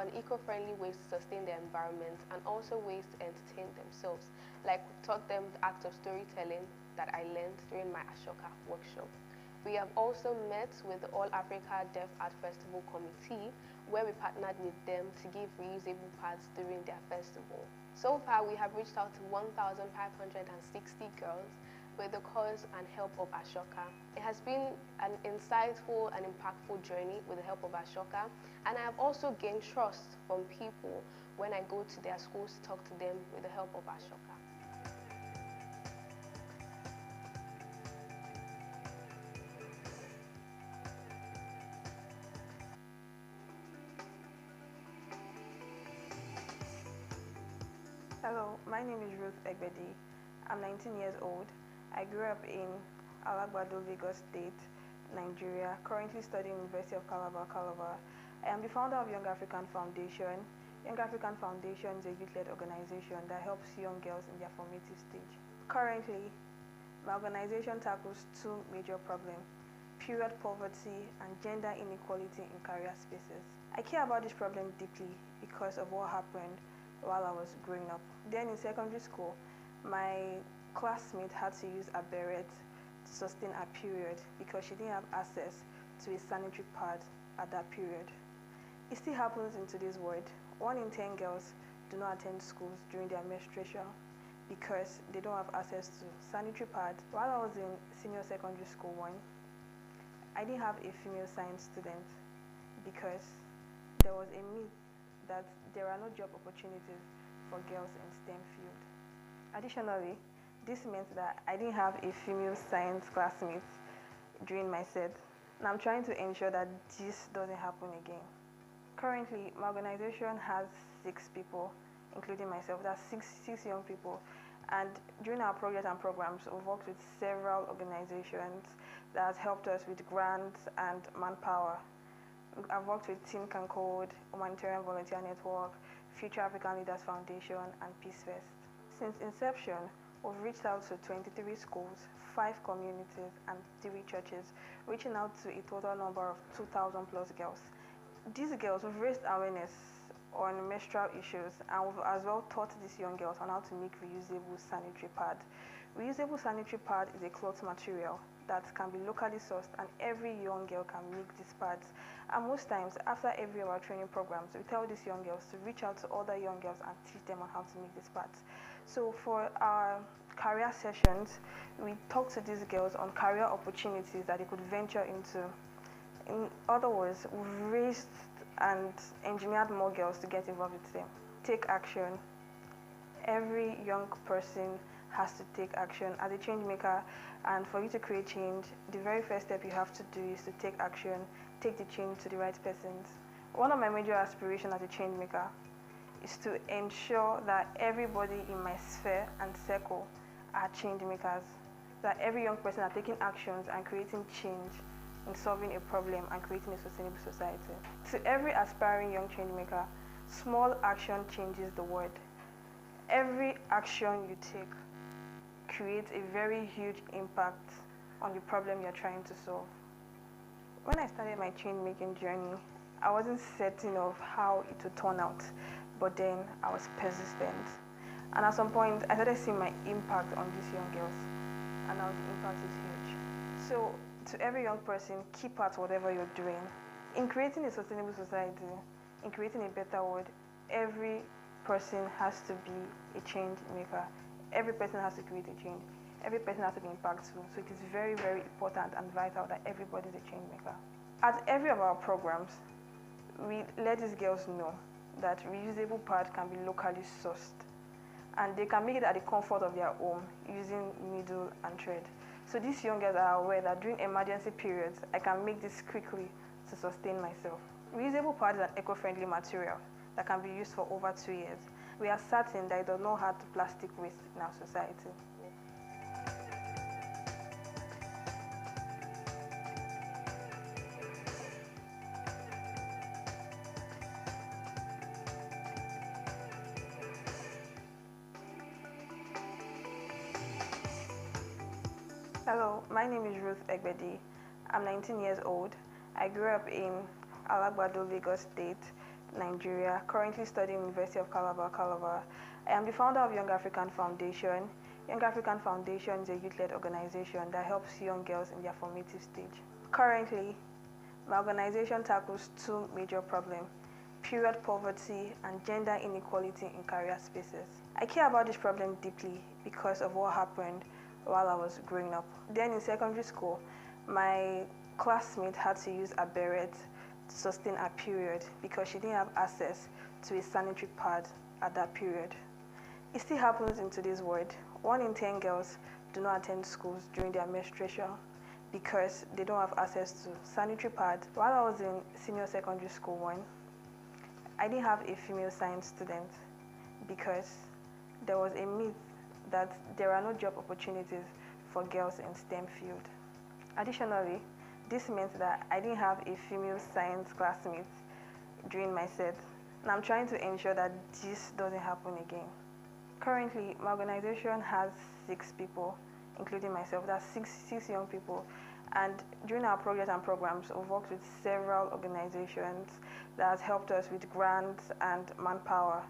on eco-friendly ways to sustain the environment and also ways to entertain themselves. Like we taught them the act of storytelling that I learned during my Ashoka workshop. We have also met with the All Africa Deaf Art Festival Committee, where we partnered with them to give reusable pads during their festival. So far, we have reached out to 1,560 girls with the cause and help of Ashoka. It has been an insightful and impactful journey with the help of Ashoka, and I have also gained trust from people when I go to their schools to talk to them with the help of Ashoka. Hello, my name is Ruth Egbedi. I'm 19 years old. I grew up in Alagbado, Lagos State, Nigeria, currently studying University of Calabar. I am the founder of Young African Foundation. Young African Foundation is a youth-led organization that helps young girls in their formative stage. Currently, my organization tackles two major problems: period poverty and gender inequality in career spaces. I care about this problem deeply because of what happened while I was growing up. Then in secondary school, my classmate had to use a beret to sustain her period because she didn't have access to a sanitary pad at that period. It still happens in today's world. 1 in 10 girls do not attend schools during their menstruation because they don't have access to sanitary pads. While I was in senior secondary school one, I didn't have a female science student because there was a myth that there are no job opportunities for girls in STEM field. Additionally, this meant that I didn't have a female science classmate during my set, and I'm trying to ensure that this doesn't happen again. Currently, my organization has 6 people, including myself. That's six young people. And during our projects and programs, we've worked with several organizations that has helped us with grants and manpower. I've worked with Team Can Code, Humanitarian Volunteer Network, Future African Leaders Foundation, and Peace Fest. Since inception, we've reached out to 23 schools, 5 communities, and 3 churches, reaching out to a total number of 2,000 plus girls. These girls, we've raised awareness on menstrual issues, and we've as well taught these young girls on how to make reusable sanitary pad. Reusable sanitary pad is a cloth material that can be locally sourced, and every young girl can make these pads. And most times, after every of our training programs, we tell these young girls to reach out to other young girls and teach them on how to make these pads. So for our career sessions, we talk to these girls on career opportunities that they could venture into. In other words, we've raised and engineered more girls to get involved with them. Take action. Every young person has to take action as a change maker, and for you to create change, the very first step you have to do is to take action, take the change to the right persons. One of my major aspirations as a change maker is to ensure that everybody in my sphere and circle are change makers, that every young person are taking actions and creating change in solving a problem and creating a sustainable society. To every aspiring young change maker, small action changes the world. Every action you take creates a very huge impact on the problem you're trying to solve. When I started my change making journey, I wasn't certain of how it would turn out, but then I was persistent. And at some point, I started seeing my impact on these young girls, and now the impact is huge. So to every young person, keep at whatever you're doing. In creating a sustainable society, in creating a better world, every person has to be a change maker. Every person has to create a change. Every person has to be impactful. So it is very, very important and vital that everybody is a change maker. At every of our programs, we let these girls know that reusable pads can be locally sourced, and they can make it at the comfort of their home using needle and thread. So these young girls are aware that during emergency periods, I can make this quickly to sustain myself. Reusable pads is an eco-friendly material that can be used for over 2 years. We are certain that it does not add to plastic waste in our society. Hello, my name is Ruth Egbedi. I'm 19 years old. I grew up in Alagbado, Lagos State, Nigeria, currently studying University of Calabar. I am the founder of Young African Foundation. Young African Foundation is a youth-led organization that helps young girls in their formative stage. Currently, my organization tackles two major problems: period poverty and gender inequality in career spaces. I care about this problem deeply because of what happened while I was growing up. Then in secondary school, my classmate had to use a beret to sustain her period because she didn't have access to a sanitary pad at that period. It still happens in today's world. 1 in 10 girls do not attend schools during their menstruation because they don't have access to sanitary pads. While I was in senior secondary school one, I didn't have a female science student because there was a myth that there are no job opportunities for girls in STEM field. Additionally, this meant that I didn't have a female science classmate during my set, and I'm trying to ensure that this doesn't happen again. Currently, my organization has 6 people, including myself. That's six young people. And during our projects and programs, we've worked with several organizations that has helped us with grants and manpower.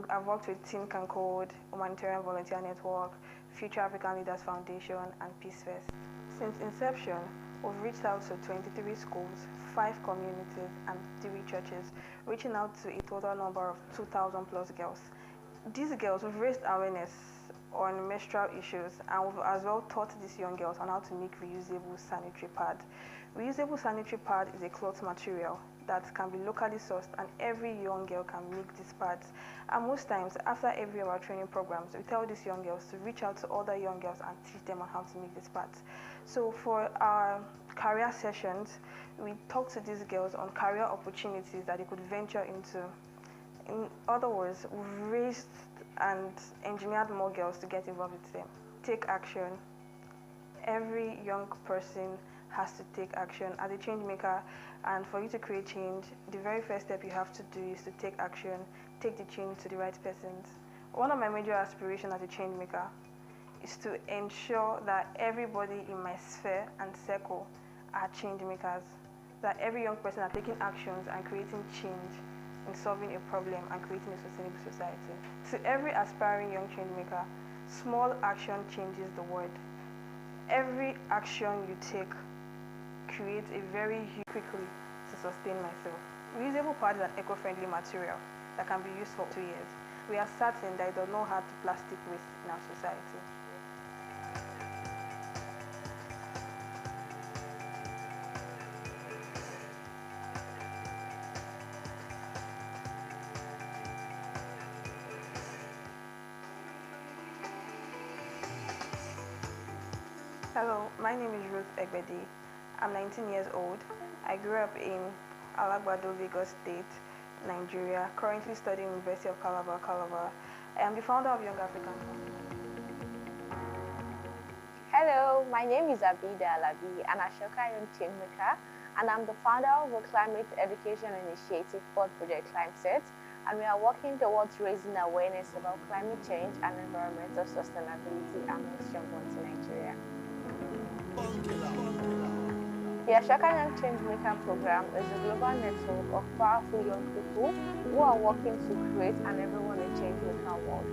I've worked with Teen Can Code, Humanitarian Volunteer Network, Future African Leaders Foundation, and Peace Fest. Since inception, we've reached out to 23 schools, 5 communities, and 3 churches, reaching out to a total number of 2,000 plus girls. These girls, we've raised awareness on menstrual issues, and we've as well taught these young girls on how to make reusable sanitary pad. Reusable sanitary pad is a cloth material that can be locally sourced, and every young girl can make these pads. And most times, after every of our training programs, we tell these young girls to reach out to other young girls and teach them on how to make these pads. So for our career sessions, we talk to these girls on career opportunities that they could venture into. In other words, we've raised and engineered more girls to get involved with them. Take action. Every young person has to take action as a change maker, and for you to create change, the very first step you have to do is to take action, take the change to the right persons. One of my major aspirations as a change maker is to ensure that everybody in my sphere and circle are change makers, that every young person are taking actions and creating change in solving a problem and creating a sustainable society. To every aspiring young change maker, small action changes the world. Every action you take creates a very huge quickly to sustain myself. Reusable pad is an eco-friendly material that can be used for 2 years. We are certain that it does not add to plastic waste in our society. Hello, my name is Ruth Egbedi. I'm 19 years old. I grew up in Alagbado, Lagos State, Nigeria, currently studying University of Calabar. I am the founder of Young African Foundation. Hello, my name is Abida Alabi, an Ashoka young Changemaker, and I'm the founder of a climate education initiative called Project Climate, and we are working towards raising awareness about climate change and environmental sustainability amongst young ones in Nigeria. The Ashoka Young Changemaker program is a global network of powerful young people who are working to create an everyone a changemaker world.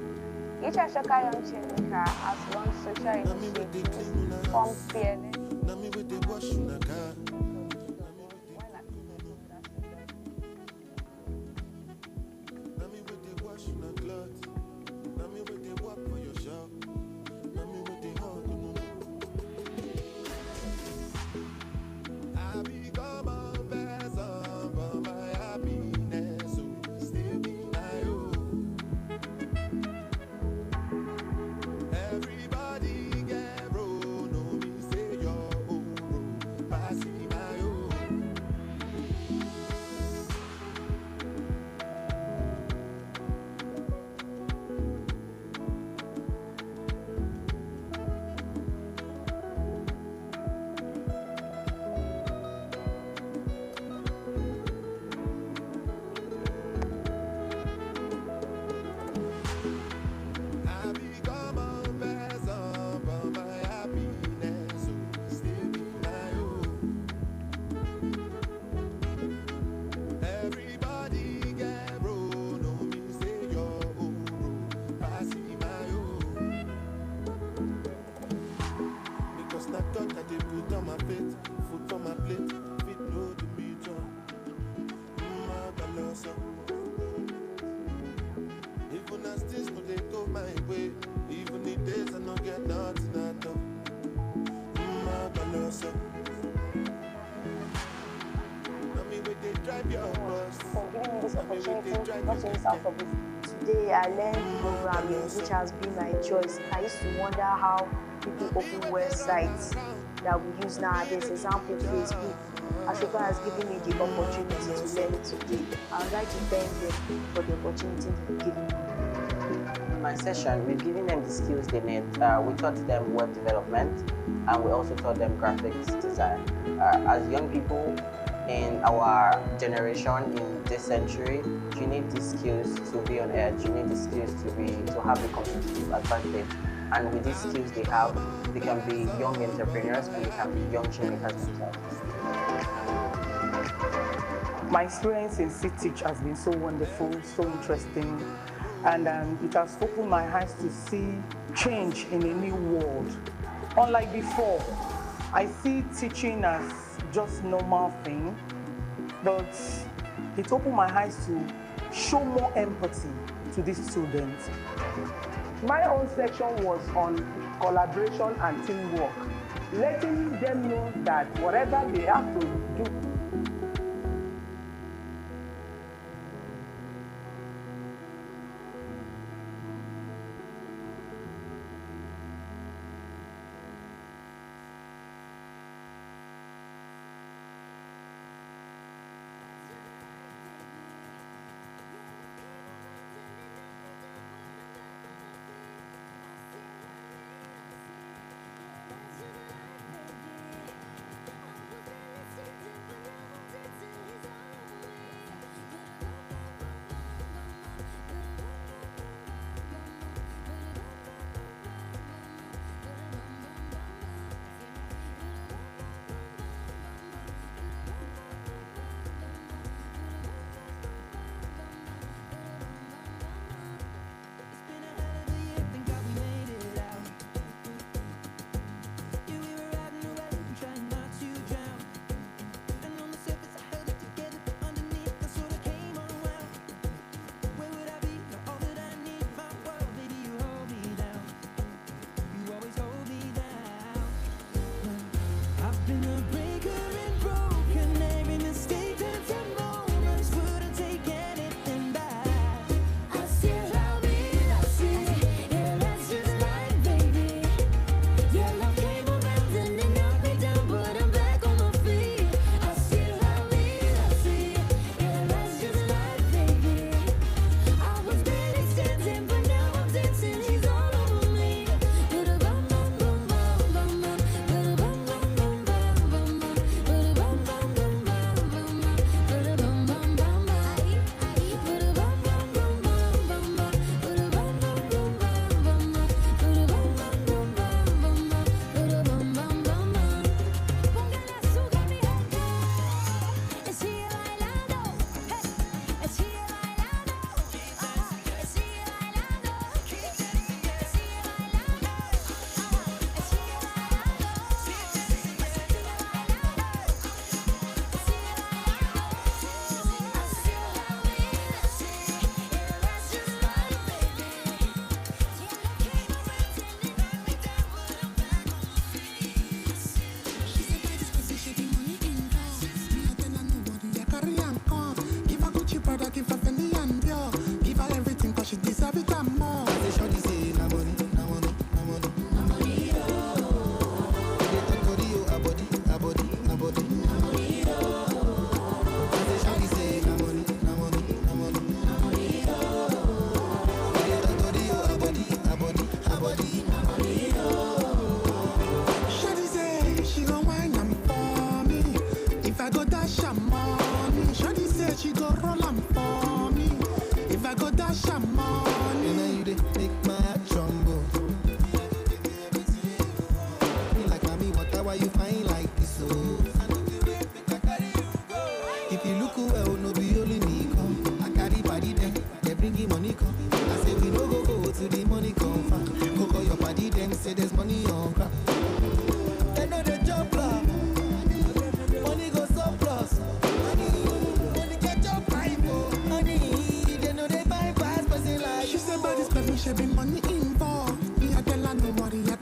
Each Ashoka Young Changemaker has launched social initiatives, formed fearless, Everybody get bro, no me say your own bro. Pass it. get nothing at all. For giving me this opportunity not to miss out of it. Today I learned programming, which has been my choice. I used to wonder how people open websites that we use nowadays. Example, Facebook. Ashoka has given me the opportunity to learn it today. I would like to thank them for the opportunity they've given me. In my session, we've given them the skills they need. We taught them web development, and we also taught them graphics design. As young people in our generation, in this century, you need these skills to be on edge. You need these skills to have the competitive advantage. And with these skills they have, they can be young entrepreneurs and they can be young changemakers themselves. My experience in CTeach has been so wonderful, so interesting, and it has opened my eyes to see change in a new world. Unlike before, I see teaching as just normal thing, but it opened my eyes to show more empathy to these students. My own section was on collaboration and teamwork, letting them know that whatever they have to do. She been money involved. Me, I tell her no worry, I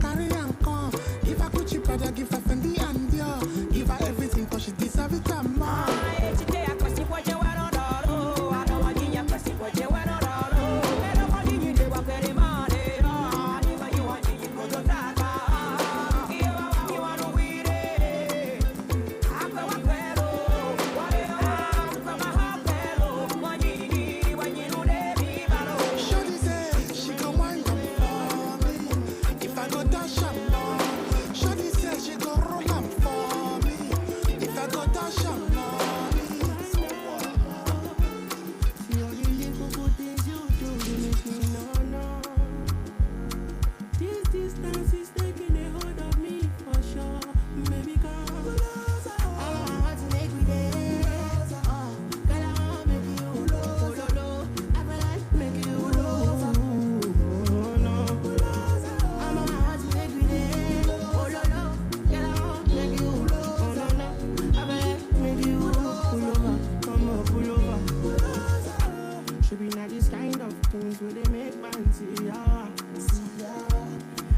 Should be not this kind of things where they make man see ya.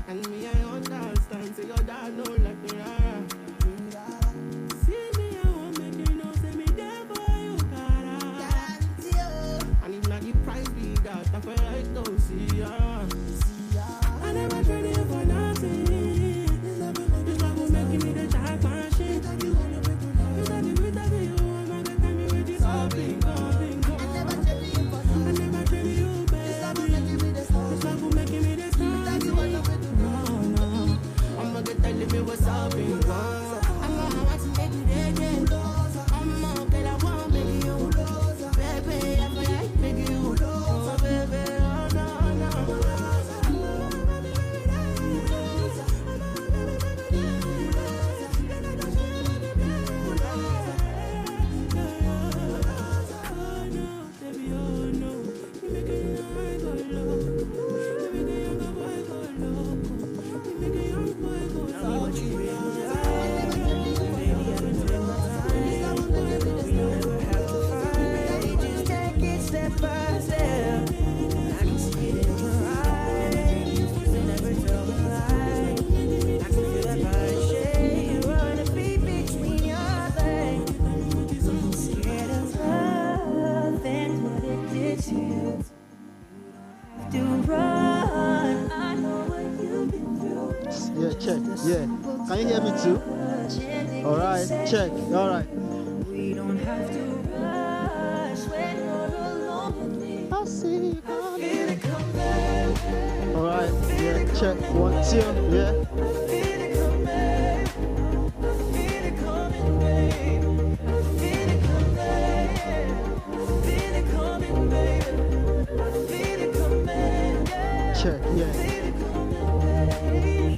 And me, I understand, say your dad know like me, see me, I won't make you know, say me there for you, cara. And if not the price be that, I feel like don't see ya. I never traded you for nothing. This love will make me the jack machine. You said the bit of you, I'm not the time you with this all big, all big. I never traded you, baby. This love will make me the star. I'm not telling me what's up in love. I'm not want to make you again. I'm not that I want to make you. Baby, I feel like making you. Oh, baby, oh, no, no. Yeah, check. Yeah. Can you hear me too? All right, check. All right. We don't have to rush when you're alone with me. I see you coming. Feel it coming. All right. Yeah, check. 1, 2. Yeah. Feel it coming. Feel it coming, babe. Feel it coming. Feel it coming, babe. Feel it coming. Check. Yeah.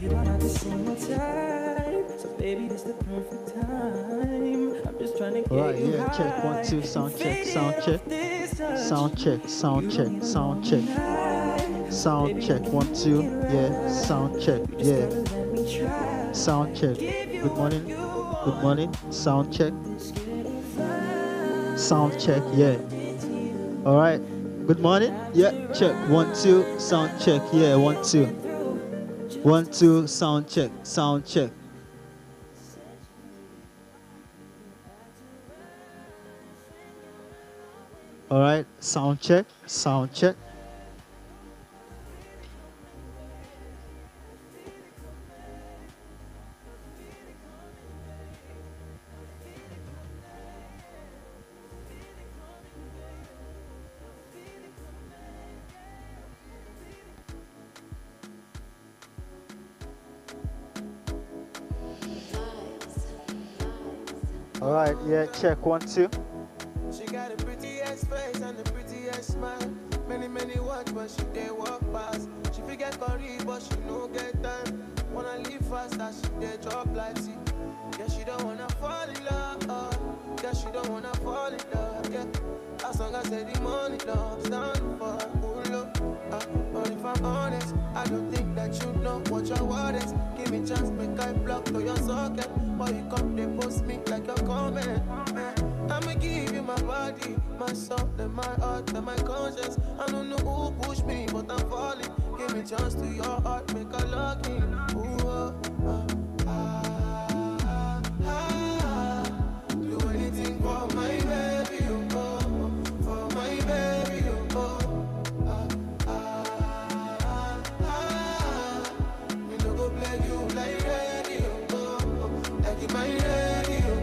You are not the single time, so baby, this the perfect time. I'm just trying to get All right. you Yeah, check. 1, 2. Sound check. Sound check. Sound check. Sound check. Sound check. Sound check. 1, 2. Yeah. Sound check. Yeah. Sound check. Good morning. Good morning. Sound check. Sound check. Yeah. All right. Good morning. Yeah. Check. 1, 2. Sound check. Yeah. 1, 2. 1, 2. Sound check. Sound check. All right. Sound check. Sound check. All right, yeah, check 1, 2. She got a prettiest face and a prettiest smile. Many words, but she dey walk past. She forget curry, but she no get time. Wanna live fast, as she dey drop like tea. Yeah, she don't wanna fall in love. Yeah, she don't wanna fall in love. Yeah, as long as the money don't stand for cool love. But if I'm honest, I don't think that you know what your word is. Give me chance, make I block to your socket. But you come, they post me like you're coming. I'ma give you my body, my soul, and my heart, and my conscience. I don't know who pushed me, but I'm falling. Give me chance to your heart, make a lock in. Ooh, do anything for my baby, for my baby, we no go play you like radio, like in my radio,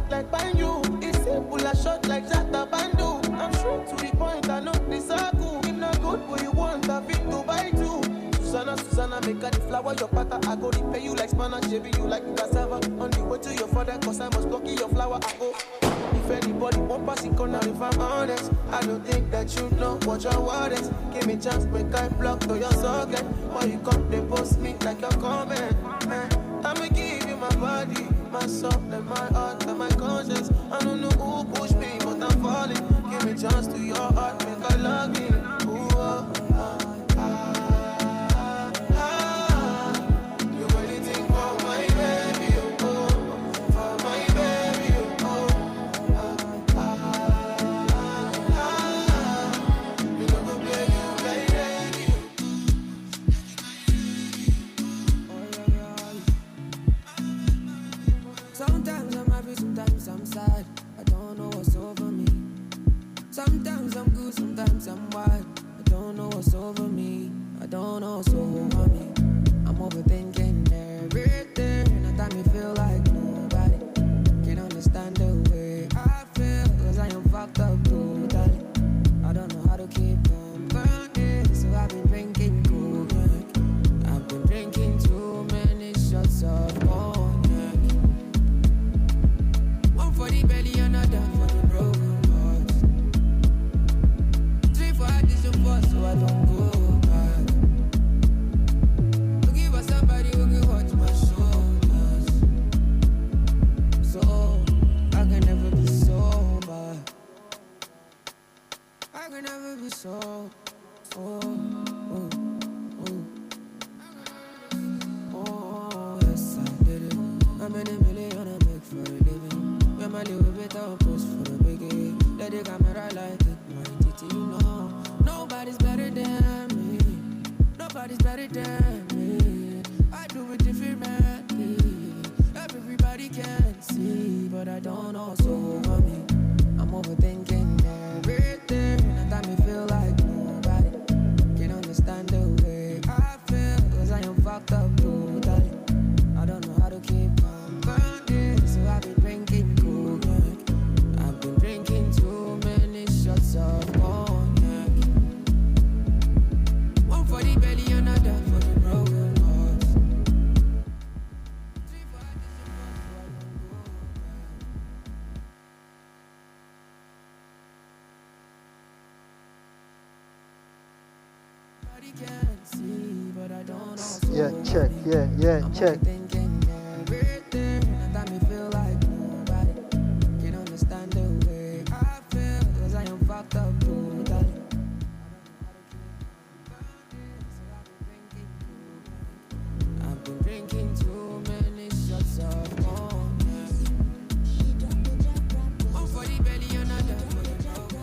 like bang you. It's simple, a shot like that, a bandu. I'm straight to the point, I know this are cool. If not good, what you want, I fit to buy too. Susanna, make her the flower, your pattern. I go repay you like spinach, JB, you like cassava. On the way to your father, cause I must block your flower, I go. If anybody won't pass it corner, if I'm honest, I don't think that you know what your word is. Give me chance, make I block to your socket. Why you come, they post me like you're coming. I'ma give you my body, my soul, and my heart, and my conscience. I don't know who pushed me, but I'm falling. Give me chance to your heart, make I log in. Ooh, know so me. I'm overthinking everything. At time me feel like nobody can understand the way I feel. Cause I am fucked up totally. I don't know how to keep company. So I've been drinking cognac. I've been drinking too many shots of cognac. One for the belly, another for the broken heart. Three for addition four, so I don't go back. Looking for somebody who can watch my shoulders. So I can never be sober. I can never be so. Oh, yes, I did it. I'm in a million, I make for a living. When my little bit of post for the biggie. Let the camera light it, my titty, you know. Nobody's better than me. Nobody's better than me. I do it differently. Everybody can see, but I don't know so over me. I'm overthinking everything. And I me feel like nobody can understand the way I feel. Cause I am fucked up totally. I don't know how to keep company. So I've been drinking cognac. I've been drinking too many shots of cognac. One for the belly, another for the broken heart. Three for addition, four, so I don't go back. Nobody can see, but I don't know. Yeah, check. Yeah, check. Thinking everything, and that me feel like nobody can understand the way I feel. Cause I am fucked up totally. I've been drinking too many shots of cognac. One for the belly, another for the broken.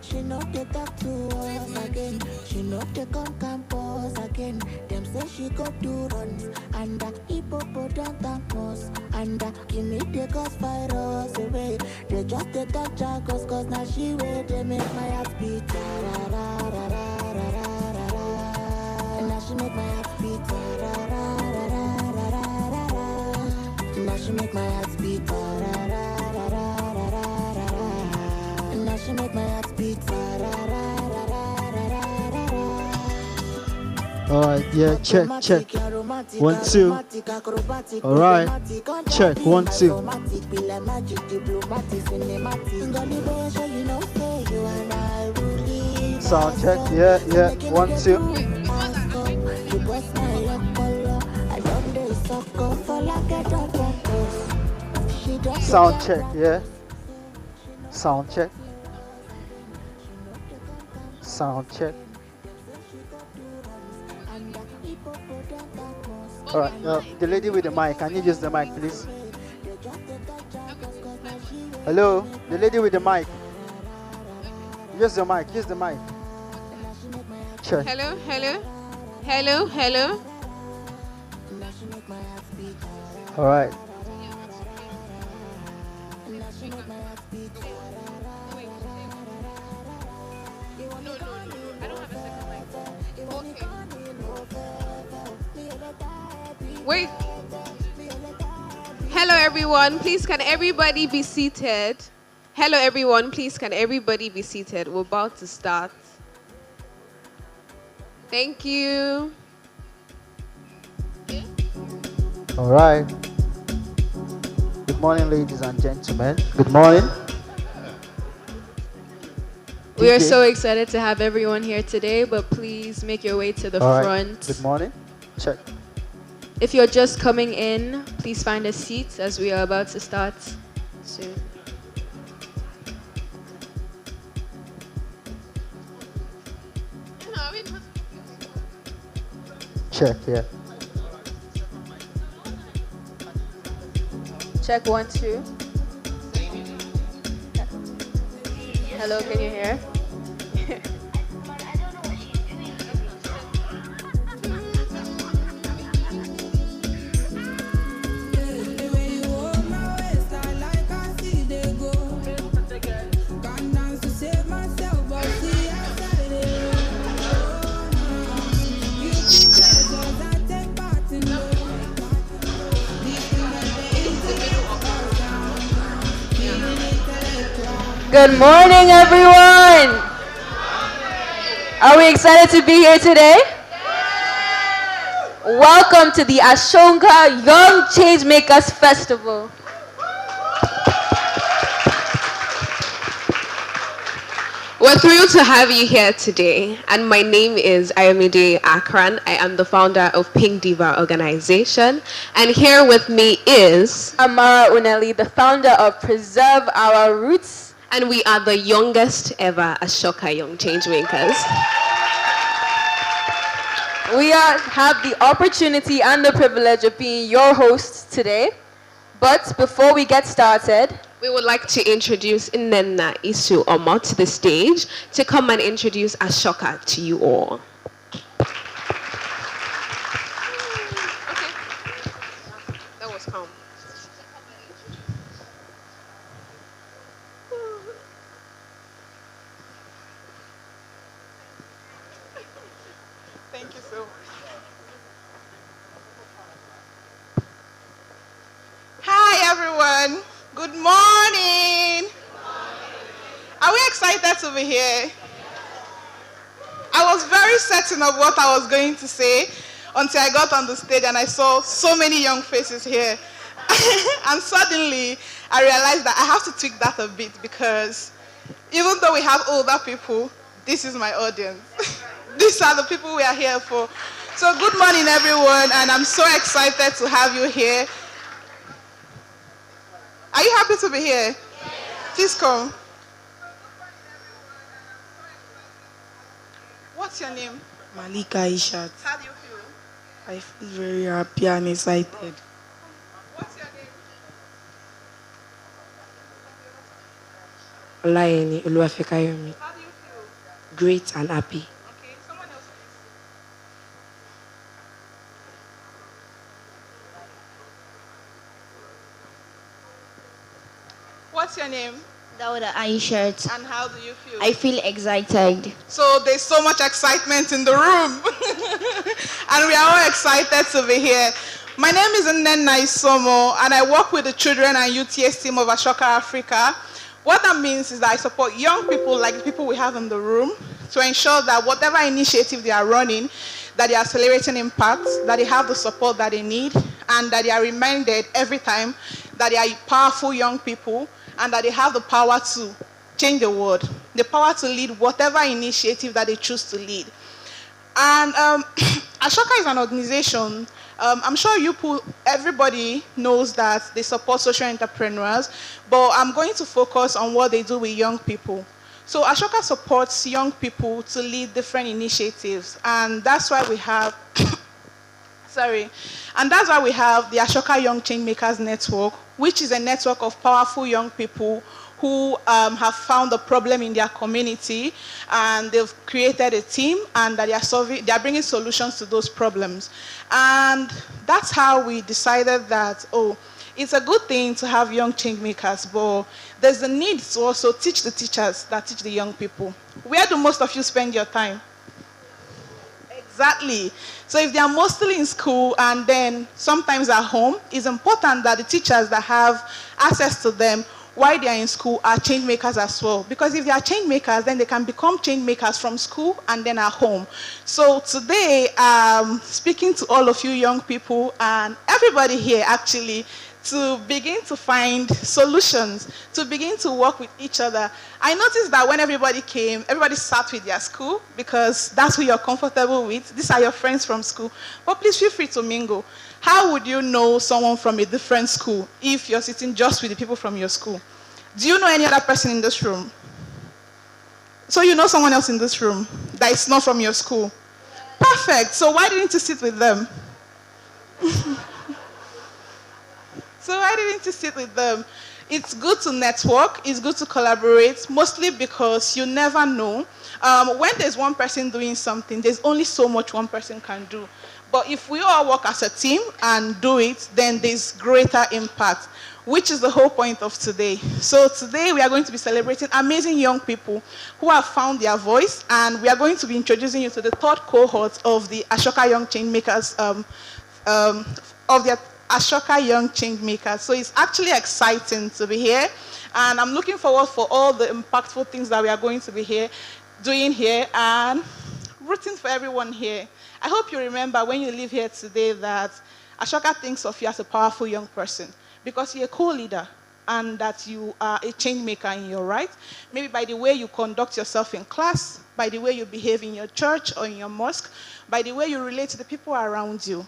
She know they talk to us again. She know they come campus again. Them say she go do runs and hippopotamus and give me the cause virus away. They just they touch her cause now she way they make my heart beat. And now she make my heart beat. Now she make my heart beat. And now she make my heart beat. Alright, yeah, check. 1, 2. Alright, check. 1, 2. Sound check, yeah. 1, 2. Sound check, yeah. Sound check. Sound check. Alright, the lady with the mic, can you use the mic, please? Hello, the lady with the mic. Use the mic, Check. Hello. Alright. Wait. Hello, everyone. Please, can everybody be seated? Hello, everyone. Please, can everybody be seated? We're about to start. Thank you. All right. Good morning, ladies and gentlemen. Good morning. We are so excited to have everyone here today, but please make your way to the front. Good morning. Check. If you're just coming in, please find a seat as we are about to start soon. Check, yeah. Check 1, 2. Hello, can you hear? Good morning, everyone. Are we excited to be here today? Welcome to the Ashoka Young Changemakers Festival. We're thrilled to have you here today, and my name is Ayomide Akran. I am the founder of Pink Diva Organization, and here with me is Amara Uneli, the founder of Preserve Our Roots, and we are the youngest ever Ashoka Young Changemakers. We have the opportunity and the privilege of being your hosts today. But before we get started, we would like to introduce Nnenna Isu Omo to the stage to come and introduce Ashoka to you all. Okay. That was calm. Thank you so much. Hi, everyone. Good morning. Are we excited to be here? I was very certain of what I was going to say until I got on the stage and I saw so many young faces here. And suddenly, I realized that I have to tweak that a bit because even though we have older people, this is my audience. These are the people we are here for. So good morning, everyone, and I'm so excited to have you here. Are you happy to be here? Yes. Please come. What's your name? Malika Ishat. How do you feel? I feel very happy and excited. What's your name? Olayeni Oluwafekayomi. How do you feel? Great and happy. Okay, someone else please. What's your name? Dauda Aishat. And how do you feel? I feel excited. So there's so much excitement in the room. And we are all excited to be here. My name is Nnenna Isomo, and I work with the Children and Youth Years team of Ashoka Africa. What that means is that I support young people like the people we have in the room to ensure that whatever initiative they are running, that they are accelerating impact, that they have the support that they need, and that they are reminded every time that they are powerful young people and that they have the power to change the world, the power to lead whatever initiative that they choose to lead. And Ashoka is an organization, I'm sure everybody knows that they support social entrepreneurs, but I'm going to focus on what they do with young people. So Ashoka supports young people to lead different initiatives, and that's why we have, and that's why we have the Ashoka Young Changemakers Network, which is a network of powerful young people who have found a problem in their community, and they've created a team, and that they are bringing solutions to those problems. And that's how we decided that, it's a good thing to have young change makers, but there's a need to also teach the teachers that teach the young people. Where do most of you spend your time? Exactly. So if they are mostly in school and then sometimes at home, it's important that the teachers that have access to them while they are in school are change makers as well. Because if they are change makers, then they can become change makers from school and then at home. So today, speaking to all of you young people and everybody here actually, to begin to find solutions, to begin to work with each other. I noticed that when everybody came, everybody sat with their school because that's who you're comfortable with. These are your friends from school. But please feel free to mingle. How would you know someone from a different school if you're sitting just with the people from your school? Do you know any other person in this room? So you know someone else in this room that is not from your school? Perfect. So why didn't you sit with them? So why didn't you sit with them? It's good to network, it's good to collaborate, mostly because you never know. When there's one person doing something, there's only so much one person can do. But if we all work as a team and do it, then there's greater impact, which is the whole point of today. So today we are going to be celebrating amazing young people who have found their voice, and we are going to be introducing you to the third cohort of the Ashoka Young Changemakers Ashoka Young Changemakers. So it's actually exciting to be here. And I'm looking forward for all the impactful things that we are going to be doing here, and rooting for everyone here. I hope you remember when you leave here today that Ashoka thinks of you as a powerful young person because you're a co-leader and that you are a change maker in your right. Maybe by the way you conduct yourself in class, by the way you behave in your church or in your mosque, by the way you relate to the people around you.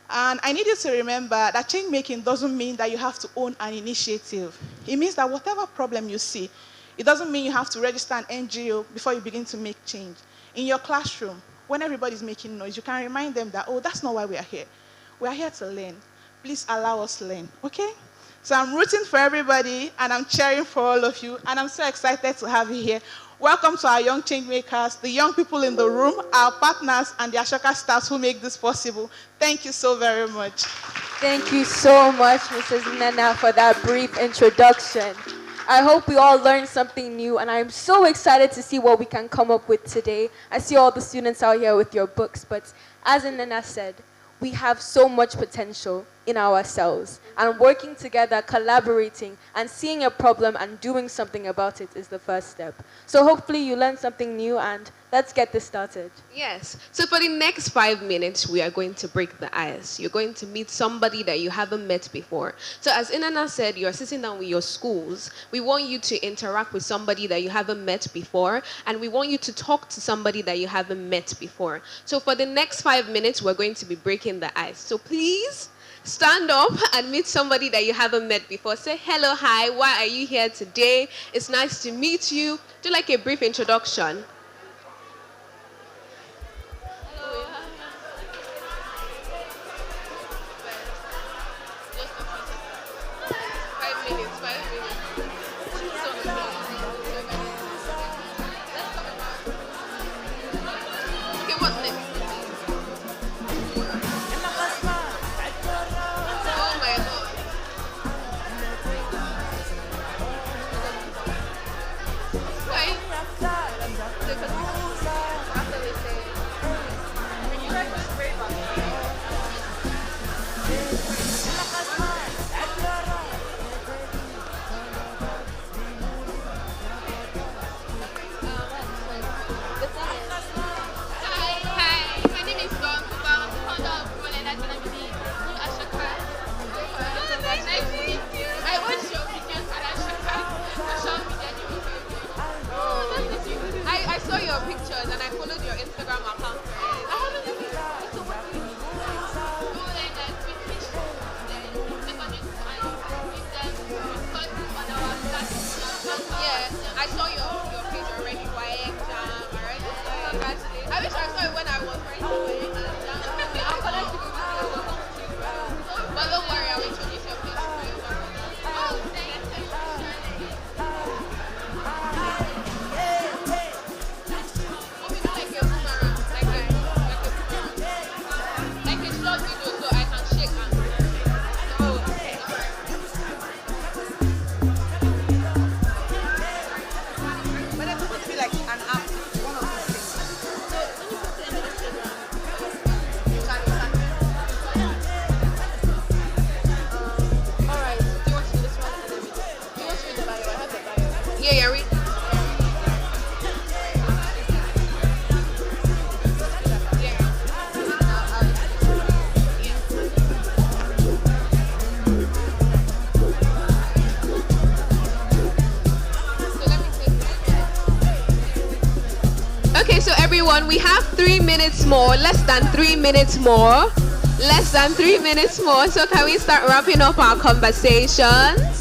And I need you to remember that change making doesn't mean that you have to own an initiative. It means that whatever problem you see, it doesn't mean you have to register an NGO before you begin to make change. In your classroom, when everybody's making noise, you can remind them that, oh, that's not why we are here. We are here to learn. Please allow us to learn, okay? So I'm rooting for everybody, and I'm cheering for all of you, and I'm so excited to have you here. Welcome to our young change makers, the young people in the room, our partners, and the Ashoka staffs who make this possible. Thank you so very much. Thank you so much, Mrs. Nana, for that brief introduction. I hope we all learned something new, and I'm so excited to see what we can come up with today. I see all the students out here with your books, but as Nana said, we have so much potential in ourselves, and working together, collaborating, and seeing a problem and doing something about it is the first step. So hopefully you learned something new, and let's get this started. Yes. So for the next 5 minutes, we are going to break the ice. You're going to meet somebody that you haven't met before. So as Inanna said, you're sitting down with your schools. We want you to interact with somebody that you haven't met before, and we want you to talk to somebody that you haven't met before. So for the next 5 minutes, we're going to be breaking the ice. So please stand up and meet somebody that you haven't met before. Say hello, hi, why are you here today? It's nice to meet you. Do like a brief introduction. Hello. 5 minutes, 5 minutes. Okay, what's next? I saw your pictures and I followed your Instagram account. Yeah, I saw your page already. YM Jam, alright? I wish I saw it when I was ready for YM Jam. I'll connect you with you. But don't worry, I'll introduce your page to you. Oh, thank you. Like a short video so I can shake hands. But it's supposed to be like an app, one of those things. So when you put it in Instagram, you can. Alright, do you want to do this one? Do you want to read the bio? I have the bio. Yeah, read. Okay, so everyone, we have 3 minutes more, less than 3 minutes more. Less than 3 minutes more. So can we start wrapping up our conversations?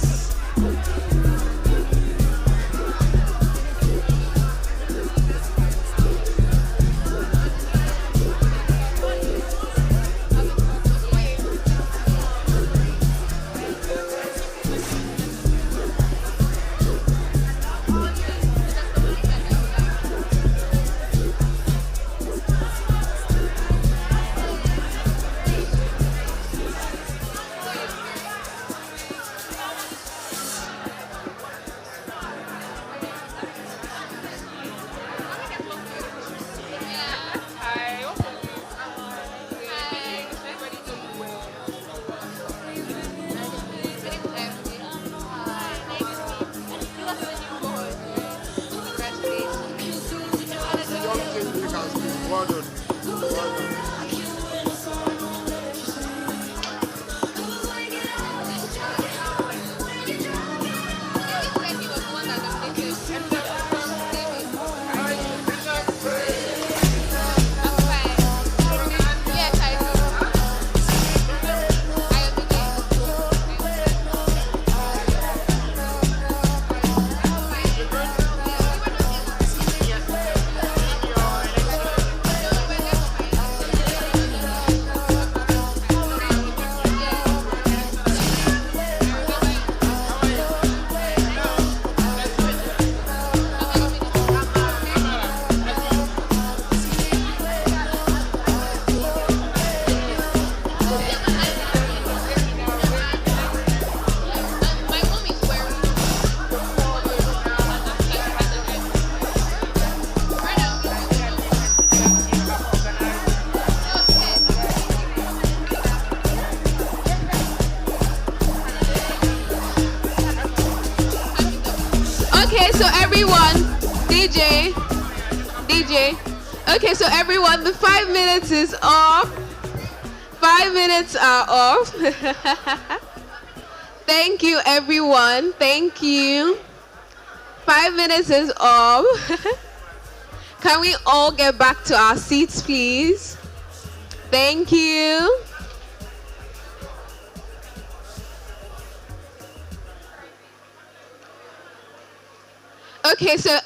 Okay, so everyone, the 5 minutes is off. 5 minutes are off. Thank you, everyone. Thank you. 5 minutes is off. Can we all get back to our seats, please? Thank you. Okay, so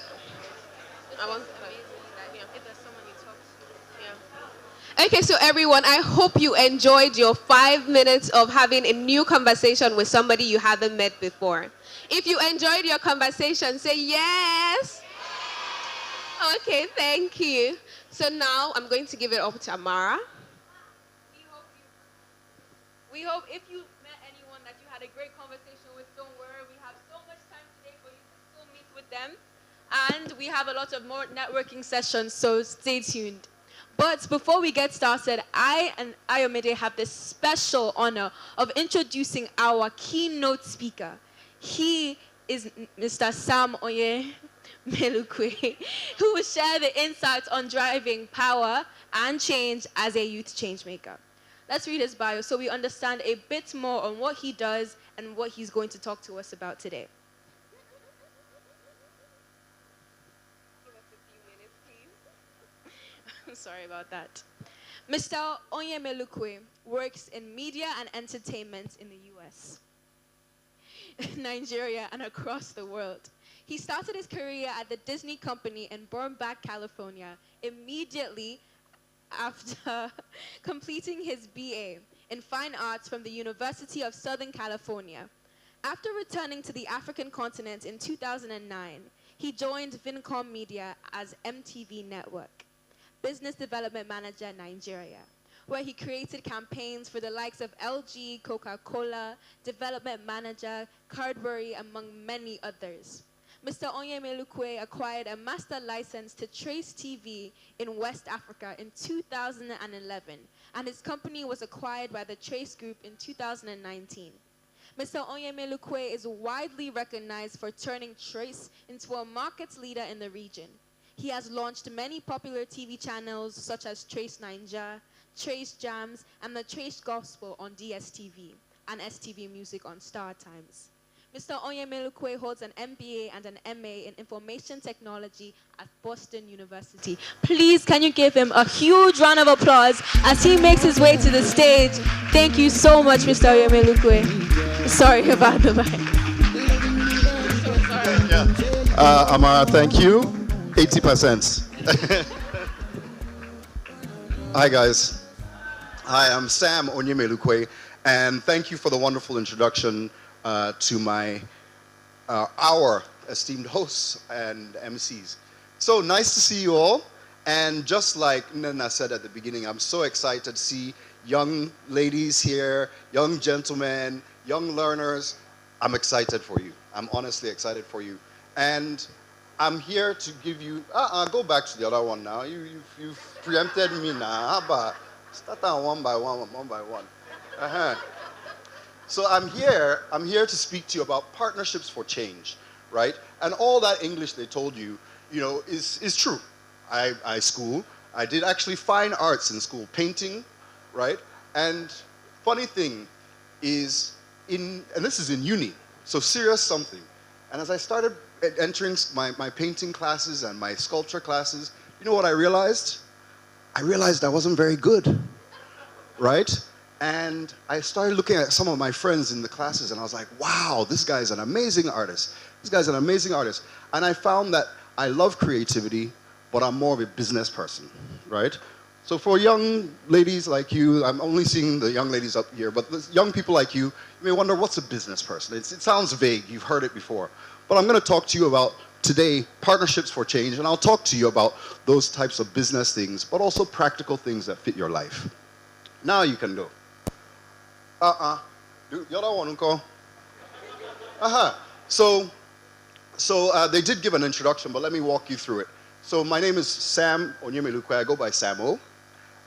okay, so everyone, I hope you enjoyed your 5 minutes of having a new conversation with somebody you haven't met before. If you enjoyed your conversation, say yes. Okay, thank you. So now I'm going to give it up to Amara. We hope if you met anyone that you had a great conversation with, don't worry, we have so much time today for you to still meet with them. And we have a lot of more networking sessions, so stay tuned. But before we get started, I and Ayomide have the special honor of introducing our keynote speaker. He is Mr. Sam Oye Melukwe, who will share the insights on driving power and change as a youth changemaker. Let's read his bio so we understand a bit more on what he does and what he's going to talk to us about today. Sorry about that. Mr. Onyemelukwe works in media and entertainment in the US, Nigeria, and across the world. He started his career at the Disney Company in Burbank, California, immediately after completing his BA in Fine Arts from the University of Southern California. After returning to the African continent in 2009, he joined Vincom Media as MTV Network Business Development Manager, Nigeria, where he created campaigns for the likes of LG, Coca-Cola, Development Manager, Cadbury, among many others. Mr. Onyemelukwe acquired a master license to Trace TV in West Africa in 2011, and his company was acquired by the Trace Group in 2019. Mr. Onyemelukwe is widely recognized for turning Trace into a market leader in the region. He has launched many popular TV channels such as Trace Ninja, Trace Jams, and the Trace Gospel on DSTV, and STV Music on Star Times. Mr. Onyemelukwe holds an MBA and an MA in Information Technology at Boston University. Please, can you give him a huge round of applause as he makes his way to the stage? Thank you so much, Mr. Onyemelukwe. Sorry about the mic. Amara, thank you. 80%. Hi, guys. Hi, I'm Sam Onyemelukwe, and thank you for the wonderful introduction to our esteemed hosts and MCs. So nice to see you all. And just like Nena said at the beginning, I'm so excited to see young ladies here, young gentlemen, young learners. I'm excited for you. I'm honestly excited for you. And I'm here to give you, go back to the other one now. You've preempted me now. How about start on one by one. So I'm here to speak to you about partnerships for change, right? And all that English they told you, is true. I school. I did actually fine arts in school, painting, right? And funny thing is, and this is in uni, so serious something. And as I started entering my painting classes and my sculpture classes, you know what I realized? I realized I wasn't very good, right? And I started looking at some of my friends in the classes and I was like, wow, this guy's an amazing artist. This guy's an amazing artist. And I found that I love creativity, but I'm more of a business person, right? So for young ladies like you, I'm only seeing the young ladies up here, but the young people like you may wonder, what's a business person? It sounds vague, you've heard it before. But I'm gonna talk to you about today, partnerships for change, and I'll talk to you about those types of business things, but also practical things that fit your life. Now you can go. The other one, Uncle. So they did give an introduction, but let me walk you through it. So my name is Sam Onyemelukwe. I go by Samo.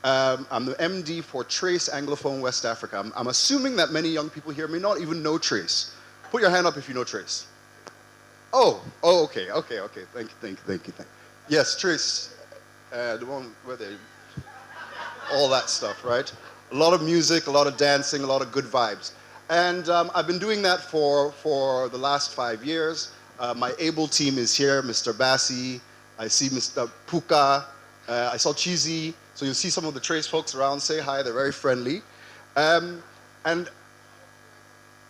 I'm the MD for Trace Anglophone West Africa. I'm assuming that many young people here may not even know Trace. Put your hand up if you know Trace. Oh, okay. Thank you. Yes, Trace. the one where they, all that stuff, right? A lot of music, a lot of dancing, a lot of good vibes. And I've been doing that for the last 5 years. My able team is here, Mr. Bassi, I see Mr. Puka, I saw Cheesy, so you'll see some of the Trace folks around, say hi, they're very friendly. And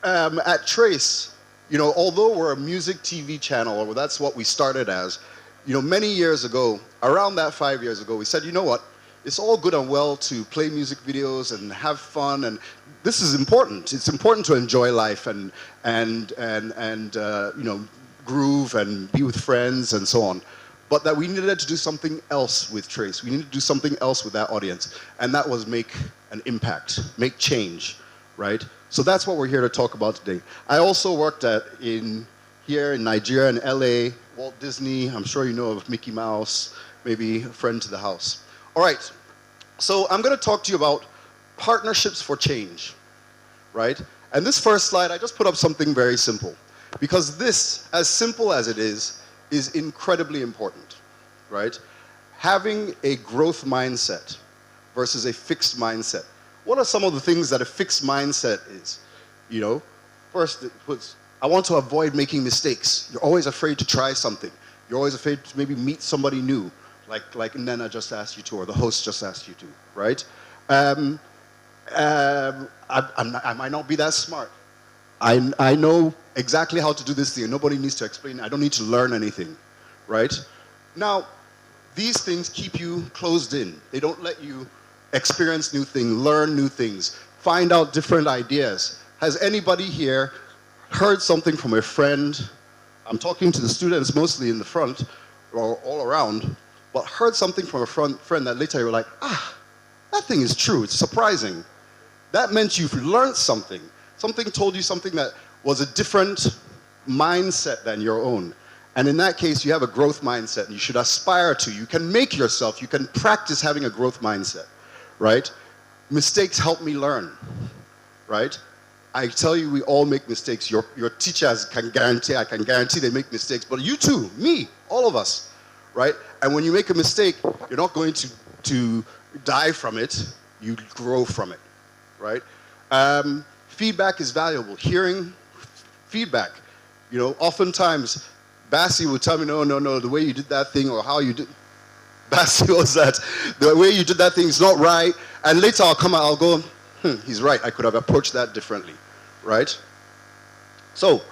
at Trace, you know, although we're a music TV channel, or that's what we started as, you know, many years ago, around that 5 years ago, we said, you know what, it's all good and well to play music videos and have fun, and this is important. It's important to enjoy life and you know, groove and be with friends and so on. But that we needed to do something else with Trace. We needed to do something else with that audience, and that was make an impact, make change, right? So that's what we're here to talk about today. I also worked here in Nigeria, in LA, Walt Disney. I'm sure you know of Mickey Mouse, maybe a friend to the house. All right, so I'm going to talk to you about partnerships for change, right? And this first slide, I just put up something very simple, because this, as simple as it is incredibly important, right? Having a growth mindset versus a fixed mindset. What are some of the things that a fixed mindset is? You know, first it puts, I want to avoid making mistakes. You're always afraid to try something. You're always afraid to maybe meet somebody new, like Nena just asked you to, or the host just asked you to, right? I might not be that smart. I know exactly how to do this thing. Nobody needs to explain. I don't need to learn anything, right? Now, these things keep you closed in. They don't let you experience new things, learn new things, find out different ideas. Has anybody here heard something from a friend? I'm talking to the students mostly in the front or all around, but heard something from a friend that later you were like, that thing is true, it's surprising. That meant you've learned something. Something told you something that was a different mindset than your own. And in that case, you have a growth mindset and you should aspire to. You can make yourself, you can practice having a growth mindset, right? Mistakes help me learn, right? I tell you, we all make mistakes. Your teachers can guarantee, I can guarantee they make mistakes, but you too, me, all of us, right? And when you make a mistake, you're not going to die from it, you grow from it, right? Feedback is valuable. Hearing feedback, you know, oftentimes Bassi would tell me, no, the way you did that thing or how you did, Bassi was that, the way you did that thing is not right, and later I'll come out, I'll go, he's right, I could have approached that differently, right? So,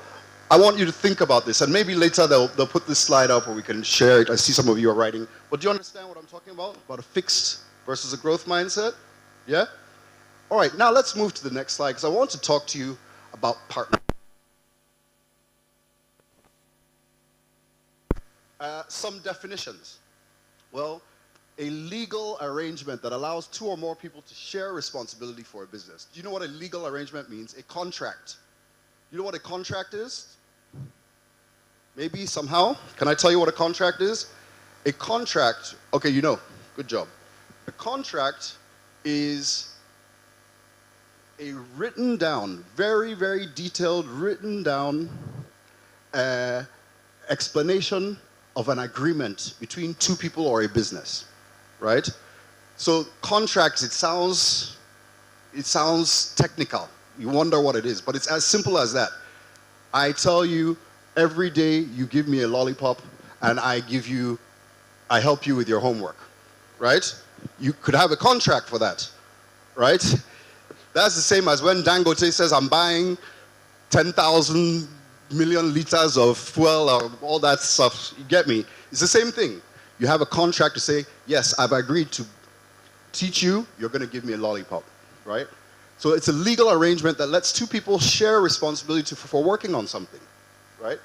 I want you to think about this, and maybe later they'll put this slide up or we can share it. I see some of you are writing, but do you understand what I'm talking about? About a fixed versus a growth mindset? Yeah? All right, now let's move to the next slide, because I want to talk to you about partners. Some definitions. Well, a legal arrangement that allows two or more people to share responsibility for a business. Do you know what a legal arrangement means? A contract. You know what a contract is? Maybe, somehow? Can I tell you what a contract is? A contract, okay, you know, good job. A contract is a written down, very, very detailed, written down explanation of an agreement between two people or a business, right? So contracts, it sounds technical. You wonder what it is, but it's as simple as that. I tell you, every day you give me a lollipop and I help you with your homework, right? You could have a contract for that, right? That's the same as when Dangote says, I'm buying 10,000 million liters of fuel or all that stuff. You get me? It's the same thing. You have a contract to say, yes, I've agreed to teach you, you're going to give me a lollipop, right? So it's a legal arrangement that lets two people share responsibility for working on something, right?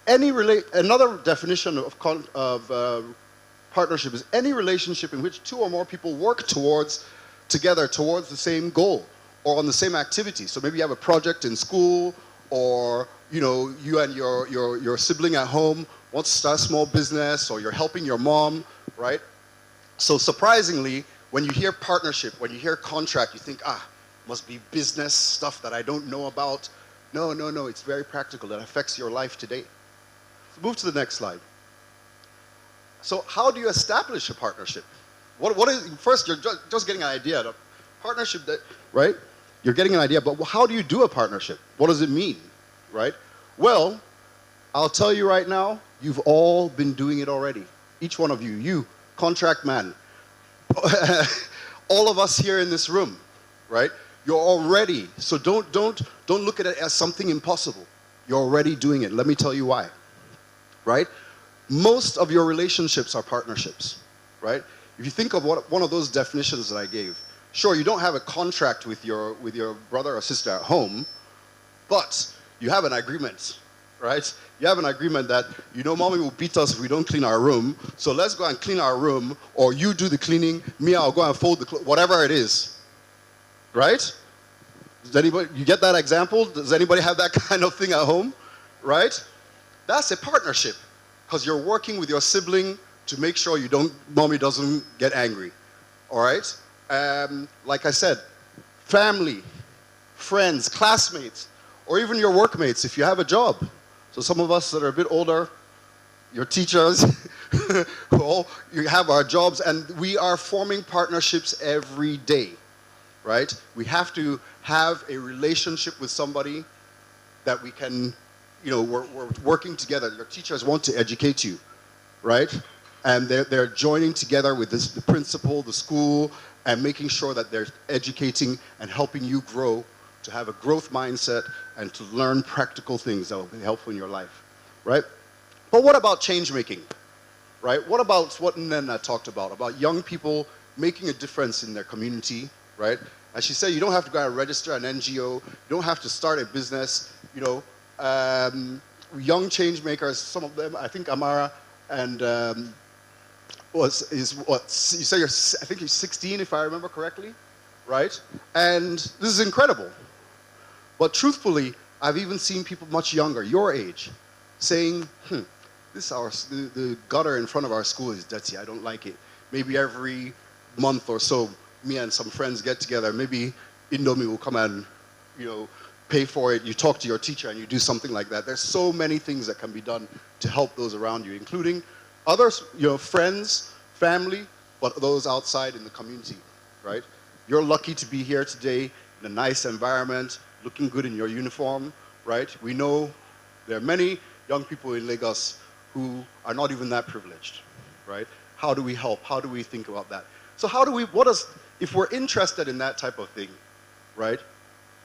Another definition of partnership is any relationship in which two or more people work together towards the same goal or on the same activity. So maybe you have a project in school, or you know, you and your sibling at home wants to start a small business, or you're helping your mom, right? So surprisingly, when you hear partnership, when you hear contract, you think, must be business stuff that I don't know about. No, it's very practical. That affects your life today. So move to the next slide. So how do you establish a partnership? What is, first you're just getting an idea. The partnership, that, right? You're getting an idea, but how do you do a partnership? What does it mean, right? Well, I'll tell you right now, you've all been doing it already. Each one of you, contract man, all of us here in this room, right? You're already, so don't look at it as something impossible. You're already doing it. Let me tell you why, right? Most of your relationships are partnerships, right? If you think of one of those definitions that I gave, sure, you don't have a contract with your brother or sister at home, but you have an agreement, right? You have an agreement that, you know, mommy will beat us if we don't clean our room, so let's go and clean our room, or you do the cleaning, me, I'll go and fold the clothes, whatever it is, right? Does anybody, you get that example? Does anybody have that kind of thing at home, right? That's a partnership, because you're working with your sibling to make sure mommy doesn't get angry, all right? Like I said, family, friends, classmates, or even your workmates if you have a job. So some of us that are a bit older, your teachers, you have our jobs, and we are forming partnerships every day, right? We have to have a relationship with somebody that we can, you know, we're working together. Your teachers want to educate you, right? And they're joining together with the principal, the school, and making sure that they're educating and helping you grow, to have a growth mindset and to learn practical things that will be helpful in your life, right? But what about change making, right? What about what Nena talked about young people making a difference in their community, right? As she said, you don't have to go and register an NGO, you don't have to start a business, you know. Young change makers, some of them, I think Amara and you say I think you're 16 if I remember correctly, right? And this is incredible. But truthfully, I've even seen people much younger, your age, saying, the gutter in front of our school is dirty, I don't like it. Maybe every month or so, me and some friends get together, maybe Indomie will come and, you know, pay for it, you talk to your teacher and you do something like that. There's so many things that can be done to help those around you, including others, you know, friends, family, but those outside in the community, right? You're lucky to be here today in a nice environment, looking good in your uniform, right? We know there are many young people in Lagos who are not even that privileged, right? How do we help? How do we think about that? So if we're interested in that type of thing, right?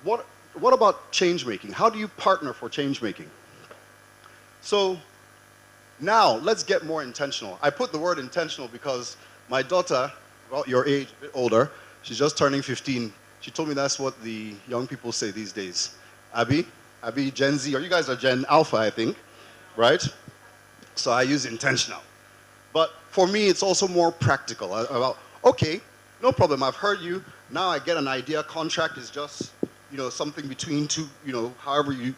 What about change making? How do you partner for change making? So now let's get more intentional. I put the word intentional because my daughter, about your age, a bit older, she's just turning 15. She told me that's what the young people say these days. Abby, Gen Z, or you guys are Gen Alpha, I think, right? So I use intentional. But for me, it's also more practical. About, okay, no problem, I've heard you. Now I get an idea. Contract is just, you know, something between two, you know, however you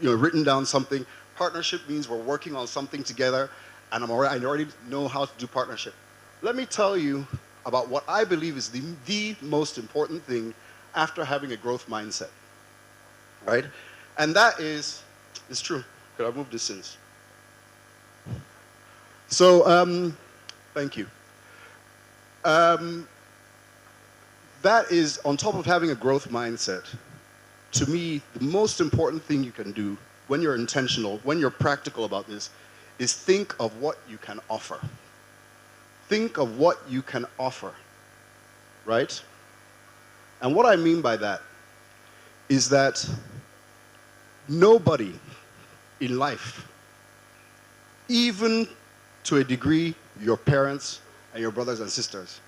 know, written down something. Partnership means we're working on something together, and I already know how to do partnership. Let me tell you about what I believe is the most important thing after having a growth mindset, right? And that is, it's true. Could I move this since? So, thank you. That is, on top of having a growth mindset, to me, the most important thing you can do when you're intentional, when you're practical about this, is think of what you can offer. Think of what you can offer, right? And what I mean by that is that nobody in life, even to a degree, your parents and your brothers and sisters,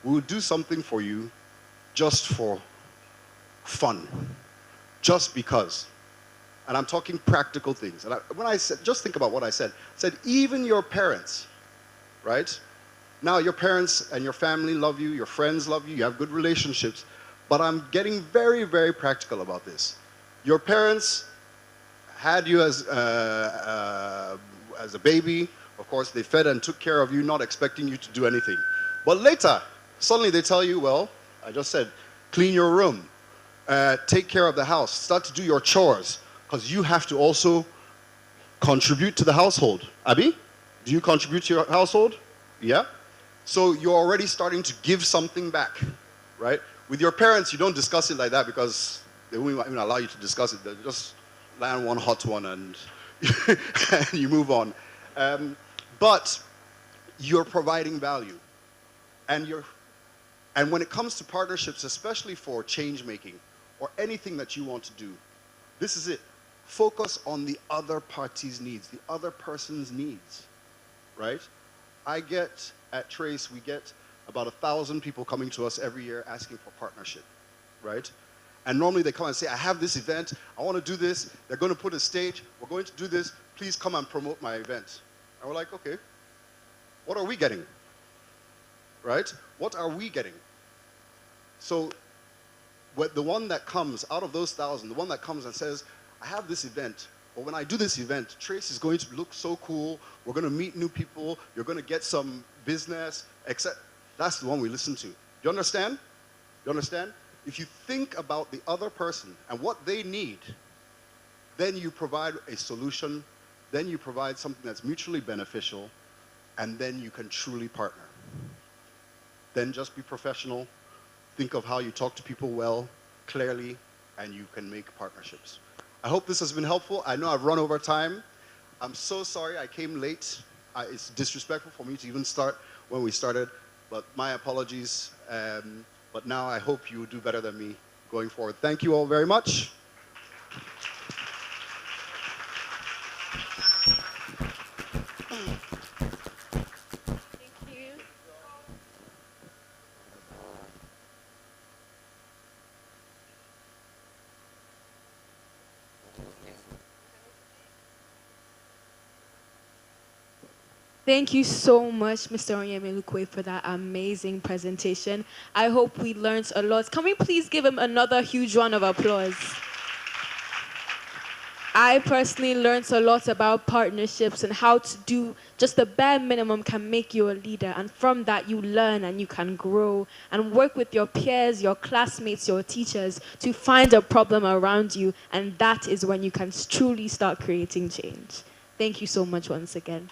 will do something for you just for fun, just because. And I'm talking practical things. And when I said, just think about what I said. I said, even your parents, right? Now your parents and your family love you, your friends love you, you have good relationships, but I'm getting very, very practical about this. Your parents had you as a baby. Of course, they fed and took care of you, not expecting you to do anything. But later, suddenly they tell you, well, I just said, clean your room, take care of the house, start to do your chores, because you have to also contribute to the household. Abby, do you contribute to your household? Yeah? So you're already starting to give something back, right? With your parents, you don't discuss it like that because they won't even allow you to discuss it. They'll just land one hot one and, and you move on. But you're providing value. And when it comes to partnerships, especially for change making or anything that you want to do, this is it. Focus on the other party's needs, the other person's needs, right? At Trace, we get about 1,000 people coming to us every year asking for partnership, right? And normally they come and say, I have this event, I want to do this, they're going to put a stage, we're going to do this, please come and promote my event. And we're like, okay, what are we getting? Right? What are we getting? So the one that comes out of those 1,000, the one that comes and says, I have this event, but when I do this event, Trace is going to look so cool, we're going to meet new people, you're going to get some business, etc. That's the one we listen to. You understand? You understand? If you think about the other person and what they need, then you provide a solution, then you provide something that's mutually beneficial, and then you can truly partner. Then just be professional, think of how you talk to people well, clearly, and you can make partnerships. I hope this has been helpful. I know I've run over time. I'm so sorry I came late. It's disrespectful for me to even start when we started, but my apologies. But now I hope you do better than me going forward. Thank you all very much. Thank you so much, Mr. Onyemelukwe, for that amazing presentation. I hope we learned a lot. Can we please give him another huge round of applause? I personally learned a lot about partnerships and how to do just the bare minimum can make you a leader. And from that, you learn and you can grow and work with your peers, your classmates, your teachers to find a problem around you. And that is when you can truly start creating change. Thank you so much once again.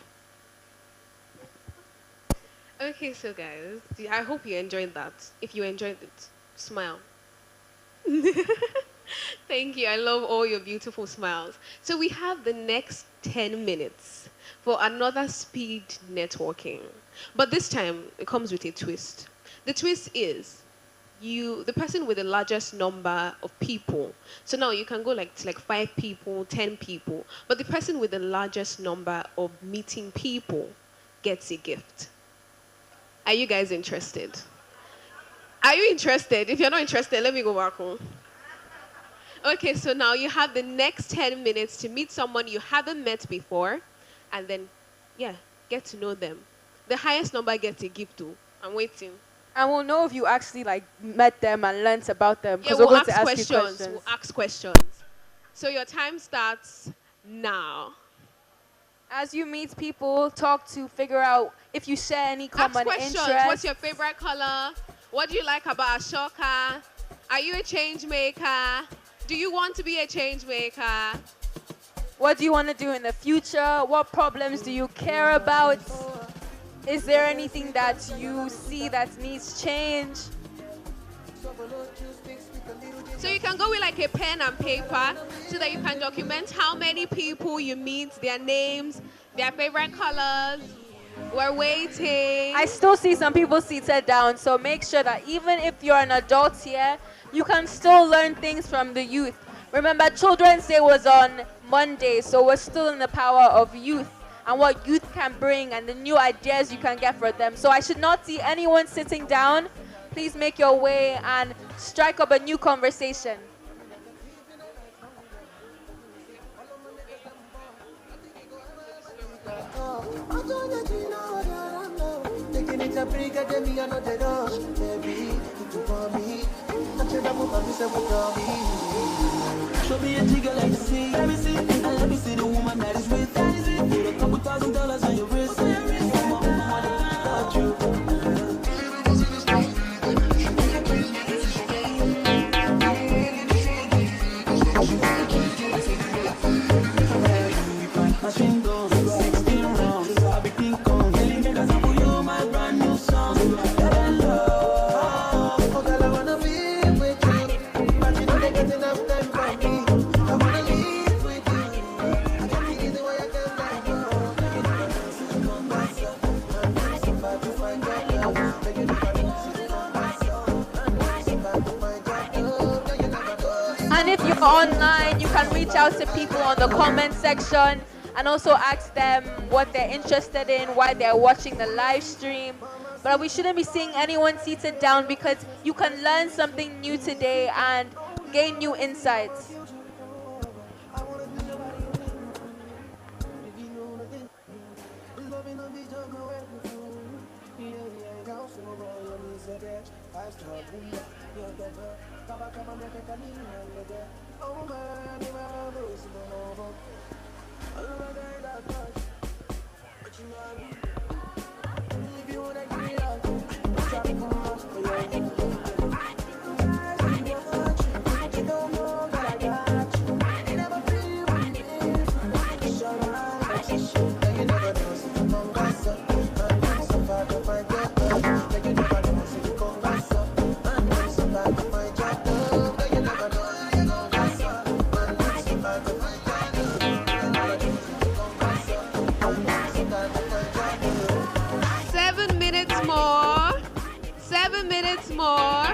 Okay, so guys, I hope you enjoyed that. If you enjoyed it, smile. Thank you. I love all your beautiful smiles. So we have the next 10 minutes for another speed networking. But this time, it comes with a twist. The twist is the person with the largest number of people. So now you can go to 5 people, 10 people. But the person with the largest number of meeting people gets a gift. Are you guys interested? Are you interested? If you're not interested, let me go back home. Okay, so now you have the next 10 minutes to meet someone you haven't met before, and then, get to know them. The highest number gets a gift too. I'm waiting. And we'll know if you actually met them and learnt about them. Yeah, we're going to ask you questions. We'll ask questions. So your time starts now. As you meet people, talk to figure out if you share any common questions. interests. What's your favorite color? What do you like about Ashoka? Are you a change maker? Do you want to be a change maker? What do you want to do in the future? What problems do you care about? Is there anything that you see that needs change? So you can go with a pen and paper so that you can document how many people you meet, their names, their favorite colors. We're waiting. I still see some people seated down, so make sure that even if you're an adult here, you can still learn things from the youth. Remember, Children's Day was on Monday, so we're still in the power of youth and what youth can bring and the new ideas you can get for them. So I should not see anyone sitting down. Please make your way and strike up a new conversation. Show me a jigger like the sea. Let me see, and let me see the woman that is with. Put a couple $1,000 on your wrist. Mama, I wanna touch you. Machine guns, 16 rounds. I be King Kong. Because I put you my Even if you're online, you can reach out to people on the comment section and also ask them what they're interested in, why they're watching the live stream. But we shouldn't be seeing anyone seated down because you can learn something new today and gain new insights. More. 7 minutes more.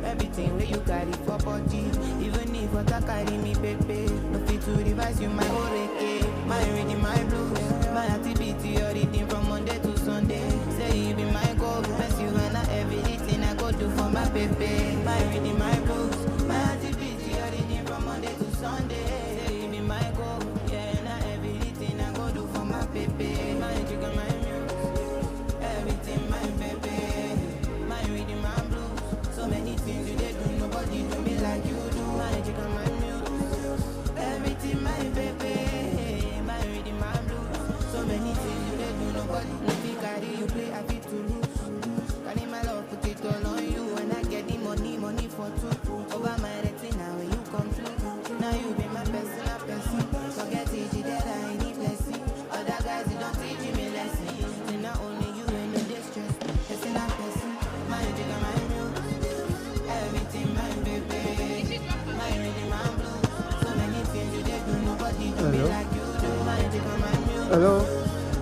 Everything where you carry for body, even if what I carry me, baby, no fit to revise you my oreke, my reading my blues, my activity, your reading from Monday to Sunday. Say you be my goal, bless you and everything I go do for my baby, my reading my blues, my activity, your reading from Monday to Sunday. Say you be my goal, yeah, and everything I go do for my baby, my chicken, my music, everything my baby, my reading my blues. So many things you did do, nobody do me like you do. My chicken, my music, everything my baby, my reading my blues. So many things you did do, nobody no fit carry you play, I fit to lose. Carry my love, put it all on you, and I get the money for two. Over my retina when you come through. Now you be my personal person. Forget it, that I need blessing. Other guys, you don't teach me lesson. Then not only you ain't no distress. Personal person, my chicken, my music, everything my baby, my reading my blues. So many things you did do, nobody do me like you do. My chicken, my music. Hello.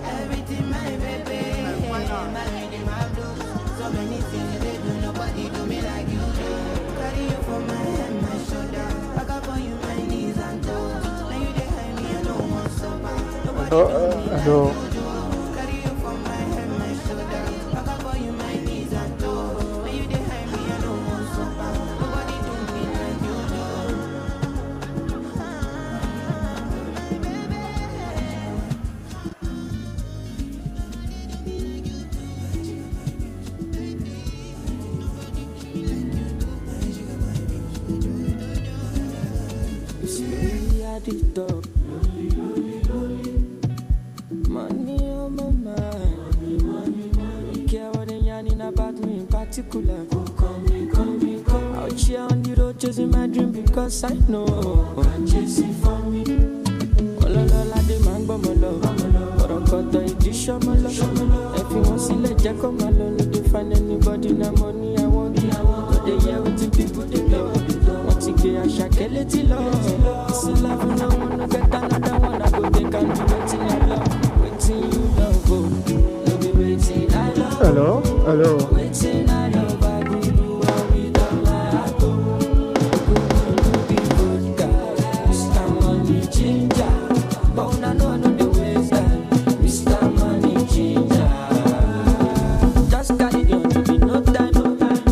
Everything my baby, my reading my blues. So many things you did do, nobody do me like you do. Carry you for my head, my shoulder. Back up on you, my knees and toes. Now you behind me, I don't want so bad. Nobody do me like you do. Carry you for my head, my shoulder. Back up on you, my knees and toes. Now you behind me, I don't want so bad. Nobody do me like you do. Money on my mind. Don't care what they yarning about me in particular. Out here on the road chasing my dream because I know I'm chasing for me. Ololola de man gbọ́ mọ lọ, ọ̀rọ̀kọ̀tọ̀ ìdí ṣọmọ lọ. Ẹ fi wọ́n sílẹ̀ jẹ́ kó máa lọ. No dey find anybody na money I want. No dey hear wetin people dey talk. Wọ́n ti gbé Àṣàkẹ́ létí lọ. Ìsìn love no one no get another one. I go take and do wetin I love. Wetin you love o, no be wetin I love. Hello. Wetin I love I go do am with all my heart o. Go be vodka, Mr. Money Ginger. But una know I no dey waste time, Mr. Money Ginger. Just carry on, no be no time.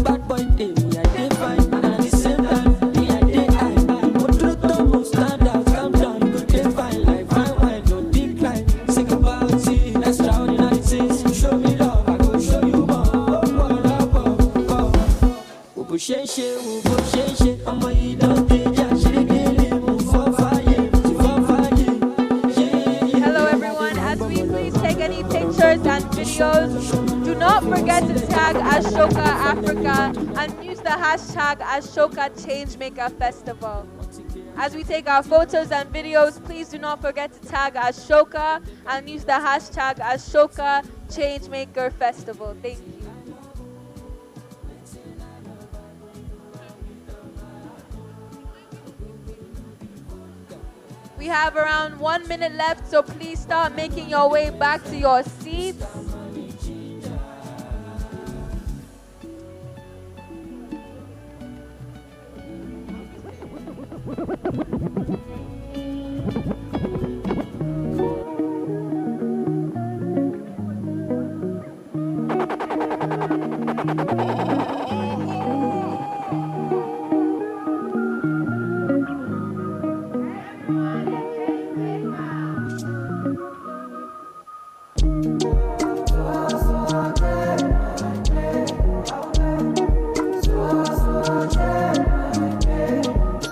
Bad boy dey, me I dey fine, and at the same time, me I dey high. Otroto mo stand out, calm down, you go dey fine like fine wine, no decline. Sing about it, extraordinary things. Show me love, I go show you more. Bó ṣe ń ṣe, bó ṣe ń ṣe, ọmọ yìí ló dé jà ṣeré délé, mo fọ́ fàyè, mo fọ́ fàyè. Hello everyone, as we please take any pictures and videos, do not forget to tag Ashoka Africa and use the hashtag Ashoka Changemaker Festival. As we take our photos and videos, please do not forget to tag Ashoka and use the hashtag Ashoka Changemaker Festival. Thank you. We have around 1 minute left, so please start making your way back to your seats.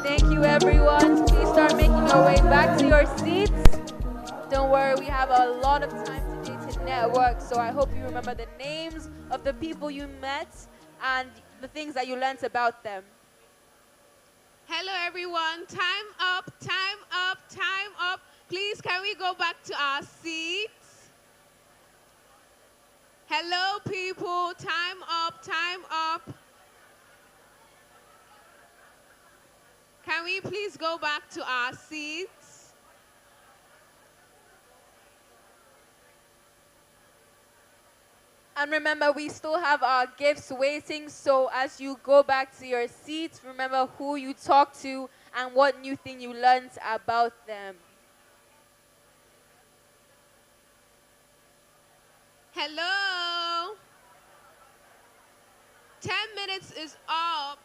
Thank you, everyone. Please start making your way back to your seats. Don't worry, we have a lot of time today to network, so I hope you remember the names of the people you met and the things that you learned about them. Hello, everyone. Time up, time up, time up. Please, can we go back to our seats? Hello, people. Time up, time up. Can we please go back to our seats? And remember, we still have our gifts waiting, so as you go back to your seats, remember who you talked to and what new thing you learned about them. Hello. 10 minutes is up.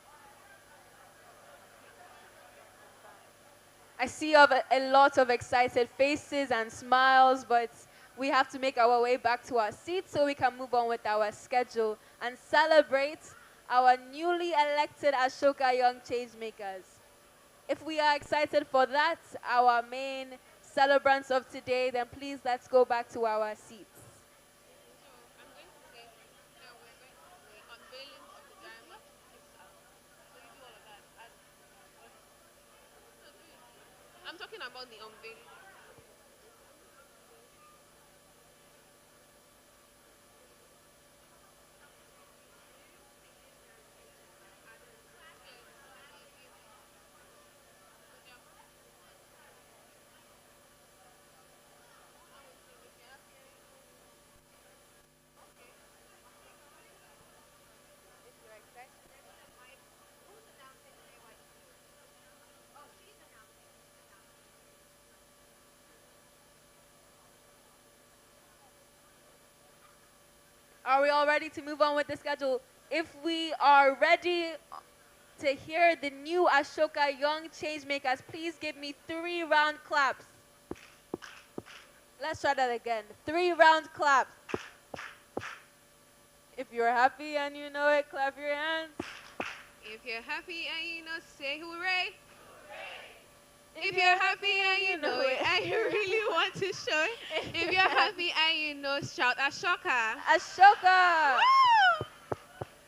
I see a lot of excited faces and smiles, but we have to make our way back to our seats so we can move on with our schedule and celebrate our newly elected Ashoka Young Changemakers. If we are excited for that, our main celebrants of today, then please let's go back to our seats. I'm talking about the unveiling. Are we all ready to move on with the schedule? If we are ready to hear the new Ashoka Young Changemakers, please give me 3 round claps. Let's try that again. 3 round claps. If you're happy and you know it, clap your hands. If you're happy and you know, say hooray. If you're happy and you know it, and you really want to show it. If you're happy and you know, shout Ashoka. Ashoka! Woo!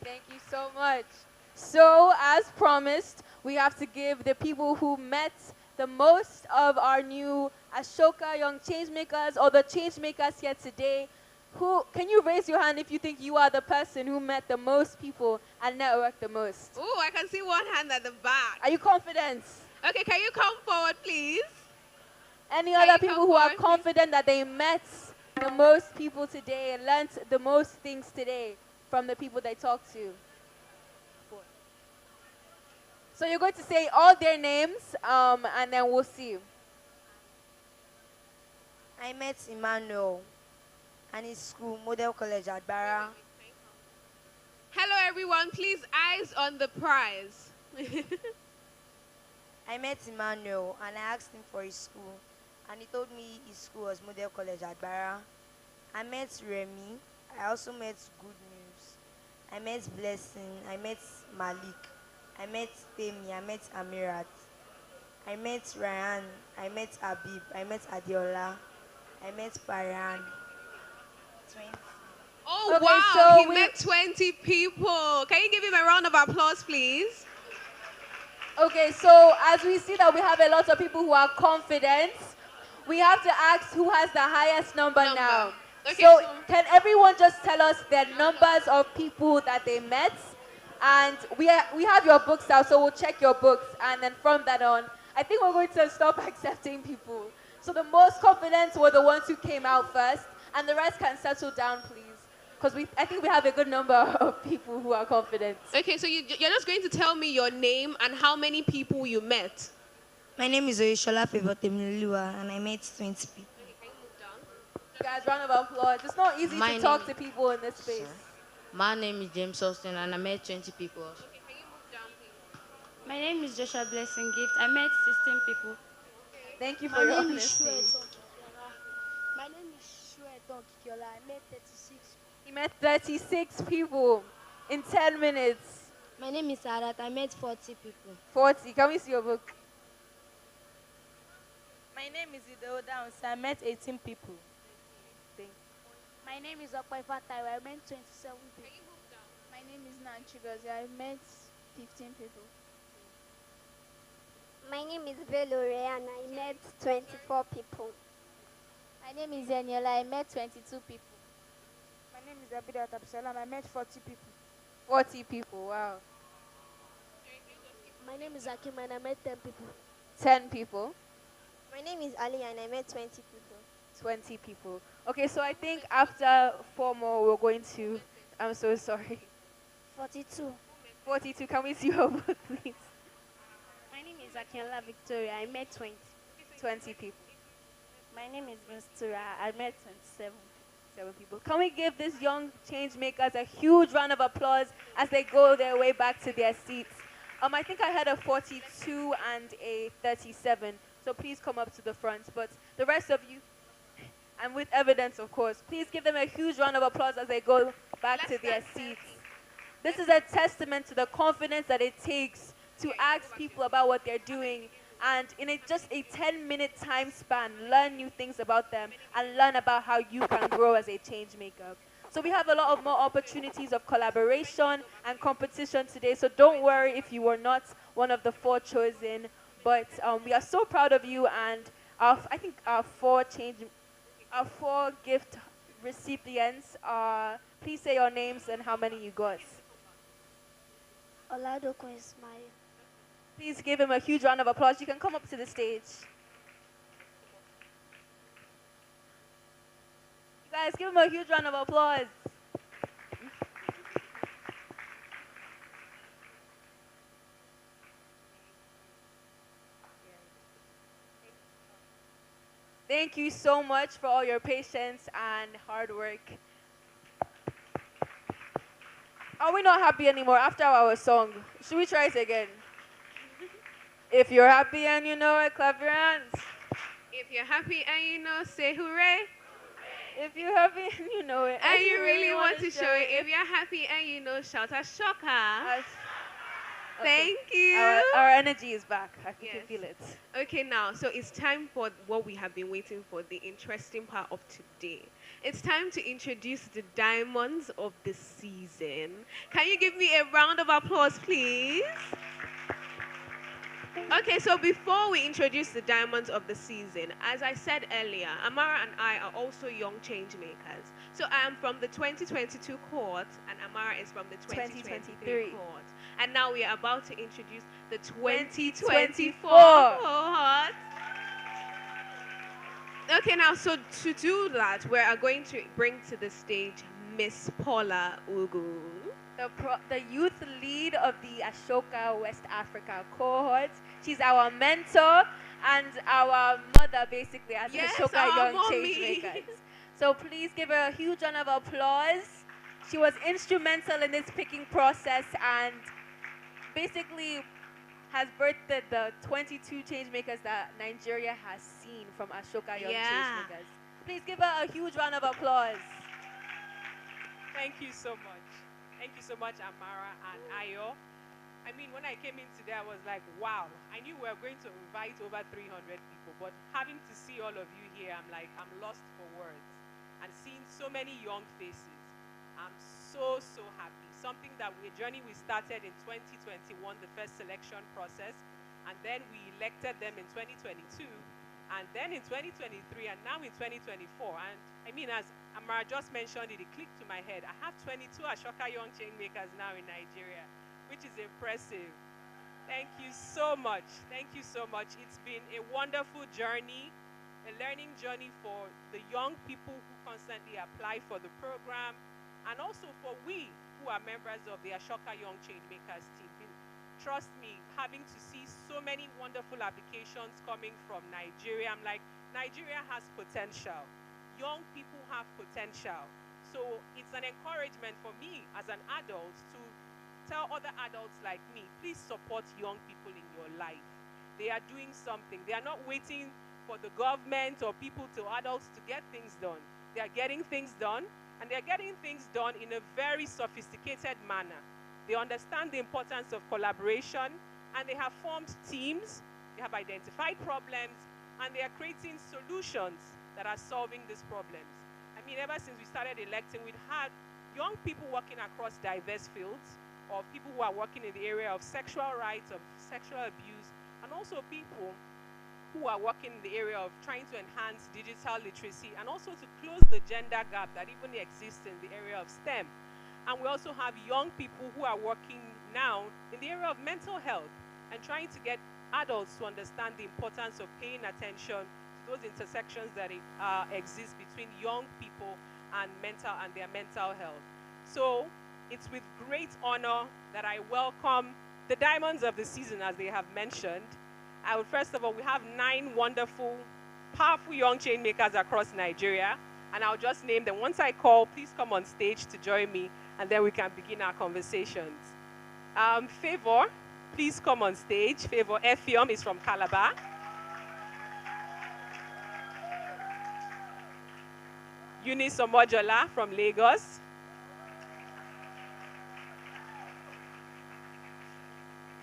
Thank you so much. So, as promised, we have to give the people who met the most of our new Ashoka Young Changemakers, or the Changemakers here today, can you raise your hand if you think you are the person who met the most people and networked the most? Oh, I can see one hand at the back. Are you confident? Okay, can you come forward, please? Any other people who are confident that they met the most people today and learned the most things today from the people they talked to? So you're going to say all their names, and then we'll see. I met Emmanuel and his school, Model College at Barra. Hello, everyone. Please, eyes on the prize. I met Emmanuel and I asked him for his school, and he told me his school was Model College at Barra. I met Remy. I also met Good News. I met Blessing. I met Malik. I met Temi. I met Amirat. I met Ryan. I met Abib. I met Adiola. I met Paran. 20. Oh, Okay, wow. so He met 20 people. Can you give him a round of applause, please? Okay, so as we see that we have a lot of people who are confident, we have to ask who has the highest number now. Okay, so can everyone just tell us their numbers of people that they met? And we have your books out, so we'll check your books. And then from that on, I think we're going to stop accepting people. So the most confident were the ones who came out first, and the rest can settle down, please. Because I think we have a good number of people who are confident. Okay, so you're just going to tell me your name and how many people you met. My name is Oyeshola Favotemilua, and I met 20 people. Guys, round of applause. It's not easy My to talk name- to people in this space. My name is James Austin and I met 20 people. My name is Joshua Blessing Gift. I met 16 people. Thank you for My your name honesty. is My name is Shueton Kikiola. I met 36. He met 36 people in 10 minutes. My name is Arat. I met 40 people. 40. Can we see your book? My name is Ideo Downs. I met 18 people. My name is Okpaifa Taiwo. I met 27 people. My name is Nanchi Gozi. I met 15 people. My name is Velore and I met 24 people. My name is Eniola. I met 22 people. My name is Abidat Absalam. I met 40 people. 40 people, wow. My name is Akim and I met 10 people. 10 people. My name is Ali and I met 20 people. 20 people. Okay, so I think after 4 more, we're going to, I'm so sorry. 42. 42, can we see your book, please? My name is Akinola Victoria. I met 20. 20 people. My name is Mistura. I met 27. 7 people. Can we give these young change makers a huge round of applause as they go their way back to their seats? I think I had a 42 and a 37, so please come up to the front. But the rest of you, and with evidence, of course, please give them a huge round of applause as they go back to their seats. This is a testament to the confidence that it takes to ask people about what they're doing and in just a 10-minute time span, learn new things about them and learn about how you can grow as a change maker. So we have a lot of more opportunities of collaboration and competition today, so don't worry if you were not one of the 4 chosen, but we are so proud of you, and I think our 4 gift recipients are, please say your names and how many you got. Oladokun Ismail. Please give him a huge round of applause. You can come up to the stage. You guys, give him a huge round of applause. Thank you so much for all your patience and hard work. Are we not happy anymore after our song? Should we try it again? If you're happy and you know it, clap your hands. If you're happy and you know, say hooray. If you're happy and you know it, and you really want to show it. If you're happy and you know, shout Ashoka. Thank you. Our energy is back. I can feel it. Okay, now, so it's time for what we have been waiting for, the interesting part of today. It's time to introduce the diamonds of the season. Can you give me a round of applause, please? Okay, so before we introduce the diamonds of the season, as I said earlier, Amara and I are also young change makers. So I am from the 2022 cohort, and Amara is from the 2023 cohort. And now we are about to introduce the 2024 cohort. Okay, now, so to do that, we are going to bring to the stage Miss Paula Ugu. The youth lead of the Ashoka West Africa cohort. She's our mentor and our mother, basically, as Ashoka Young Change Makers. So please give her a huge round of applause. She was instrumental in this picking process and basically has birthed the 22 change makers that Nigeria has seen from Ashoka Young Change Makers. Please give her a huge round of applause. Thank you so much. Thank you so much, Amara and Ayo. I mean, when I came in today, I was like, wow. I knew we were going to invite over 300 people, but having to see all of you here, I'm like, I'm lost for words. And seeing so many young faces, I'm so, so happy. Something that a journey we started in 2021, the first selection process, and then we elected them in 2022, and then in 2023, and now in 2024. And I mean, as Amara just mentioned it clicked to my head. I have 22 Ashoka Young Change Makers now in Nigeria, which is impressive. Thank you so much. Thank you so much. It's been a wonderful journey, a learning journey for the young people who constantly apply for the program, and also for we who are members of the Ashoka Young Changemakers team. Trust me, having to see so many wonderful applications coming from Nigeria, I'm like, Nigeria has potential. Young people have potential. So it's an encouragement for me as an adult to tell other adults like me, please support young people in your life. They are doing something. They are not waiting for the government or people to adults to get things done. They are getting things done, and they are getting things done in a very sophisticated manner. They understand the importance of collaboration, and they have formed teams, they have identified problems, and they are creating solutions that are solving these problems. I mean, ever since we started electing, we've had young people working across diverse fields, of people who are working in the area of sexual rights, of sexual abuse, and also people who are working in the area of trying to enhance digital literacy and also to close the gender gap that even exists in the area of STEM. And we also have young people who are working now in the area of mental health and trying to get adults to understand the importance of paying attention to those intersections that exist between young people and their mental health. So it's with great honor that I welcome the diamonds of the season, as they have mentioned. I would first of all, we have 9 wonderful, powerful young chain makers across Nigeria, and I'll just name them. Once I call, please come on stage to join me, and then we can begin our conversations. Favor, please come on stage. Favor Effium is from Calabar. Eunice Omojola from Lagos.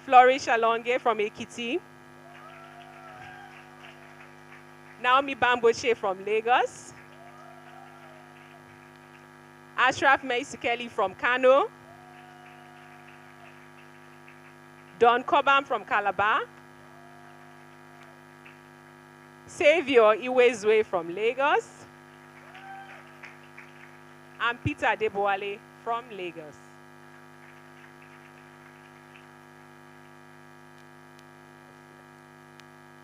Flourish Alonge from Ekiti. Naomi Bamboche from Lagos. Ashraf Meisikeli from Kano. Don Cobham from Calabar. Savior Iwezwe from Lagos. And Peter Adeboale from Lagos.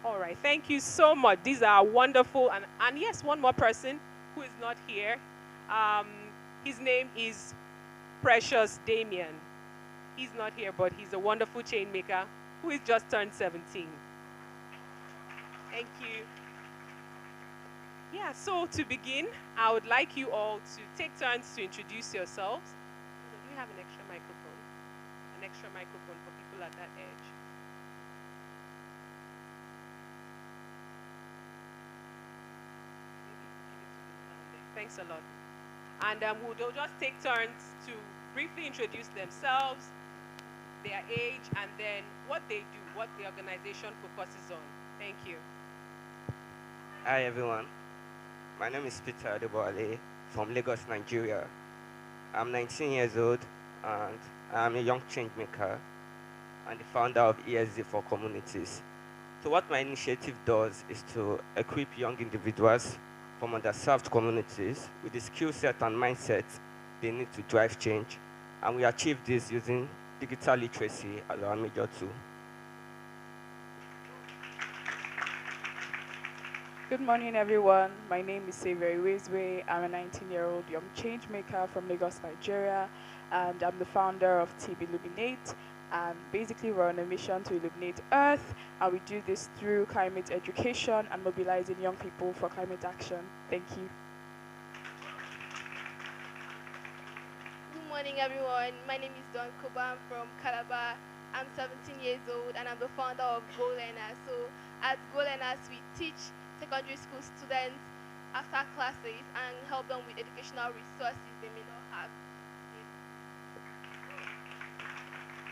All right, thank you so much. These are wonderful. And yes, one more person who is not here. His name is Precious Damien. He's not here, but he's a wonderful chain maker who has just turned 17. Thank you. Yeah, so to begin, I would like you all to take turns to introduce yourselves. Do you have an extra microphone? An extra microphone for people at that edge. Thanks a lot. And they'll just take turns to briefly introduce themselves, their age, and then what they do, what the organization focuses on. Thank you. Hi, everyone. My name is Peter Adeboale from Lagos, Nigeria. I'm 19 years old, and I'm a young change maker and the founder of ESZ for Communities. So what my initiative does is to equip young individuals from underserved communities with the skill set and mindset they need to drive change. And we achieve this using digital literacy as our major tool. Good morning, everyone. My name is Savior Iwezwe. I'm a 19-year-old young change maker from Lagos, Nigeria, and I'm the founder of Team Illuminate. And basically, we're on a mission to illuminate Earth, and we do this through climate education and mobilizing young people for climate action. Thank you. Good morning, everyone. My name is Don Cobham from Calabar. I'm 17 years old, and I'm the founder of Go Learners. So at Go Learners, we teach secondary school students after classes and help them with educational resources they may not have.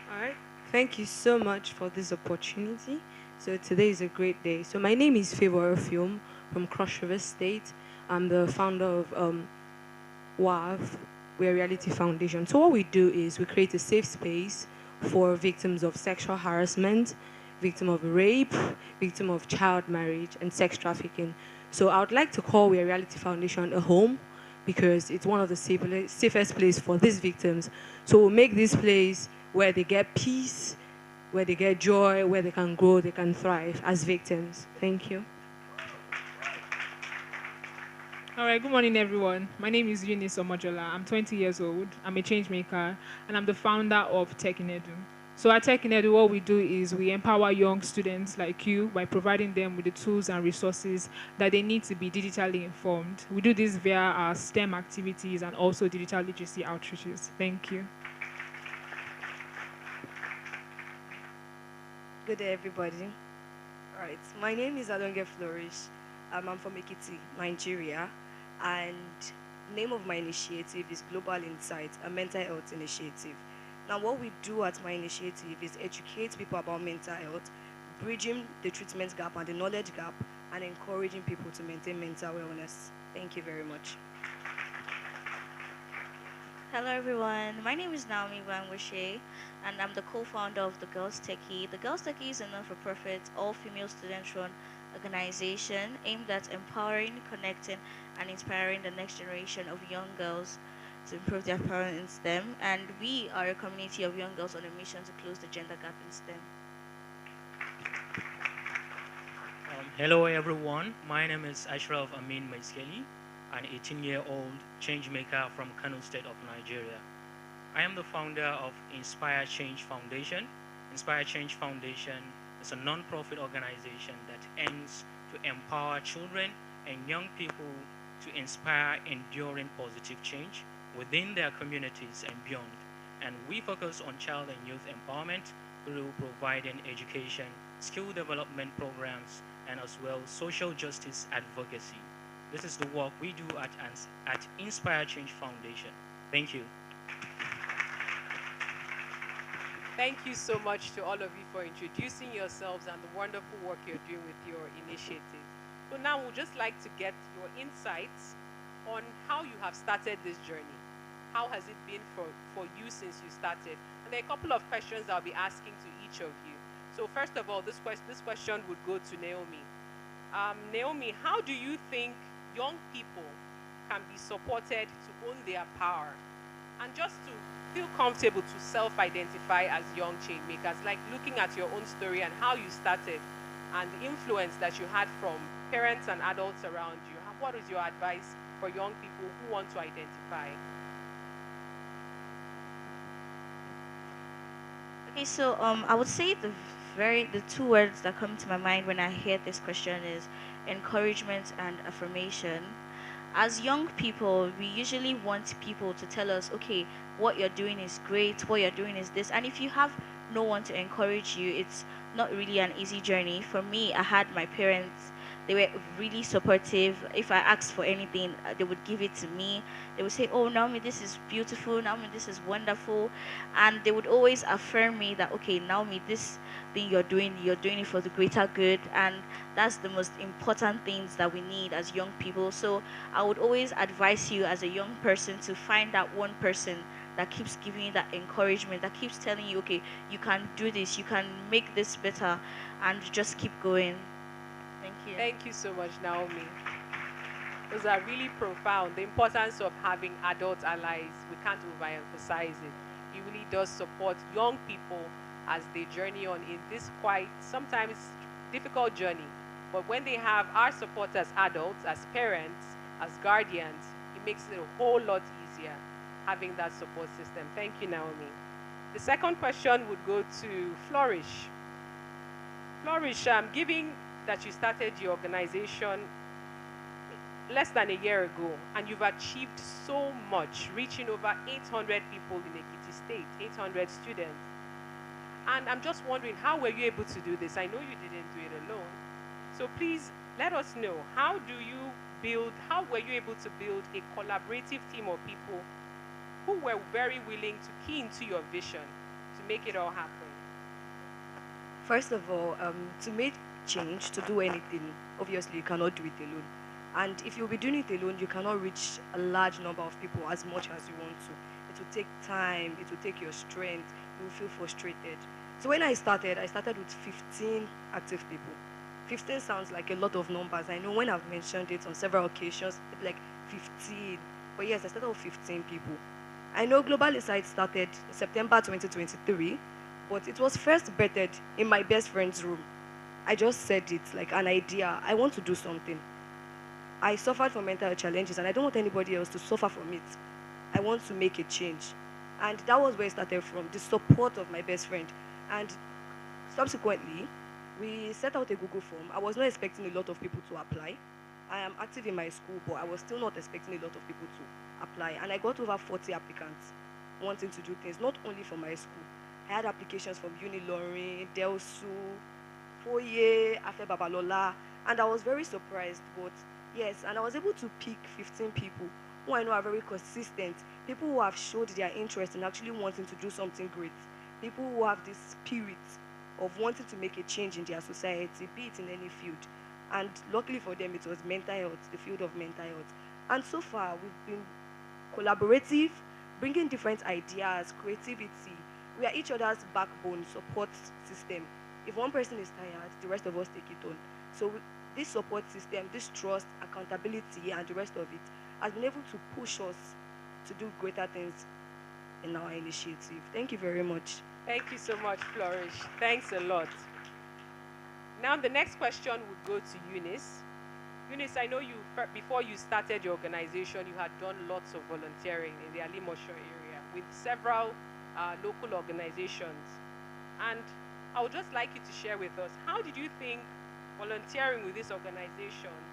All right. Thank you so much for this opportunity. So today is a great day. So my name is Favor Effium from Cross River State. I'm the founder of WAV, We're Reality Foundation. So what we do is we create a safe space for victims of sexual harassment, victim of rape, victim of child marriage, and sex trafficking. So I would like to call We Are Reality Foundation a home because it's one of the safest places for these victims. So we'll make this place where they get peace, where they get joy, where they can grow, they can thrive as victims. Thank you. All right, good morning, everyone. My name is Eunice Omojola. I'm 20 years old. I'm a change maker, and I'm the founder of Tech in Edu. So at Tech in Edu, what we do is we empower young students like you by providing them with the tools and resources that they need to be digitally informed. We do this via our STEM activities and also digital literacy outreaches. Thank you. Good day, everybody. All right, my name is Adonge Flourish. I'm from Ekiti, Nigeria, and name of my initiative is Global Insight, a mental health initiative. Now, what we do at my initiative is educate people about mental health, bridging the treatment gap and the knowledge gap, and encouraging people to maintain mental wellness. Thank you very much. Hello everyone, my name is Naomi Wangwashe and I'm the co-founder of The Girls Techie. The Girls Techie is a non-for-profit, all-female student-run organization aimed at empowering, connecting, and inspiring the next generation of young girls to improve their power in STEM. And we are a community of young girls on a mission to close the gender gap in STEM. Hello everyone, my name is Ashraf Amin Maiskeli, an 18-year-old change maker from Kano State of Nigeria. I am the founder of Inspire Change Foundation. Inspire Change Foundation is a non-profit organization that aims to empower children and young people to inspire enduring positive change within their communities and beyond. And we focus on child and youth empowerment through providing education, skill development programs, and as well social justice advocacy. This is the work we do at Inspire Change Foundation. Thank you. Thank you so much to all of you for introducing yourselves and the wonderful work you're doing with your initiative. So now we'd just like to get your insights on how you have started this journey. How has it been for you since you started? And there are a couple of questions I'll be asking to each of you. So first of all, this question would go to Naomi. Naomi, how do you think young people can be supported to own their power and just to feel comfortable to self-identify as young change makers, like looking at your own story and how you started and the influence that you had from parents and adults around you? What is your advice for young people who want to identify? Okay, so I would say the two words that come to my mind when I hear this question is encouragement and affirmation. As young people, we usually want people to tell us, okay, what you're doing is great, what you're doing is this. And if you have no one to encourage you, it's not really an easy journey. For me, I had my parents. They were really supportive. If I asked for anything, they would give it to me. They would say, oh, Naomi, this is beautiful. Naomi, this is wonderful. And they would always affirm me that, okay, Naomi, this thing you're doing it for the greater good. And that's the most important things that we need as young people. So I would always advise you as a young person to find that one person that keeps giving you that encouragement, that keeps telling you, okay, you can do this, you can make this better, and just keep going. Thank you. Thank you so much, Naomi. Those are really profound. The importance of having adult allies, we can't overemphasize it. It really does support young people as they journey on in this quite sometimes difficult journey. But when they have our support as adults, as parents, as guardians, it makes it a whole lot easier having that support system. Thank you, Naomi. The second question would go to Flourish. Flourish, given that you started your organization less than a year ago, and you've achieved so much, reaching over 800 people in Ekiti State, 800 students. And I'm just wondering, how were you able to do this? I know you didn't do it alone. So please let us know, how were you able to build a collaborative team of people who were very willing to key into your vision to make it all happen? First of all, to make change, to do anything, obviously you cannot do it alone. And if you'll be doing it alone, you cannot reach a large number of people as much as you want to. It will take time, it will take your strength, you will feel frustrated. So when I started with 15 active people. 15 sounds like a lot of numbers. I know when I've mentioned it on several occasions, it's like 15. But yes, I started with 15 people. I know Global Insight started in September 2023, but it was first birthed in my best friend's room. I just said it like an idea. I want to do something. I suffered from mental health challenges and I don't want anybody else to suffer from it. I want to make a change. And that was where it started from, the support of my best friend. And subsequently, we set out a Google form. I was not expecting a lot of people to apply. I am active in my school, but I was still not expecting a lot of people to apply. And I got over 40 applicants wanting to do things, not only for my school. I had applications from Unilorin, Delsu, Foye, Afe Babalola, and I was very surprised. But yes, and I was able to pick 15 people who I know are very consistent, people who have showed their interest in actually wanting to do something great, people who have this spirit of wanting to make a change in their society, be it in any field. And luckily for them, it was mental health, the field of mental health. And so far, we've been collaborative, bringing different ideas, creativity. We are each other's backbone, support system. If one person is tired, the rest of us take it on. So this support system, this trust, accountability, and the rest of it has been able to push us to do greater things in our initiative. Thank you very much. Thank you so much, Flourish. Thanks a lot. Now the next question would go to Eunice. Eunice, I know you, before you started your organization, you had done lots of volunteering in the Alimosho area with several local organizations. And I would just like you to share with us, how did you think volunteering with these organizations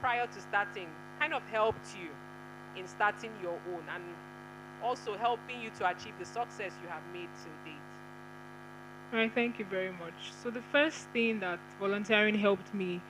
prior to starting kind of helped you in starting your own and also helping you to achieve the success you have made to date? All right, thank you very much. So the first thing that volunteering helped me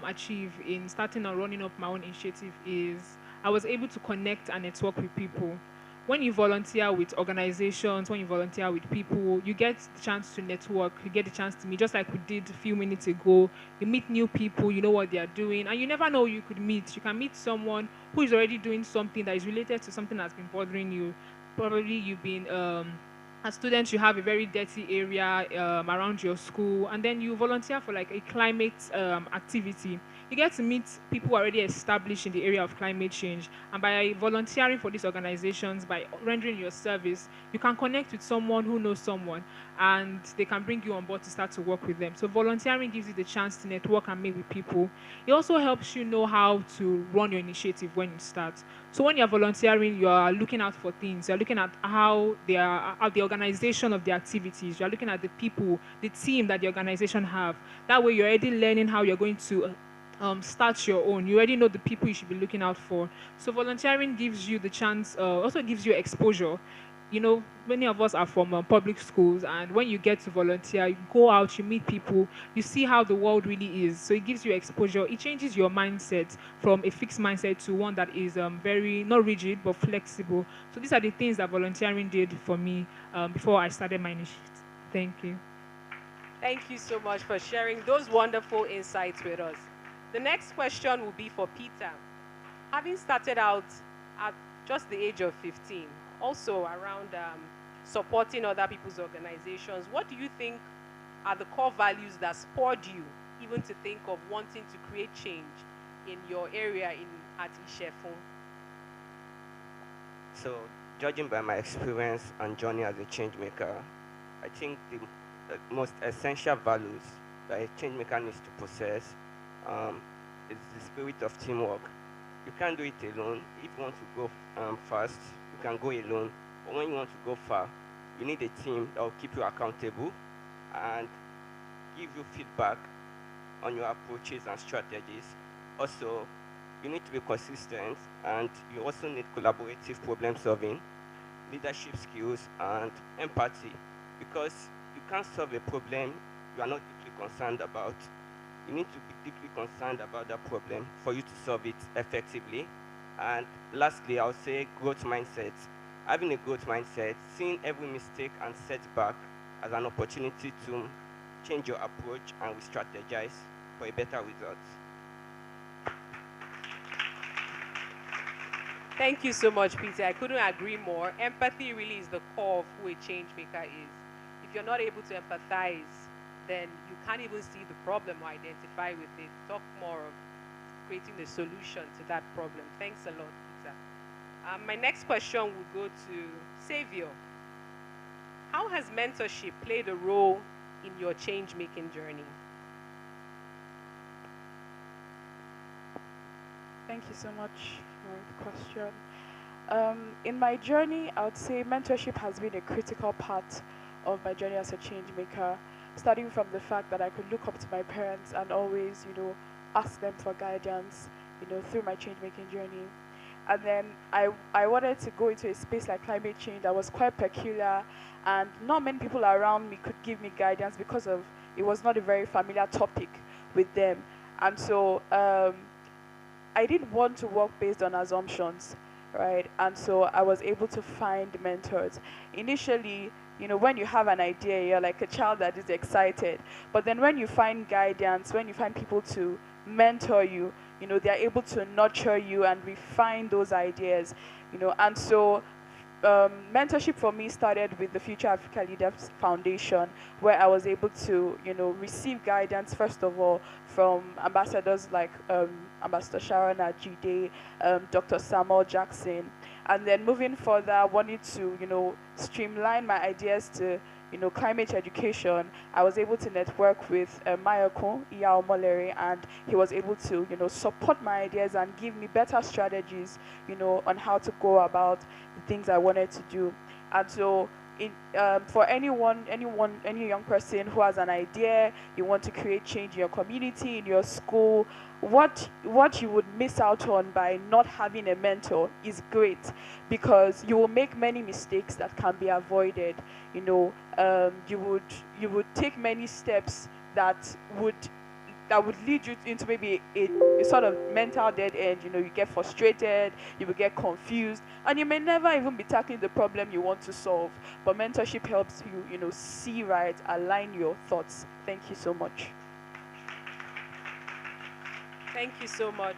achieve in starting and running up my own initiative is I was able to connect and network with people. When you volunteer with organizations, when you volunteer with people, you get the chance to network, you get the chance to meet, just like we did a few minutes ago. You meet new people, you know what they are doing, and you never know who you could meet. You can meet someone who is already doing something that is related to something that's been bothering you. Probably you've been as students, you have a very dirty area around your school, and then you volunteer for like a climate activity. You get to meet people already established in the area of climate change, and by volunteering for these organizations, by rendering your service, you can connect with someone who knows someone, and they can bring you on board to start to work with them. So volunteering gives you the chance to network and meet with people. It also helps you know how to run your initiative when you start. So when you're volunteering, you are looking out for things. You're looking at how the organization of the activities. You're looking at the people, the team that the organization have. That way, you're already learning how you're going to start your own. You already know the people you should be looking out for. So volunteering gives you the chance, also gives you exposure. You know, many of us are from public schools, and when you get to volunteer, you go out, you meet people, you see how the world really is. So it gives you exposure. It changes your mindset from a fixed mindset to one that is very, not rigid, but flexible. So these are the things that volunteering did for me before I started my initiative. Thank you. Thank you so much for sharing those wonderful insights with us. The next question will be for Peter. Having started out at just the age of 15, also around supporting other people's organizations, what do you think are the core values that spurred you even to think of wanting to create change in your area at Ishefun? So, judging by my experience and journey as a change maker, I think the most essential values that a change maker needs to possess is the spirit of teamwork. You can't do it alone. If you want to go fast, you can go alone. But when you want to go far, you need a team that will keep you accountable and give you feedback on your approaches and strategies. Also, you need to be consistent, and you also need collaborative problem solving, leadership skills, and empathy, because you can't solve a problem you are not deeply concerned about. You need to be deeply concerned about that problem for you to solve it effectively. And lastly, I'll say growth mindset. Having a growth mindset, seeing every mistake and setback as an opportunity to change your approach and re-strategize for a better result. Thank you so much, Peter. I couldn't agree more. Empathy really is the core of who a change maker is. If you're not able to empathize, then you can't even see the problem or identify with it. Talk more of creating the solution to that problem. Thanks a lot, Peter. My next question would go to Xavier. how has mentorship played a role in your change-making journey? Thank you so much for the question. In my journey, I would say mentorship has been a critical part of my journey as a change maker, starting from the fact that I could look up to my parents and always, ask them for guidance, through my change making journey. And then I wanted to go into a space like climate change that was quite peculiar, and not many people around me could give me guidance because of it was not a very familiar topic with them. And so I didn't want to work based on assumptions, right? And so I was able to find mentors. Initially, when you have an idea, you're like a child that is excited. But then when you find guidance, when you find people to mentor you, they're able to nurture you and refine those ideas, And so mentorship for me started with the Future Africa Leaders Foundation, where I was able to, receive guidance first of all from ambassadors like Ambassador Sharon Ajide, Dr. Samuel Jackson, and then moving further, I wanted to, streamline my ideas to, climate education. I was able to network with Mayoko Iyao Molere, and he was able to, support my ideas and give me better strategies, on how to go about the things I wanted to do. And so for any young person who has an idea, you want to create change in your community, in your school, what you would miss out on by not having a mentor is great, because you will make many mistakes that can be avoided. You would take many steps that would lead you into maybe a sort of mental dead end. You get frustrated, you will get confused, and you may never even be tackling the problem you want to solve. But mentorship helps you, see right, align your thoughts. Thank you so much. Thank you so much,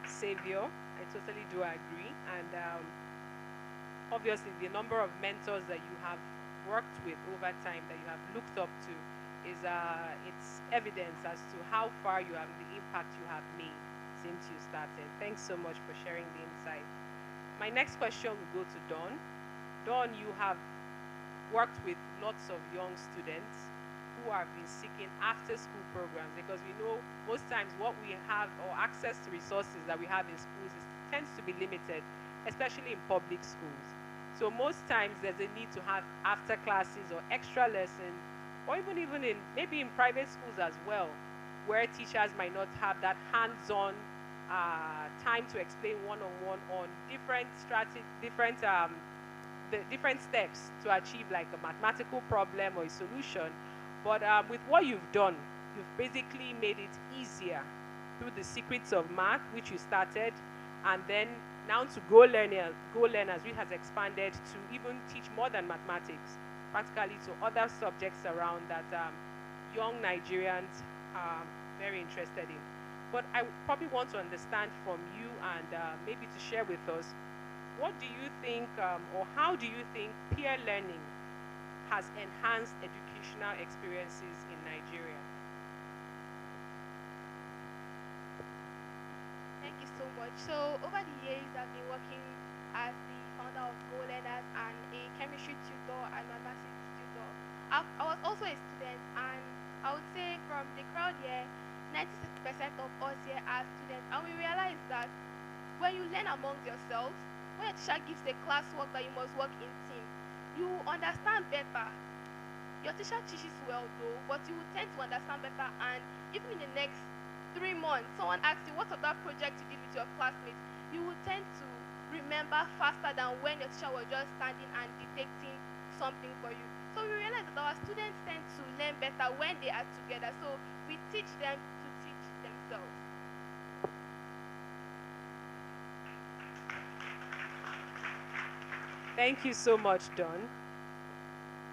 Savio. I totally do agree. And obviously, the number of mentors that you have worked with over time, that you have looked up to, is it's evidence as to how far you have, the impact you have made since you started. Thanks so much for sharing the insight. My next question will go to Dawn. Dawn, you have worked with lots of young students who have been seeking after-school programs, because we know most times what we have, or access to resources that we have in schools, tends to be limited, especially in public schools. So most times there's a need to have after classes or extra lessons, or even in maybe in private schools as well, where teachers might not have that hands-on time to explain one-on-one on different the different steps to achieve like a mathematical problem or a solution. But with what you've done, you've basically made it easier through the secrets of math, which you started, and then now to Go Learners, which has expanded to even teach more than mathematics, practically to other subjects around that young Nigerians are very interested in. But I probably want to understand from you, and maybe to share with us, what do you think, or how do you think peer learning has enhanced educational experiences in Nigeria? Thank you so much. So over the years, I've been working as the founder of Go Learners and a chemistry tutor and mathematics tutor. I was also a student, and I would say from the crowd here, 96% of us here are students, and we realize that when you learn amongst yourself, when a teacher gives a classwork that you must work in team, you understand better. Your teacher teaches well though, but you will tend to understand better, and even in the next 3 months, someone asks you what of that project you did with your classmates, you will tend to remember faster than when your teacher was just standing and dictating something for you. So we realize that our students tend to learn better when they are together, so we teach them to teach themselves. Thank you so much, Dawn.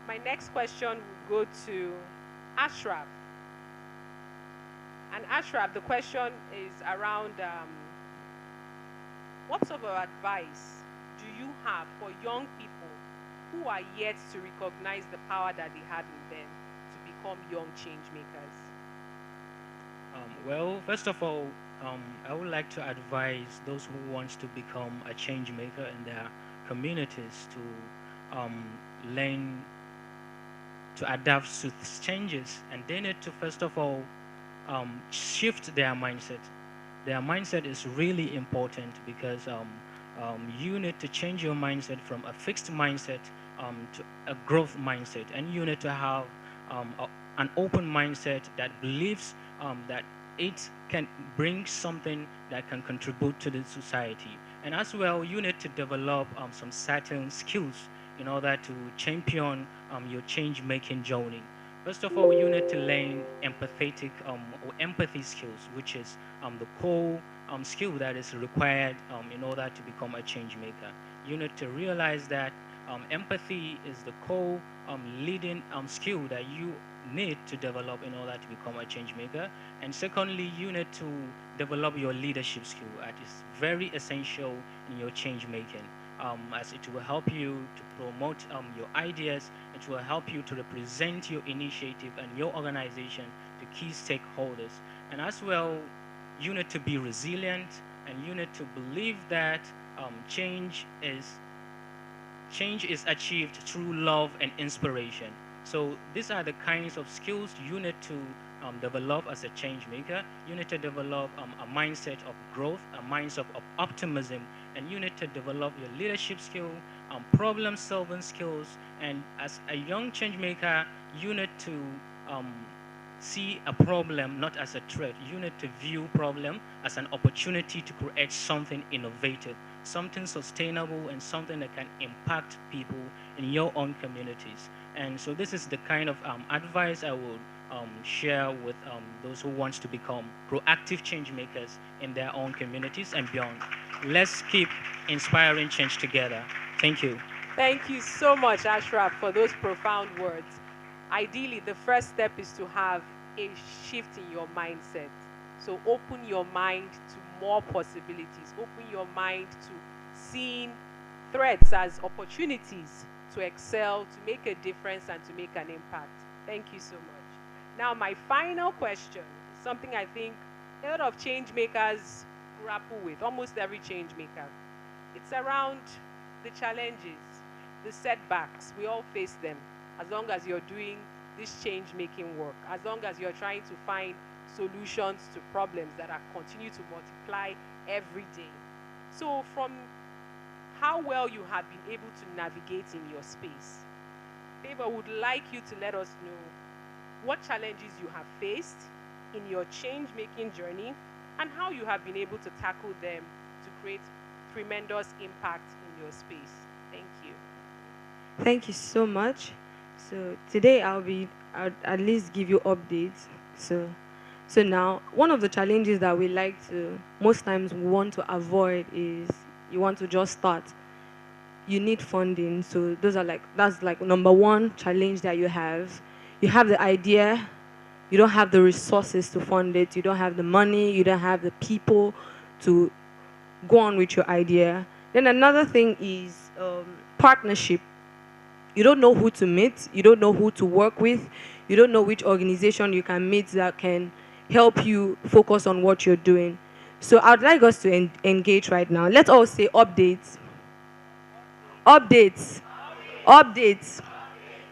My next question will go to Ashraf. And Ashraf, the question is around what sort of advice do you have for young people who are yet to recognize the power that they have in them to become young change makers? Well, first of all, I would like to advise those who want to become a change maker in their communities to learn to adapt to changes, and they need to first of all shift their mindset. Their mindset is really important because you need to change your mindset from a fixed mindset to a growth mindset, and you need to have an open mindset that believes that it can bring something that can contribute to the society. And as well, you need to develop some certain skills in order to champion your change-making journey. First of all, you need to learn empathetic or empathy skills, which is the core skill that is required in order to become a change maker. You need to realize that empathy is the core leading skill that you need to develop in order to become a change maker. And secondly, you need to develop your leadership skill. That is very essential in your change making. As it will help you to promote your ideas, it will help you to represent your initiative and your organization to key stakeholders. And as well, you need to be resilient, and you need to believe that change is achieved through love and inspiration. So these are the kinds of skills you need to develop as a change maker. You need to develop a mindset of growth, a mindset of optimism, and you need to develop your leadership skill, problem solving skills. And as a young change maker, you need to see a problem not as a threat. You need to view problem as an opportunity to create something innovative, something sustainable, and something that can impact people in your own communities. And so this is the kind of advice I would share with those who want to become proactive change makers in their own communities and beyond. Let's keep inspiring change together. Thank you. Thank you so much, Ashraf, for those profound words. Ideally, the first step is to have a shift in your mindset. So open your mind to more possibilities. Open your mind to seeing threats as opportunities to excel, to make a difference, and to make an impact. Thank you so much. Now, my final question is something I think a lot of change makers grapple with, almost every change maker. It's around the challenges, the setbacks. We all face them as long as you're doing this change-making work, as long as you're trying to find solutions to problems that are continue to multiply every day. So from how well you have been able to navigate in your space, Favor would like you to let us know what challenges you have faced in your change-making journey and how you have been able to tackle them to create tremendous impact in your space. Thank you. Thank you so much. So today I'll at least give you updates. So now, one of the challenges that we like to most times want to avoid is you want to just start. You need funding. So that's like number one challenge that you have. You have the idea, you don't have the resources to fund it, you don't have the money, you don't have the people to go on with your idea. Then another thing is partnership. You don't know who to meet, you don't know who to work with, you don't know which organization you can meet that can help you focus on what you're doing. So I'd like us to engage right now. Let's all say updates. Updates. Updates.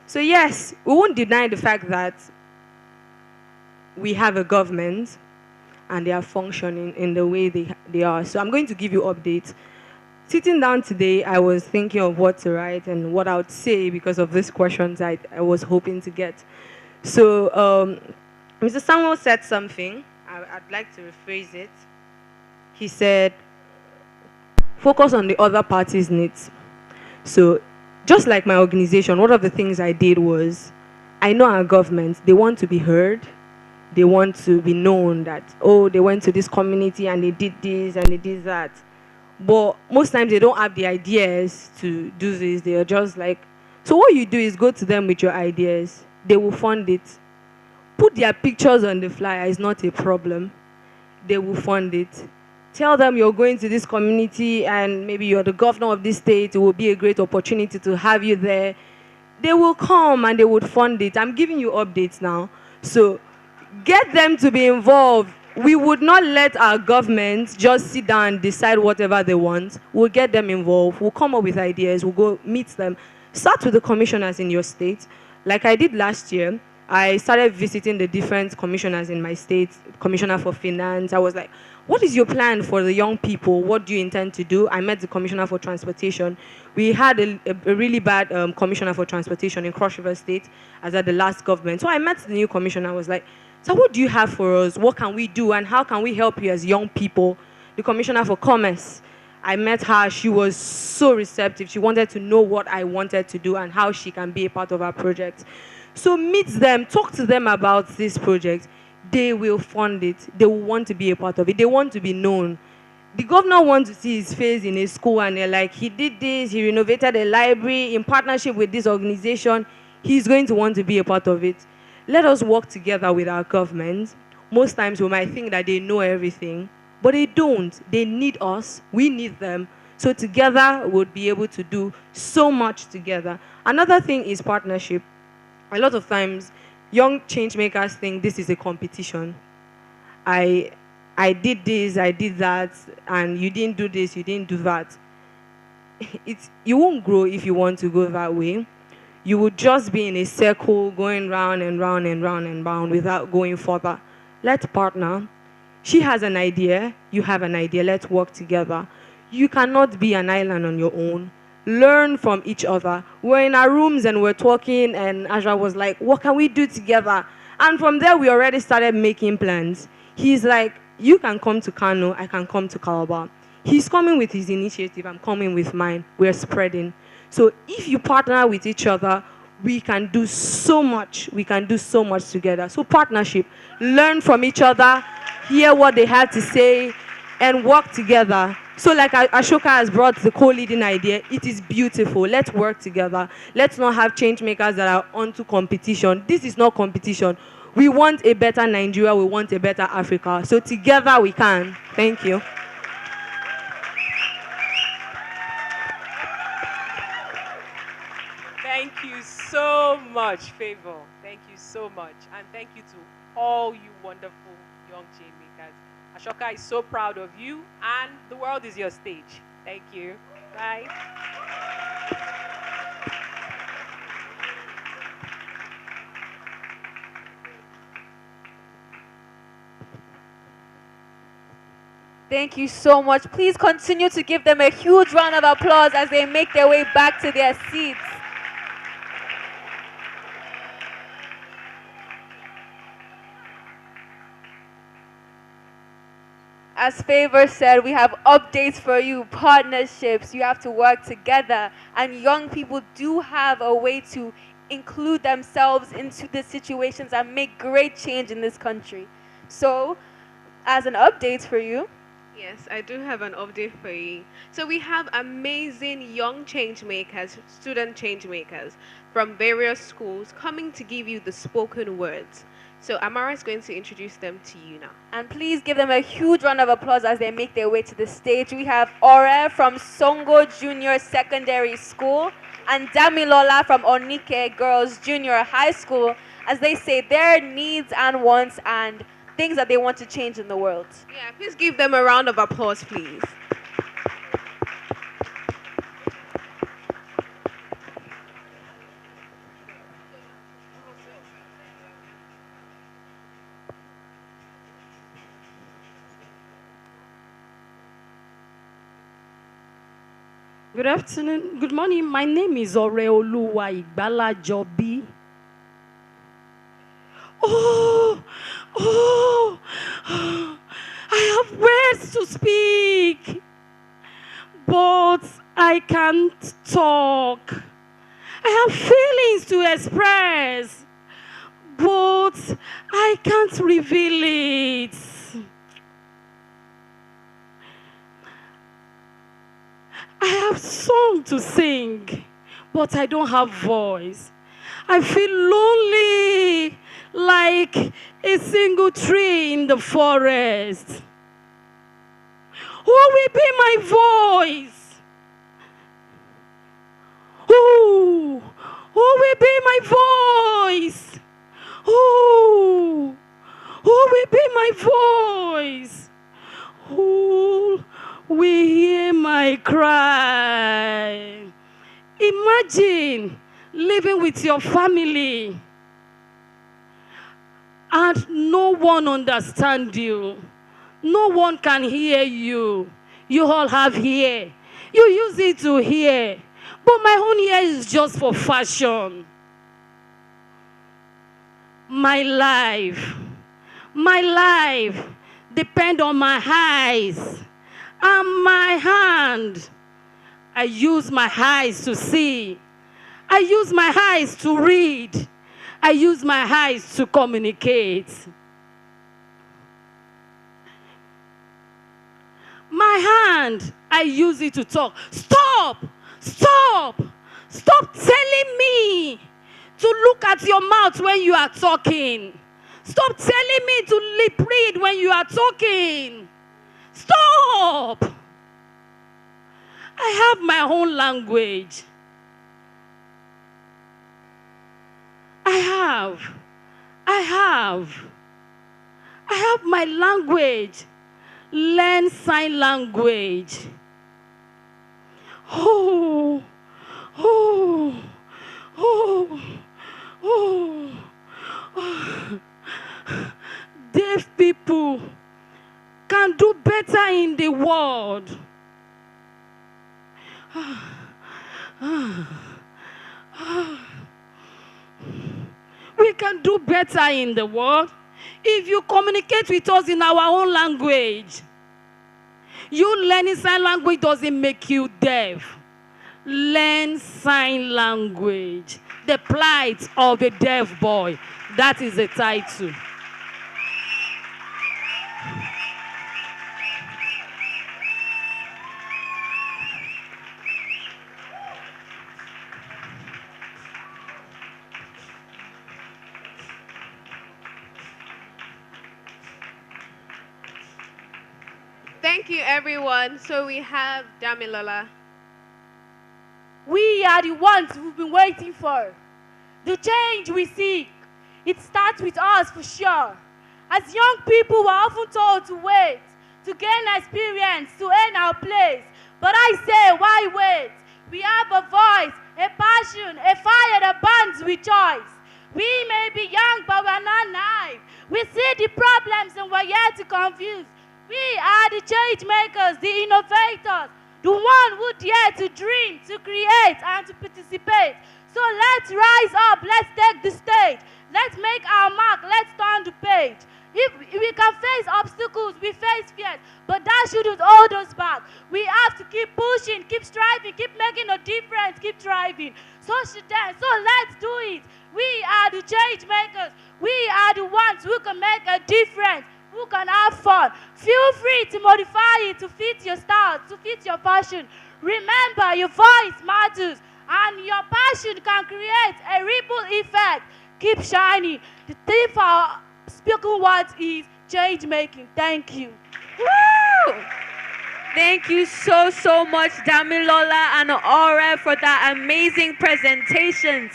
So yes, we won't deny the fact that we have a government and they are functioning in the way they are. So I'm going to give you updates. Sitting down today, I was thinking of what to write and what I would say because of these questions I was hoping to get. So Mr. Samuel said something. I'd like to rephrase it. He said, focus on the other party's needs. So just like my organization, one of the things I did was, I know our government, they want to be heard. They want to be known that, oh, they went to this community and they did this and they did that. But most times they don't have the ideas to do this. They are just like, so what you do is go to them with your ideas. They will fund it. Put their pictures on the flyer is not a problem. They will fund it. Tell them you're going to this community and maybe you're the governor of this state. It will be a great opportunity to have you there. They will come and they would fund it. I'm giving you updates now. So get them to be involved. We would not let our government just sit down and decide whatever they want. We'll get them involved. We'll come up with ideas. We'll go meet them. Start with the commissioners in your state. Like I did last year, I started visiting the different commissioners in my state, Commissioner for Finance. I was like, what is your plan for the young people? What do you intend to do? I met the Commissioner for Transportation. We had a really bad Commissioner for Transportation in Cross River State as at the last government. So I met the new commissioner. I was like, so what do you have for us? What can we do? And how can we help you as young people? The Commissioner for Commerce, I met her. She was so receptive. She wanted to know what I wanted to do and how she can be a part of our project. So meet them, talk to them about this project. They will fund it. They will want to be a part of it. They want to be known. The governor wants to see his face in a school and they're like, he did this, he renovated a library in partnership with this organization. He's going to want to be a part of it. Let us work together with our government. Most times we might think that they know everything, but they don't. They need us. We need them. So together we'll be able to do so much together. Another thing is partnership. A lot of times, young change makers think this is a competition. I did this, I did that, and you didn't do this, you didn't do that. You won't grow if you want to go that way. You would just be in a circle going round and round and round and round without going further. Let's partner. She has an idea, you have an idea, let's work together. You cannot be an island on your own. Learn from each other. We're in our rooms and we're talking, and Aja was like, what can we do together? And from there, we already started making plans. He's like, you can come to Kano, I can come to Calabar. He's coming with his initiative, I'm coming with mine. We're spreading. So if you partner with each other, we can do so much. We can do so much together. So partnership, learn from each other, hear what they have to say, and work together. So like Ashoka has brought the co-leading idea, it is beautiful. Let's work together. Let's not have change makers that are onto competition. This is not competition. We want a better Nigeria. We want a better Africa. So together we can. Thank you. Thank you so much, Favor. Thank you so much. And thank you to all you wonderful young change makers. Ashoka is so proud of you, and the world is your stage. Thank you. Bye. Thank you so much. Please continue to give them a huge round of applause as they make their way back to their seats. As Favor said, we have updates for you, partnerships. You have to work together. And young people do have a way to include themselves into the situations and make great change in this country. So, as an update for you, yes, I do have an update for you. So we have amazing young change makers, student change makers from various schools coming to give you the spoken words. So Amara is going to introduce them to you now. and please give them a huge round of applause as they make their way to the stage. We have Ore from Songo Junior Secondary School and Damilola from Onike Girls Junior High School as they say their needs and wants and things that they want to change in the world. Yeah, please give them a round of applause, please. Good afternoon. Good morning. My name is Oreoluwa Igbala Jobi. Oh, I have words to speak, but I can't talk. I have feelings to express, but I can't reveal it. I have song to sing, but I don't have voice. I feel lonely like a single tree in the forest. Who will be my voice? Who will be my voice? Who will be my voice? Who will hear my cry? Imagine living with your family, and no one understands you. No one can hear you. You all have ear. You use it to hear. But my own ear is just for fashion. My life depend on my eyes and my hand. I use my eyes to see. I use my eyes to read. I use my eyes to communicate. My hand, I use it to talk. Stop! Stop! Stop telling me to look at your mouth when you are talking. Stop telling me to lip read when you are talking. Stop! I have my own language. I have my language. Learn sign language. Oh, oh, oh, oh, oh. Deaf people can do better in the world. We can do better in the world if you communicate with us in our own language. You learning sign language doesn't make you deaf. Learn sign language. The plight of a deaf boy. That is the title. Thank you, everyone. So we have Damilola. We are the ones we've been waiting for. The change we seek, it starts with us for sure. As young people, we're often told to wait, to gain experience, to earn our place. But I say, why wait? We have a voice, a passion, a fire that burns with choice. We may be young, but we're not naive. We see the problems and we're yet to confuse. We are the change makers, the innovators, the one who dare to dream, to create, and to participate. So let's rise up, let's take the stage. Let's make our mark, let's turn the page. If we can face obstacles, we face fears, but that shouldn't hold us back. We have to keep pushing, keep striving, keep making a difference, keep thriving. So let's do it. We are the change makers. We are the ones who can make a difference, who can have fun. Feel free to modify it to fit your style, to fit your passion. Remember, your voice matters, and your passion can create a ripple effect. Keep shining. The theme for our spoken words is change making. Thank you. Woo! Thank you so much, Damilola and Ore, for that amazing presentations.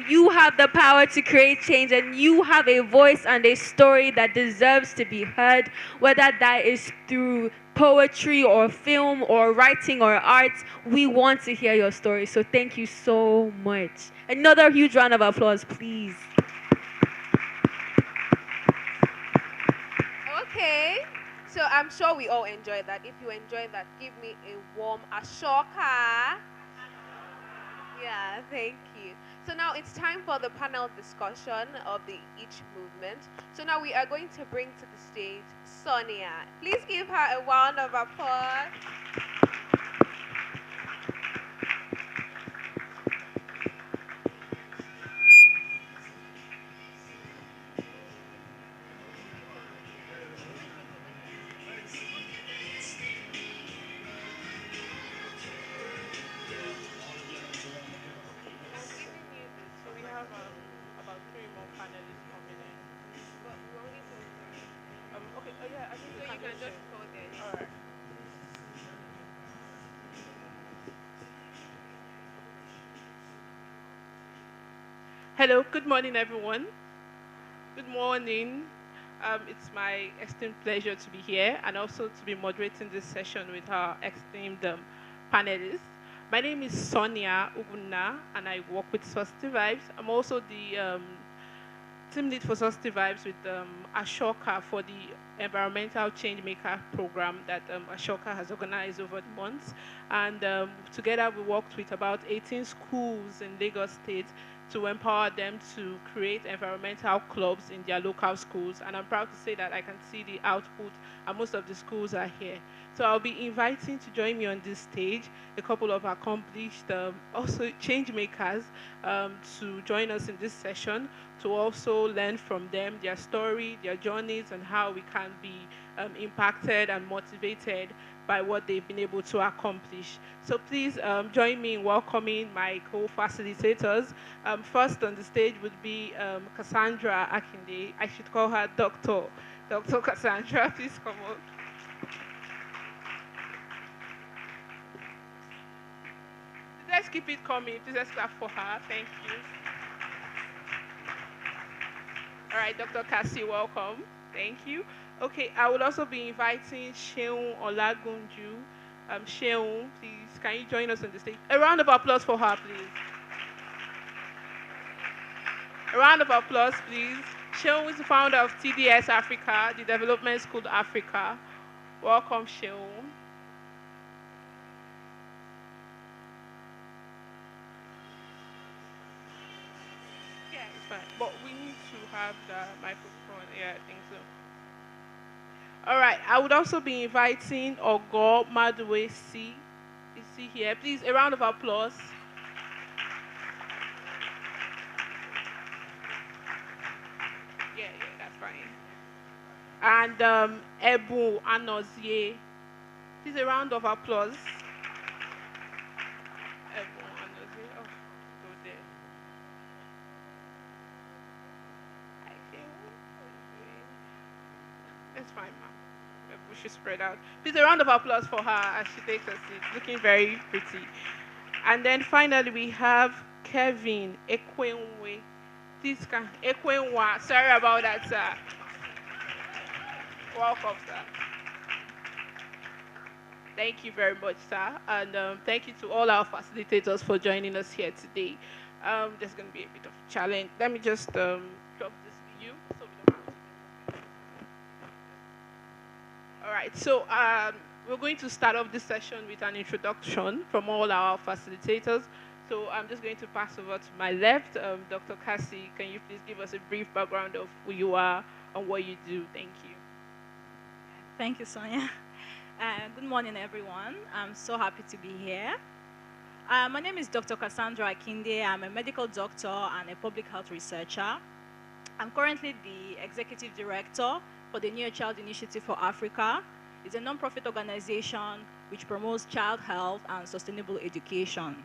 You have the power to create change, and you have a voice and a story that deserves to be heard, whether that is through poetry or film or writing or art. We want to hear your story, so thank you so much. Another huge round of applause, please. Okay, so I'm sure we all enjoyed that. If you enjoyed that, give me a warm Ashoka. Yeah, thank you. So now it's time for the panel discussion of the each movement. So now we are going to bring to the stage Sonia. Please give her a round of applause. Hello, good morning, everyone. Good morning. It's my esteemed pleasure to be here and also to be moderating this session with our esteemed panelists. My name is Sonia Uguna, and I work with Positive Vibes. I'm also the team lead for Positive Vibes with Ashoka for the Environmental Changemaker program that Ashoka has organized over the months. And together we worked with about 18 schools in Lagos State to empower them to create environmental clubs in their local schools. And I'm proud to say that I can see the output, and most of the schools are here. So I'll be inviting to join me on this stage a couple of accomplished, also change makers, to join us in this session, to also learn from them, their story, their journeys, and how we can be impacted and motivated by what they've been able to accomplish. So please join me in welcoming my co-facilitators. First on the stage would be Cassandra Akinde. I should call her Dr. Cassandra. Please come up. Let's keep it coming. Please let's clap for her. Thank you. All right, Dr. Cassie, welcome. Thank you. Okay, I would also be inviting Sheun Olagunju. Sheun, please, can you join us on the stage? A round of applause for her, please. A round of applause, please. Sheun is the founder of TDS Africa, the Development School Africa. Welcome, Sheun. But we need to have the microphone. Yeah, I think so. All right. I would also be inviting Ogo Maduwe C. Is he here? Please, a round of applause. Yeah, that's fine. And Ebu Anozie. Please, a round of applause. Ebu Anozie. Oh, go there. That's fine, ma'am. We should spread out. Please, a round of applause for her as she takes her seat, looking very pretty. And then finally, we have Kevin Ekwenwe. Please, Ekwenwa. Sorry about that, sir. Welcome, sir. Thank you very much, sir. And thank you to all our facilitators for joining us here today. There's going to be a bit of a challenge. Let me just drop this view so we don't have to. All right, so we're going to start off this session with an introduction from all our facilitators. So I'm just going to pass over to my left. Dr. Cassie, can you please give us a brief background of who you are and what you do? Thank you. Thank you, Sonia. Good morning, everyone. I'm so happy to be here. My name is Dr. Cassandra Akinde. I'm a medical doctor and a public health researcher. I'm currently the executive director for the New Child Initiative for Africa. It's a non-profit organization which promotes child health and sustainable education.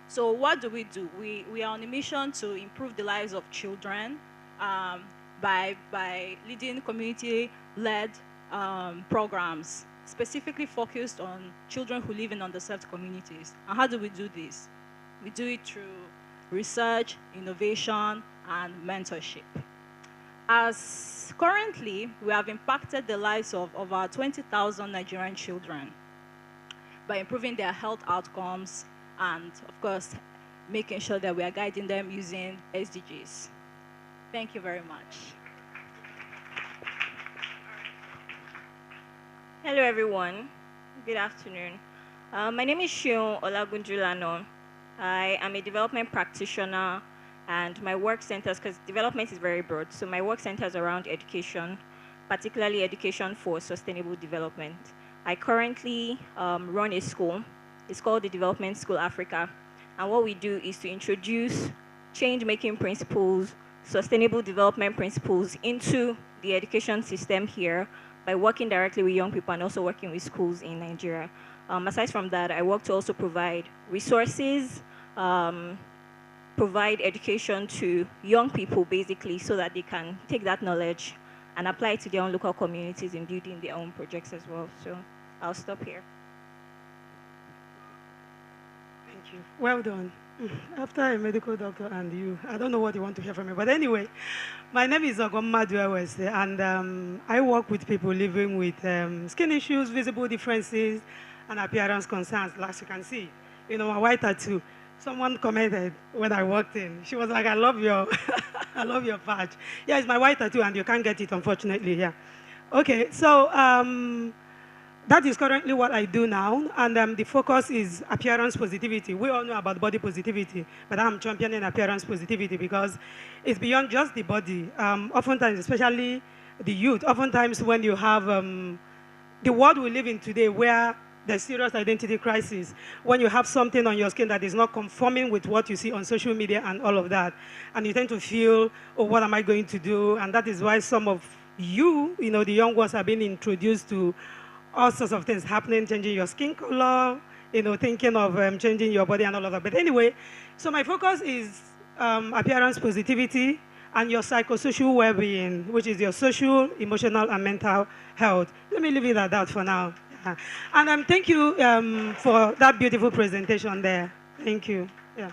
So what do? We are on a mission to improve the lives of children by leading community-led programs, specifically focused on children who live in underserved communities. And how do we do this? We do it through research, innovation, and mentorship. As currently, we have impacted the lives of over 20,000 Nigerian children by improving their health outcomes and, of course, making sure that we are guiding them using SDGs. Thank you very much. Hello, everyone. Good afternoon. My name is Sheun Olagunjulano. I am a development practitioner, and my work centers, because development is very broad, so my work centers around education, particularly education for sustainable development. I currently run a school. It's called the Development School Africa, and what we do is to introduce change-making principles, sustainable development principles into the education system here by working directly with young people and also working with schools in Nigeria. Aside from that, I work to also provide resources, provide education to young people, basically, so that they can take that knowledge and apply it to their own local communities in building their own projects as well. So I'll stop here. Thank you. Well done. After a medical doctor and you, I don't know what you want to hear from me, but anyway, my name is Ogoma Duawese, and I work with people living with skin issues, visible differences, and appearance concerns, as you can see. my white tattoo. Someone commented when I walked in. She was like, I love your, I love your patch. Yeah, it's my white tattoo and you can't get it, unfortunately, yeah. Okay, so that is currently what I do now, and the focus is appearance positivity. We all know about body positivity, but I'm championing appearance positivity because it's beyond just the body. Oftentimes, especially the youth, oftentimes when you have the world we live in today where there's serious identity crisis, when you have something on your skin that is not conforming with what you see on social media and all of that, and you tend to feel, oh, what am I going to do? And that is why some of you, the young ones are being introduced to all sorts of things happening, changing your skin color, thinking of changing your body and all of that. But anyway, so my focus is appearance positivity and your psychosocial well-being, which is your social, emotional, and mental health. Let me leave it at that for now. Yeah. And thank you for that beautiful presentation there. Thank you. Yeah.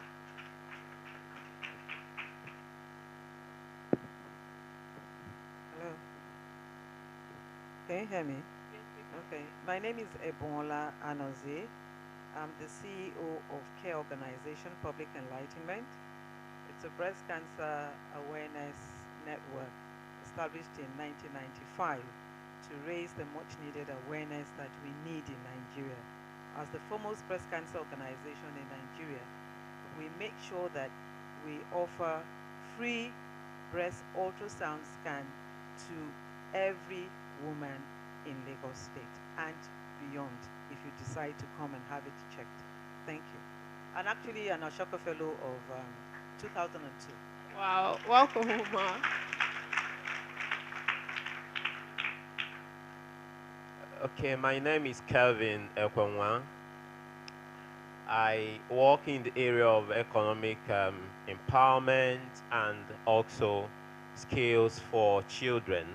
Hello. Can you hear me? Okay. My name is Ebola Anoze. I'm the CEO of Care Organization Public Enlightenment. It's a breast cancer awareness network established in 1995 to raise the much needed awareness that we need in Nigeria. As the foremost breast cancer organization in Nigeria, we make sure that we offer free breast ultrasound scan to every woman in Lagos State and beyond if you decide to come and have it checked. Thank you. And actually an Ashoka Fellow of 2002. Wow, welcome, Uma. Okay, my name is Kelvin Ekwenwa. I work in the area of economic empowerment and also skills for children.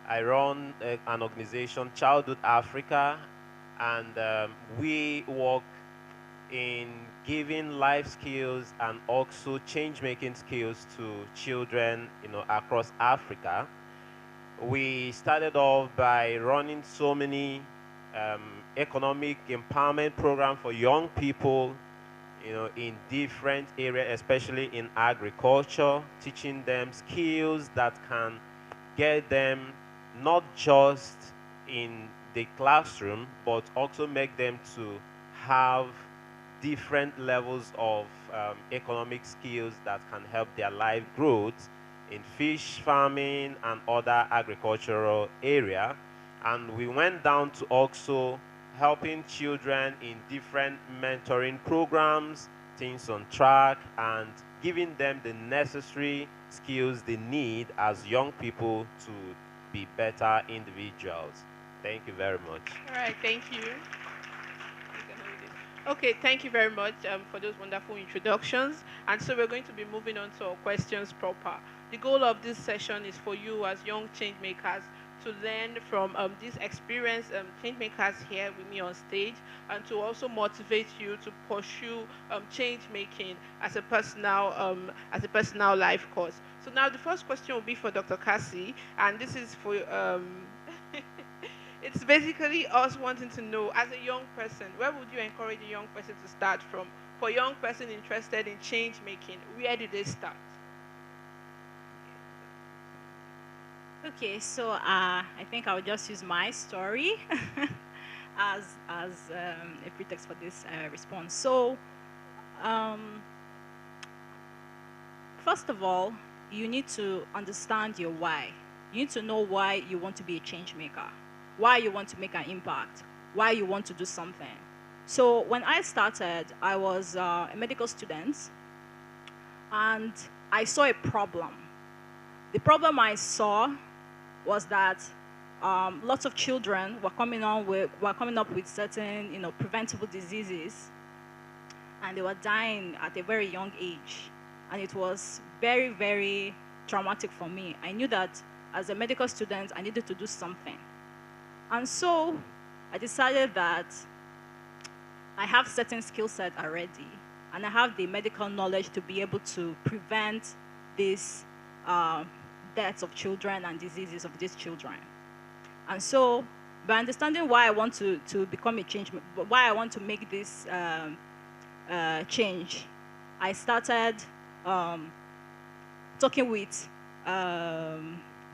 I run an organization, Childhood Africa, and we work in giving life skills and also change-making skills to children, across Africa. We started off by running so many economic empowerment programs for young people, in different areas, especially in agriculture, teaching them skills that can get them not just in the classroom, but also make them to have different levels of economic skills that can help their life growth in fish farming and other agricultural area. And we went down to also helping children in different mentoring programs, things on track, and giving them the necessary skills they need as young people to be better individuals. Thank you very much. All right, thank you. Okay, thank you very much for those wonderful introductions. And so we're going to be moving on to our questions proper. The goal of this session is for you as young change makers to learn from this experienced change makers here with me on stage, and to also motivate you to pursue change making as a personal life course. So now the first question will be for Dr. Cassie, and this is for it's basically us wanting to know, as a young person, where would you encourage a young person to start from? For a young person interested in change making, where do they start? Okay, so I think I'll just use my story as a pretext for this response. So, first of all, you need to understand your why. You need to know why you want to be a change maker, why you want to make an impact, why you want to do something. So when I started, I was a medical student, and I saw a problem. The problem I saw was that lots of children were coming up with certain, preventable diseases, and they were dying at a very young age, and it was very, very traumatic for me. I knew that as a medical student, I needed to do something. And so I decided that I have certain skill set already, and I have the medical knowledge to be able to prevent these deaths of children and diseases of these children. And so by understanding why I want to become a change, why I want to make this change, I started talking with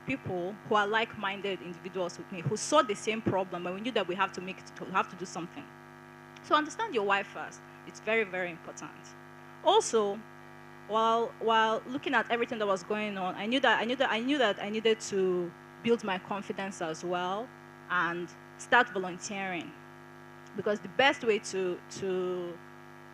people who are like-minded individuals with me, who saw the same problem, and we knew that we have to do something. So understand your why first. It's very, very important. Also, while looking at everything that was going on, I knew that I needed to build my confidence as well and start volunteering, because the best way to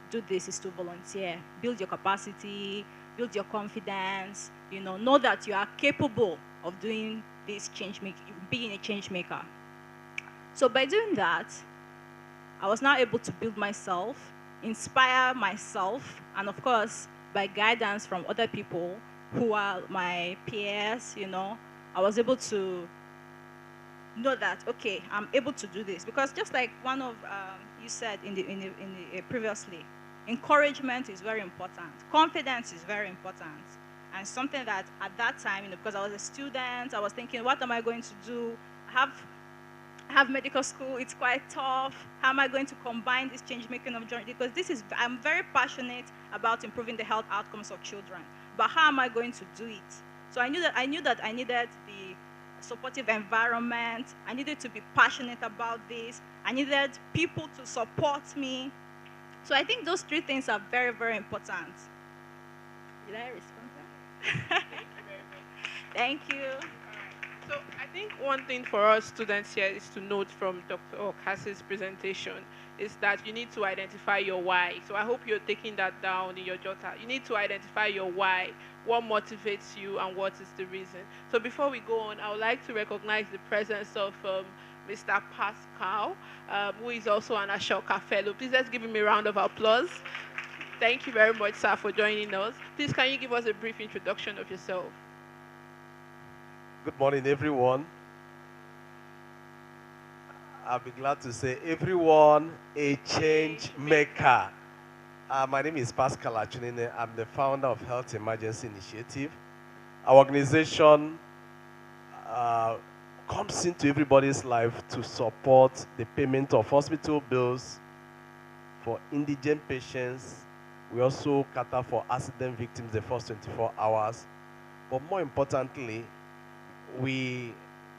do this is to volunteer. Build your capacity, build your confidence. Know that you are capable of doing this being a change maker. So by doing that, I was now able to build myself, inspire myself, and of course, by guidance from other people who are my peers, I was able to know that, okay, I'm able to do this. Because just like one of you said previously, encouragement is very important. Confidence is very important. And something that at that time, because I was a student, I was thinking, what am I going to do? I have medical school, it's quite tough. How am I going to combine this change making of journey? Because I'm very passionate about improving the health outcomes of children. But how am I going to do it? So I knew that I needed the supportive environment. I needed to be passionate about this. I needed people to support me. So I think those three things are very, very important. Did I respond? Thank you. So I think one thing for us students here is to note from Dr. Okasi's presentation is that you need to identify your why. So I hope you're taking that down in your jotter. You need to identify your why, what motivates you and what is the reason. So before we go on, I would like to recognize the presence of Mr. Pascal, who is also an Ashoka fellow. Please let's give him a round of applause. Thank you very much, sir, for joining us. Please, can you give us a brief introduction of yourself? Good morning, everyone. I'll be glad to say, everyone, a change maker. My name is Pascal Achunine. I'm the founder of Health Emergency Initiative. Our organization comes into everybody's life to support the payment of hospital bills for indigent patients. We also cater for accident victims the first 24 hours. But more importantly, we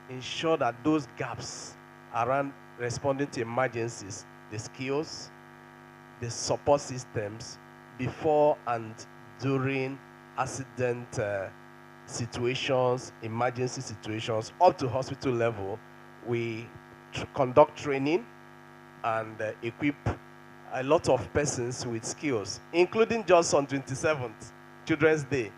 ensure that those gaps around responding to emergencies, the skills, the support systems before and during accident situations, emergency situations, up to hospital level, we conduct training and equip a lot of persons with skills, including just on 27th, Children's Day.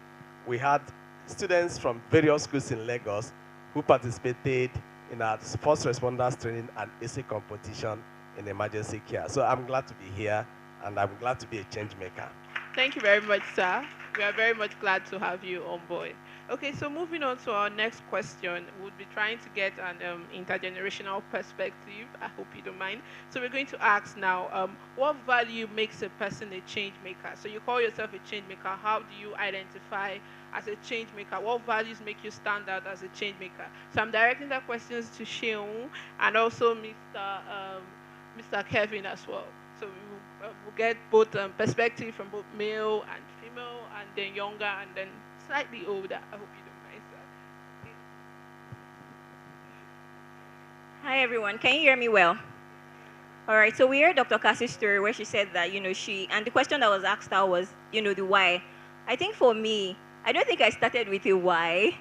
We had students from various schools in Lagos who participated in our first responders training and essay competition in emergency care. So I'm glad to be here, and I'm glad to be a change maker. Thank you very much, sir. We are very much glad to have you on board. Okay, so moving on to our next question, we'll be trying to get an intergenerational perspective. I hope you don't mind. So we're going to ask now, what value makes a person a change maker? So you call yourself a change maker. How do you identify as a change maker? What values make you stand out as a change maker? So I'm directing that questions to Sheung and also Mr. Kevin as well. So we'll get both perspective from both male and female, and then younger, and then slightly older. I hope you don't mind, sir. Hi, everyone. Can you hear me well? All right. So we heard Dr. Cassie's story where she said that, and the question that was asked her was, the why. I think for me, I don't think I started with a why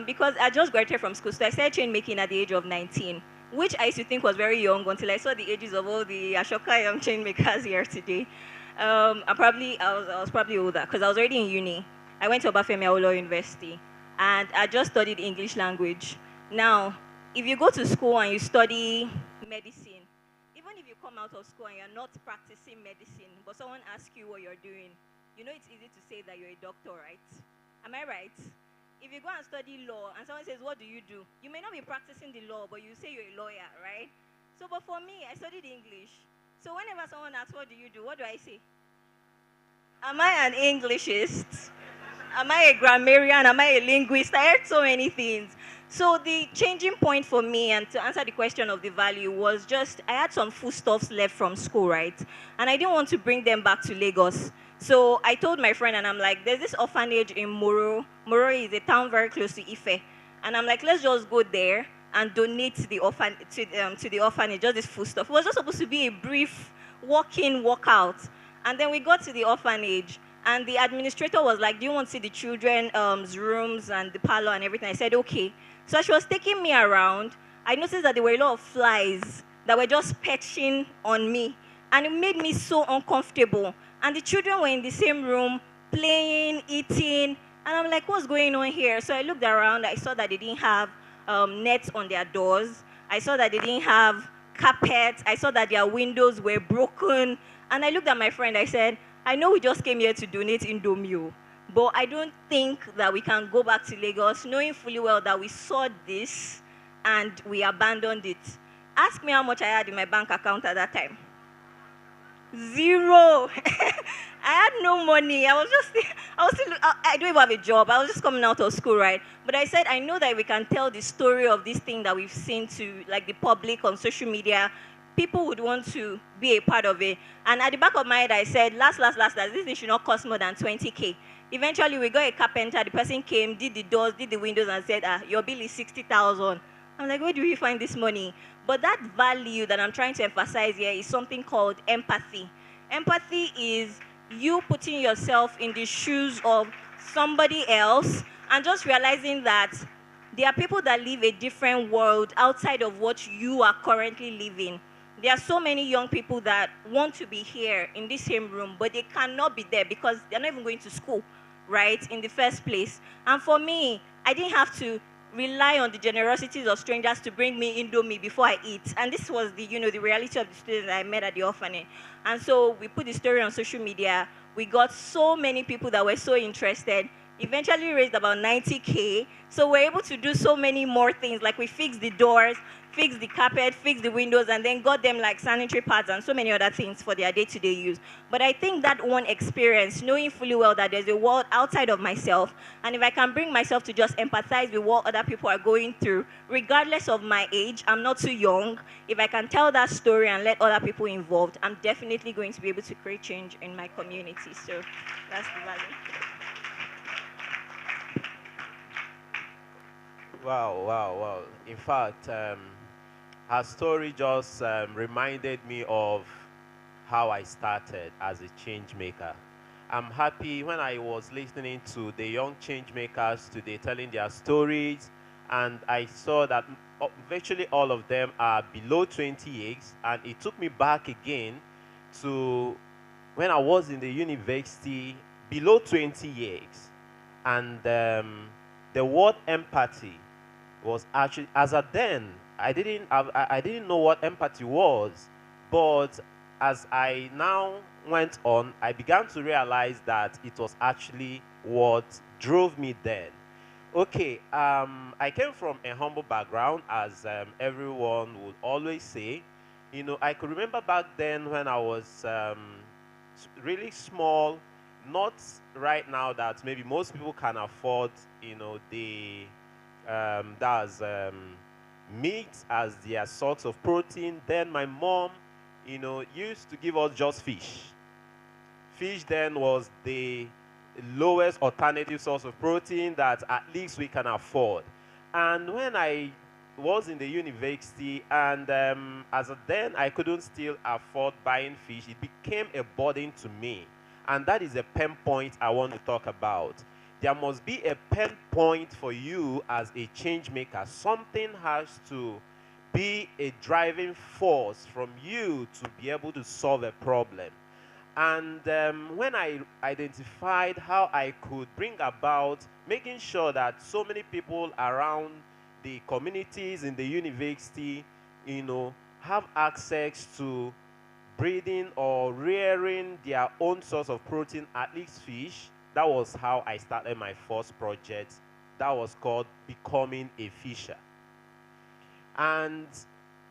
because I just graduated from school. So I started chain making at the age of 19. Which I used to think was very young until I saw the ages of all the Ashoka young chain makers here today. I was probably older because I was already in uni. I went to Obafemi Awolowo University and I just studied English language. Now, if you go to school and you study medicine, even if you come out of school and you're not practicing medicine, but someone asks you what you're doing, it's easy to say that you're a doctor, right? Am I right? If you go and study law and someone says, what do? You may not be practicing the law, but you say you're a lawyer, right? So, but for me, I studied English. So whenever someone asks, what do? What do I say? Am I an Englishist? Am I a grammarian? Am I a linguist? I heard so many things. So the changing point for me, and to answer the question of the value, was just I had some foodstuffs left from school, right? And I didn't want to bring them back to Lagos. So I told my friend, and I'm like, there's this orphanage in Moro. Moro is a town very close to Ife. And I'm like, let's just go there and donate to the orphanage, just this foodstuff. It was just supposed to be a brief walk-in, walk-out. And then we got to the orphanage, and the administrator was like, do you want to see the children's rooms and the parlor and everything? I said, okay. So she was taking me around. I noticed that there were a lot of flies that were just perching on me. And it made me so uncomfortable. And the children were in the same room, playing, eating. And I'm like, what's going on here? So I looked around. I saw that they didn't have nets on their doors. I saw that they didn't have carpets. I saw that their windows were broken. And I looked at my friend. I said, I know we just came here to donate Indomie, but I don't think that we can go back to Lagos knowing fully well that we saw this and we abandoned it. Ask me how much I had in my bank account at that time. Zero. I had no money. I don't even have a job. I was just coming out of school, right? But I said, I know that we can tell the story of this thing that we've seen to like the public on social media. People would want to be a part of it. And at the back of my head, I said, last, this thing should not cost more than 20K. Eventually, we got a carpenter. The person came, did the doors, did the windows, and said, your bill is 60,000. I'm like, where do you find this money? But that value that I'm trying to emphasize here is something called empathy. Empathy is you putting yourself in the shoes of somebody else and just realizing that there are people that live a different world outside of what you are currently living. There are so many young people that want to be here in this same room, but they cannot be there because they're not even going to school, right, in the first place. And for me, I didn't have to rely on the generosities of strangers to bring me Indomie before I eat. And this was the reality of the students that I met at the orphanage. And so we put the story on social media. We got so many people that were so interested. Eventually raised about 90K. So we're able to do so many more things. Like we fixed the doors, fixed the carpet, fixed the windows, and then got them like sanitary pads and so many other things for their day-to-day use. But I think that one experience, knowing fully well that there's a world outside of myself, and if I can bring myself to just empathize with what other people are going through, regardless of my age, I'm not too young. If I can tell that story and let other people involved, I'm definitely going to be able to create change in my community. So that's the value. Wow, wow, wow. In fact, her story just reminded me of how I started as a change maker. I'm happy when I was listening to the young change makers today telling their stories, and I saw that virtually all of them are below 20 years, and it took me back again to when I was in the university, below 20 years. And the word empathy was actually, as at then, I didn't know what empathy was, but as I now went on, I began to realize that it was actually what drove me then. Okay, I came from a humble background, as everyone would always say. I could remember back then when I was really small, not right now that maybe most people can afford, the that's meat as their source of protein. Then my mom, used to give us just fish. Fish then was the lowest alternative source of protein that at least we can afford. And when I was in the university, and as of then I couldn't still afford buying fish, it became a burden to me. And that is a pain point I want to talk about. There must be a pain point for you as a change maker. Something has to be a driving force from you to be able to solve a problem. And when I identified how I could bring about making sure that so many people around the communities in the university, have access to breeding or rearing their own source of protein, at least fish, that was how I started my first project. That was called Becoming a Fisher. And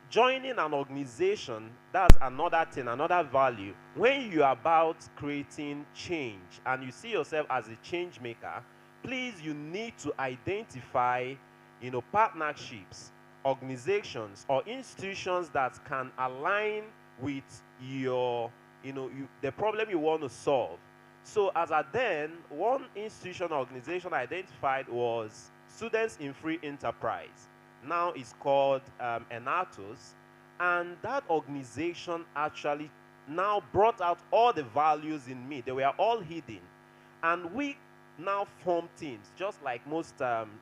joining an organization, that's another thing, another value. When you're about creating change and you see yourself as a change maker, please, you need to identify partnerships, organizations, or institutions that can align with the problem you want to solve. So as at then, one institution or organization identified was Students in Free Enterprise. Now it's called ENATOS. And that organization actually now brought out all the values in me. They were all hidden. And we now form teams, just like most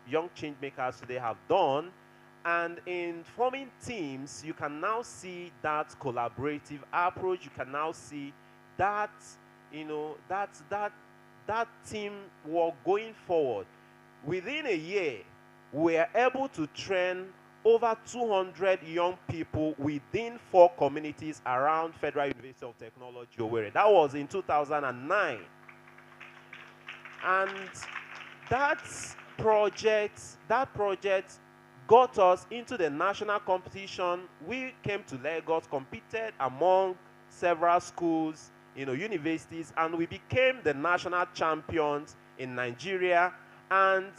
young change makers today have done. And in forming teams, you can now see that collaborative approach. You can now see that, that team work going forward. Within a year, we are able to train over 200 young people within 4 communities around Federal University of Technology, Owerri. That was in 2009. And that project got us into the national competition. We came to Lagos, competed among several schools, universities, and we became the national champions in Nigeria. And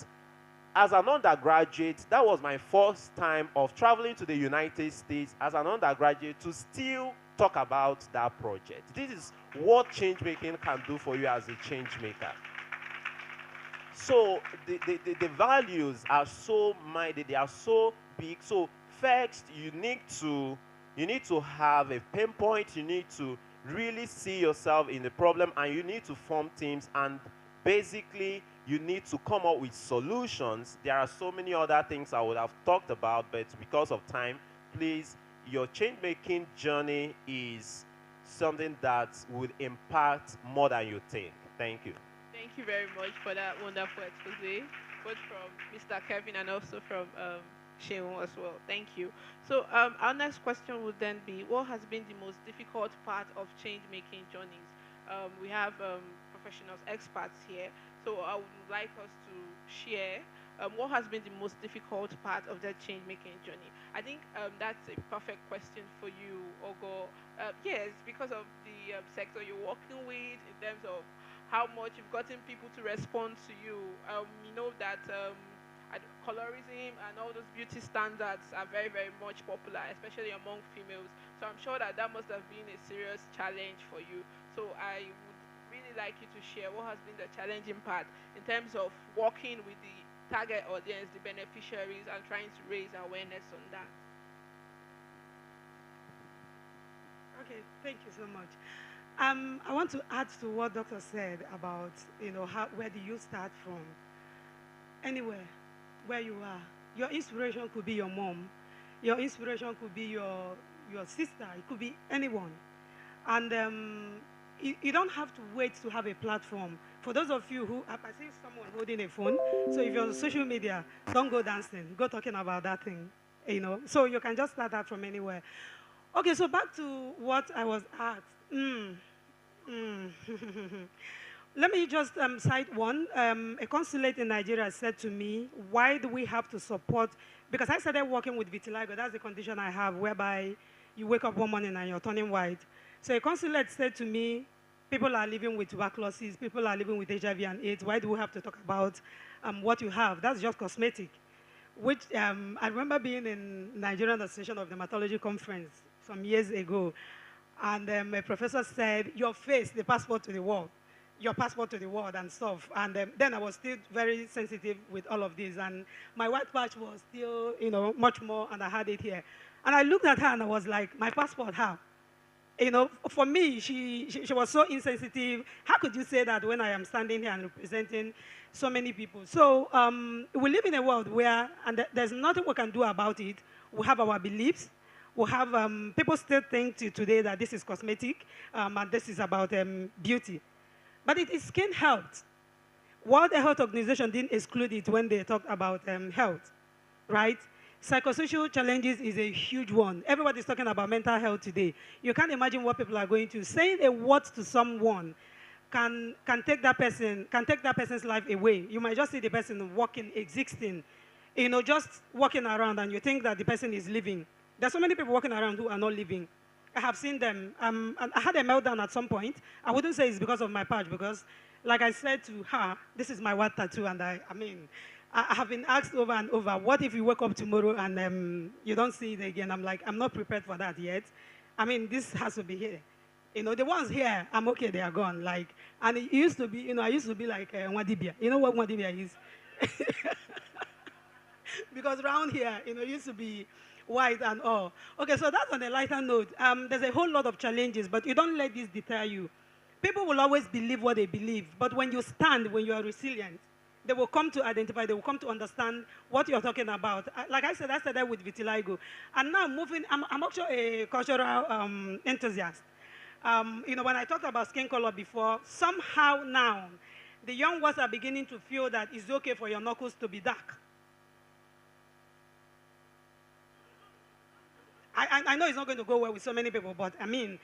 as an undergraduate, that was my first time of traveling to the United States as an undergraduate to still talk about that project. This is what change making can do for you as a change maker. So the values are so mighty, they are so big. So first, you need to have a pinpoint. You need to really see yourself in the problem, and you need to form teams. And basically, you need to come up with solutions. There are so many other things I would have talked about, but because of time, please, your change-making journey is something that would impact more than you think. Thank you. Thank you very much for that wonderful expose, both from Mr. Kevin and also from Sheon as well. Thank you. So our next question would then be, what has been the most difficult part of change-making journeys? We have professionals, experts here, so I would like us to share what has been the most difficult part of that change-making journey. I think that's a perfect question for you, Ogo. Yes, because of the sector you're working with, in terms of how much you've gotten people to respond to you. You know that colorism and all those beauty standards are very, very much popular, especially among females. So I'm sure that that must have been a serious challenge for you. So I would really like you to share what has been the challenging part in terms of working with the target audience, the beneficiaries, and trying to raise awareness on that. Okay, thank you so much. I want to add to what Doctor said about, where do you start from? Anywhere, where you are. Your inspiration could be your mom. Your inspiration could be your sister. It could be anyone. And you don't have to wait to have a platform. For those of you who, I see someone holding a phone, so if you're on social media, don't go dancing. Go talking about that thing, So you can just start that from anywhere. Okay, so back to what I was asked. Let me just cite one. A consulate in Nigeria said to me, why do we have to support, because I started working with vitiligo, that's the condition I have, whereby you wake up one morning and you're turning white. So a consulate said to me, people are living with tuberculosis, people are living with HIV and AIDS, why do we have to talk about what you have? That's just cosmetic. Which I remember being in Nigerian Association of Dermatology conference some years ago, and a professor said, your face, the passport to the world, your passport to the world and stuff. And then I was still very sensitive with all of this. And my white patch was still, much more, and I had it here. And I looked at her and I was like, my passport, how? For me, she was so insensitive. How could you say that when I am standing here and representing so many people? So we live in a world where, and there's nothing we can do about it. We have our beliefs. We have, people still think today that this is cosmetic and this is about beauty. But it is skin health. World Health Organization didn't exclude it when they talked about health, right? Psychosocial challenges is a huge one. Everybody's talking about mental health today. You can't imagine what people are going to. Saying a word to someone can take that person's life away. You might just see the person walking, existing, just walking around, and you think that the person is living. There's so many people walking around who are not living. I have seen them. And I had a meltdown at some point. I wouldn't say it's because of my patch, because like I said to her, this is my white tattoo, and I have been asked over and over, what if you wake up tomorrow and you don't see it again? I'm like, I'm not prepared for that yet. I mean, this has to be here. You know, the ones here, I'm okay, they are gone. Like, and it used to be, you know, I used to be like Wadibia. You know what Wadibia is? Because around here, you know, it used to be white and all. Okay, so that's on a lighter note. There's a whole lot of challenges, but you don't let this deter you. People will always believe what they believe, but when you stand, when you are resilient, they will come to identify, they will come to understand what you're talking about. Like I said, I started with vitiligo. And now moving, I'm actually a cultural enthusiast. You know, when I talked about skin color before, somehow now, the young ones are beginning to feel that it's okay for your knuckles to be dark. I know it's not going to go well with so many people, but I mean,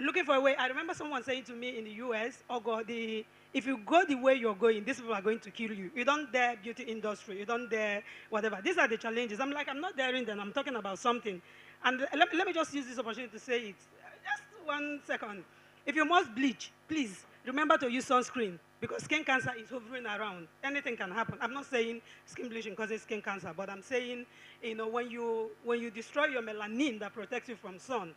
looking for a way. I remember someone saying to me in the US, oh God, if you go the way you're going, these people are going to kill you. You don't dare beauty industry. You don't dare whatever. These are the challenges. I'm like, I'm not daring them. I'm talking about something. And let me just use this opportunity to say it. Just 1 second. If you must bleach, please remember to use sunscreen because skin cancer is hovering around. Anything can happen. I'm not saying skin bleaching causes skin cancer, but I'm saying, you know, when you destroy your melanin that protects you from sun,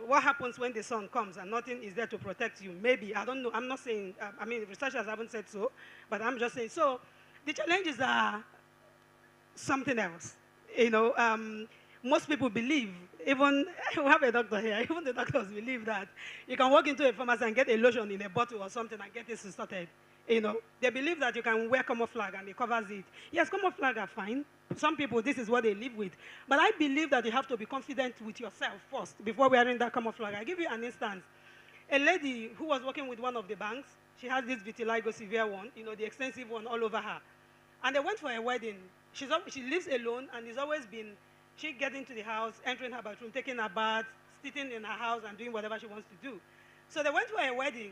what happens when the sun comes and nothing is there to protect you? Maybe, I don't know. I'm not saying, I mean, researchers haven't said so, but I'm just saying. So the challenges are something else. You know, most people believe, even we have a doctor here, even the doctors believe that you can walk into a pharmacy and get a lotion in a bottle or something and get it started. You know, they believe that you can wear camouflage and it covers it. Yes, camouflage are fine. Some people, this is what they live with. But I believe that you have to be confident with yourself first before wearing that camouflage. I give you an instance. A lady who was working with one of the banks, she has this vitiligo severe one, you know, the extensive one all over her. And they went for a wedding. She lives alone and has always been, she getting to the house, entering her bathroom, taking a bath, sitting in her house and doing whatever she wants to do. So they went for a wedding.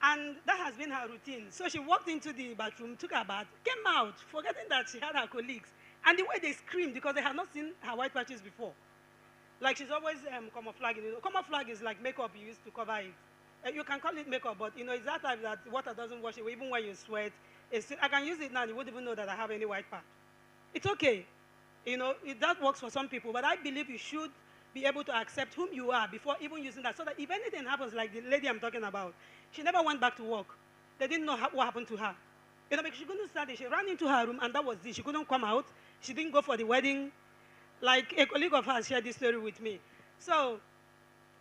And that has been her routine. So she walked into the bathroom, took her bath, came out, forgetting that she had her colleagues. And the way they screamed, because they had not seen her white patches before. Like she's always camouflaging. You know, camouflage is like makeup you use to cover it. You can call it makeup, but you know, it's that type that water doesn't wash away. Even when you sweat, I can use it now and you wouldn't even know that I have any white patch. It's okay. You know, that works for some people, but I believe you should be able to accept whom you are before even using that, so that if anything happens, like the lady I'm talking about, she never went back to work. They didn't know what happened to her. You know, because she couldn't study. She ran into her room, and that was it. She couldn't come out. She didn't go for the wedding. Like a colleague of hers shared this story with me. So,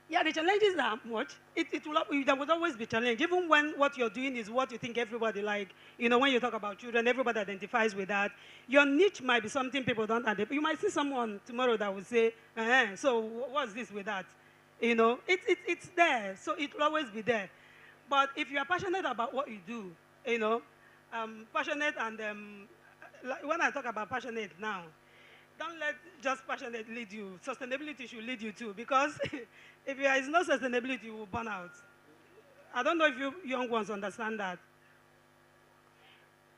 yeah, the challenges are much. There will always be challenge, even when what you're doing is what you think everybody like. You know, when you talk about children, everybody identifies with that. Your niche might be something people don't identify. You might see someone tomorrow that will say, so what's this with that? You know, it's there, so it will always be there. But if you are passionate about what you do, you know, passionate and like when I talk about passionate now, don't let just passionate lead you. Sustainability should lead you too, because if there is no sustainability, you will burn out. I don't know if you young ones understand that.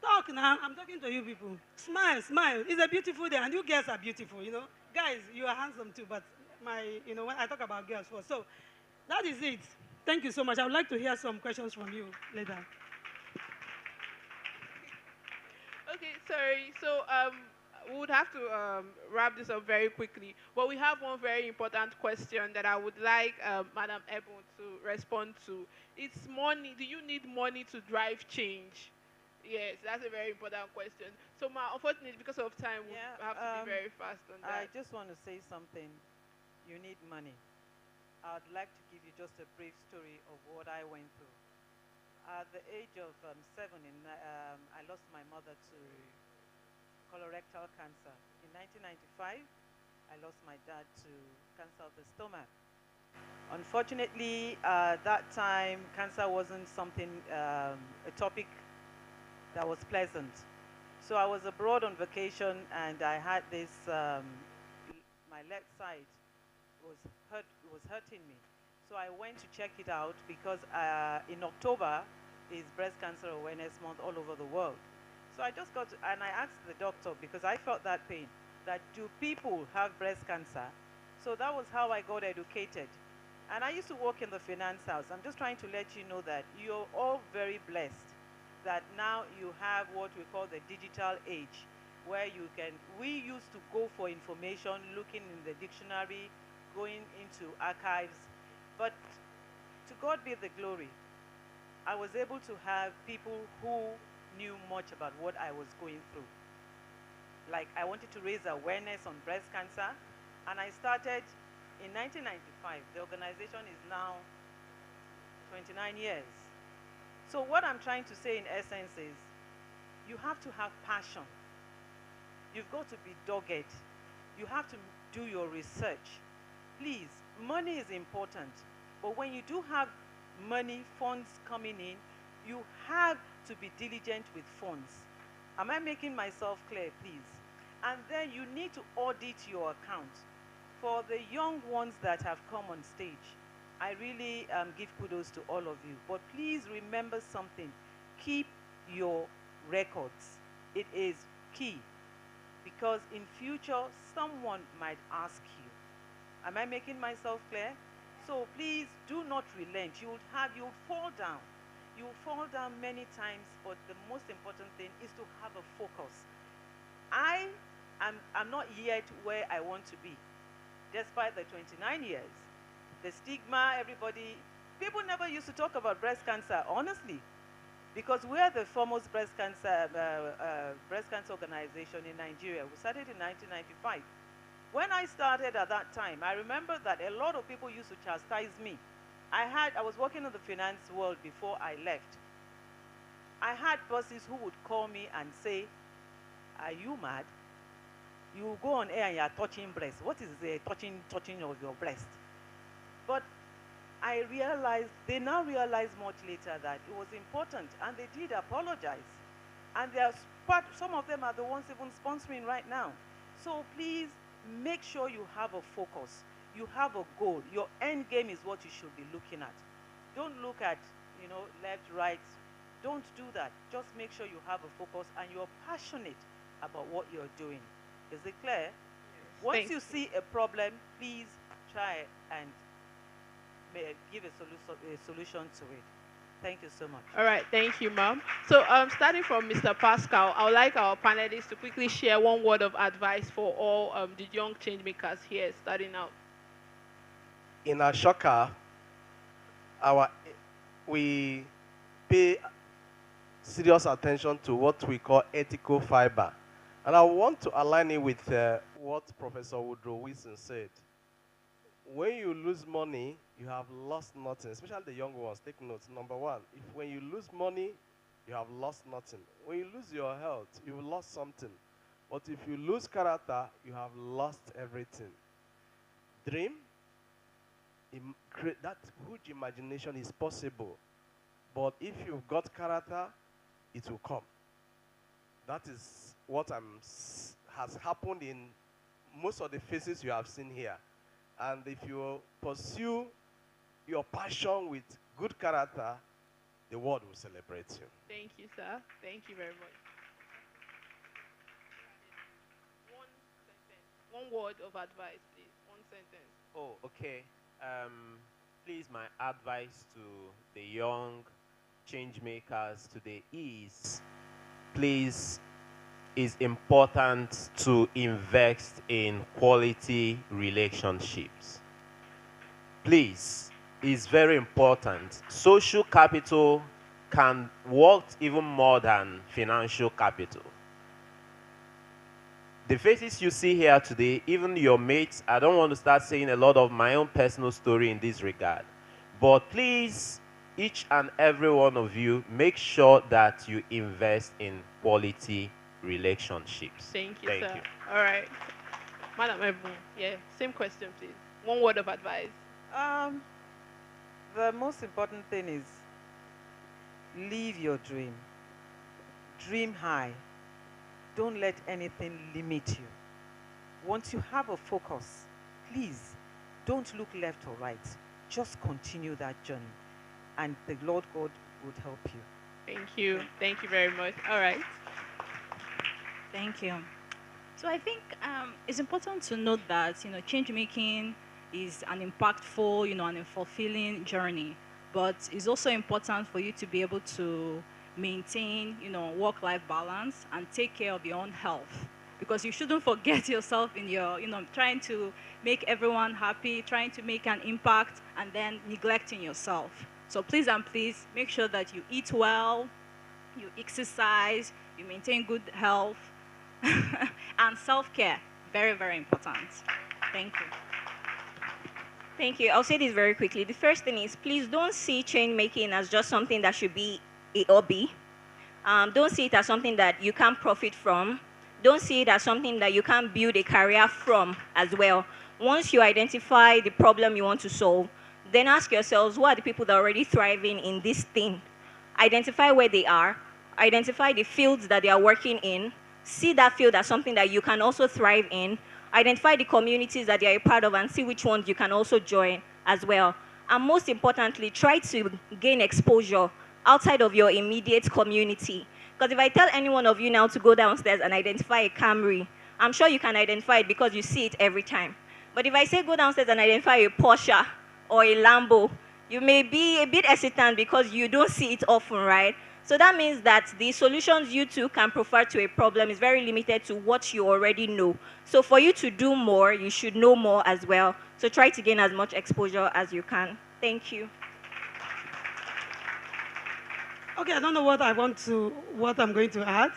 Talk now. I'm talking to you people. Smile, smile. It's a beautiful day, and you girls are beautiful. You know, guys, you are handsome too. But you know, when I talk about girls first, so that is it. Thank you so much. I would like to hear some questions from you later. Okay, sorry. So we would have to wrap this up very quickly. But we have one very important question that I would like Madam Ebon to respond to. It's money. Do you need money to drive change? Yes, that's a very important question. So, unfortunately, because of time, we have to be very fast on that. I just want to say something. You need money. I'd like to give you just a brief story of what I went through. At the age of 7, I lost my mother to colorectal cancer. In 1995, I lost my dad to cancer of the stomach. Unfortunately, that time, cancer wasn't something, a topic that was pleasant. So I was abroad on vacation, and I had this, my left side was hurting me. So I went to check it out because in October is Breast Cancer Awareness Month all over the world. So I just got to, and I asked the doctor, because I felt that pain, that do people have breast cancer? So that was how I got educated. And I used to work in the finance house. I'm just trying to let you know that you're all very blessed. that now you have what we call the digital age, where we used to go for information, looking in the dictionary, going into archives, but to God be the glory. I was able to have people who knew much about what I was going through. Like, I wanted to raise awareness on breast cancer, and I started in 1995. The organization is now 29 years. So what I'm trying to say in essence is, you have to have passion. You've got to be dogged. You have to do your research. Please, money is important, but when you do have money, funds coming in, you have to be diligent with funds. Am I making myself clear, please? And then you need to audit your account. For the young ones that have come on stage, I really give kudos to all of you. But please remember something. Keep your records. It is key. Because in future, someone might ask you. Am I making myself clear? So please do not relent. You'll fall down. You'll fall down many times, but the most important thing is to have a focus. I'm not yet where I want to be, despite the 29 years. The stigma, people never used to talk about breast cancer, honestly, because we are the foremost breast cancer organization in Nigeria. We started in 1995. When I started at that time, I remember that a lot of people used to chastise me. I was working in the finance world before I left. I had bosses who would call me and say, "Are you mad? You go on air and you are touching breast. What is the touching of your breast?" But they now realize much later that it was important, and they did apologize. And some of them are the ones even sponsoring right now. So please, make sure you have a focus. You have a goal. Your end game is what you should be looking at. Don't look at, left, right. Don't do that. Just make sure you have a focus and you're passionate about what you're doing. Is it clear? Yes. Once you see a problem, please try and give a solution to it. Thank you so much. All right, thank you, ma'am. So starting from Mr. Pascal, I would like our panelists to quickly share one word of advice for all the young change makers here starting out. In Ashoka, we pay serious attention to what we call ethical fiber. And I want to align it with what Professor Woodrow Wilson said. When you lose money, you have lost nothing, especially the young ones. Take note. Number one, when you lose money, you have lost nothing. When you lose your health, you've lost something. But if you lose character, you have lost everything. Dream, that huge imagination is possible. But if you've got character, it will come. That is what has happened in most of the faces you have seen here. And if you pursue your passion with good character, the world will celebrate you. Thank you, sir. Thank you very much. One word of advice, please. One sentence. Oh, okay. Please, my advice to the young change makers today is, please, it's important to invest in quality relationships. Please, it's very important. Social capital can work even more than financial capital. The faces you see here today, even your mates, I don't want to start saying a lot of my own personal story in this regard. But please, each and every one of you, make sure that you invest in quality relationships. Thank you, Thank sir. you. All right. Madam Ebu, yeah, same question, please. One word of advice. The most important thing is live your dream. Dream high. Don't let anything limit you. Once you have a focus, please don't look left or right. Just continue that journey, and the Lord God would help you. Thank you. Thank you very much. All right. Thank you. So I think it's important to note that change making is an impactful, and a fulfilling journey. But it's also important for you to be able to maintain, work-life balance and take care of your own health. Because you shouldn't forget yourself in your, trying to make everyone happy, trying to make an impact, and then neglecting yourself. So please and please make sure that you eat well, you exercise, you maintain good health, and self-care. Very, very important. Thank you. Thank you. I'll say this very quickly. The first thing is, please don't see change making as just something that should be a hobby. Don't see it as something that you can profit from. Don't see it as something that you can build a career from as well. Once you identify the problem you want to solve, then ask yourselves, who are the people that are already thriving in this thing? Identify where they are. Identify the fields that they are working in. See that field as something that you can also thrive in. Identify the communities that you're a part of and see which ones you can also join as well. And most importantly, try to gain exposure outside of your immediate community. Because if I tell any one of you now to go downstairs and identify a Camry, I'm sure you can identify it because you see it every time. But if I say go downstairs and identify a Porsche or a Lambo, you may be a bit hesitant because you don't see it often, right? So that means that the solutions you two can provide to a problem is very limited to what you already know. So for you to do more, you should know more as well. So try to gain as much exposure as you can. Thank you. Okay, I don't know what I'm going to add,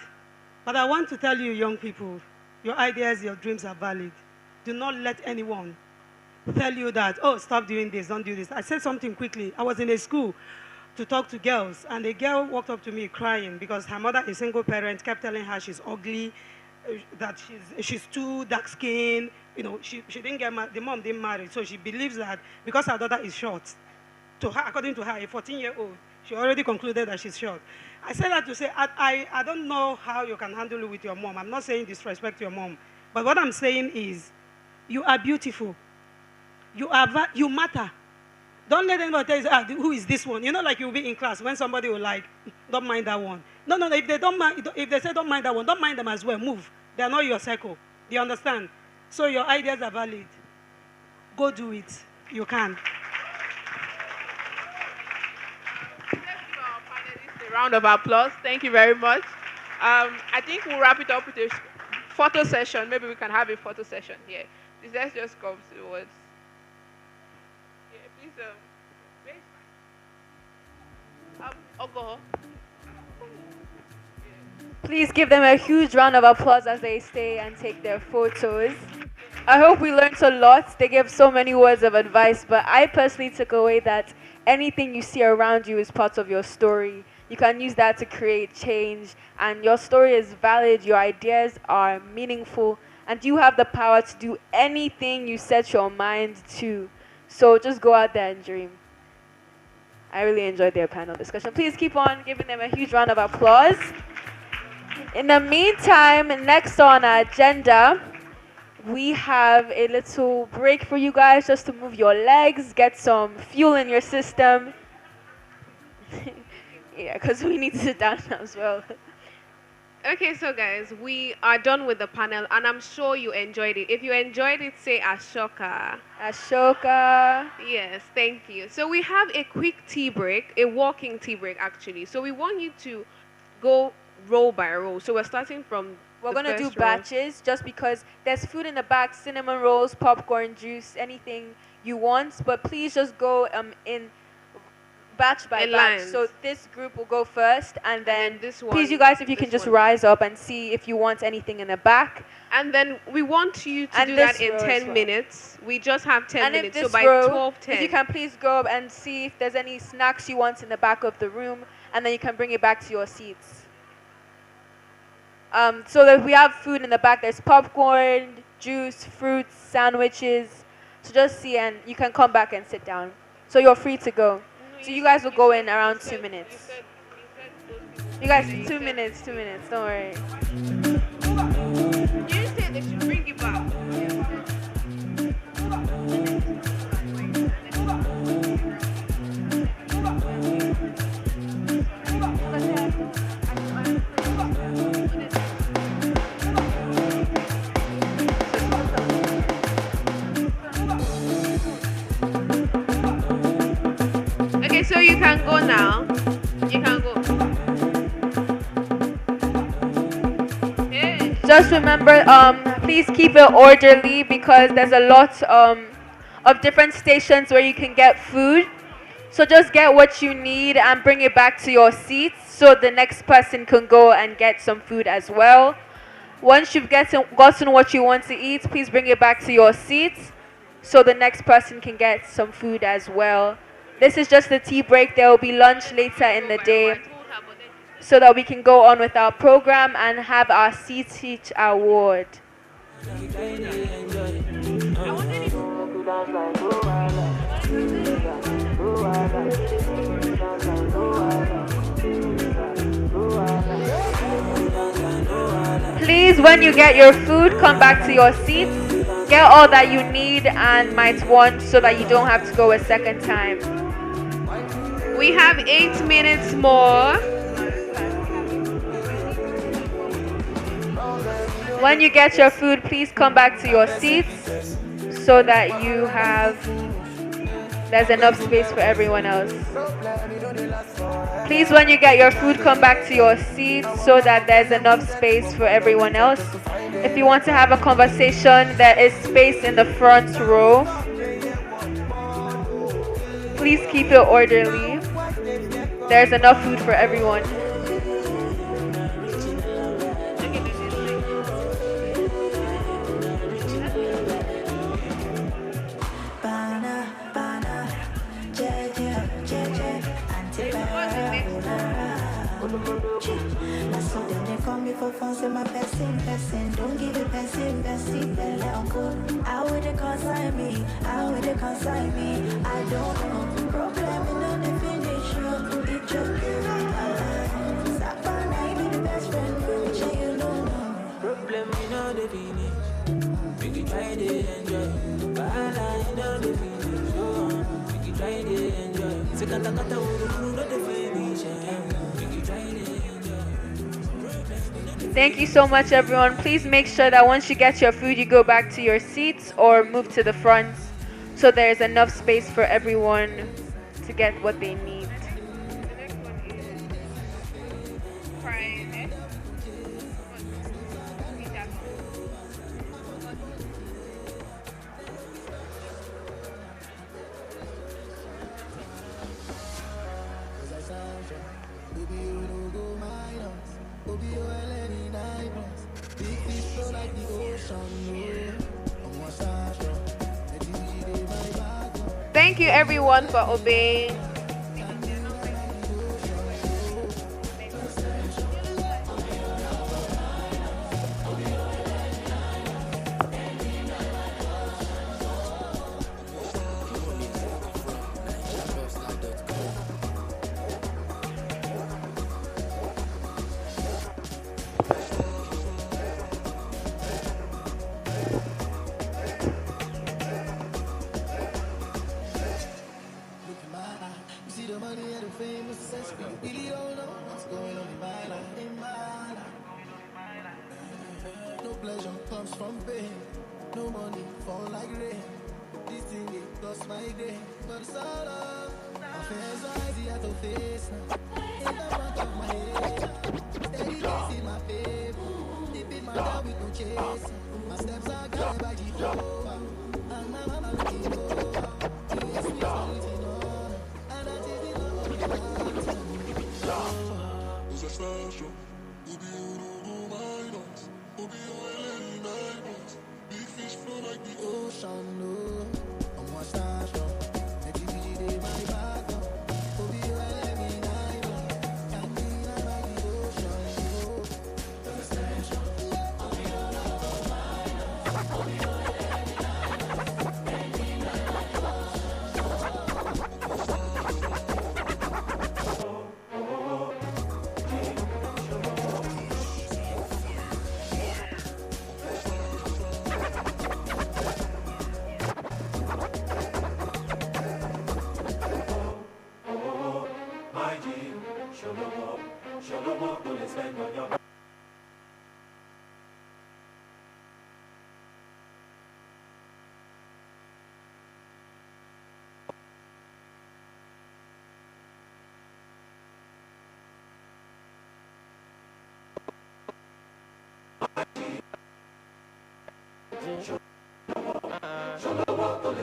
but I want to tell you, young people, your ideas, your dreams are valid. Do not let anyone tell you that, oh, stop doing this, don't do this. I said something quickly. I was in a school to talk to girls, and a girl walked up to me crying because her mother, a single parent, kept telling her she's ugly, that she's too dark-skinned. She didn't get married. The mom didn't marry, so she believes that because her daughter is short, to her, according to her, a 14-year-old, she already concluded that she's short. I said that to say, I don't know how you can handle it with your mom. I'm not saying disrespect your mom, but what I'm saying is, you are beautiful. You matter. Don't let anybody tell you, who is this one? Like you'll be in class when somebody will don't mind that one. No, if they don't mind, if they say don't mind that one, don't mind them as well. Move. They are not your circle. Do you understand? So your ideas are valid. Go do it. You can. Let's give our panelists a round of applause. Thank you very much. I think we'll wrap it up with a photo session. Maybe we can have a photo session here. Let's just come towards. Please, Ogo. Please give them a huge round of applause as they stay and take their photos. I hope we learned a lot. They gave so many words of advice, but I personally took away that anything you see around you is part of your story. You can use that to create change, and your story is valid, your ideas are meaningful, and you have the power to do anything you set your mind to. So just go out there and dream. I really enjoyed their panel discussion. Please keep on giving them a huge round of applause. In the meantime, next on our agenda, we have a little break for you guys just to move your legs, get some fuel in your system. Yeah, because we need to sit down as well. Okay, so guys, we are done with the panel, and I'm sure you enjoyed it. If you enjoyed it, say Ashoka. Ashoka. Yes, thank you. So we have a quick tea break, a walking tea break, actually. So we want you to go row by row. So we're starting from We're going to do batches just because there's food in the back, cinnamon rolls, popcorn, juice, anything you want. But please just go in batch by batch. lines. So this group will go first, and then this one, please, you guys, if you can just rise up and see if you want anything in the back. And then we want you to do that in 10 minutes. We just have 10 And minutes, if so this by row, 12:10. if you can please go up and see if there's any snacks you want in the back of the room, and then you can bring it back to your seats. So that we have food in the back. There's popcorn, juice, fruits, sandwiches. So just see, and you can come back and sit down. So you're free to go. So you guys will go in around 2 minutes. You guys, 2 minutes, don't worry. You said they should bring it back. Okay, so you can go now. You can go. just remember, please keep it orderly because there's a lot of different stations where you can get food. So just get what you need and bring it back to your seats so the next person can go and get some food as well. Once you've gotten what you want to eat, please bring it back to your seats so the next person can get some food as well. This is just a tea break. There will be lunch later in the day so that we can go on with our program and have our C-Teach award. Please, when you get your food, come back to your seats. Get all that you need and might want so that you don't have to go a second time. We have 8 minutes more. When you get your food, please come back to your seats so that there's enough space for everyone else. Please, when you get your food, come back to your seats so that there's enough space for everyone else. If you want to have a conversation, there is space in the front row. Please keep it orderly. There's enough food for everyone. My person, don't give it person, I would consign me, I don't know, problem in the definition, it just gives me I be the best friend, you know, problem in the definition, we can try to enjoy, banana in the definition, we can try to enjoy, second kata uru the definition, we can try to enjoy. Thank you so much, everyone. Please make sure that once you get your food, you go back to your seats or move to the front so there's enough space for everyone to get what they need. Thank you everyone for obeying.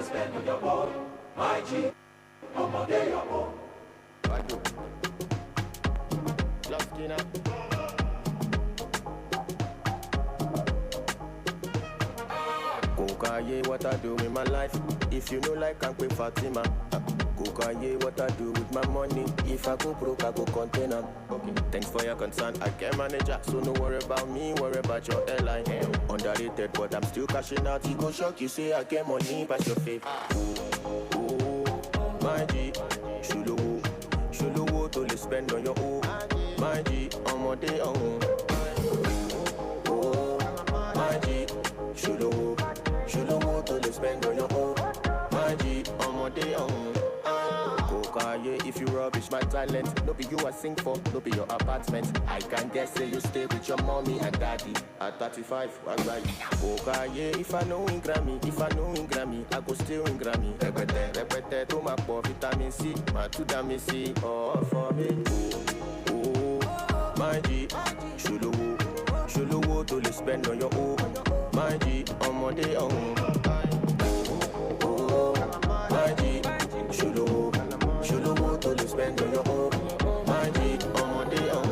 spend on your own. My G, I'm on your own. I do. Love skinner. Kukaye, what I do with my life. If you know like I'm with Fatima. Kukaye, what I do with my money. If I go broke, I go container. Okay. Thanks for your concern. I can manage that, so no worry about me, worry about your airline. Underrated, but I'm still cashing out. He go shock you, say I get money, pass your faith. Ooh, my G, Shuluwo, to spend on your own. My G, I'm on day on. My G, Shuluwo, to spend on your own. My G, I'm on day on. Kokaye, if you rubbish my talent, no be you I sing for, no be your apartment. I can guess say you stay with your mommy and daddy. At 35, what's right? Kokaye, if I know in Grammy, I go still in Grammy. Repete, to my poor vitamin C, my two vitamin C, all for me. Oh, my G, Shuluwo, to spend on your own. My G, I'm on day on. My G, Shuluwo, to spend on your own. My G, I'm on day on.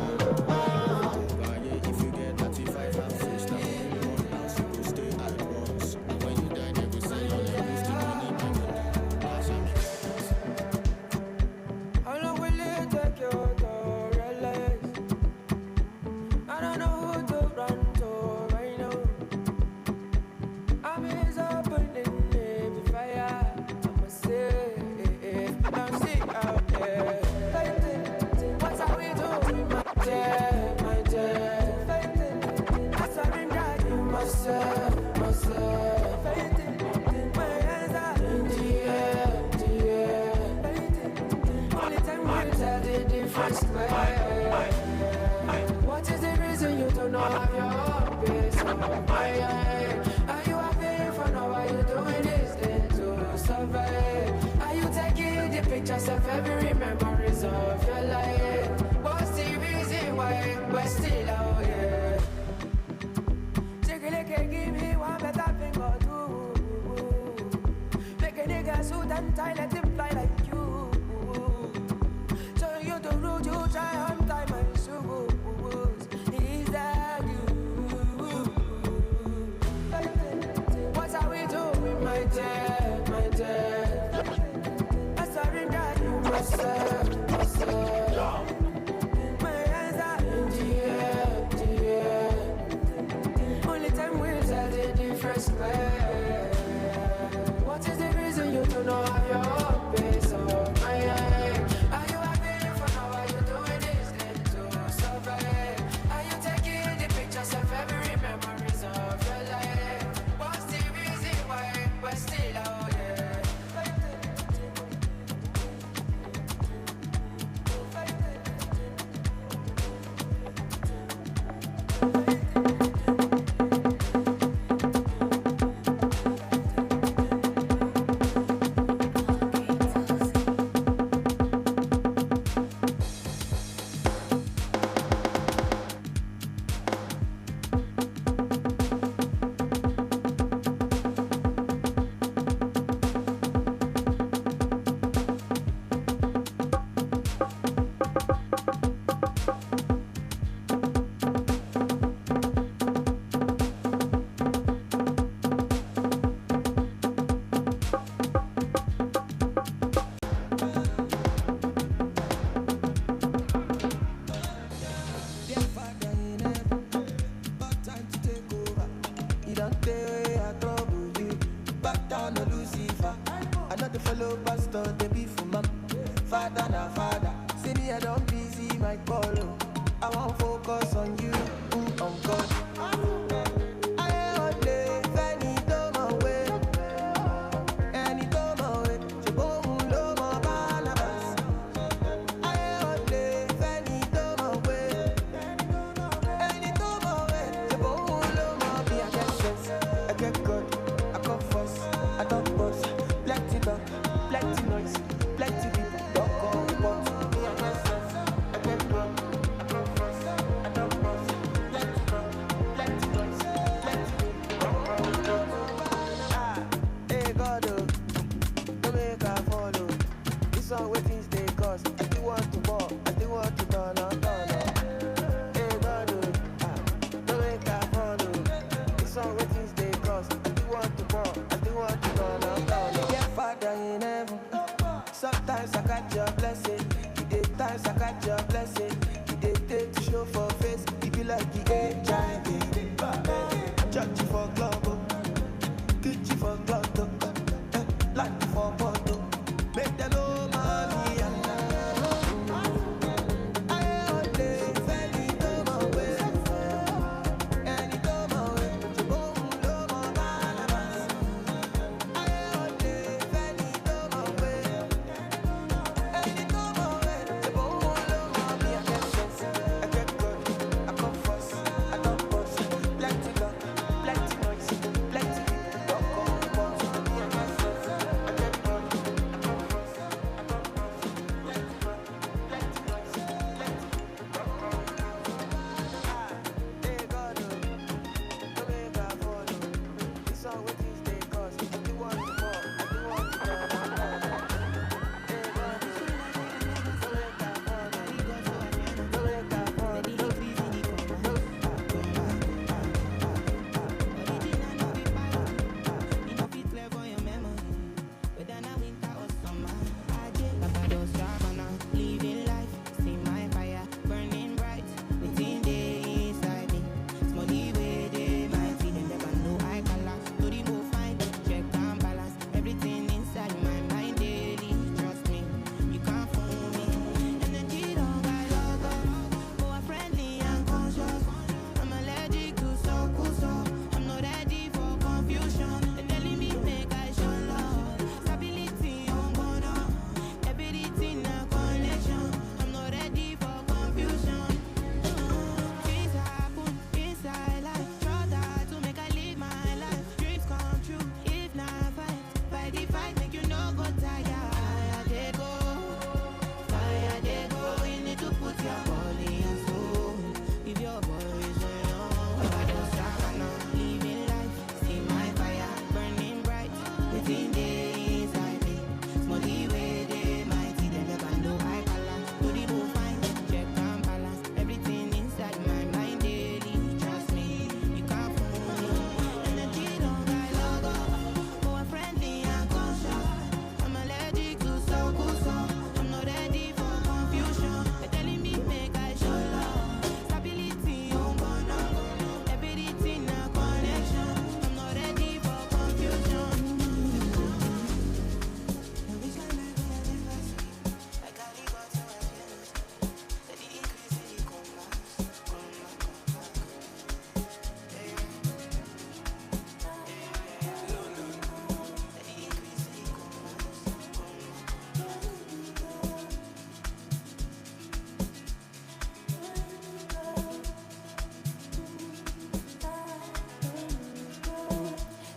If you get 35 and 6 now, you go stay at once. When you die, they go say you'll lose the money. How long will it take you to realize? I don't know who to run to right now. I'm his opening name, fire. I must say, I'm sick out there. What are we doing, my dear, my dear? I surrender to myself, myself. My hands are in the air, the air. Only time we tell the difference. What is the reason you don't know have your own peace of mind? Are you happy for now? Are you doing this thing to survive? Are you taking the pictures of every memories of your life? What's the reason why we're still out here? Chicken, give me one better thing or two. Make a nigga suit and tie, let him fly like you. So you the road, you try on time and shoes. Is that you? What are we doing, my dear, my dear? I surrender you myself.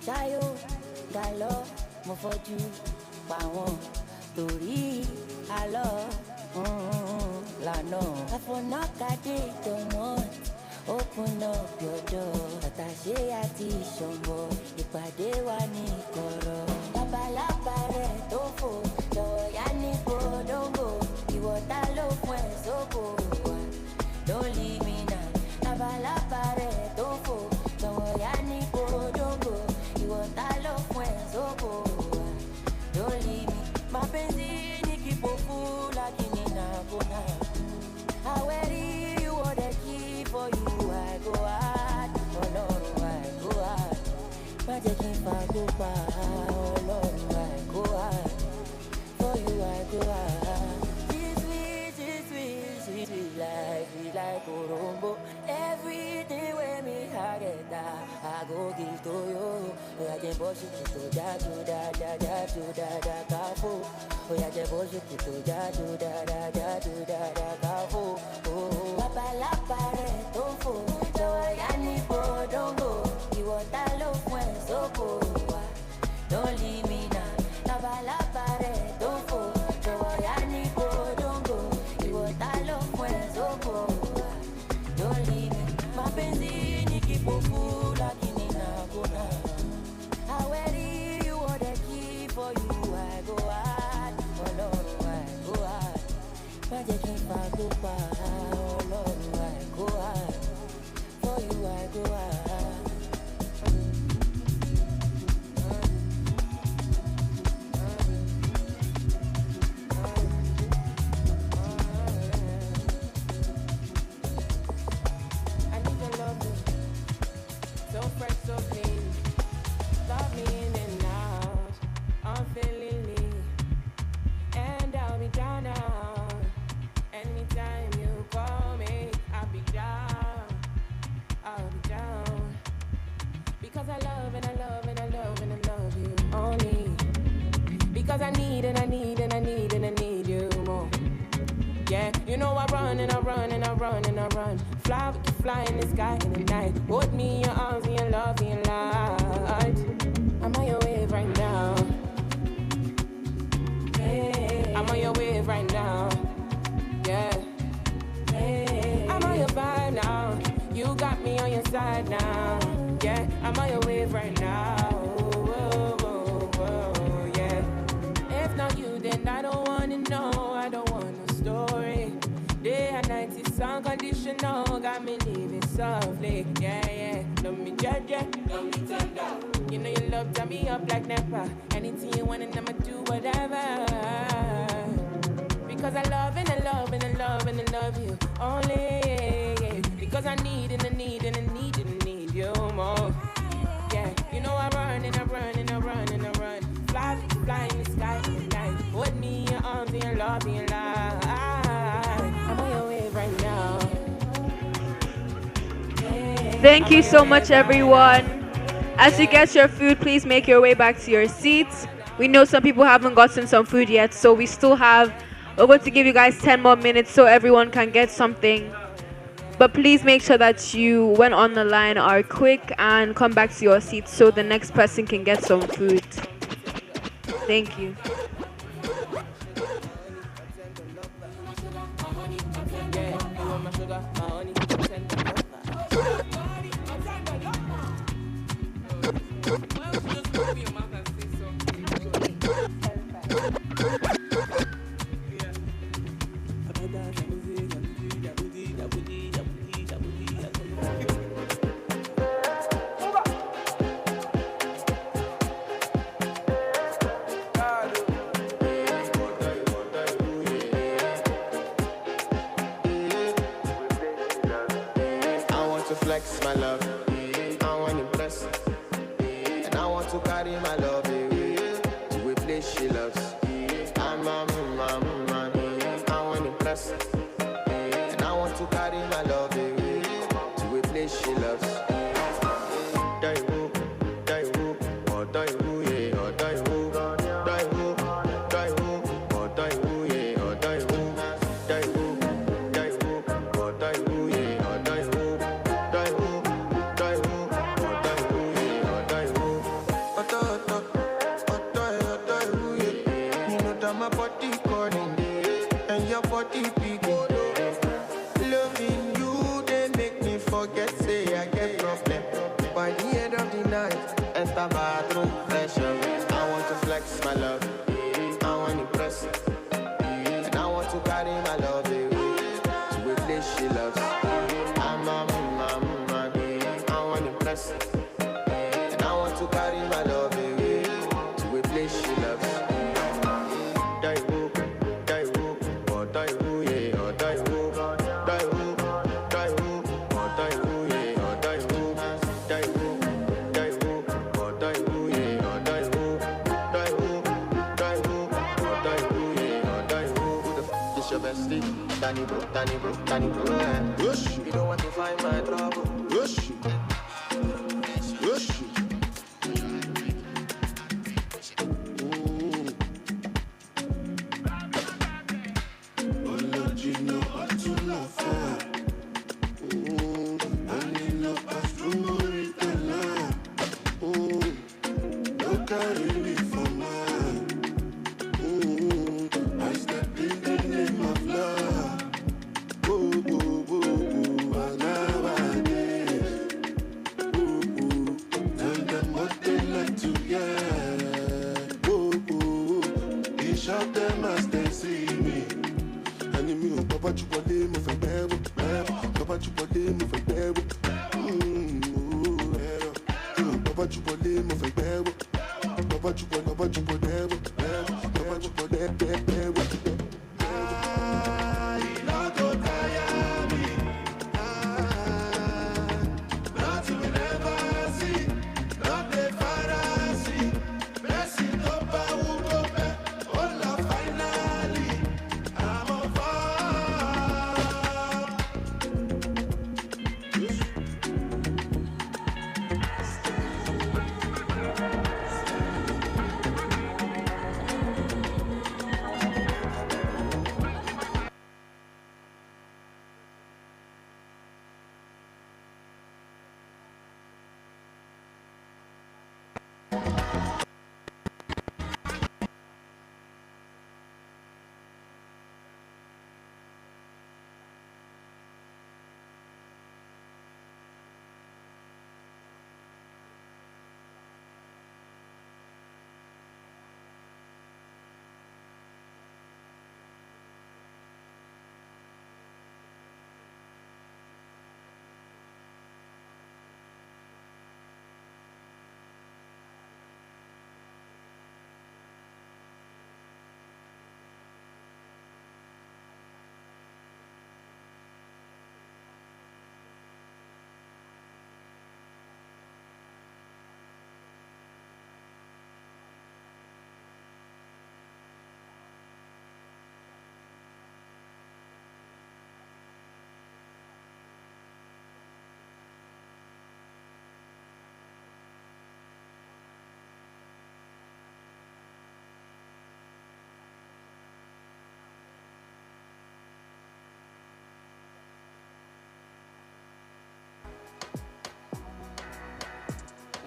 Ṣáyó galọ́ mo fojú pa wọ́n torí àlọ́ lànà. Àfọ̀nàkàdé dánmọ́ open up your door. Àtàṣe àti ìṣọ̀mọ̀ ìpàdé wa ní kọ̀rọ̀. Labalábá rẹ̀ tó fò lọ́wọ́ yá ní gbódóńgò. Ìwọ̀ta ló fún ẹ̀ sóko wa. Don't leave me now. Labalábá rẹ̀ tó fò lọ́wọ́ yá ní gbódóńgò. Ìwọ̀ta ló fún ẹ̀ sóko wa. Don't leave me. Mapenzi ni kipofu lakini nakuna. Haweri you want the key for you. I go hard, oh Lord, I go hard. Magic in Fagupa, oh Lord, I go hard. For you, I go hard. Sweet like Orombo. Everything with me, I get that. I go give to you. Oh, yeah, just push it to da, kafu. Oh, yeah, just push it to da, kafu. Oh, papa la pare, tofu. So, yani podongo. You want a love when so cool. Don't leave me now. Papa la pare, tofu. So, yani podongo. You want a love when so cool. Don't leave me. Mapenzi ni kipofu lakini nakuna. Haweri you want the key for you. I go hard, oh Lord, I go hard. Magic in Fagupa, oh Lord, I go hard. For you, I go hard. I need your love, so fresh, so clean. Love me in and out, unfailingly, and I'll be down now. Anytime you call me, I'll be down. I'll be down. Because I love and I love and I love and I love you only. Because I need and I need and I need and I need you more. Yeah, you know I run and I run and I run and I run. Fly, we can fly in the sky in the night. Hold me in your arms and your love and your light. I'm on your wave right now. Hey, I'm on your wave right now. Yeah. Hey, I'm on your vibe now. You got me on your side now. Yeah, I'm on your wave right now. Whoa, whoa, whoa, yeah. If not you, then I don't wanna know. I don't want no story. Day and night is unconditional. Got me living softly. Yeah, yeah. Love me judge, love me tender. You know your love turn me up like never. Anything you want and I'ma do whatever. Because I love and I love and I love and I love you only, yeah. Because I need and I need and I need and I need you more. Yeah, you know I run and I run and I run and I run. Fly, fly in the sky in the night. Hold me in your arms and your love and your light. I'm on your wave right now. Thank you so much, everyone. As you get your food, please make your way back to your seats. We know some people haven't gotten some food yet, so we still have, we're going to give you guys 10 more minutes so everyone can get something. But please make sure that you, when on the line, are quick and come back to your seats so the next person can get some food. Thank you. Flex my love, I want to impress, and I want to carry my love away to a place she loves. I'm a man, I want to impress, and I want to carry my love away to a place she loves. day I get problem. By the end of the night, enter bathroom, fresh up. I want to flex my love, I want to impress, and I want to carry my love away to a place she loves. I'm I want to impress, and I want to carry my love away to a place she loves. Die who, or die who, yeah, or die who, die who, die who, or die who, yeah, or die who, die who, die who, or die who, yeah, or die who, die who, die who, or die who, yeah, or die who. Who the f is your bestie? Danny bro, Danny bro, Danny bro, yeah. Whoosh, you don't want to find my trouble. Whoosh, whoosh.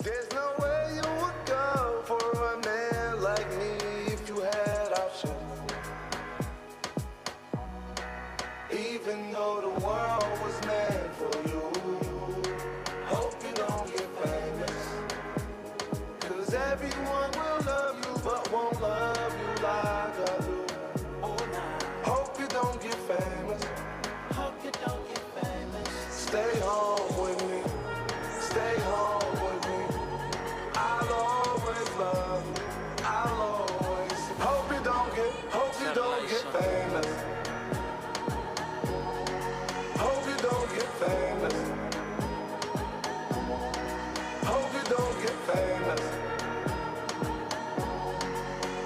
There's no way you would go for a man like me if you had options. Even though the world was meant for you, hope you don't get famous. 'Cause everyone will love you but won't love you like I do. Hope you don't get famous. Hope you don't get famous. Stay home with me. Stay home with me. I'll always love you. I'll always hope you don't get famous. Hope you don't get famous. Hope you don't get famous.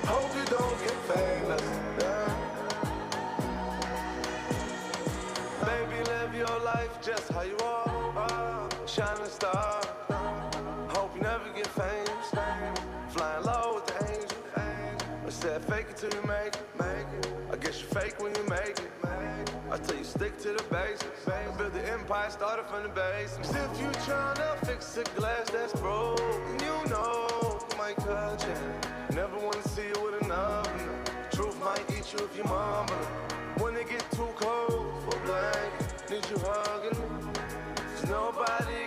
Hope you don't get famous. Yeah. Baby, live your life just how you are. Shining star. Hope you never get famous. Flying low with the angels. I said fake it till you make it. I guess you fake when you make it. I tell you stick to the basics. Build the empire started from the basics. If you tryna fix a glass that's broken, you know my culture. Never wanna see you with another. Truth might eat you if you mumble. When it get too cold for blanket, need you hugging. 'Cause nobody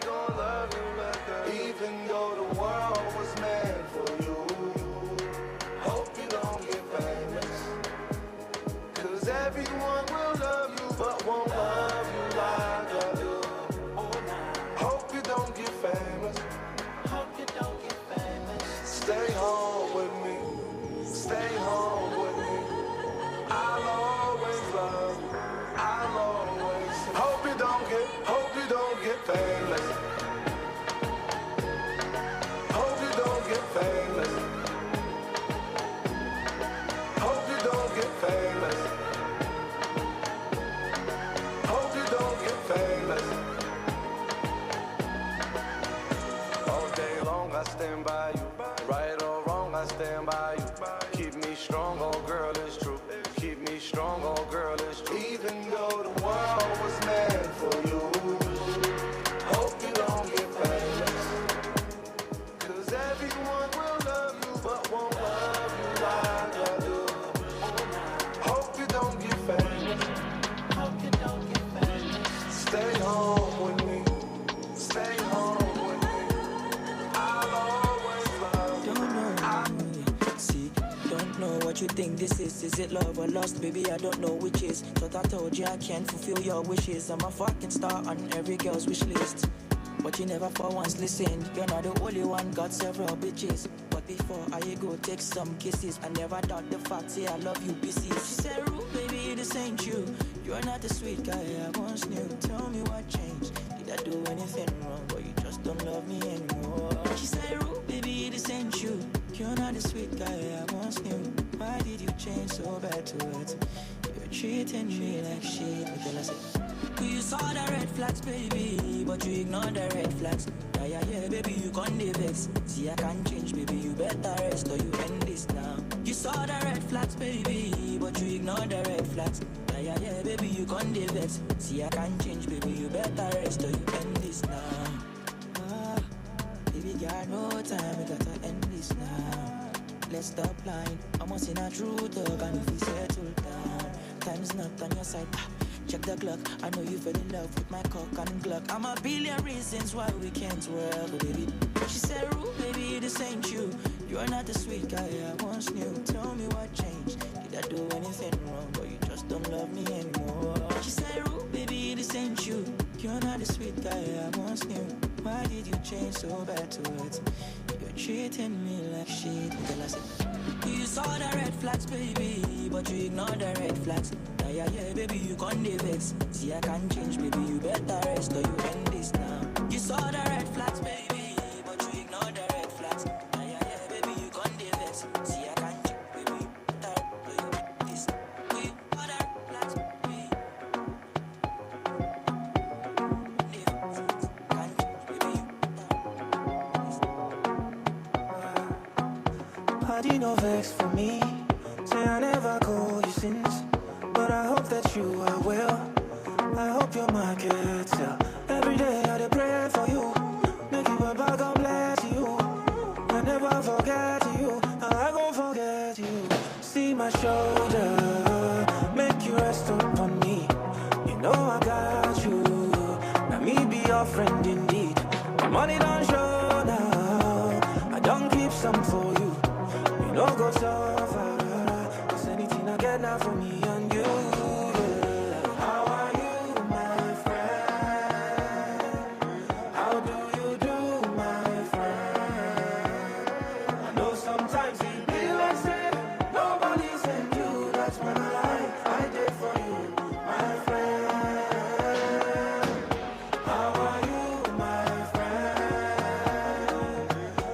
stand by you. Right or wrong, I stand by you. Keep me strong, oh girl, it's true. Keep me strong, oh girl, it's true. Even though the world was meant for you, hope you don't get famous. Cause everyone will love you, but won't love you like I do. Hope you don't get famous. Hope you don't get famous. Stay home with me. Stay home with me. I'll always love you. Don't know. See, don't know what you think this is. Is it love or lust? Baby, I don't know which is. Thought I told you I can't fulfill your wishes. I'm a fucking star on every girl's wish list. But you never for once listened. You're not the only one, got several bitches. But before I go take some kisses, I never doubt the fact, say I love you pieces. She said, Rude, baby, this ain't you. You're not the sweet guy I once knew. Tell me what changed. Did I do anything wrong? But you just don't love me anymore. She said, Rude, baby, this ain't you. You're not the sweet guy I once knew. Why did you change so bad towards me? You're treating me like shit. But then I said, you saw the red flags, baby, but you ignored the red flags. Yeah, baby, you can't vex. See, I can't change, baby, you better rest or you end this now. You saw the red flags, baby, but you ignored the red flags. Yeah, baby, you can't vex. See, I can't change, baby, you better rest or you end this now. Baby, got no time, we gotta end this now. Let's stop lying, almost in a true talk, and if we settle down, time's not on your side. Check the clock, I know you fell in love with my cock and Glock. I'm a billion reasons why we can't work, baby. She said, Rude, baby, this ain't you. You're not the sweet guy I once knew. Tell me what changed. Did I do anything wrong? But you just don't love me anymore. She said, Rude, baby, this ain't you. You're not the sweet guy I once knew. Why did you change so bad towards me? You're treating me like shit. Until I said, you saw the red flags, baby, but you ignored the red flags. Yeah, baby, you can't vex. See, I can't change, baby, you better rest or you end this now. You saw the red flags, baby, but you ignored the red flags. Yeah, baby, you can't vex. See, I can't change, baby, you better rest or you end this. You saw the red flags, baby. Can't change, baby, you Party no vex for me. Say I never call you since. But I hope that you are well. I hope your market sell. Every day I dey pray for you. Make you a bag, God bless you. I never forget you. I gon' forget you. See my shoulder, make you rest upon me. You know I got you. Now me be your friend indeed. My money don't show now. I don't keep some for you. You know go so far. Cause anything I get now for me and you. How are you, my friend? How do you do, my friend? I know sometimes it be like say nobody sent you. That's when I did for you, my friend. How are you, my friend?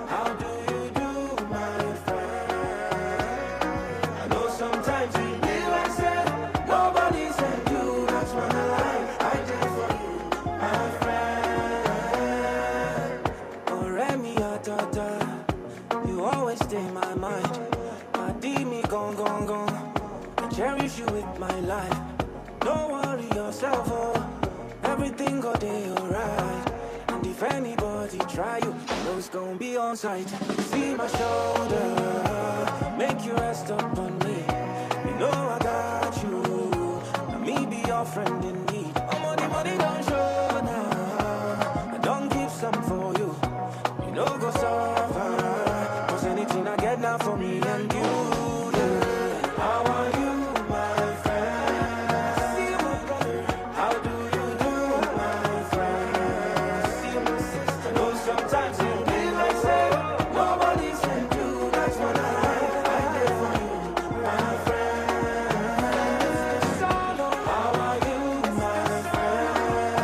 How do you do, my friend? I know sometimes it be like say nobody sent you. That's when I did for you, my friend. Oh, Remy, you always stay in my mind. My D me gone. I cherish you with my life. Don't worry yourself, oh. Everything go day alright. And if anybody try you, I know it's gonna be on sight. See my shoulder, make you rest upon me. You know I got you. Now me be your friend in need. Money don't show now. I don't keep some for you. You know go suffer. Cause anything I get now for me and you. Yeah. How are you, my friend? See my brother. How do you do, my friend? See my sister. Know sometimes it be like say nobody sent you. That's what I did for you, my friend. How are you, my friend?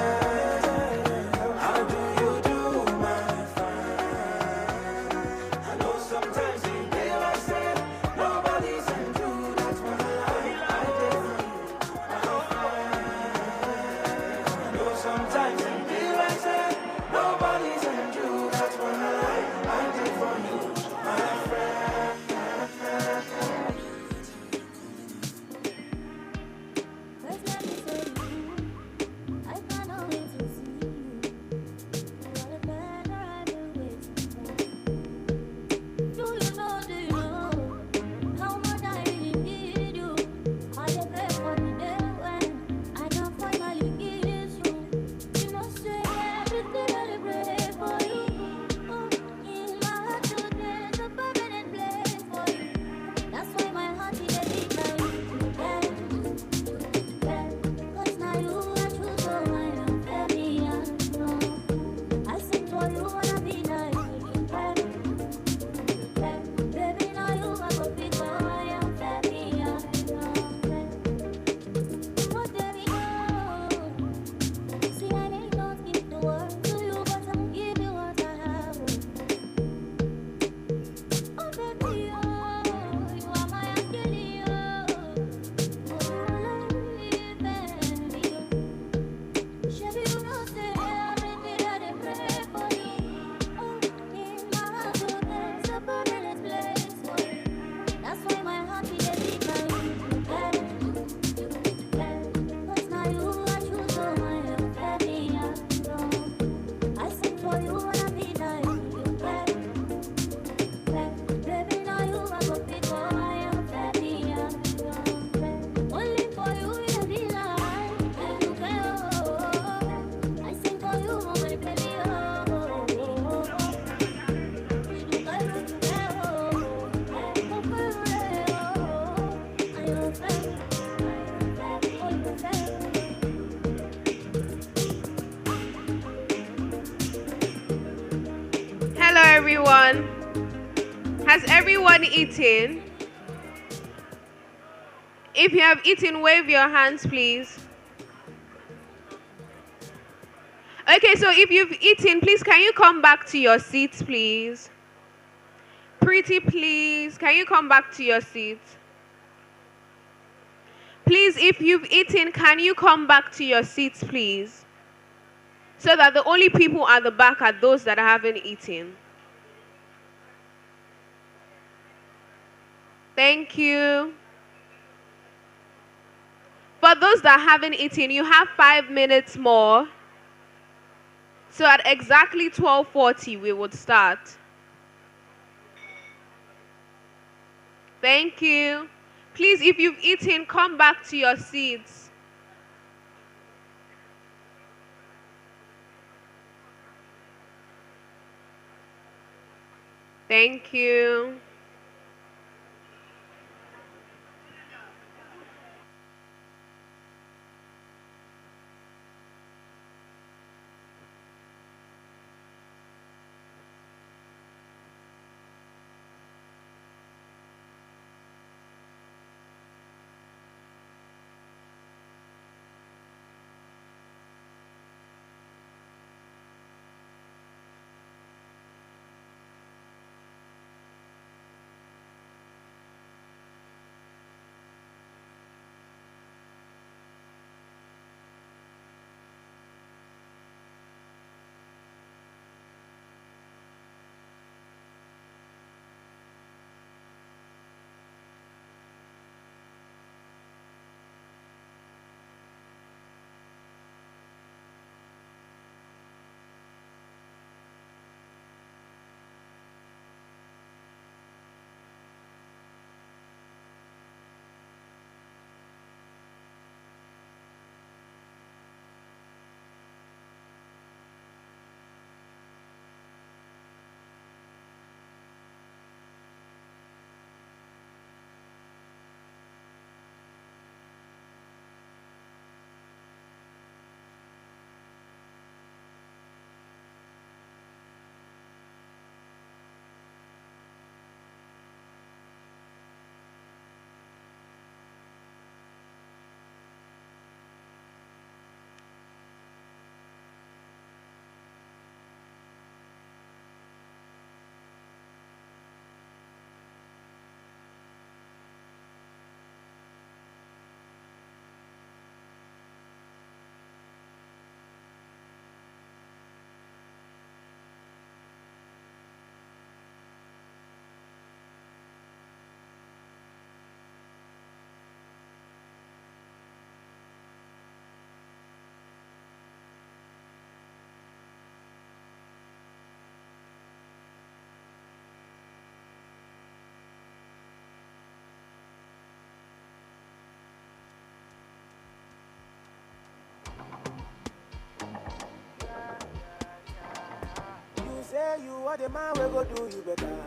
everyone. Has everyone eaten? If you have eaten, wave your hands, please. Okay, so if you've eaten, please, can you come back to your seats, please? Pretty please, can you come back to your seats? Please, if you've eaten, can you come back to your seats, please? So that the only people at the back are those that haven't eaten. Thank you. For those that haven't eaten, you have 5 minutes more. So at exactly 12:40, we would start. Thank you. Please, if you've eaten, come back to your seats. Thank you. You say you are the man, we go do you better.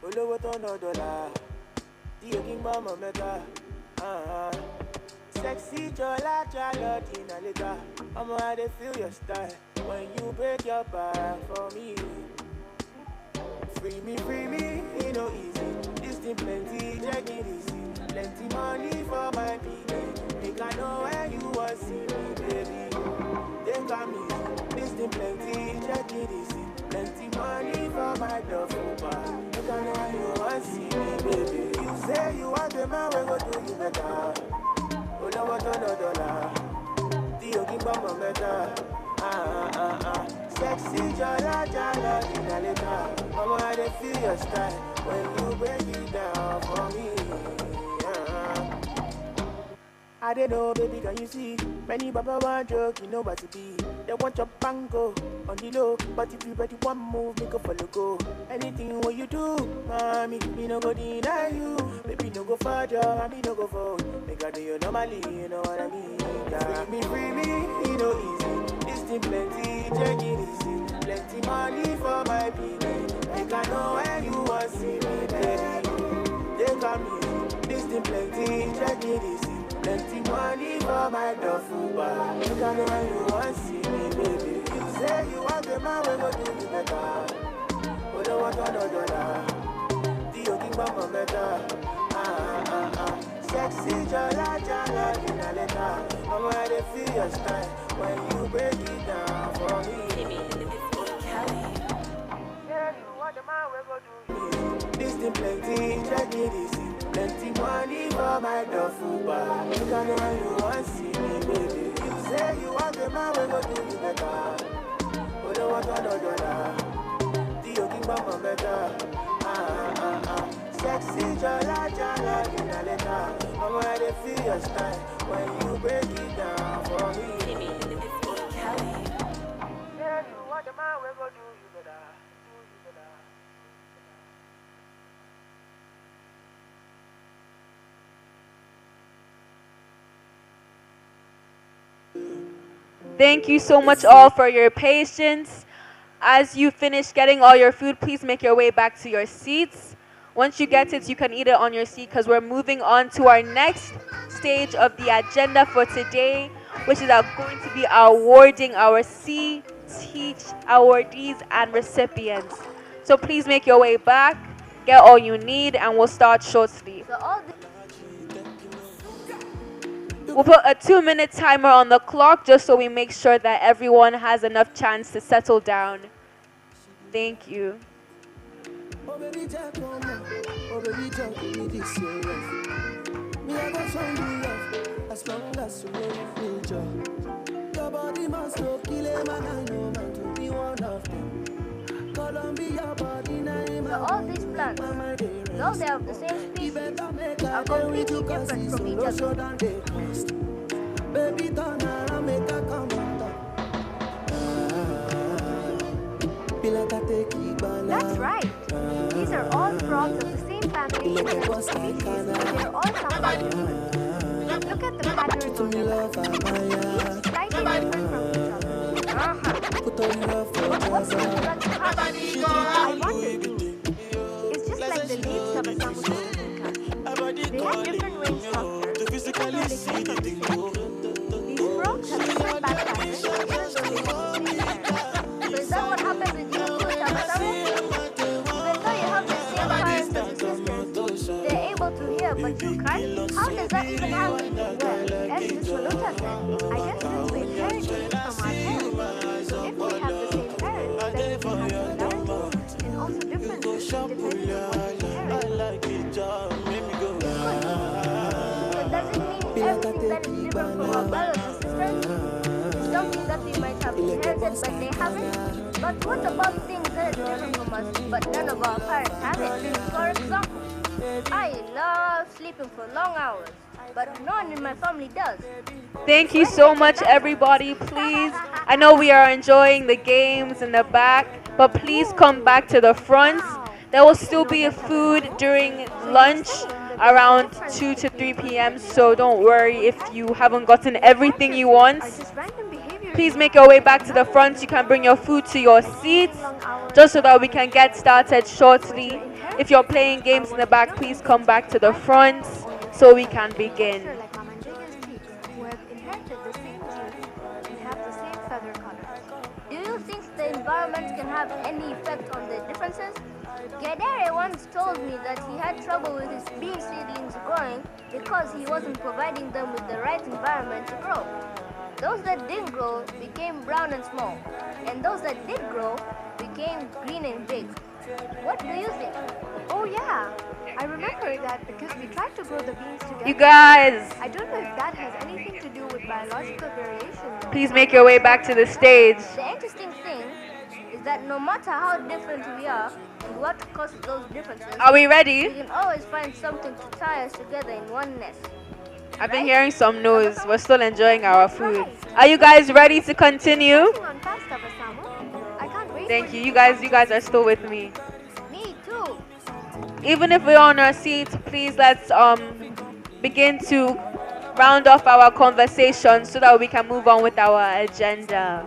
Olowo to no dollar. The king mama mega. Sexy chola chalot in a liquor. I'm how feel your style when you break your back for me. Free me, you know easy. This thing plenty, check it easy. Plenty money for my people. Make I know where you want see me, baby. They come easy. This thing plenty, check it easy. Plenty money for my duffel bag. Make I know where you want see me, baby. You say you want the man, we go do you better. Olowo to no dollar. The king mama mega. Sexy jala in a liquor. I'm how they feel your style when you break it down for me. I don't know, baby, can you see? Many baba want joke, you know what to be. They want your bango on the low, but if you ready one move, make a follow go. Anything what you do, mommy, me no go deny you. Baby, no go further, I me no go forward. Make I do you normally, you know what I mean? Yeah. Free me, you know easy. This thing plenty, check it easy. Plenty money for my people. Make I know where you want see me, baby. They come easy. This thing plenty, check it easy. Plenty money for my duffel bag. Make I know where you want see me, baby. You say you want the man, we go do you better. Sexy jala jala in a letter. Mama, I feel your style when you break it down for me. Yeah, you want the man we go do. This thing plenty, check it easy. Plenty money for my duffel bag. You can know when you want see me, baby. You say you want the man we go do you better. Oh, don't want another dollar. The king bamba better. Sexy jala jala in a letter. Mama, I feel your style when you break it down for me. Yeah, you want the man we go do you better. Thank you so much all for your patience. As you finish getting all your food, please make your way back to your seats. Once you get it, you can eat it on your seat because we're moving on to our next stage of the agenda for today, which is going to be awarding our Teach awardees and recipients. So please make your way back, get all you need, and we'll start shortly. We'll put a 2-minute timer on the clock just so we make sure that everyone has enough chance to settle down. Thank you. Oh baby, Jack, come on. Oh baby, Jack, give me this your love. Me I go show you love as long as you know you feel joy. Your body must look kill a man, I know man to be one of them. Colombia body name. So all these plants, though they are of the same species, are completely different from each other. Baby, turn around, make a come That's right. These are all frogs of the same family and species, but they're all somewhat different. Look at the patterns on their back. Each slightly different from each other. But what's the introduction I wanted to? It's just like the leaves of a samosata plant. They have different wing structures, even though they came from the same tree. These frogs have different back patterns, even though they have the same parents. So is that what happens with you too, Tabasamu? Even though you have the same parents as your sisters, they're able to hear but you can't? How does that even happen? Well, as Ms. Valuta said, I guess since we inherited it from our parents. If we have the same parents, then we can have similarities and also differences depending on what we inherit. So does it mean everything that is different from our brothers and sisters is something that we might have inherited but they haven't? But what about things that are different from us but none of our parents have it? For example, I love sleeping for long hours, but no one in my family does. Thank you so much, everybody. Please, I know we are enjoying the games in the back, but please come back to the front. There will still be food during lunch around 2 to 3 p.m. So don't worry if you haven't gotten everything you want. Please make your way back to the front. You can bring your food to your seats just so that we can get started shortly. If you're playing games in the back, please come back to the front so we can begin. Do you think the environment can have any effect on the differences? Gedere once told me that he had trouble with his bean seedlings growing because he wasn't providing them with the right environment to grow. Those that didn't grow became brown and small, and those that did grow became green and big. What do you think? Oh yeah, I remember that because we tried to grow the beans together. You guys! I don't know if that has anything to do with biological variation. Please make your way back to the stage. The interesting thing is that no matter how different we are and what causes those differences, are we ready? We can always find something to tie us together in oneness. I've been hearing some noise. We're still enjoying our food. Are you guys ready to continue? Thank you. You guys are still with me. Me too. Even if we're on our seats, please let's begin to round off our conversation so that we can move on with our agenda.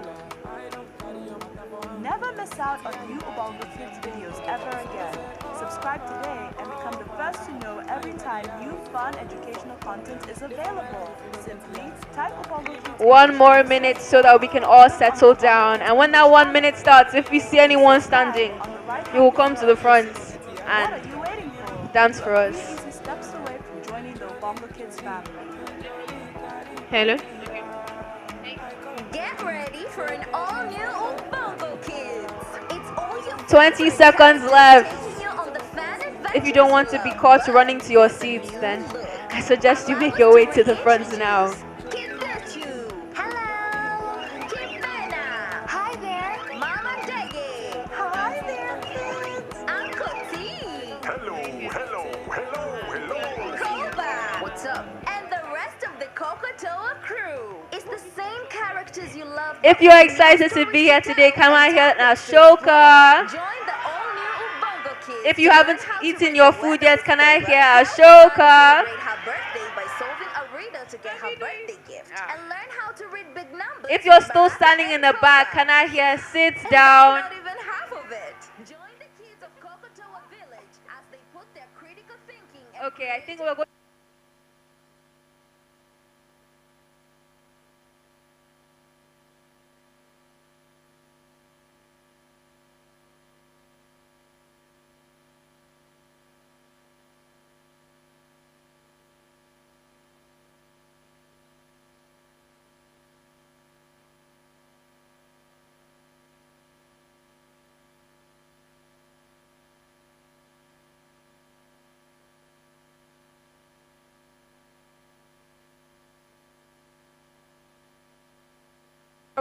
Never miss out on new Ubongo Kids videos ever again. Subscribe today and become the first to know every time new fun educational content is available. Simply type Ubongo Kids. 1 more minute so that we can all settle down. And when that 1 minute starts, if we see anyone standing, you will come to the front and dance for us. Steps away from joining the Ubongo Kids family. Hello. Get ready for an all-new Ubongo Kids. It's all your 20 favorite seconds characters left. taking you on the fan If you don't want to be caught running to your seats, then I suggest you make your way to the front now. Kibechu. Hello. Kibena. Hi there. Mama Deggy. Hi there, kids. Uncle T. Hello. Koba. What's up? And the rest of the Kokotoa crew. It's the same characters you love. If you're excited to be here today, come out here and Ashoka. Join the all-new Ubongo Kids. If you haven't eaten your food yet, can I hear Ashoka? Celebrate her birthday by solving a riddle to get her birthday gift and learn how to read big numbers. If you're still standing in the back, can I hear sit down? Not even half of it. Join the kids of Kokotoa Village as they put their critical thinking. Okay, I think we're going.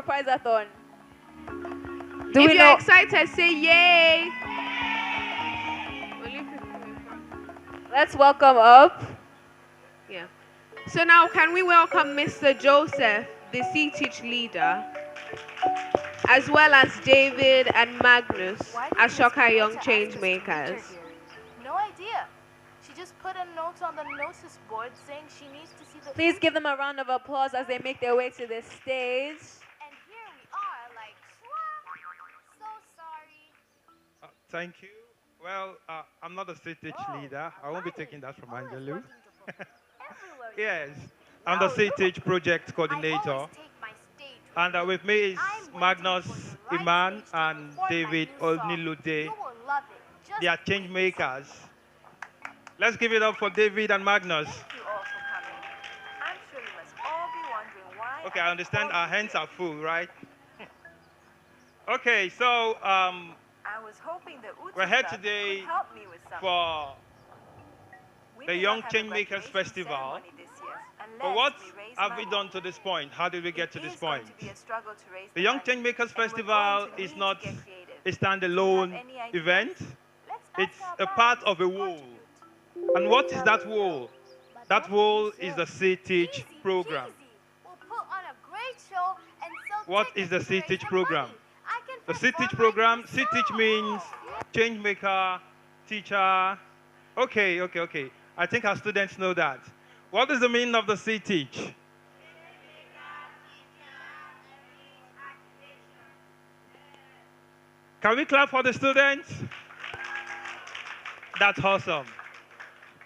Prize-a-thon. If you're excited, say yay. Let's welcome up. Yeah. So now, can we welcome Mr. Joseph, the C-Teach leader, as well as David and Magnus, Ashoka Young Changemakers. No idea. She just put a note on the notice board saying she needs to see the. Please give them a round of applause as they make their way to the stage. And here we are, like, so sorry. Thank you. Well, I'm not a C-Teach leader. I won't be taking that from Angelou. Yes, I'm the C-Teach project coordinator. And with me is Magnus Iman and David Olnilute. They are Changemakers. Let's give it up for David and Magnus. Thank you all for coming. I'm sure you must all be wondering why. Okay, I understand our hands are full, right? Okay, so I was hoping the we're here Utuba today could help me with something. for We the may Young not have a Changemakers graduation Festival. ceremony this year, But unless what we raise have we money. done to this point? How did we get to this It is going point? to be a struggle to raise The the Young money, Changemakers and we're Festival going to is need not to get creative. a standalone any ideas? event. It's a part of a whole. And what is that whole? That whole is the C-Teach program. We'll put on a great show and sell What is the C-Teach program? The C-Teach program, C-Teach means changemaker, teacher. Okay. I think our students know that. What is the meaning of the C-Teach? Can we clap for the students? That's awesome.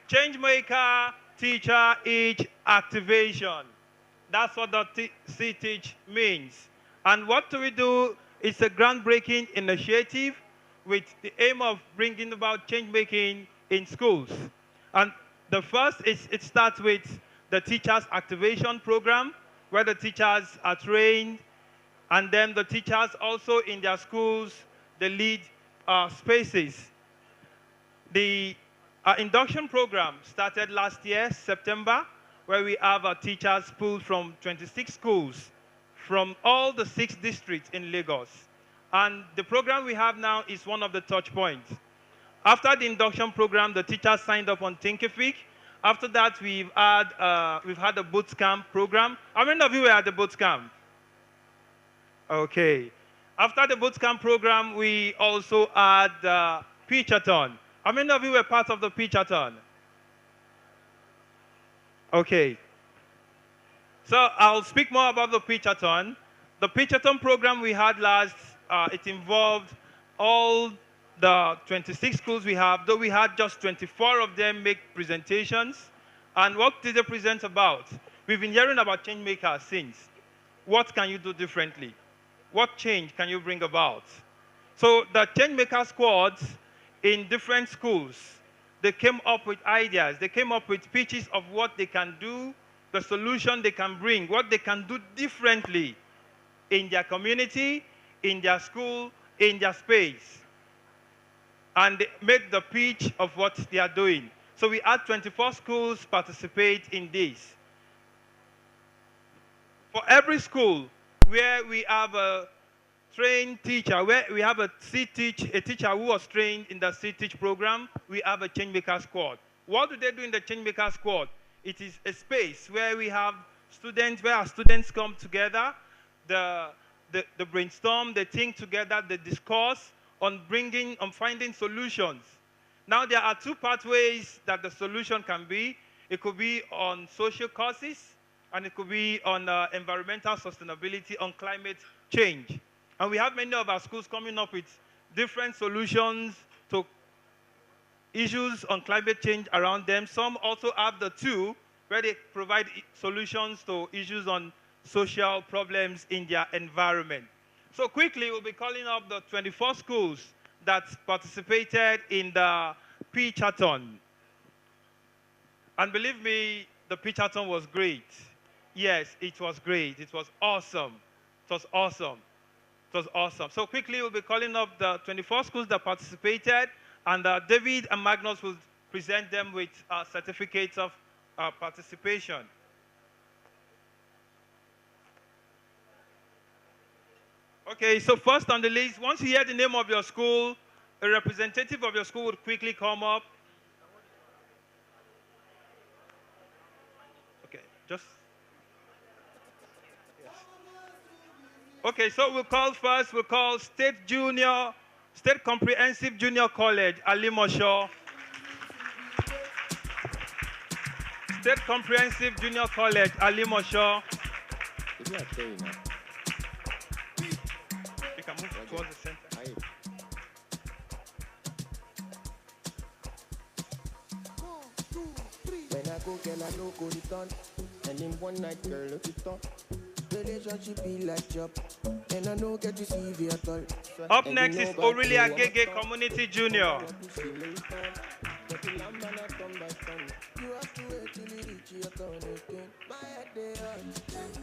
Changemaker, teacher, each activation. That's what the C-Teach means. And what do we do? It's a groundbreaking initiative with the aim of bringing about change making in schools. And the first is it starts with the teachers activation program, where the teachers are trained, and then the teachers also in their schools, they lead spaces. The induction program started last year, September, where we have our teachers pulled from 26 schools from all the 6 districts in Lagos. And the program we have now is one of the touch points. After the induction program, the teachers signed up on Thinkific. After that, we've had a boot camp program. How many of you were at the boot camp? Okay. After the boot camp program, we also had Pitchathon. How many of you were part of the Pitchathon? Okay. So I'll speak more about the Pitchathon. The Pitchathon program we had last, it involved all the 26 schools we have, though we had just 24 of them make presentations. And what did they present about? We've been hearing about Changemakers since. What can you do differently? What change can you bring about? So the Changemaker squads in different schools they came up with ideas. They came up with pitches of what they can do, the solution they can bring, what they can do differently in their community, in their school, in their space. And they made the pitch of what they are doing. So we had 24 schools participate in this. For every school where we have a trained teacher, where we have a teacher who was trained in the Teach program, we have a Changemaker squad. What do they do in the Changemaker squad? It is a space where we have students, where our students come together, the brainstorm, they think together, they discuss on finding solutions. Now there are two pathways that the solution can be. It could be on social causes, and it could be on environmental sustainability, on climate change. And we have many of our schools coming up with different solutions to issues on climate change around them. Some also have the two, where they provide solutions to issues on social problems in their environment. So quickly, we'll be calling up the 24 schools that participated in the Pitchathon. And believe me, the Pitchathon was great. Yes, it was great. It was awesome. It was awesome. It was awesome. So quickly, we'll be calling up the 24 schools that participated, and David and Magnus will present them with certificates of participation. Okay, so first on the list, once you hear the name of your school, a representative of your school would quickly come up. Okay, just... Yes. Okay, so we'll call State Comprehensive Junior College, Alimosho. State Comprehensive Junior College, Alimosho. You can move towards the center. When I go, girl, I no go return. And in one night, girl, look it up. Relationship be like job. And I no get to see you at all. Up next is Aurelia Gege Community Junior. You have to wait till you reach your turn again. My head they hurt,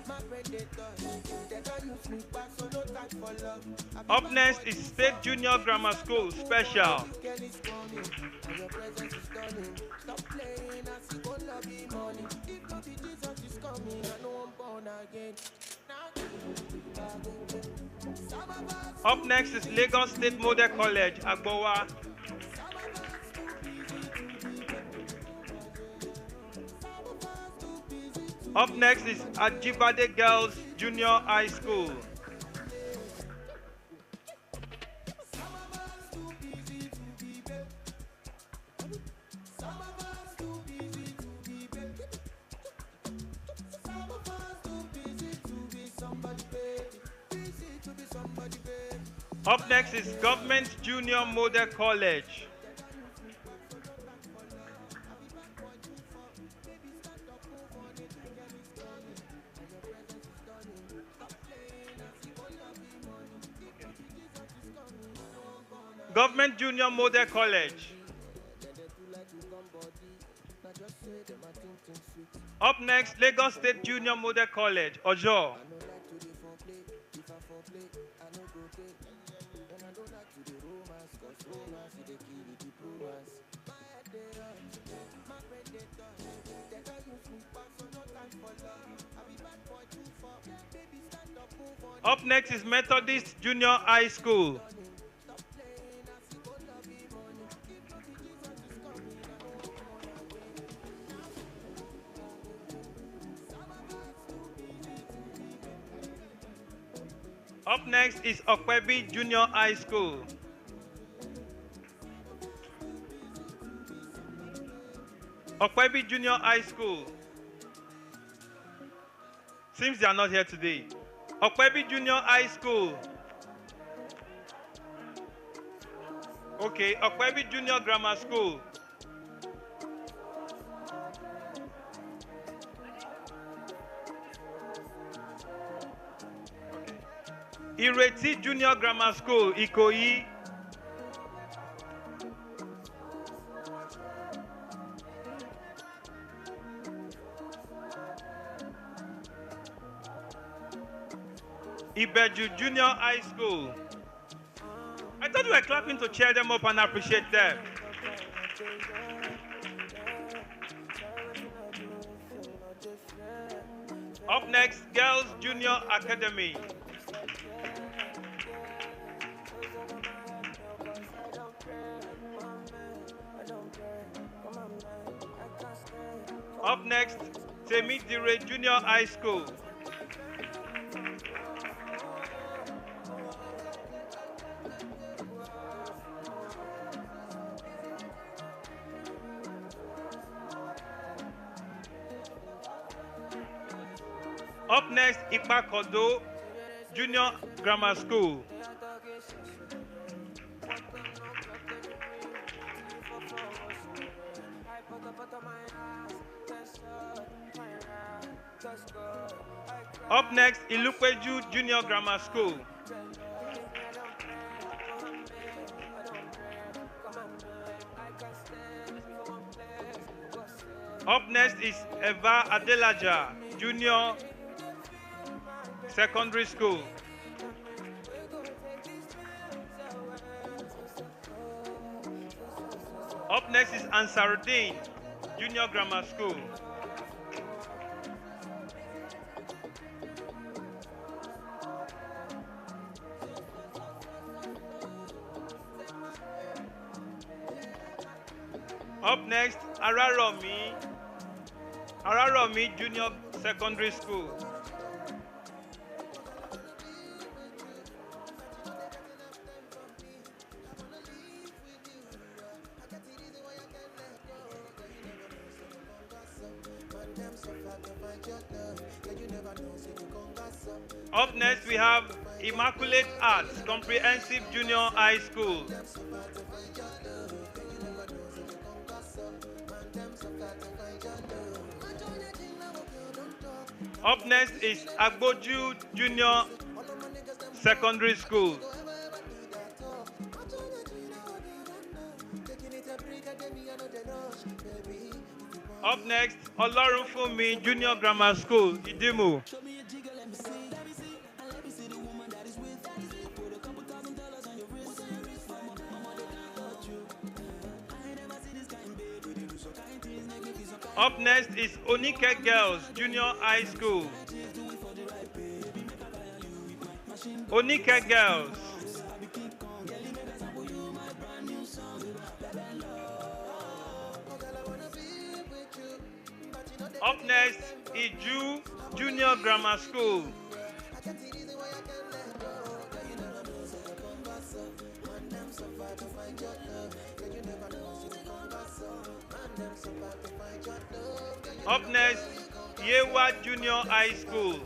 my brain they touch. They don't use me back, so no time for love. Up next is State Junior Grammar School Special. And your presence is stunning. Stop playing, I see gonna be money. If not be Jesus is coming, I know I'm born again. Up next is Lagos State Model College, Agbowa. Up next is Ajibade Girls Junior High School. Up next is Government Junior Model College. Government Junior Model College. Up next, Lagos State Junior Model College, Ojo. Up next is Methodist Junior High School. Up next is Okwebi Junior High School. Okwebi Junior High School. Seems they are not here today. Okwebi Junior High School. Okay, Okwebi Junior Grammar School. Ireti Junior Grammar School, Ikoyi. Ibeju Junior High School. I thought we were clapping to cheer them up and appreciate them. Up next, Girls Junior Academy. Up next, Temidire Junior High School. Up next, Ipakodo Junior Grammar School. Up next, Ilupeju Junior Grammar School. Up next is Eva Adelaja Junior Secondary School. Up next is Ansaruddin Junior Grammar School. Up next, Araromi Junior Secondary School. Up next, we have Immaculate Arts Comprehensive Junior High School. Up next is Agboju Junior Secondary School. Up next, Olorunfunmi Junior Grammar School, Idimu. Up next is Onike Girls Junior High School. Onike Girls. Up next, Iju Junior Grammar School. Up next, Yewa Junior High School.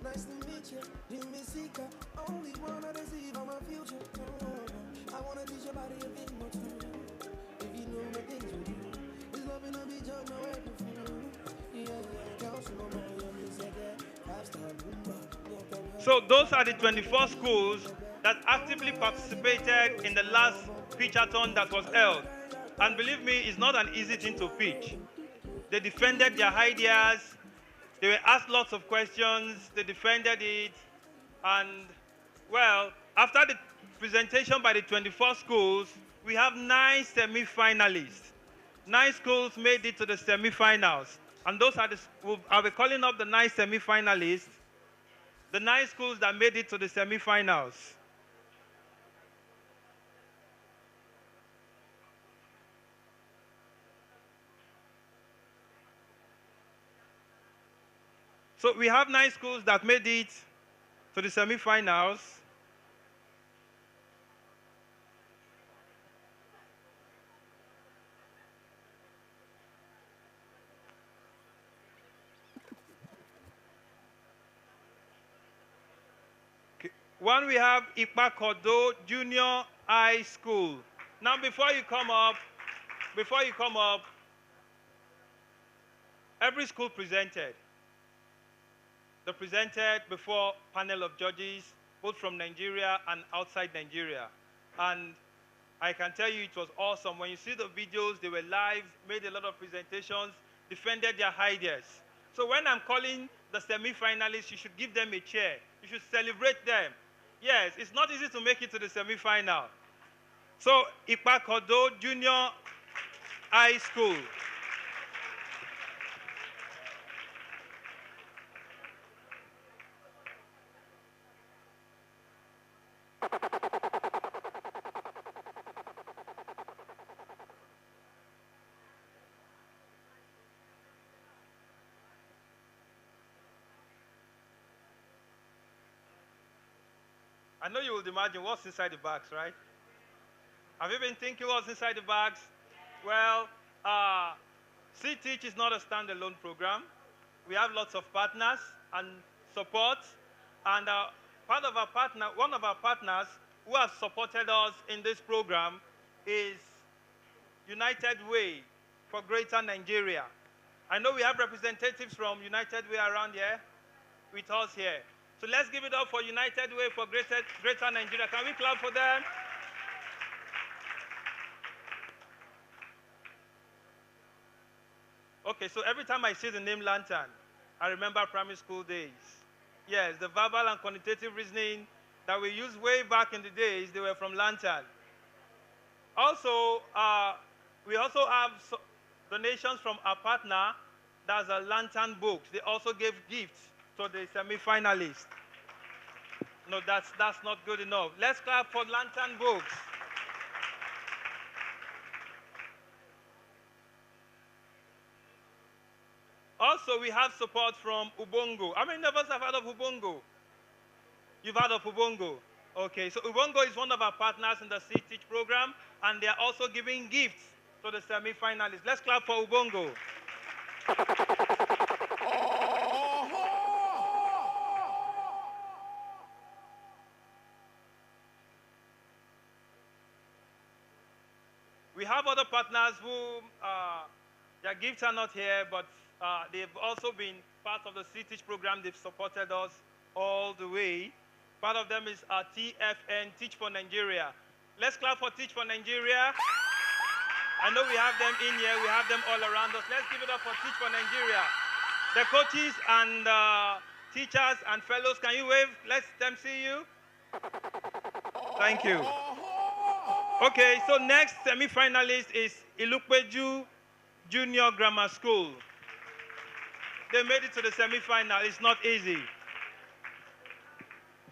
Nice to meet you, Jimmy Seeker. Only wanna deceive on my future. I wanna teach your body a thing or two. If you know the things you do, it's loving a beach on my way to So those are the 24 schools that actively participated in the last pitchathon that was held. And believe me, it's not an easy thing to pitch. They defended their ideas. They were asked lots of questions, they defended it, and well, after the presentation by the 24 schools, we have 9 semi-finalists. 9 schools made it to the semi-finals, and those are I'll be calling up the 9 semi-finalists, the 9 schools that made it to the semi-finals. So we have 9 schools that made it to the semi-finals. Okay. One, we have Ipakodo Junior High School. Now, before you come up, every school presented. They presented before a panel of judges, both from Nigeria and outside Nigeria. And I can tell you it was awesome. When you see the videos, they were live, made a lot of presentations, defended their ideas. So when I'm calling the semi-finalists, you should give them a chair. You should celebrate them. Yes, it's not easy to make it to the semi-final. So Ipakodo Junior High School. I know you would imagine what's inside the bags, right? Have you been thinking what's inside the bags? Well, C-Teach is not a standalone program. We have lots of partners and support. And one of our partners who have supported us in this program is United Way for Greater Nigeria. I know we have representatives from United Way around here with us here. So let's give it up for United Way for Greater Nigeria. Can we clap for them? Okay, so every time I see the name Lantern, I remember primary school days. Yes, the verbal and quantitative reasoning that we used way back in the days, they were from Lantern. Also, we also have donations from our partner, that's a Lantern Books. They also gave gifts to the semi-finalists. No, that's not good enough. Let's clap for Lantern Books. Also, we have support from Ubongo. How many of us have heard of Ubongo? You've heard of Ubongo? Okay, so Ubongo is one of our partners in the C-Teach program, and they are also giving gifts to the semi-finalists. Let's clap for Ubongo. We have other partners who their gifts are not here, but they've also been part of the C-Teach program. They've supported us all the way. Part of them is TFN, Teach for Nigeria. Let's clap for Teach for Nigeria. I know we have them in here. We have them all around us. Let's give it up for Teach for Nigeria. The coaches and teachers and fellows, can you wave? Let them see you. Thank you. Okay, so next semi-finalist is Ilukpeju Junior Grammar School. They made it to the semi-final. It's not easy.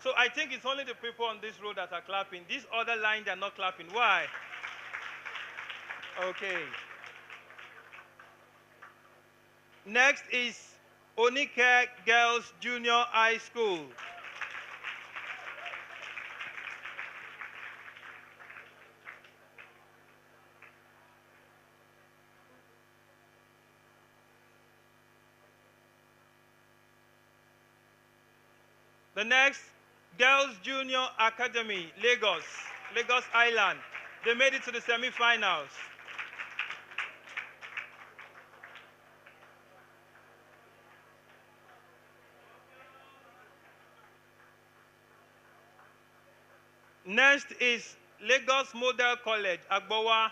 So I think it's only the people on this road that are clapping. This other line, they're not clapping. Why? Okay. Next is Onike Girls Junior High School. The next, Girls Junior Academy, Lagos Island. They made it to the semi-finals. Next is Lagos Model College, Agbowa.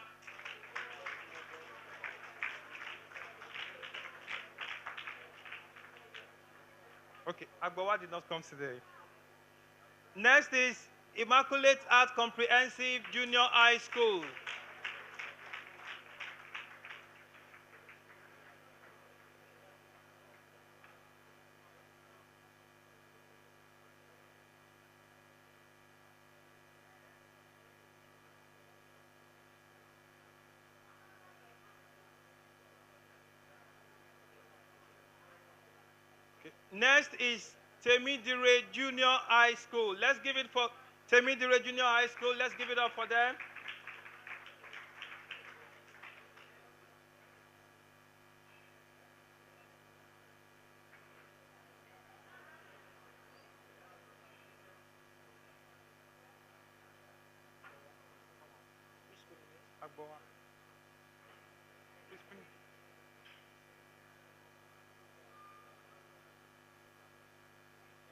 Okay, Agbowa did not come today. Next is Immaculate Heart Comprehensive Junior High School. Next is Temidire Junior High School. Let's give it for Temidire Junior High School. Let's give it up for them.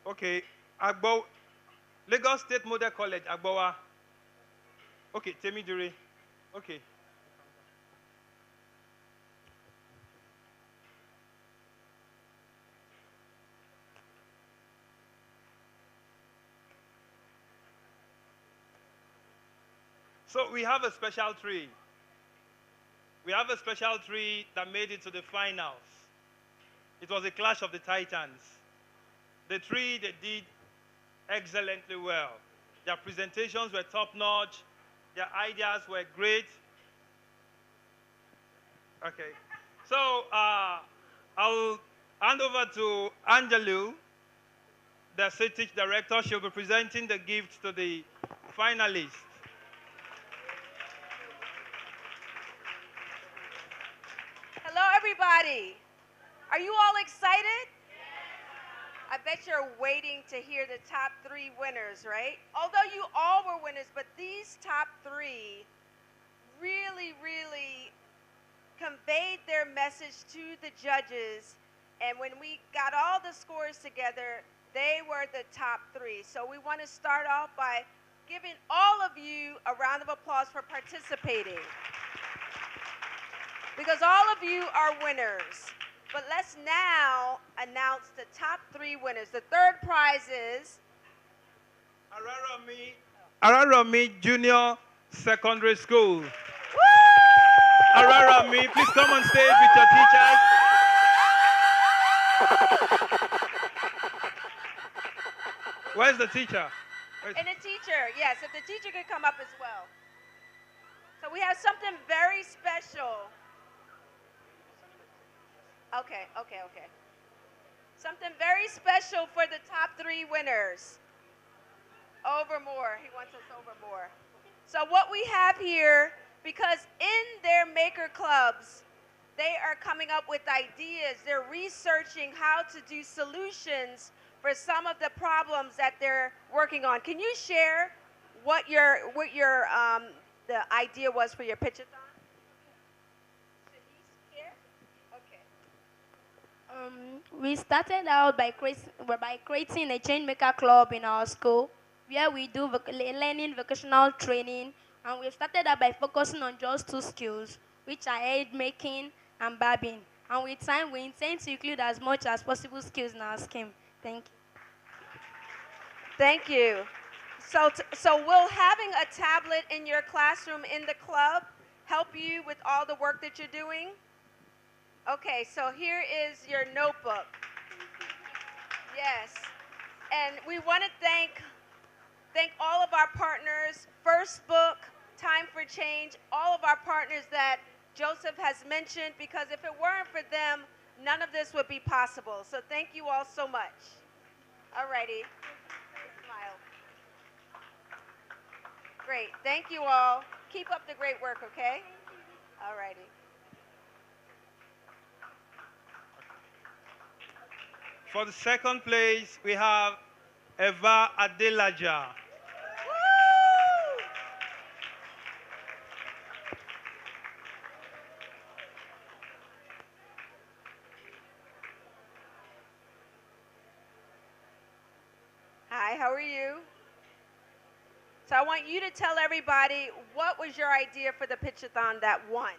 Okay, Lagos State Model College, Agbowa. Okay, Temidure. Okay. So we have a special tree. We have a special tree that made it to the finals. It was a clash of the titans. The three, they did excellently well. Their presentations were top-notch. Their ideas were great. Okay. So I'll hand over to Angelou, the CITIC director. She'll be presenting the gift to the finalists. Hello, everybody. Are you all excited? I bet you're waiting to hear the top 3 winners, right? Although you all were winners, but these top 3 really, really conveyed their message to the judges. And when we got all the scores together, they were the top 3. So we want to start off by giving all of you a round of applause for participating, because all of you are winners. But let's now announce the top 3 winners. The third prize is Ararami Junior Secondary School. Ararami, please come on stage with your teachers. Where's the teacher? And the teacher, yes, if the teacher could come up as well. So we have something very special. Okay. Something very special for the top 3 winners. Overmore, he wants us overmore. So what we have here, because in their maker clubs, they are coming up with ideas. They're researching how to do solutions for some of the problems that they're working on. Can you share what the idea was for your pitch-a-thon? We started out by creating a Changemaker club in our school where we do learning vocational training, and we started out by focusing on just 2 skills, which are aid making and barbing. And with time, we intend to include as much as possible skills in our scheme. Thank you. Thank you. So will having a tablet in your classroom in the club help you with all the work that you're doing? Okay, so here is your notebook. Yes. And we want to thank all of our partners, First Book, Time for Change, all of our partners that Joseph has mentioned, because if it weren't for them, none of this would be possible. So thank you all so much. All righty. Smile. Great. Thank you all. Keep up the great work, okay? All righty. For the second place, we have Eva Adelaja. Hi, how are you? So I want you to tell everybody, what was your idea for the pitch-a-thon that won?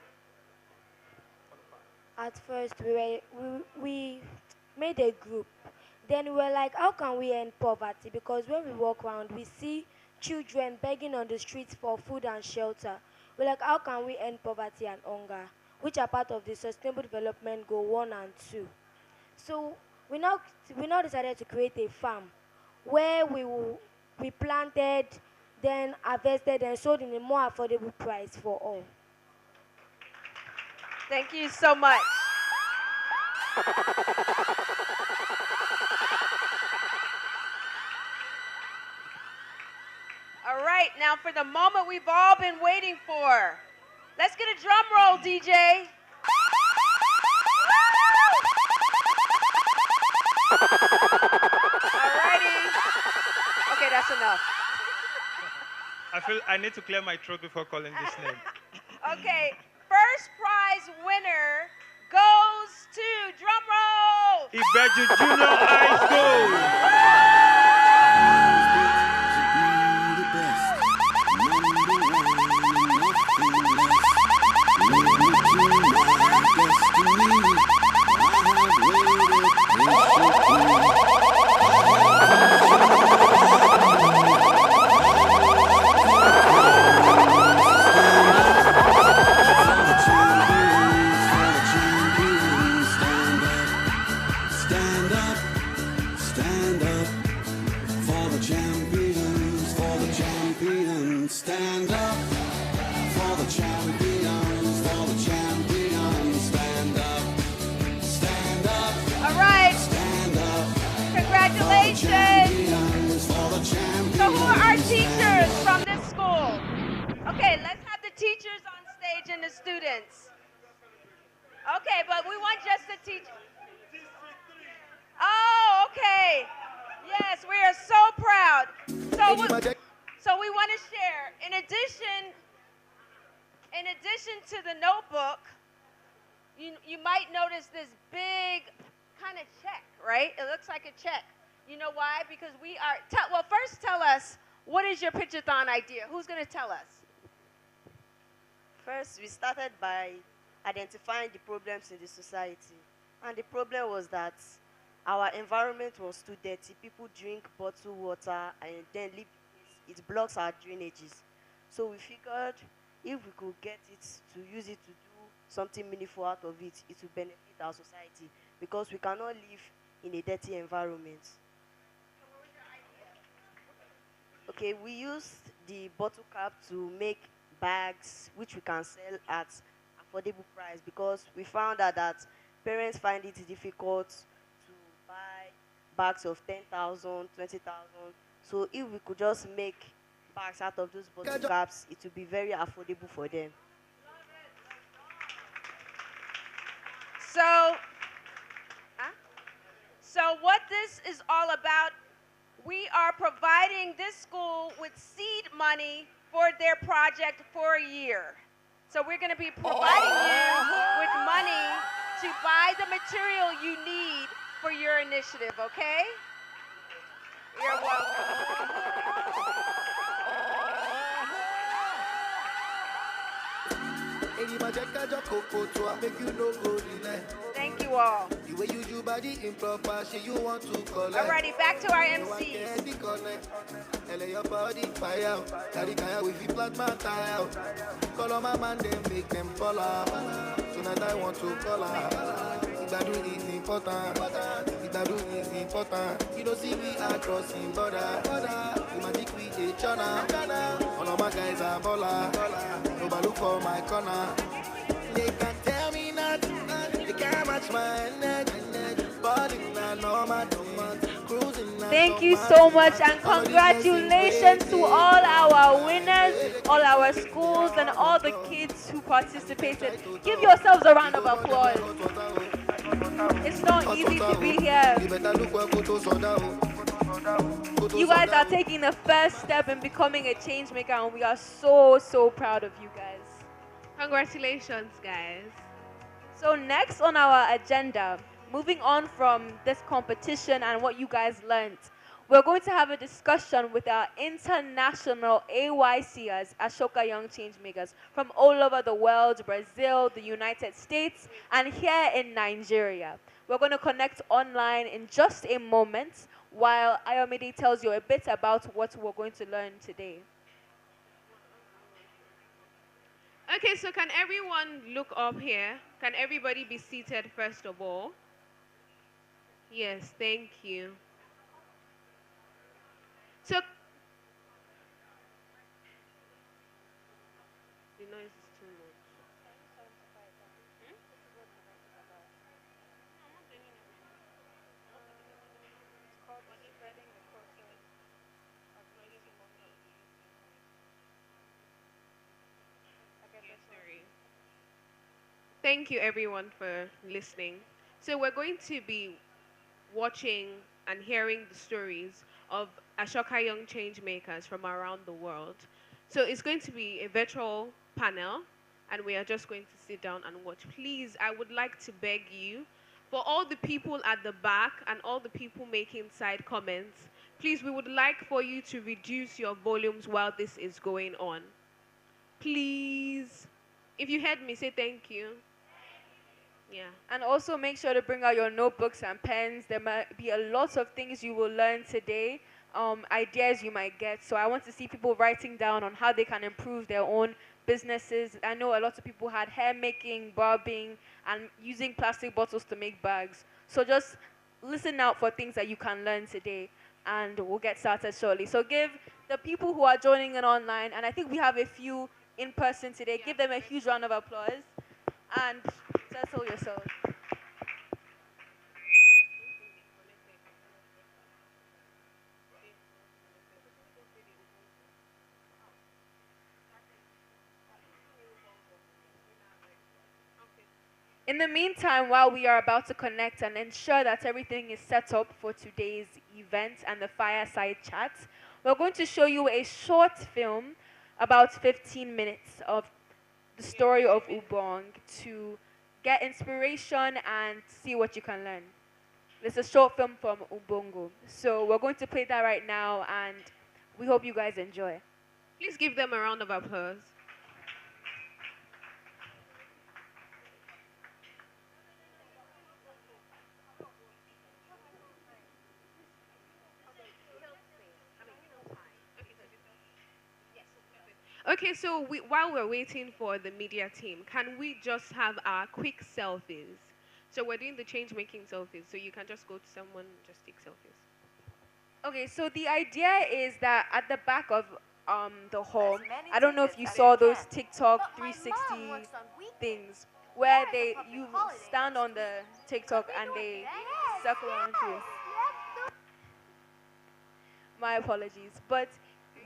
At first, we made a group. Then we were like, how can we end poverty? Because when we walk around, we see children begging on the streets for food and shelter. We're like, how can we end poverty and hunger, which are part of the Sustainable Development Goal 1 and 2. So we now decided to create a farm where we planted, then harvested and sold in a more affordable price for all. Thank you so much. All right, now for the moment we've all been waiting for. Let's get a drum roll, DJ. Alrighty. Okay, that's enough. I feel I need to clear my throat before calling this name. Okay, first prize winner goes to, drum roll, Ibeju Junior High School. Stand up for the champions, for the champions. Stand up for the champions, for the champions. Stand up, stand up. All right. Stand up. Congratulations. For the champions. So who are our teachers from this school? Okay, let's have the teachers on stage and the students. Okay, but we want just the teachers. Oh, okay. Yes, we are so proud. So we want to share. In addition to the notebook, you might notice this big kind of check, right? It looks like a check. You know why? Because we are. Well, first tell us, what is your pitchathon idea? Who's going to tell us? First, we started by identifying the problems in the society. And the problem was that our environment was too dirty. People drink bottled water and then leave it blocks our drainages. So we figured if we could get it to use it to do something meaningful out of it, it would benefit our society because we cannot live in a dirty environment. Okay, we used the bottle cap to make bags which we can sell at affordable price because we found out that parents find it difficult to buy bags of 10,000, 20,000. So if we could just make bags out of those bottle caps, it would be very affordable for them. So what this is all about, we are providing this school with seed money for their project for a year. So we're going to be providing you with money to buy the material you need for your initiative, okay? You're welcome. Thank you all. The way you do body improper, she you want to collect. Alrighty, back to our MCs. LA your body fire. Carry kaya with you plant my tire. Call on my man, then make them fall out. Tonight I want to call out. If I do is important. If I do is important. You don't see me crossing border. You magic with each other. All of my guys are baller. Nobody look for my corner. They can tell me nothing. They can't match my energy. Thank you so much and congratulations to all our winners, all our schools and all the kids who participated. Give yourselves a round of applause. It's not easy to be here. You guys are taking the first step in becoming a change maker and we are so proud of you guys. Congratulations, guys. So next on our agenda, moving on from this competition and what you guys learned, we're going to have a discussion with our international AYCers, Ashoka Young Changemakers, from all over the world, Brazil, the United States, and here in Nigeria. We're going to connect online in just a moment while Ayomide tells you a bit about what we're going to learn today. Okay, so can everyone look up here? Can everybody be seated first of all? Yes, thank you. So, the noise is too much. Thank you everyone for listening. So we're going to be watching and hearing the stories of Ashoka Young Changemakers from around the world. So it's going to be a virtual panel and we are just going to sit down and watch. Please, I would like to beg you, for all the people at the back and all the people making side comments, please, we would like for you to reduce your volumes while this is going on. Please. If you heard me, say thank you. Yeah. And also make sure to bring out your notebooks and pens. There might be a lot of things you will learn today, ideas you might get. So I want to see people writing down on how they can improve their own businesses. I know a lot of people had hair making, barbing, and using plastic bottles to make bags. So just listen out for things that you can learn today, and we'll get started shortly. So give the people who are joining in online, and I think we have a few in person today, give them a huge round of applause, and settle yourselves. In the meantime, while we are about to connect and ensure that everything is set up for today's event and the fireside chat, we're going to show you a short film, about 15 minutes, of the story of Ubong to get inspiration and see what you can learn. It's a short film from Ubongo. So we're going to play that right now, and we hope you guys enjoy. Please give them a round of applause. Okay, so while we're waiting for the media team, can we just have our quick selfies? So we're doing the change-making selfies, so you can just go to someone and just take selfies. Okay, so the idea is that at the back of the hall, I don't know if you saw those TikTok 360 things where you stand on the TikTok and they circle around you. My apologies, but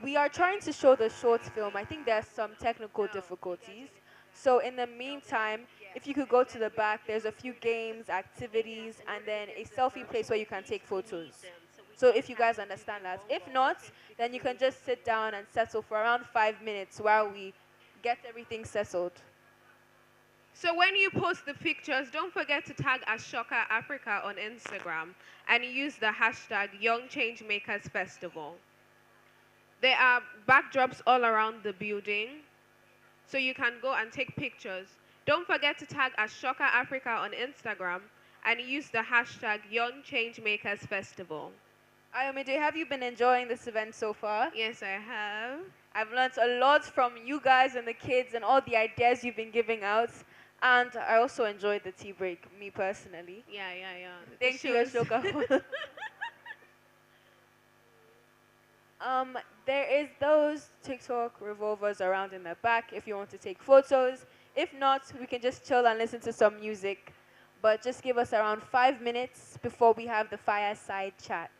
we are trying to show the short film. I think there's some technical difficulties. So in the meantime, if you could go to the back, there's a few games, activities, and then a selfie place where you can take photos. So if you guys understand that. If not, then you can just sit down and settle for around 5 minutes while we get everything settled. So when you post the pictures, don't forget to tag Ashoka Africa on Instagram and use the hashtag Young Changemakers Festival. There are backdrops all around the building, so you can go and take pictures. Don't forget to tag Ashoka Africa on Instagram and use the hashtag Young Changemakers Festival. Ayomide, have you been enjoying this event so far? Yes, I have. I've learned a lot from you guys and the kids and all the ideas you've been giving out. And I also enjoyed the tea break, me personally. Yeah. Thank you, Ashoka. There is those TikTok revolvers around in the back if you want to take photos. If not, we can just chill and listen to some music. But just give us around 5 minutes before we have the fireside chat.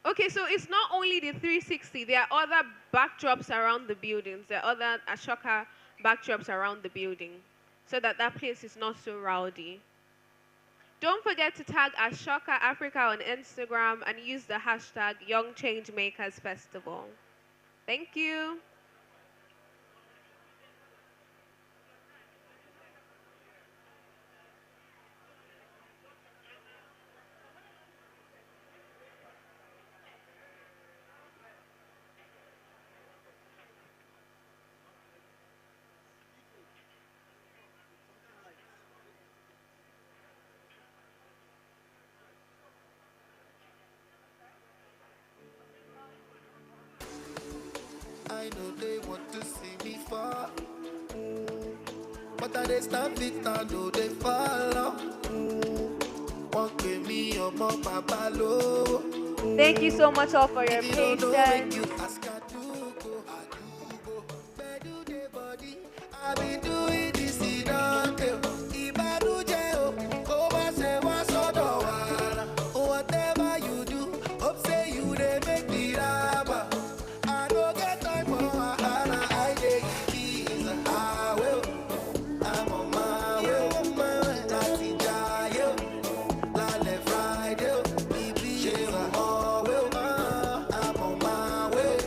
Okay, so it's not only the 360. There are other backdrops around the buildings. There are other Ashoka backdrops around the building so that place is not so rowdy. Don't forget to tag Ashoka Africa on Instagram and use the hashtag Young Changemakers Festival. Thank you. I know they want to see me fall, but I they stand it, I know they follow. Thank you so much all for your patience. I've been doing this in whatever you do, hope say you they make me rabba. I don't get time for wahala, I take it easy. I will, I'm on my way, Lati Jayo, Lale Friday, Bibi, I'm on my way.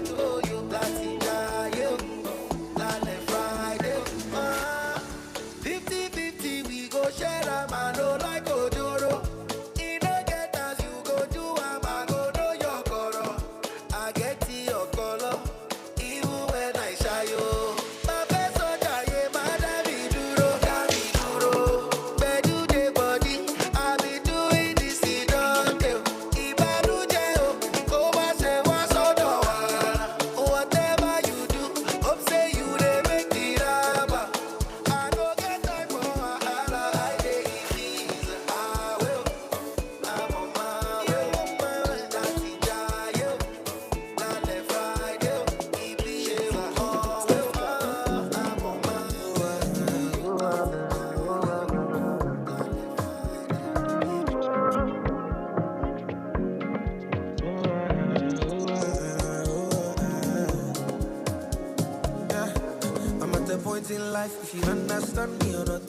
in life if you understand me or not.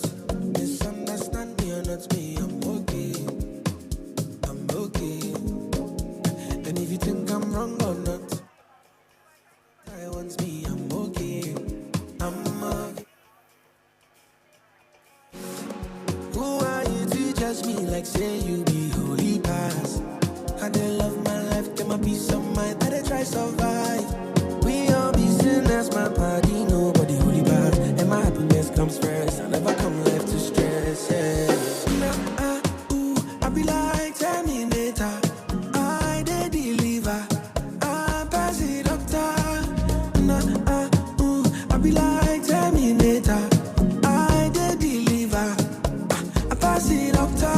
Misunderstand me or not, me, I'm okay. I'm okay. And if you think I'm wrong or not, I want me, I'm okay. I'm okay. Who are you to judge me like say you be holy past? I did love my life, get my peace of mind, I did try survive. We all be sinners, my body, nobody holy past. And my happiness comes first, I never come left to stress, yeah. I be like Terminator, I did deliver, I pass it doctor. I be like Terminator, I did deliver, I pass it doctor.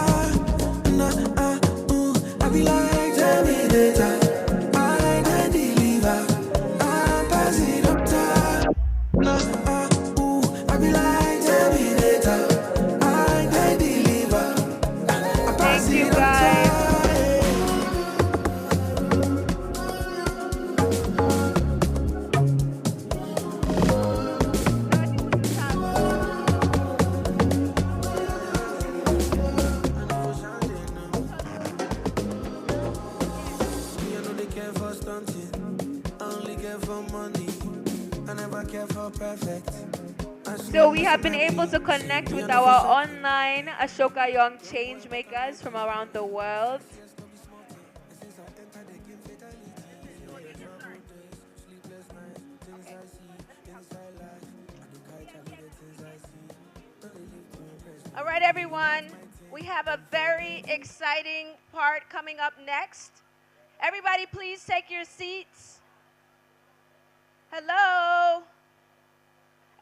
I be like Terminator, I did deliver, I pass it doctor. I be like Terminator, I did deliver, I pass Thank you, it guys. doctor. Me, I know they care for stunting, I only care for money, I never care for perfect. So we have been able to connect with our online Ashoka Young Changemakers from around the world. All right, everyone. We have a very exciting part coming up next. Everybody, please take your seats. Hello.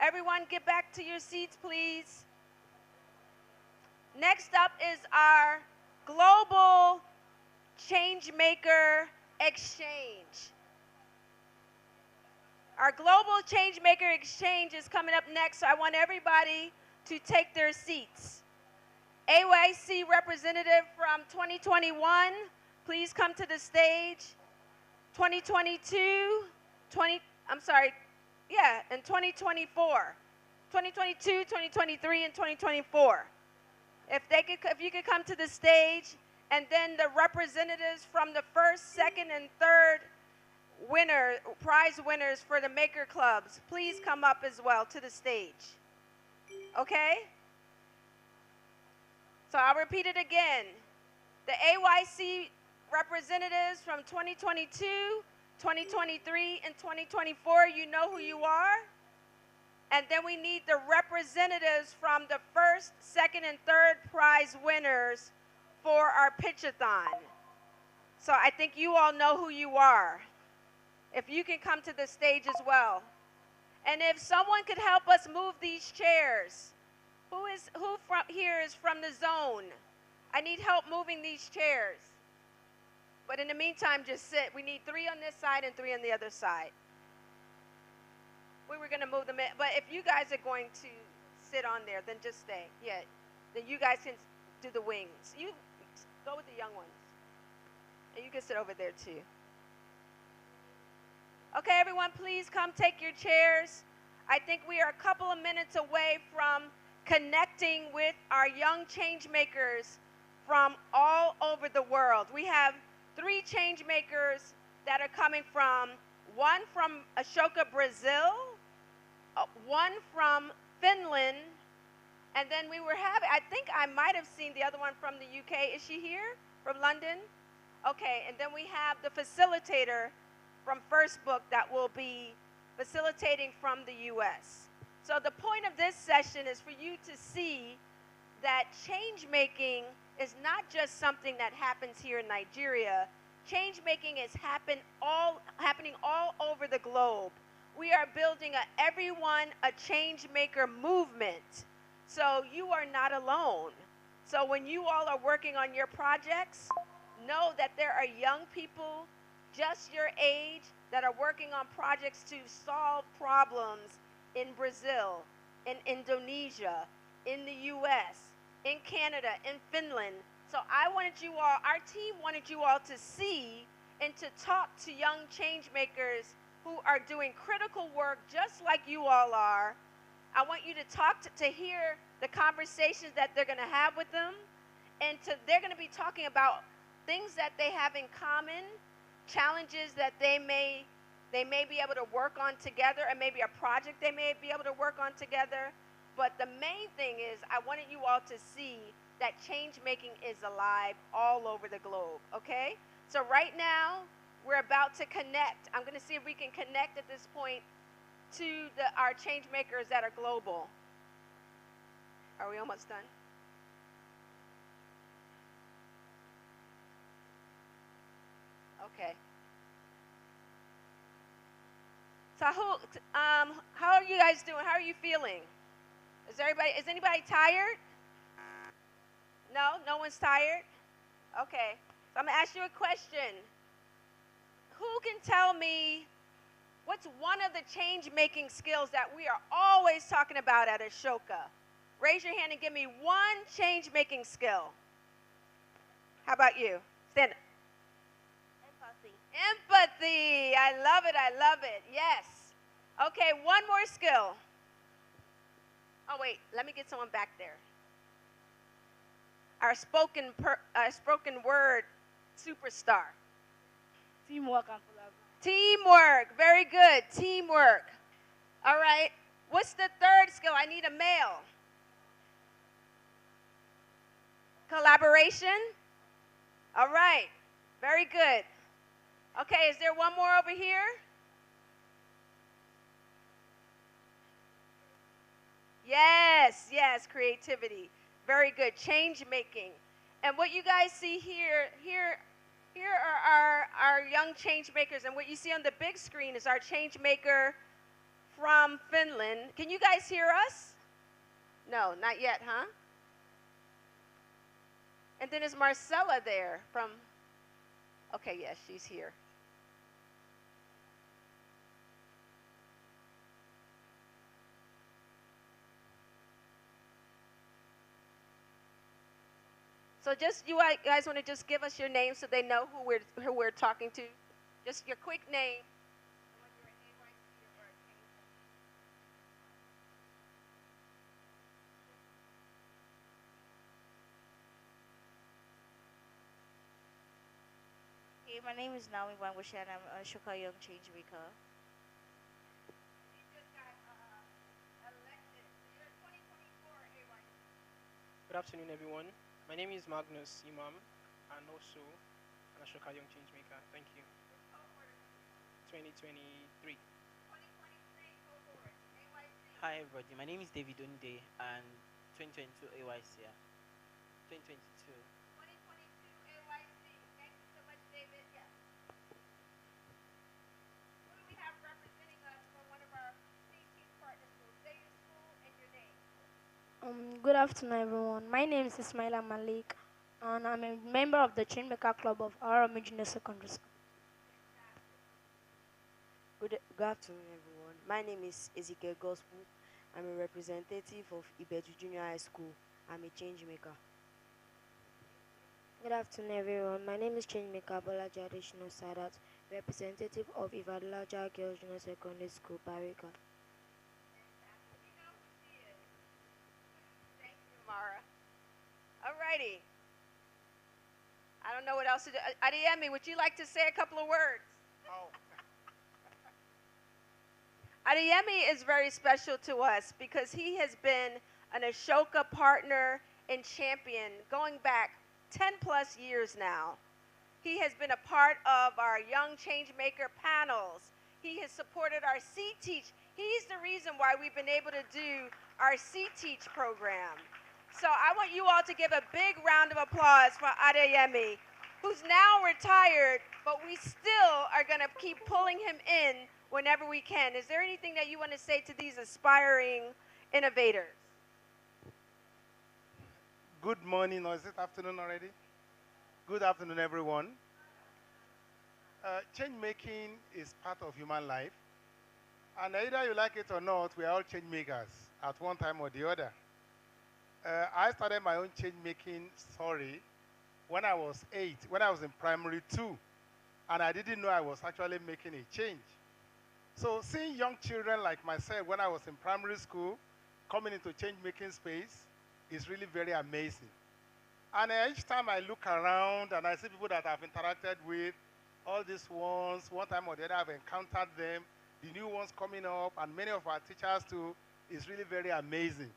Everyone, get back to your seats, please. Next up is our Global Changemaker Exchange. Our Global Changemaker Exchange is coming up next, so I want everybody to take their seats. AYC representative from 2021, please come to the stage. 2022, and 2024. 2022, 2023, and 2024. If you could come to the stage, and then the representatives from the first, second, and third prize winners for the Maker Clubs, please come up as well to the stage. Okay? So I'll repeat it again. The AYC representatives from 2022, 2023, and 2024, you know who you are. And then we need the representatives from the first, second, and third prize winners for our pitch-a-thon. So I think you all know who you are. If you can come to the stage as well. And if someone could help us move these chairs. Who from here is from the zone? I need help moving these chairs. But in the meantime, just sit. We need 3 on this side and 3 on the other side. We were going to move them in. But if you guys are going to sit on there, then just stay. Yeah. Then you guys can do the wings. You go with the young ones. And you can sit over there too. Okay, everyone, please come take your chairs. I think we are a couple of minutes away from connecting with our young change makers from all over the world. We have 3 change makers that are coming from, one from Ashoka, Brazil, one from Finland, and then we were having, I think I might have seen the other one from the UK. Is she here? From London? Okay, and then we have the facilitator from First Book that will be facilitating from the US. So the point of this session is for you to see that change making is not just something that happens here in Nigeria. Change making is happening all over the globe. We are building everyone a change maker movement. So you are not alone. So when you all are working on your projects, know that there are young people just your age that are working on projects to solve problems in Brazil, in Indonesia, in the US, in Canada, in Finland. So our team wanted you all to see and to talk to young change makers who are doing critical work just like you all are I want you to to hear the conversations that they're going to have with them. And they're going to be talking about things that they have in common, challenges that they may be able to work on together, and maybe a project they may be able to work on together. But the main thing is I wanted you all to see that change making is alive all over the globe, okay? So right now, we're about to connect. I'm going to see if we can connect at this point to our change makers that are global. Are we almost done? Okay. So how are you guys doing? How are you feeling? Is anybody tired? No? No one's tired? Okay. So I'm going to ask you a question. Who can tell me what's one of the change-making skills that we are always talking about at Ashoka? Raise your hand and give me one change-making skill. How about you? Stand up. Empathy. Empathy. I love it. I love it. Yes. Okay, one more skill. Oh, wait. Let me get someone back there. Our spoken word superstar. Teamwork and collaboration. Teamwork. Very good. Teamwork. All right. What's the third skill? I need a male. Collaboration. All right. Very good. Okay, is there one more over here? Yes, yes, creativity. Very good. Change making. And what you guys see here are our young change makers. And what you see on the big screen is our change maker from Finland. Can you guys hear us? No, not yet, huh? And then is Marcella there from, okay, yes, she's here. So just you guys want to just give us your name so they know who we're talking to? Just your quick name. Hey, my name is Naomi Wangwashi and I'm a Ashoka Young Changemaker. Good afternoon, everyone. My name is Magnus Imam, and also an Ashoka Young Changemaker. Thank you. 2023. Hi, everybody. My name is David Onde, and 2022 AYC. 2022. Good afternoon, everyone. My name is Ismaila Malik, and I'm a member of the Changemakers Club of Aram Junior Secondary School. Good afternoon, everyone. My name is Ezekiel Gospel. I'm a representative of Ibeju Junior High School. I'm a change maker. Good afternoon, everyone. My name is Changemaker Bolaji Adeshino Sadat, representative of Ivadlaja Girls Junior Secondary School, Barika. Mara. Alrighty. I don't know what else to do. Adeyemi, would you like to say a couple of words? Oh. Adeyemi is very special to us because he has been an Ashoka partner and champion going back 10 plus years now. He has been a part of our Young Changemaker panels. He has supported our C-Teach. He's the reason why we've been able to do our C-Teach program. So I want you all to give a big round of applause for Adeyemi, who's now retired, but we still are going to keep pulling him in whenever we can. Is there anything that you want to say to these aspiring innovators? Good morning, or is it afternoon already? Good afternoon, everyone. Change making is part of human life. And either you like it or not, we are all change makers at one time or the other. I started my own change making story when I was 8, when I was in primary 2. And I didn't know I was actually making a change. So seeing young children like myself when I was in primary school coming into change-making space is really very amazing. And each time I look around and I see people that I've interacted with, all these ones, one time or the other, I've encountered them, the new ones coming up, and many of our teachers too, is really very amazing.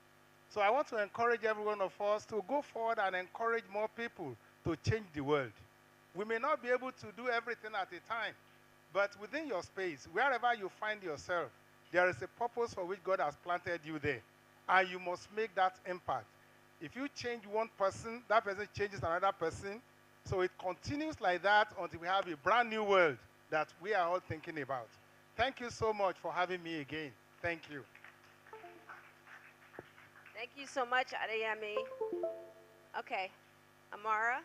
So I want to encourage every one of us to go forward and encourage more people to change the world. We may not be able to do everything at a time, but within your space, wherever you find yourself, there is a purpose for which God has planted you there, and you must make that impact. If you change one person, that person changes another person, so it continues like that until we have a brand new world that we are all thinking about. Thank you so much for having me again. Thank you. Thank you so much, Adeyemi. Okay, Amara.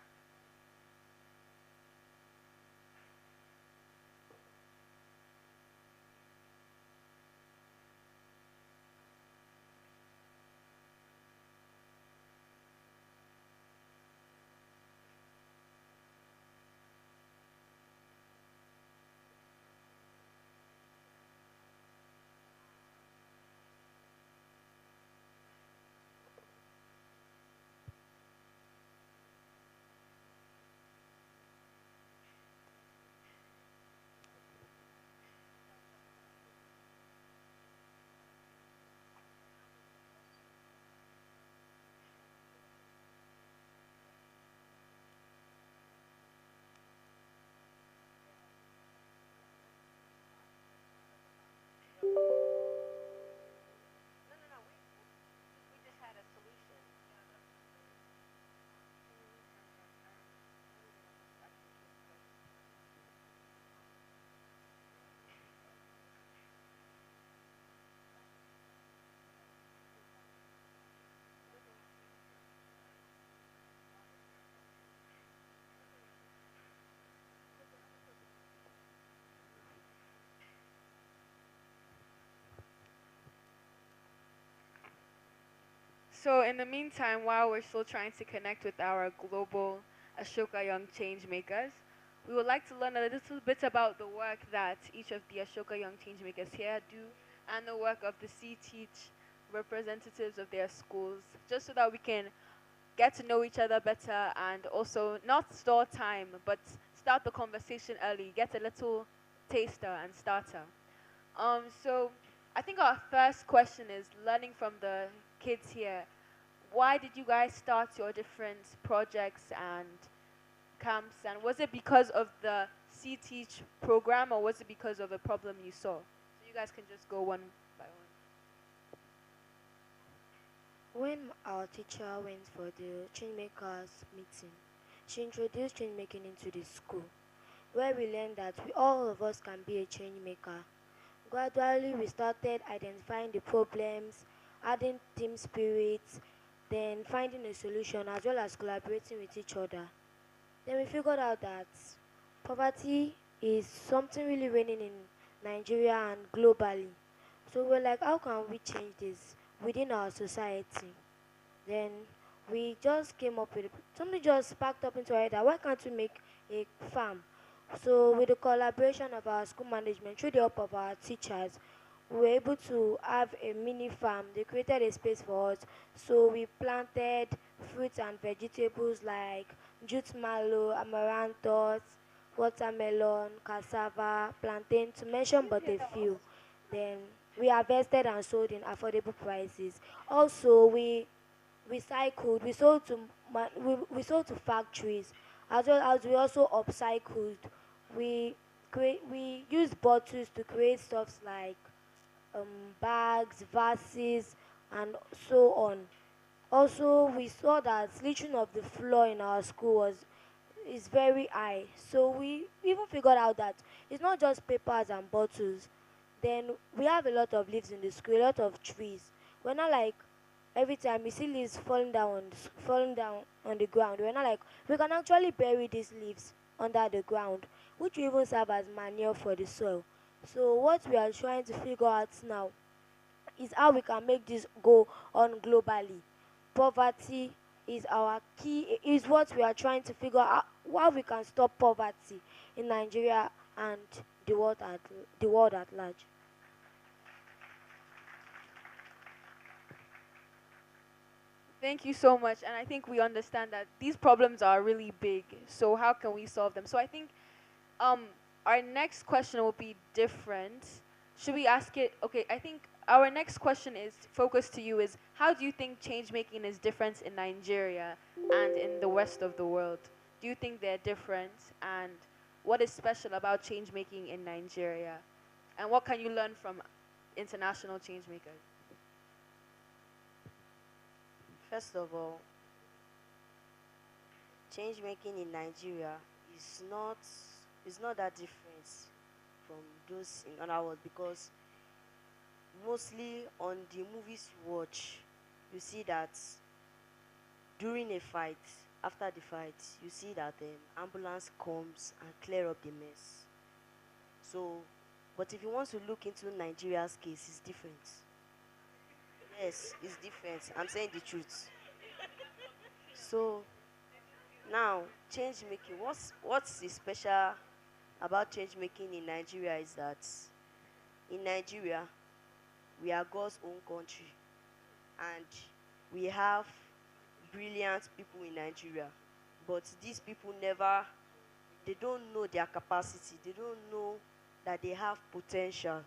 So in the meantime, while we're still trying to connect with our global Ashoka Young Changemakers, we would like to learn a little bit about the work that each of the Ashoka Young Changemakers here do and the work of the C-Teach representatives of their schools, just so that we can get to know each other better and also not store time, but start the conversation early, get a little taster and starter. So I think our first question is learning from the kids here. Why did you guys start your different projects and camps? And was it because of the C-Teach program or was it because of a problem you saw? So you guys can just go one by one. When our teacher went for the Changemakers meeting, she introduced change making into the school, where we learned that all of us can be a change maker. Gradually, we started identifying the problems, adding team spirit, then finding a solution as well as collaborating with each other. Then we figured out that poverty is something really reigning in Nigeria and globally. So we're like, how can we change this within our society? Then we just came up with something just sparked up into our head that why can't we make a farm? So with the collaboration of our school management, through the help of our teachers, we were able to have a mini farm. They created a space for us. So we planted fruits and vegetables like jute mallow, amaranthus, watermelon, cassava, plantain, to mention but a few. Then we harvested and sold in affordable prices. Also, we recycled, we sold to factories, as well as we also upcycled. We used bottles to create stuffs like bags, vases, and so on. Also, we saw that littering of the floor in our school is very high. So we even figured out that it's not just papers and bottles. Then we have a lot of leaves in the school, a lot of trees. We're not like every time we see leaves falling down on the ground. We're not like we can actually bury these leaves under the ground, which will even serve as manure for the soil. So what we are trying to figure out now is how we can make this go on globally. Poverty is our key, is what we are trying to figure out how we can stop poverty in Nigeria and the world at large. Thank you so much. And I think we understand that these problems are really big. So how can we solve them? So I think um our next question will be different. Should we ask it? Okay, I think our next question is focused to you is how do you think change making is different in Nigeria and in the rest of the world? Do you think they're different, and what is special about change making in Nigeria? And what can you learn from international change makers? First of all, change making in Nigeria is not that different from those in other world, because mostly on the movies you watch, you see that during a fight, after the fight, you see that ambulance comes and clear up the mess. So, but if you want to look into Nigeria's case, it's different. Yes, it's different. I'm saying the truth. So now, change making. What's the special about change making in Nigeria is that in Nigeria we are God's own country, and we have brilliant people in Nigeria. But these people never, they don't know their capacity. They don't know that they have potential.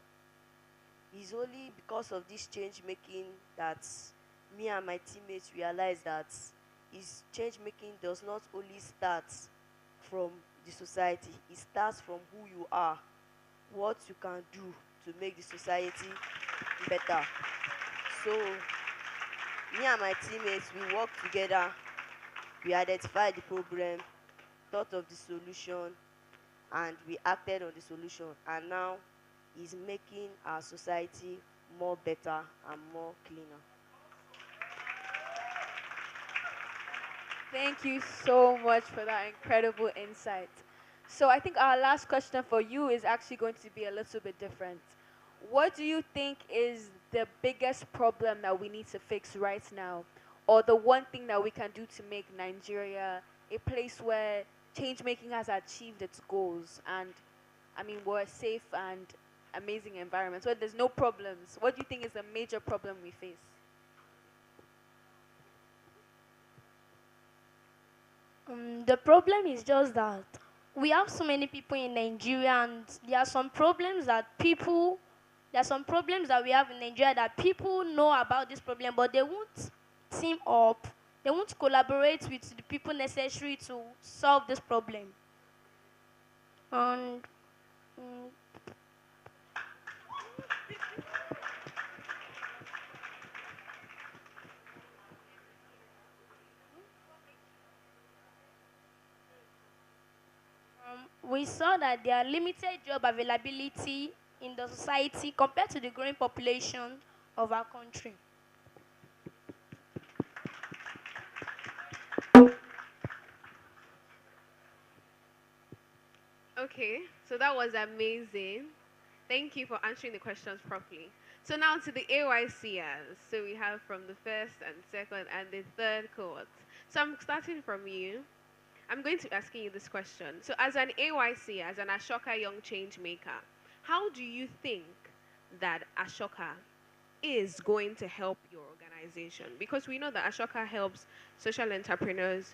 It's only because of this change making that me and my teammates realize that is change making does not only start from the society, it starts from who you are, what you can do to make the society better. So me and my teammates, we work together, we identified the problem, thought of the solution, and we acted on the solution. And now is making our society more better and more cleaner. Thank you so much for that incredible insight. So I think our last question for you is actually going to be a little bit different. What do you think is the biggest problem that we need to fix right now? Or the one thing that we can do to make Nigeria a place where change making has achieved its goals, and I mean we're a safe and amazing environment where there's no problems? What do you think is the major problem we face? The problem is just that we have so many people in Nigeria, and there are some problems that people, there are some problems that we have in Nigeria that people know about this problem, but they won't team up, they won't collaborate with the people necessary to solve this problem. And mm, we saw that there are limited job availability in the society compared to the growing population of our country. Okay, so that was amazing. Thank you for answering the questions properly. So now to the AYCers. So we have from the first and second and the third cohort. So I'm starting from you. I'm going to be asking you this question. So as an AYC, as an Ashoka Young Change Maker, how do you think that Ashoka is going to help your organization? Because we know that Ashoka helps social entrepreneurs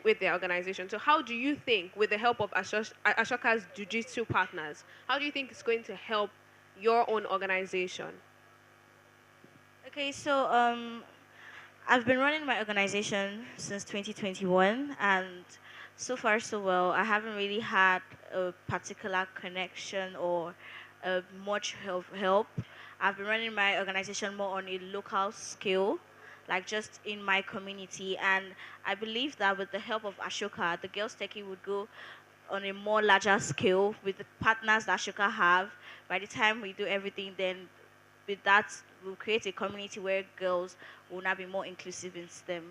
with their organization. So how do you think, with the help of Ashoka's Jiu-Jitsu partners, how do you think it's going to help your own organization? Okay, so I've been running my organization since 2021, and so far so well. I haven't really had a particular connection or much help. I've been running my organization more on a local scale, like just in my community, and I believe that with the help of Ashoka, the Girls Techie would go on a more larger scale with the partners that Ashoka have. By the time we do everything, then with that, we'll create a community where girls will now be more inclusive in STEM.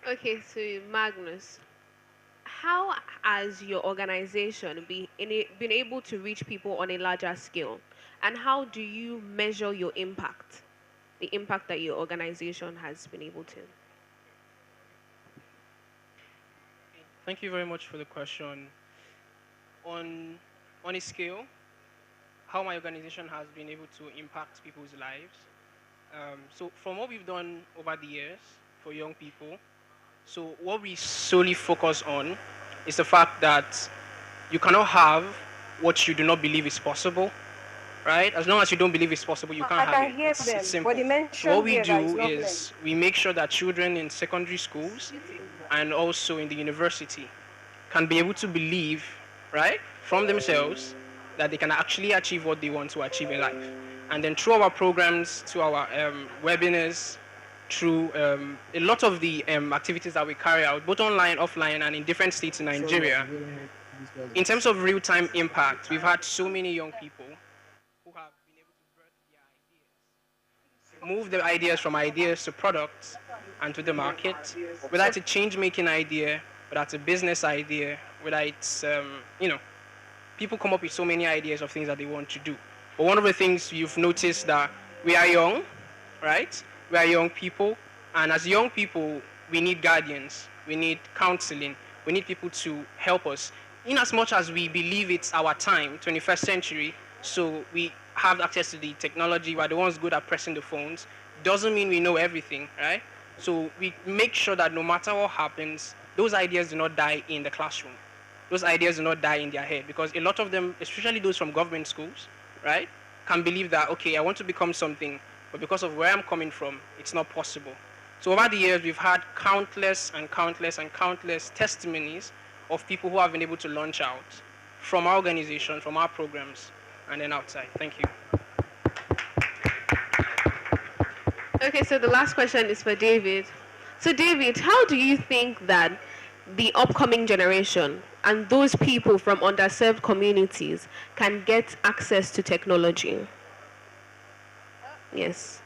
Okay, so Magnus, how has your organization been able to reach people on a larger scale? And how do you measure your impact, the impact that your organization has been able to? Thank you very much for the question. On a scale, how my organization has been able to impact people's lives. So from what we've done over the years for young people, so what we solely focus on is the fact that you cannot have what you do not believe is possible, right? As long as you don't believe it's possible, you can't I have can it. hear It's them, simple. but they So mentioned what we here that it's do not is we make sure that children in secondary schools and also in the university can be able to believe, right, from themselves that they can actually achieve what they want to achieve in life. And then through our programs, through our webinars, through a lot of the activities that we carry out, both online, offline, and in different states in Nigeria, in terms of real-time impact, we've had so many young people who have been able to move the ideas from ideas to products and to the market, whether it's a change-making idea, whether it's a business idea, whether it's, people come up with so many ideas of things that they want to do. But one of the things you've noticed that we are young, right? We are young people, and as young people, we need guardians, we need counseling, we need people to help us. In as much as we believe it's our time, 21st century, so we have access to the technology, we're the ones good at pressing the phones, doesn't mean we know everything, right? So we make sure that no matter what happens, those ideas do not die in the classroom. Those ideas do not die in their head, because a lot of them, especially those from government schools, right, can believe that, okay, I want to become something, but because of where I'm coming from, it's not possible. So over the years, we've had countless and countless and countless testimonies of people who have been able to launch out from our organization, from our programs, and then outside. Thank you. Okay, so the last question is for David. So David, how do you think that the upcoming generation and those people from underserved communities can get access to technology? Yes.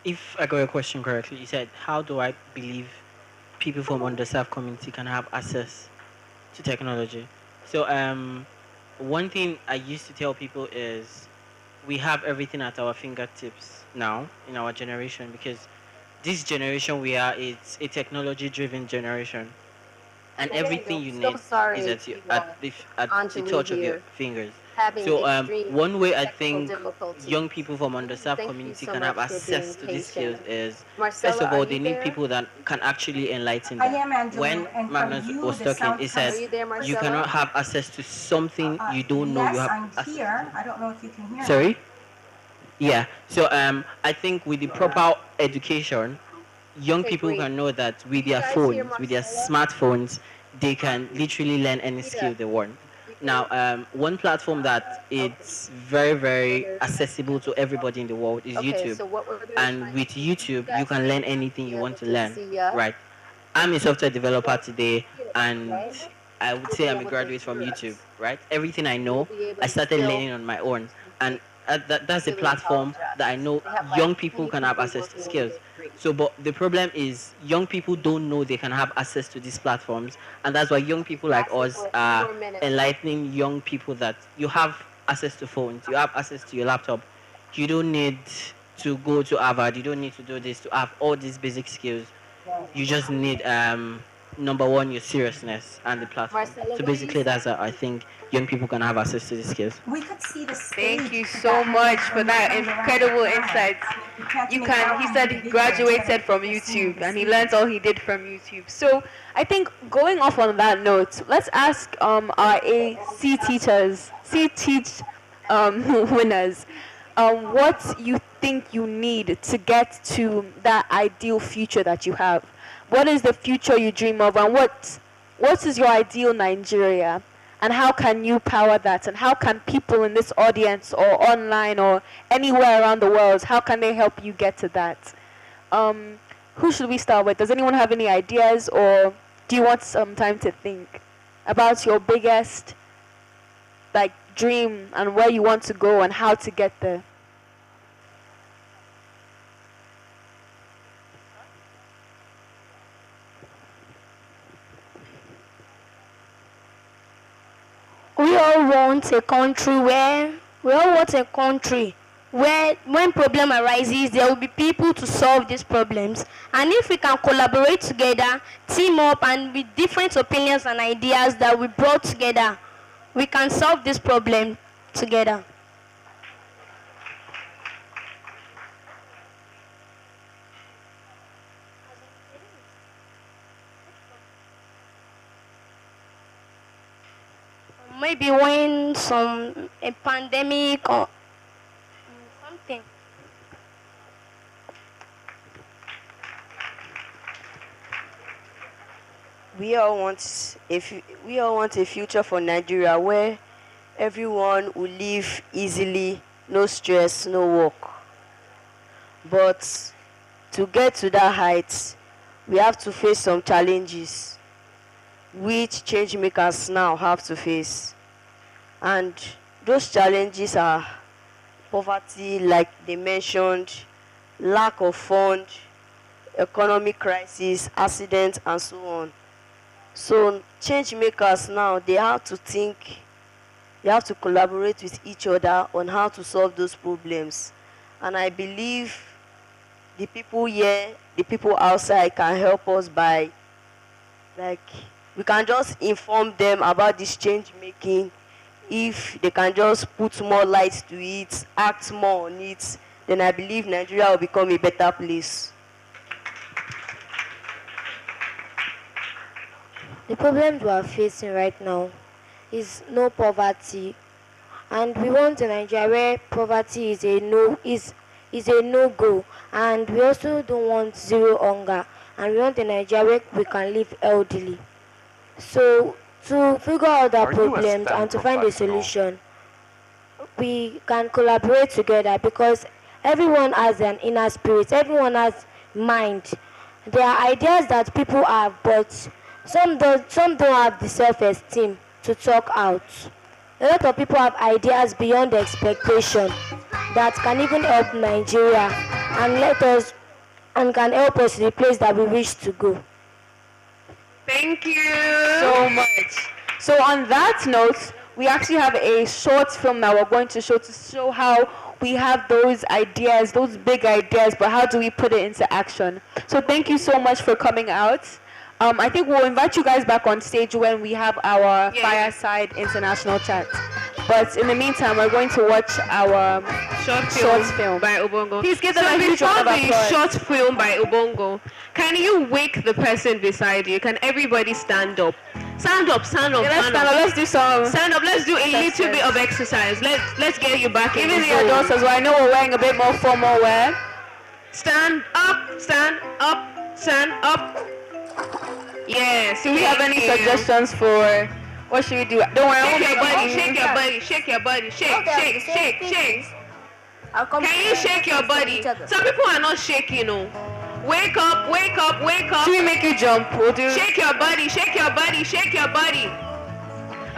If I got your question correctly, you said, how do I believe people from underserved community can have access to technology? So one thing I used to tell people is we have everything at our fingertips now in our generation, because this generation we are, it's a technology driven generation, and everything you need is at, the touch of your fingers. So one way I think young people from underserved community can have access to these skills is, first of all, they need people that can actually enlighten I them. am Andrew, When and Magnus from you, was the talking, sound he said comes- you cannot have access to something you don't know you Yes, have I'm access. here. I don't know if you can hear me. Sorry? Yeah. So I think with the proper education, young people can know that with their phones, with their smartphones, they can literally learn any skill they want. Now, one platform that it's very, very accessible to everybody in the world is YouTube. And with YouTube, you can learn anything you want to learn, right? I'm a software developer today, and I would say I'm a graduate from YouTube, right? Everything I know, I started learning on my own. And that's a platform that I know young people can have access to skills. So, but the problem is young people don't know they can have access to these platforms, and that's why young people like us are enlightening young people that you have access to phones, you have access to your laptop. You don't need to go to Harvard, you don't need to do this to have all these basic skills. You just need number one, your seriousness and the platform. So basically, that's how I think young people can have access to the skills. We could see the Thank you so much for that incredible insights. He said he graduated from YouTube and he learned all he did from YouTube. So I think going off on that note, let's ask our AC teachers, C teach winners, what you think you need to get to that ideal future that you have. What is the future you dream of, and what is your ideal Nigeria? And how can you power that? And how can people in this audience or online or anywhere around the world, how can they help you get to that? Who should we start with? Does anyone have any ideas, or do you want some time to think about your biggest dream and where you want to go and how to get there? We all want a country where when problem arises, there will be people to solve these problems. And if we can collaborate together, team up, and with different opinions and ideas that we brought together, we can solve this problem together. Maybe when a pandemic or something. We all want a future for Nigeria where everyone will live easily, no stress, no work. But to get to that height, we have to face some challenges which change makers now have to face. And those challenges are poverty, like they mentioned, lack of fund, economic crisis, accidents, and so on. So change makers now, they have to think, they have to collaborate with each other on how to solve those problems. And I believe the people here, the people outside can help us by, we can just inform them about this change making. If they can just put more light to it, act more on it, then I believe Nigeria will become a better place. The problems we are facing right now is no poverty, and we want a Nigeria where poverty is a no-go, and we also don't want zero hunger, and we want a Nigeria where we can live healthily. So to figure out our problems and to find a solution, we can collaborate together because everyone has an inner spirit, everyone has mind. There are ideas that people have, but some don't have the self-esteem to talk out. A lot of people have ideas beyond the expectation that can even help Nigeria and can help us to the place that we wish to go. Thank you so much. So on that note, we actually have a short film that we're going to show how we have those ideas, those big ideas, but how do we put it into action? So thank you so much for coming out. I think we'll invite you guys back on stage when we have our Fireside International chat. But in the meantime, we're going to watch our short film by Ubongo. Please give them a huge round of applause. The short film by Ubongo, can you wake the person beside you? Can everybody stand up? Stand up, stand up, let's stand up. Let's do some. Stand up. Let's do a little bit of exercise. Let's get you back in the zone. Even the adults as well. I know we're wearing a bit more formal wear. Stand up, stand up, stand up. Yes. Do we have any suggestions for what should we do? Don't worry. Shake your body, shake your body, shake your body, shake. Can you shake your body? Some people are not shaking, no. Wake up, wake up, wake up. Should we make you jump? We'll do. Shake your body, shake your body, shake your body.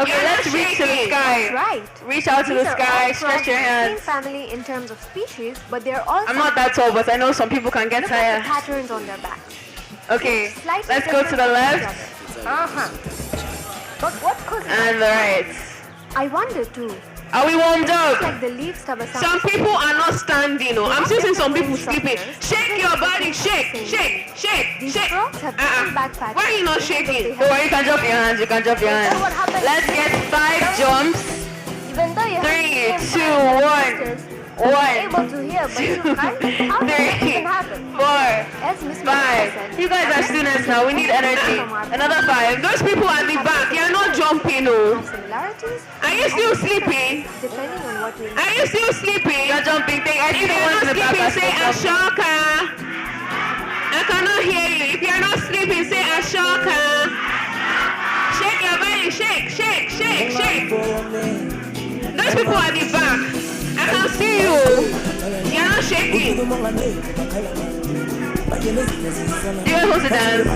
Okay, let's reach to the sky. That's right. Reach out to the sky, stretch your hands. Same family in terms of species, but they're all. I'm not that tall, but I know some people can get Look tired. at the patterns on their back. Okay, let's go to the left. But what could and the right. I wonder too. Are we warmed up? Like the leaves cover some people are not standing. No, I'm still seeing some people sleeping. Shake your body, shake. These frogs have different back patterns. Why are you not shaking? Oh, you can drop your hands. You can drop your hands. Let's get 5 jumps. Even though you 3, 2, 1. 1, 2, 3, 4, 5. You guys are students now. We need energy. Another 5. Those people at the back, you're not jumping, no. Are you still sleeping? Depending on what we need. Are you still sleeping? You're jumping. If you're not sleeping, say Ashoka. I cannot hear you. If you're not sleeping, say Ashoka. Shake your body. Shake. Those people at the back. I can see you. You're not shaking. You're supposed to dance.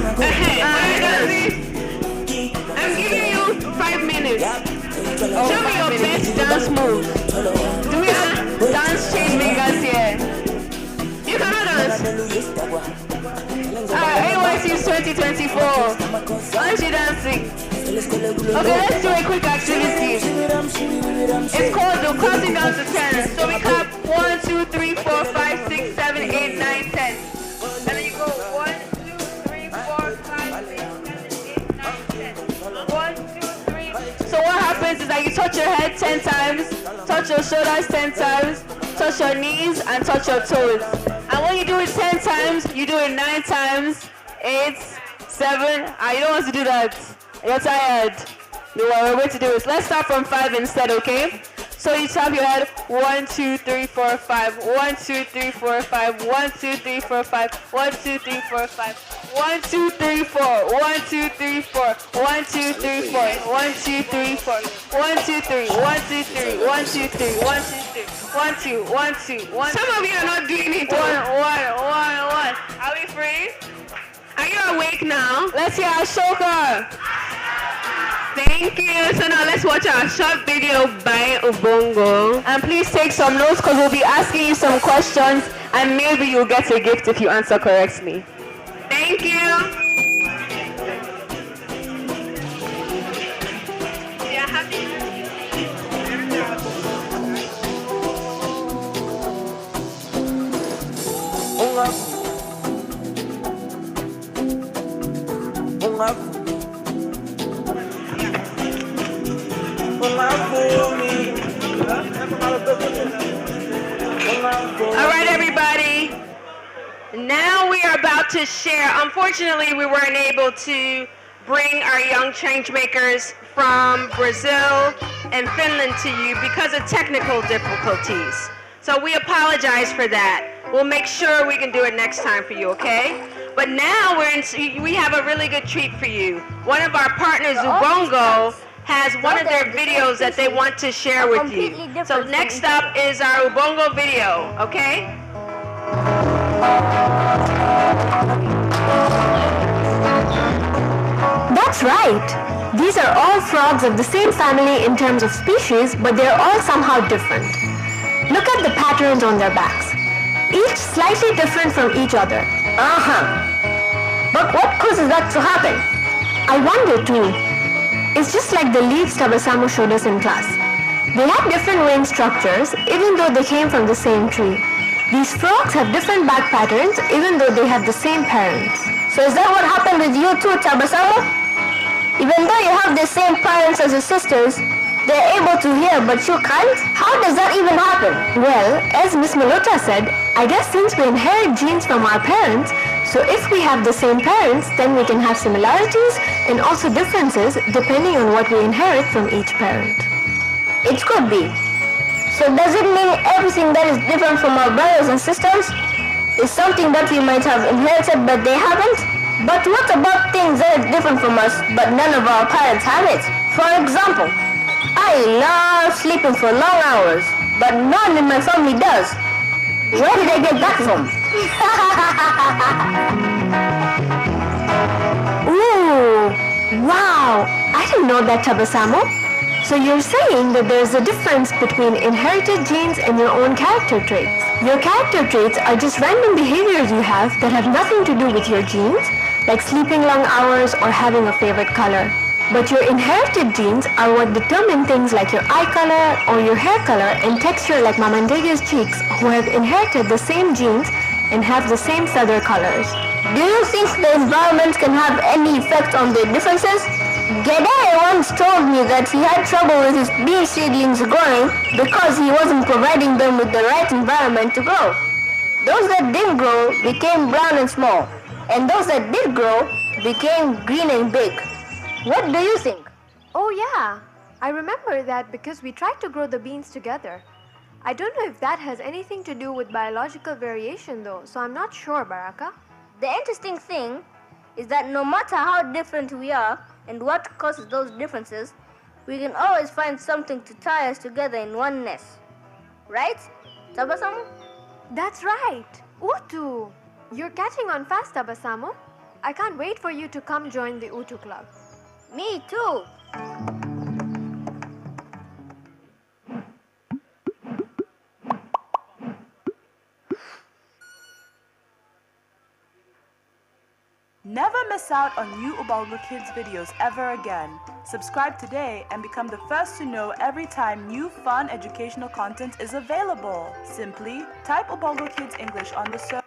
I'm giving you 5 minutes. Show me your best dance move. Do we have dance changemakers here? You cannot dance. AYC's 2024. Why is she dancing? Okay, let's do a quick activity. It's called the counting down to 10. So we clap 1, 2, 3, 4, 5, 6, 7, 8, 9, 10. And then you go 1, 2, 3, 4, 5, 6, 7, 8, 9, 10. 1, 2, 3. So what happens is that you touch your head 10 times, touch your shoulders 10 times, touch your knees, and touch your toes. And when you do it 10 times, you do it 9 times, 8, 7. You don't want to do that. You're tired. You are way to do it. Let's start from 5 instead, okay? So you tap your head. 1, 2, 3, 4, 5. 1, 2, 3, 4, 5. 1, 2, 3, 4, 5. 1, 2, 3, 4, 5. 1, 2, 3, 4. 1, 2, 3, 4. 1, 2, 3, 4. 1, 2, 3, 4. 1, 2, 3. 1, 2, 3. 1, 2, 3. 1, 2, 3. 1, 2, 1, 2, 1. Some of you are not doing it. 1, 1, 1, 1. Are we free? Are you awake now? Let's hear Ashoka. Thank you. So now let's watch our short video by Ubongo. And please take some notes because we'll be asking you some questions and maybe you'll get a gift if you answer correctly. Thank you. Yeah, happy. All right, everybody. Now we are about to share. Unfortunately, we weren't able to bring our young changemakers from Brazil and Finland to you because of technical difficulties. So we apologize for that. We'll make sure we can do it next time for you, okay? But now we have a really good treat for you. One of our partners, Ubongo, has one of their videos that they want to share with you. So next up is our Ubongo video, okay? That's right. These are all frogs of the same family in terms of species, but they're all somehow different. Look at the patterns on their backs. Each slightly different from each other. But what causes that to happen? I wonder too. It's just like the leaves Tabasamu showed us in class. They have different wing structures even though they came from the same tree. These frogs have different back patterns even though they have the same parents. So is that what happened with you too, Tabasamu? Even though you have the same parents as your sisters, they're able to hear but you can't? How does that even happen? Well, as Miss Malota said, I guess since we inherit genes from our parents, so if we have the same parents, then we can have similarities and also differences depending on what we inherit from each parent. It could be. So does it mean everything that is different from our brothers and sisters is something that we might have inherited but they haven't? But what about things that are different from us but none of our parents have it? For example, I love sleeping for long hours, but none in my family does. Where did I get that from? Ooh, wow, I didn't know that, Tabasamu. So you're saying that there's a difference between inherited genes and your own character traits. Your character traits are just random behaviors you have that have nothing to do with your genes, like sleeping long hours or having a favorite color. But your inherited genes are what determine things like your eye color or your hair color and texture like Mamandege's cheeks, who have inherited the same genes and have the same feather colors. Do you think the environment can have any effect on the differences? Gede once told me that he had trouble with his bean seedlings growing because he wasn't providing them with the right environment to grow. Those that didn't grow became brown and small, and those that did grow became green and big. What do you think? Oh yeah, I remember that because we tried to grow the beans together. I don't know if that has anything to do with biological variation though, so I'm not sure, Baraka. The interesting thing is that no matter how different we are and what causes those differences, we can always find something to tie us together in oneness. Right, Tabasamu? That's right. Utu! You're catching on fast, Tabasamu. I can't wait for you to come join the Utu Club. Me too. Never miss out on new Ubaldo Kids videos ever again. Subscribe today and become the first to know every time new fun educational content is available. Simply type Ubaldo Kids English on the search.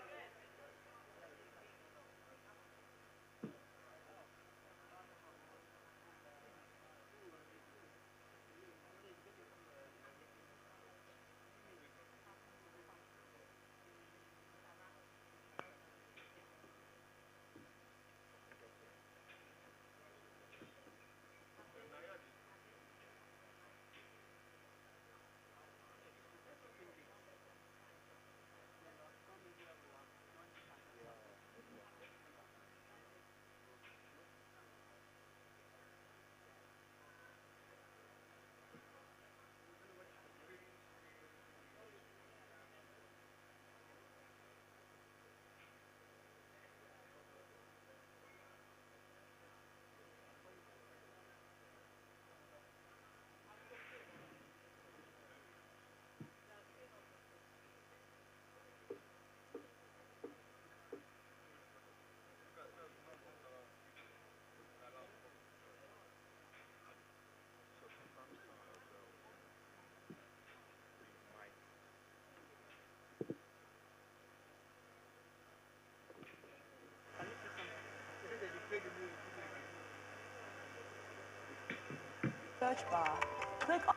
Search bar. Click on.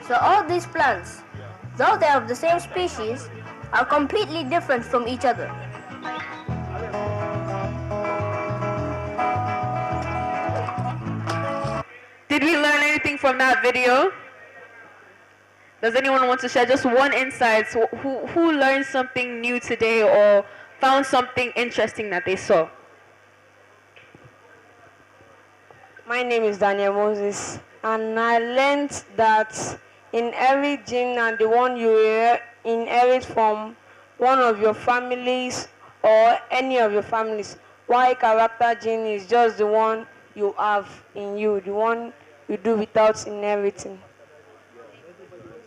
So all these plants, though they are of the same species, are completely different from each other. Did we learn anything from that video? Does anyone want to share just one insight? So who learned something new today or found something interesting that they saw? My name is Daniel Moses, and I learned that in every gene and the one you inherit from one of your families or any of your families, why character gene is just the one you have in you, the one you do without inheriting.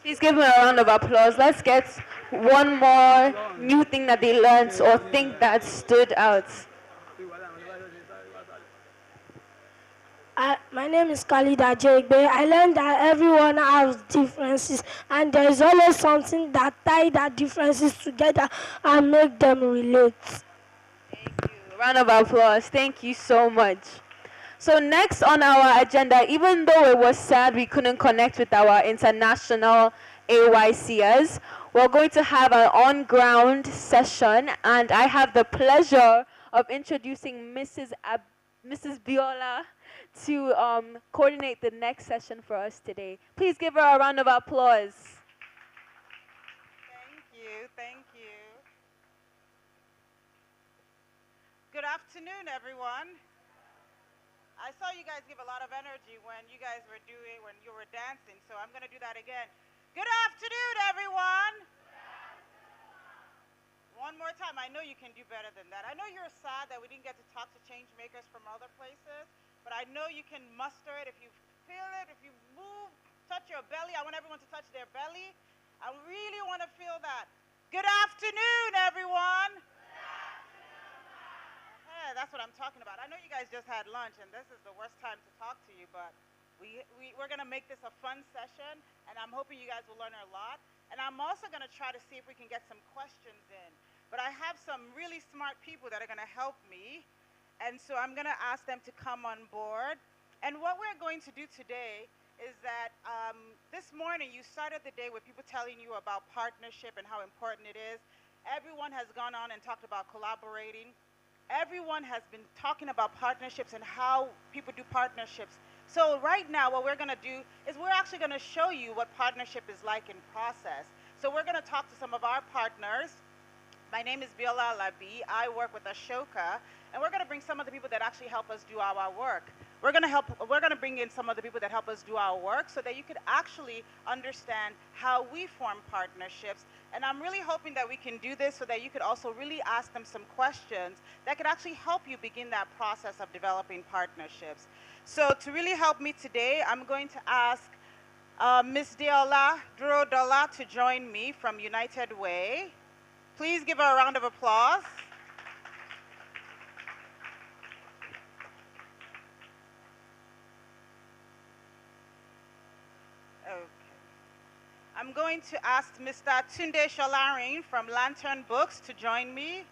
Please give them a round of applause. Let's get one more new thing that they learned or thing that stood out. My name is Khalid Ajegbe. I learned that everyone has differences, and there is always something that ties that differences together and make them relate. Round of applause. Thank you so much. So next on our agenda, even though it was sad we couldn't connect with our international AYCs, we're going to have an on-ground session, and I have the pleasure of introducing Mrs. Biola to coordinate the next session for us today. Please give her a round of applause. Thank you. Good afternoon, everyone. I saw you guys give a lot of energy when you were dancing, so I'm going to do that again. Good afternoon, everyone. One more time. I know you can do better than that. I know you're sad that we didn't get to talk to Changemakers from other places, but I know you can muster it if you feel it, if you move, touch your belly. I want everyone to touch their belly. I really want to feel that. Good afternoon, everyone. Yeah, that's what I'm talking about. I know you guys just had lunch, and this is the worst time to talk to you, but we're going to make this a fun session, and I'm hoping you guys will learn a lot. And I'm also going to try to see if we can get some questions in. But I have some really smart people that are going to help me, and so I'm going to ask them to come on board. And what we're going to do today is that this morning you started the day with people telling you about partnership and how important it is. Everyone has gone on and talked about collaborating. Everyone has been talking about partnerships and how people do partnerships. So right now what we're going to do is we're actually going to show you what partnership is like in process. So we're going to talk to some of our partners. My name is Biola Alabi. I work with Ashoka, and we're going to bring some of the people that actually help us do our work. We're going to bring in some of the people that help us do our work so that you could actually understand how we form partnerships And I'm really hoping that we can do this so that you could also really ask them some questions that could actually help you begin that process of developing partnerships. So to really help me today, I'm going to ask Ms. Deola Durodola to join me from United Way. Please give her a round of applause. Okay. I'm going to ask Mr. Tunde Sholarin from Lantern Books to join me.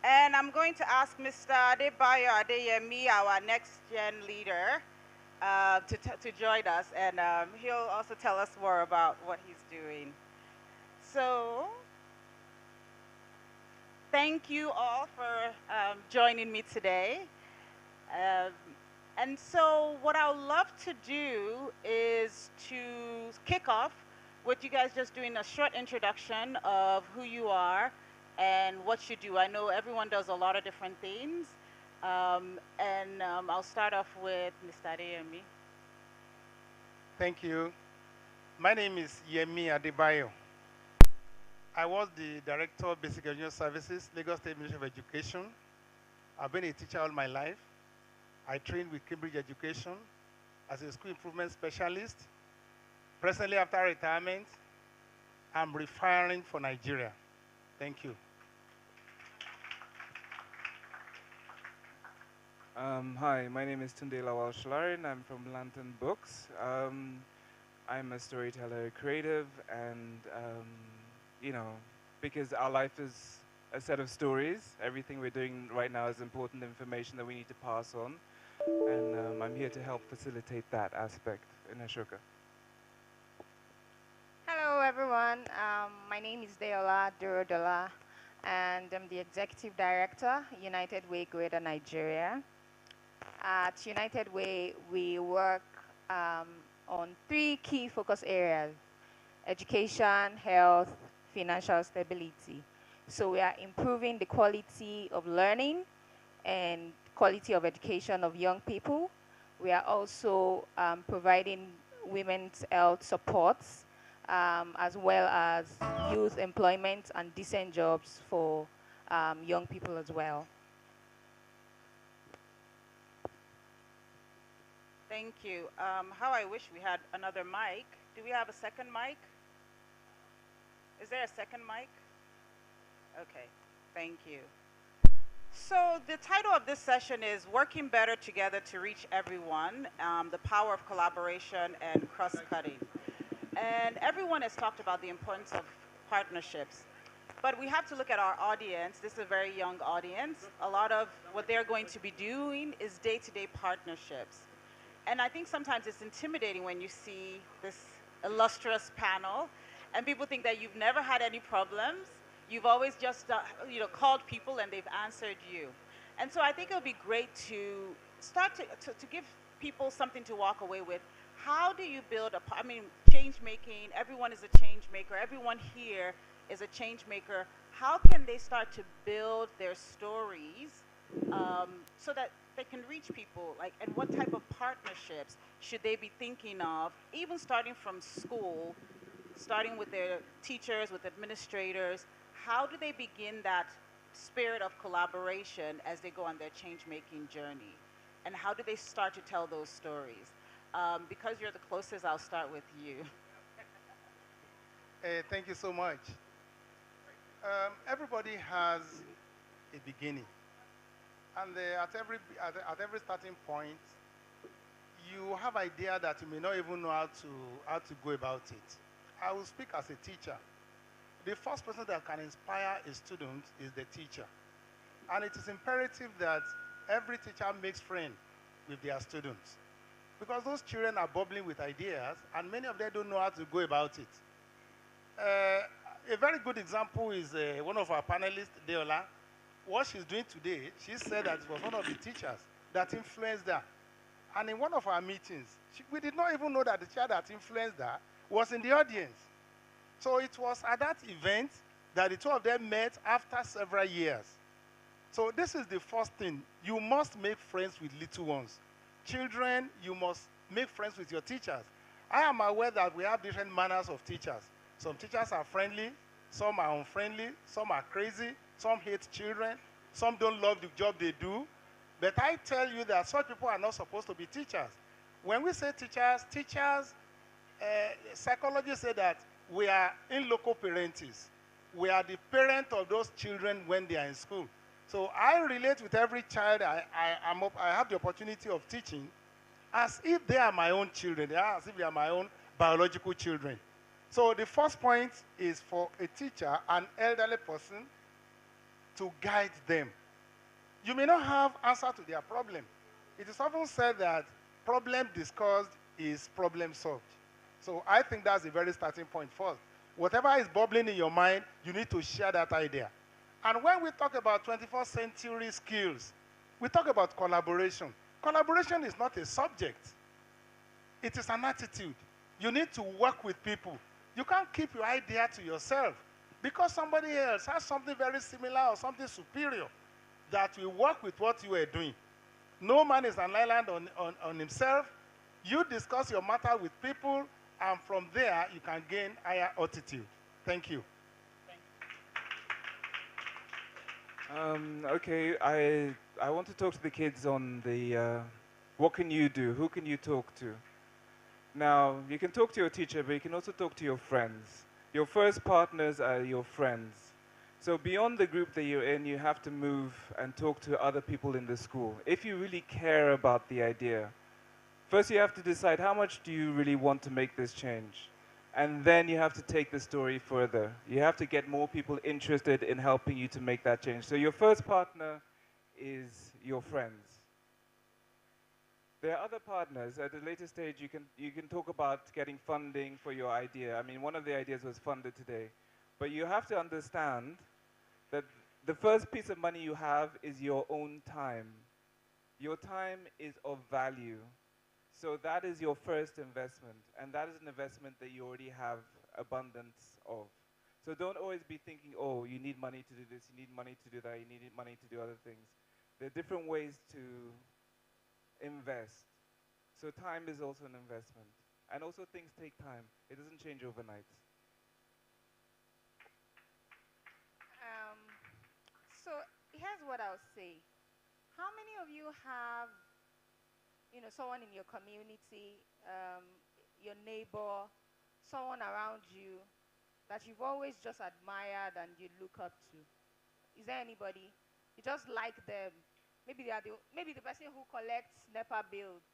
And I'm going to ask Mr. Adebayo Adeyemi, our next gen leader, to join us, and he'll also tell us more about what he's doing. So, thank you all for joining me today. And so what I would love to do is to kick off with you guys just doing a short introduction of who you are and what you do. I know everyone does a lot of different things. I'll start off with Mr. Adeyemi. Thank you. My name is Yemi Adebayo. I was the Director of Basic Education Services, Lagos State Ministry of Education. I've been a teacher all my life. I trained with Cambridge Education as a school improvement specialist. Presently, after retirement, I'm refiring for Nigeria. Thank you. Hi, my name is Tunde Lawal Sholarin. I'm from Lantern Books. I'm a storyteller, creative, and you know, because our life is a set of stories, everything we're doing right now is important information that we need to pass on. And I'm here to help facilitate that aspect in Ashoka. Hello, everyone. My name is Deola Durodola, and I'm the Executive Director, United Way, Greater Nigeria. At United Way, we work on 3 key focus areas: education, health, financial stability. So we are improving the quality of learning and quality of education of young people. We are also providing women's health supports, as well as youth employment and decent jobs for young people as well. Thank you. How I wish we had another mic. Do we have a second mic? Is there a second mic? Okay, thank you. So the title of this session is Working Better Together to Reach Everyone, the Power of Collaboration and Cross-Cutting. And everyone has talked about the importance of partnerships. But we have to look at our audience. This is a very young audience. A lot of what they're going to be doing is day-to-day partnerships. And I think sometimes it's intimidating when you see this illustrious panel and people think that you've never had any problems. You've always just called people and they've answered you. And so I think it would be great to start to give people something to walk away with. How do you build change making? Everyone is a change maker. Everyone here is a change maker. How can they start to build their stories so that they can reach people? And what type of partnerships should they be thinking of, even starting from school, starting with their teachers, with administrators? How do they begin that spirit of collaboration as they go on their change-making journey? And how do they start to tell those stories? Because you're the closest, I'll start with you. Thank you so much. Everybody has a beginning. And at every starting point, you have idea that you may not even know how to go about it. I will speak as a teacher. The first person that can inspire a student is the teacher. And it is imperative that every teacher makes friends with their students, because those children are bubbling with ideas, and many of them don't know how to go about it. A very good example is one of our panelists, Deola. What she's doing today, she said that it was one of the teachers that influenced her. And in one of our meetings, we did not even know that the teacher that influenced her was in the audience. So it was at that event that the two of them met after several years. So this is the first thing. You must make friends with little ones. Children, you must make friends with your teachers. I am aware that we have different manners of teachers. Some teachers are friendly, some are unfriendly, some are crazy, some hate children, some don't love the job they do. But I tell you that such people are not supposed to be teachers. When we say teachers, psychologists say that we are in loco parentis. We are the parent of those children when they are in school. So I relate with every child I have the opportunity of teaching as if they are my own children. They are as if they are my own biological children. So the first point is for a teacher, an elderly person, to guide them. You may not have answer to their problem. It is often said that problem discussed is problem solved. So I think that's the very starting point first. Whatever is bubbling in your mind, you need to share that idea. And when we talk about 21st century skills, we talk about collaboration. Collaboration is not a subject. It is an attitude. You need to work with people. You can't keep your idea to yourself because somebody else has something very similar or something superior that will work with what you are doing. No man is an island on himself. You discuss your matter with people, and from there, you can gain higher altitude. Thank you. Okay, I want to talk to the kids on the what can you do? Who can you talk to? Now, you can talk to your teacher, but you can also talk to your friends. Your first partners are your friends. So beyond the group that you're in, you have to move and talk to other people in the school. If you really care about the idea, first you have to decide how much do you really want to make this change. And then you have to take the story further. You have to get more people interested in helping you to make that change. So your first partner is your friends. There are other partners. At a later stage, you can talk about getting funding for your idea. I mean, one of the ideas was funded today. But you have to understand that the first piece of money you have is your own time. Your time is of value. So that is your first investment. And that is an investment that you already have abundance of. So don't always be thinking, oh, you need money to do this, you need money to do that, you need money to do other things. There are different ways to invest. So time is also an investment. And also things take time. It doesn't change overnight. Um, so here's what I'll say. How many of you have, someone in your community, your neighbor, someone around you that you've always just admired and you look up to? Is there anybody? You just like them. Maybe maybe the person who collects NEPA bills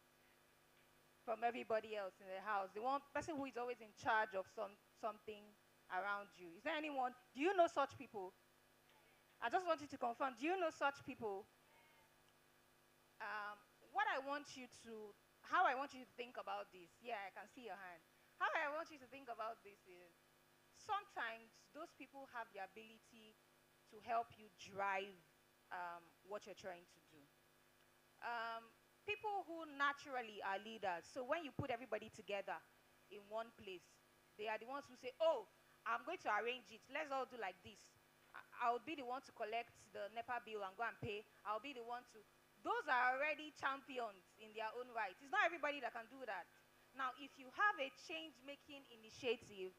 from everybody else in the house. The one person who is always in charge of something around you. Is there anyone? Do you know such people? I just want you to confirm. Do you know such people? Um, what I want you to, how I want you to think about this. Yeah, I can see your hand. How I want you to think about this is sometimes those people have the ability to help you drive what you're trying to do. People who naturally are leaders. So when you put everybody together in one place, they are the ones who say, oh, I'm going to arrange it. Let's all do like this. I'll be the one to collect the NEPA bill and go and pay. I'll be the one to. Those are already champions in their own right. It's not everybody that can do that. Now, if you have a change-making initiative,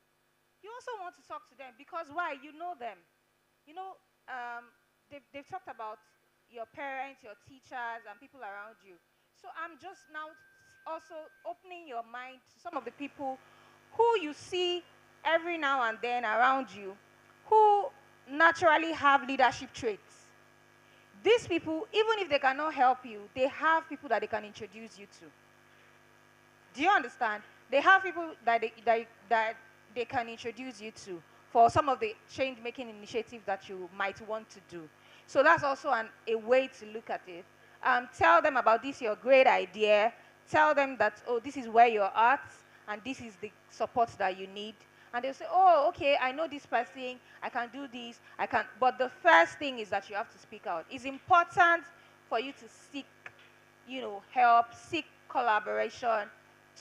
you also want to talk to them because why? You know them. You know, they've talked about your parents, your teachers, and people around you. So I'm just now also opening your mind to some of the people who you see every now and then around you who naturally have leadership traits. These people, even if they cannot help you, they have people that they can introduce you to. Do you understand? They have people that they can introduce you to for some of the change-making initiatives that you might want to do. So that's also a way to look at it. Tell them about this, your great idea. Tell them that, oh, this is where you're at, and this is the support that you need. And they'll say, oh, okay, I know this person, I can do this, I can. But the first thing is that you have to speak out. It's important for you to seek, help, seek collaboration,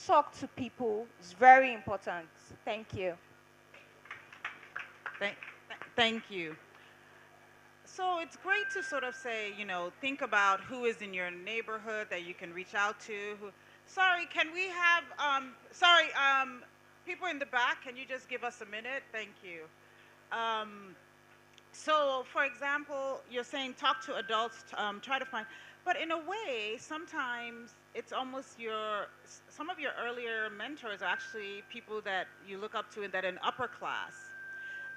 talk to people. It's very important. Thank you. Thank you. So it's great to sort of say, think about who is in your neighborhood that you can reach out to. Sorry, can we have, people in the back, can you just give us a minute? Thank you. Um, so, for example, you're saying talk to adults, try to find, but in a way, sometimes it's almost some of your earlier mentors are actually people that you look up to and that in upper class.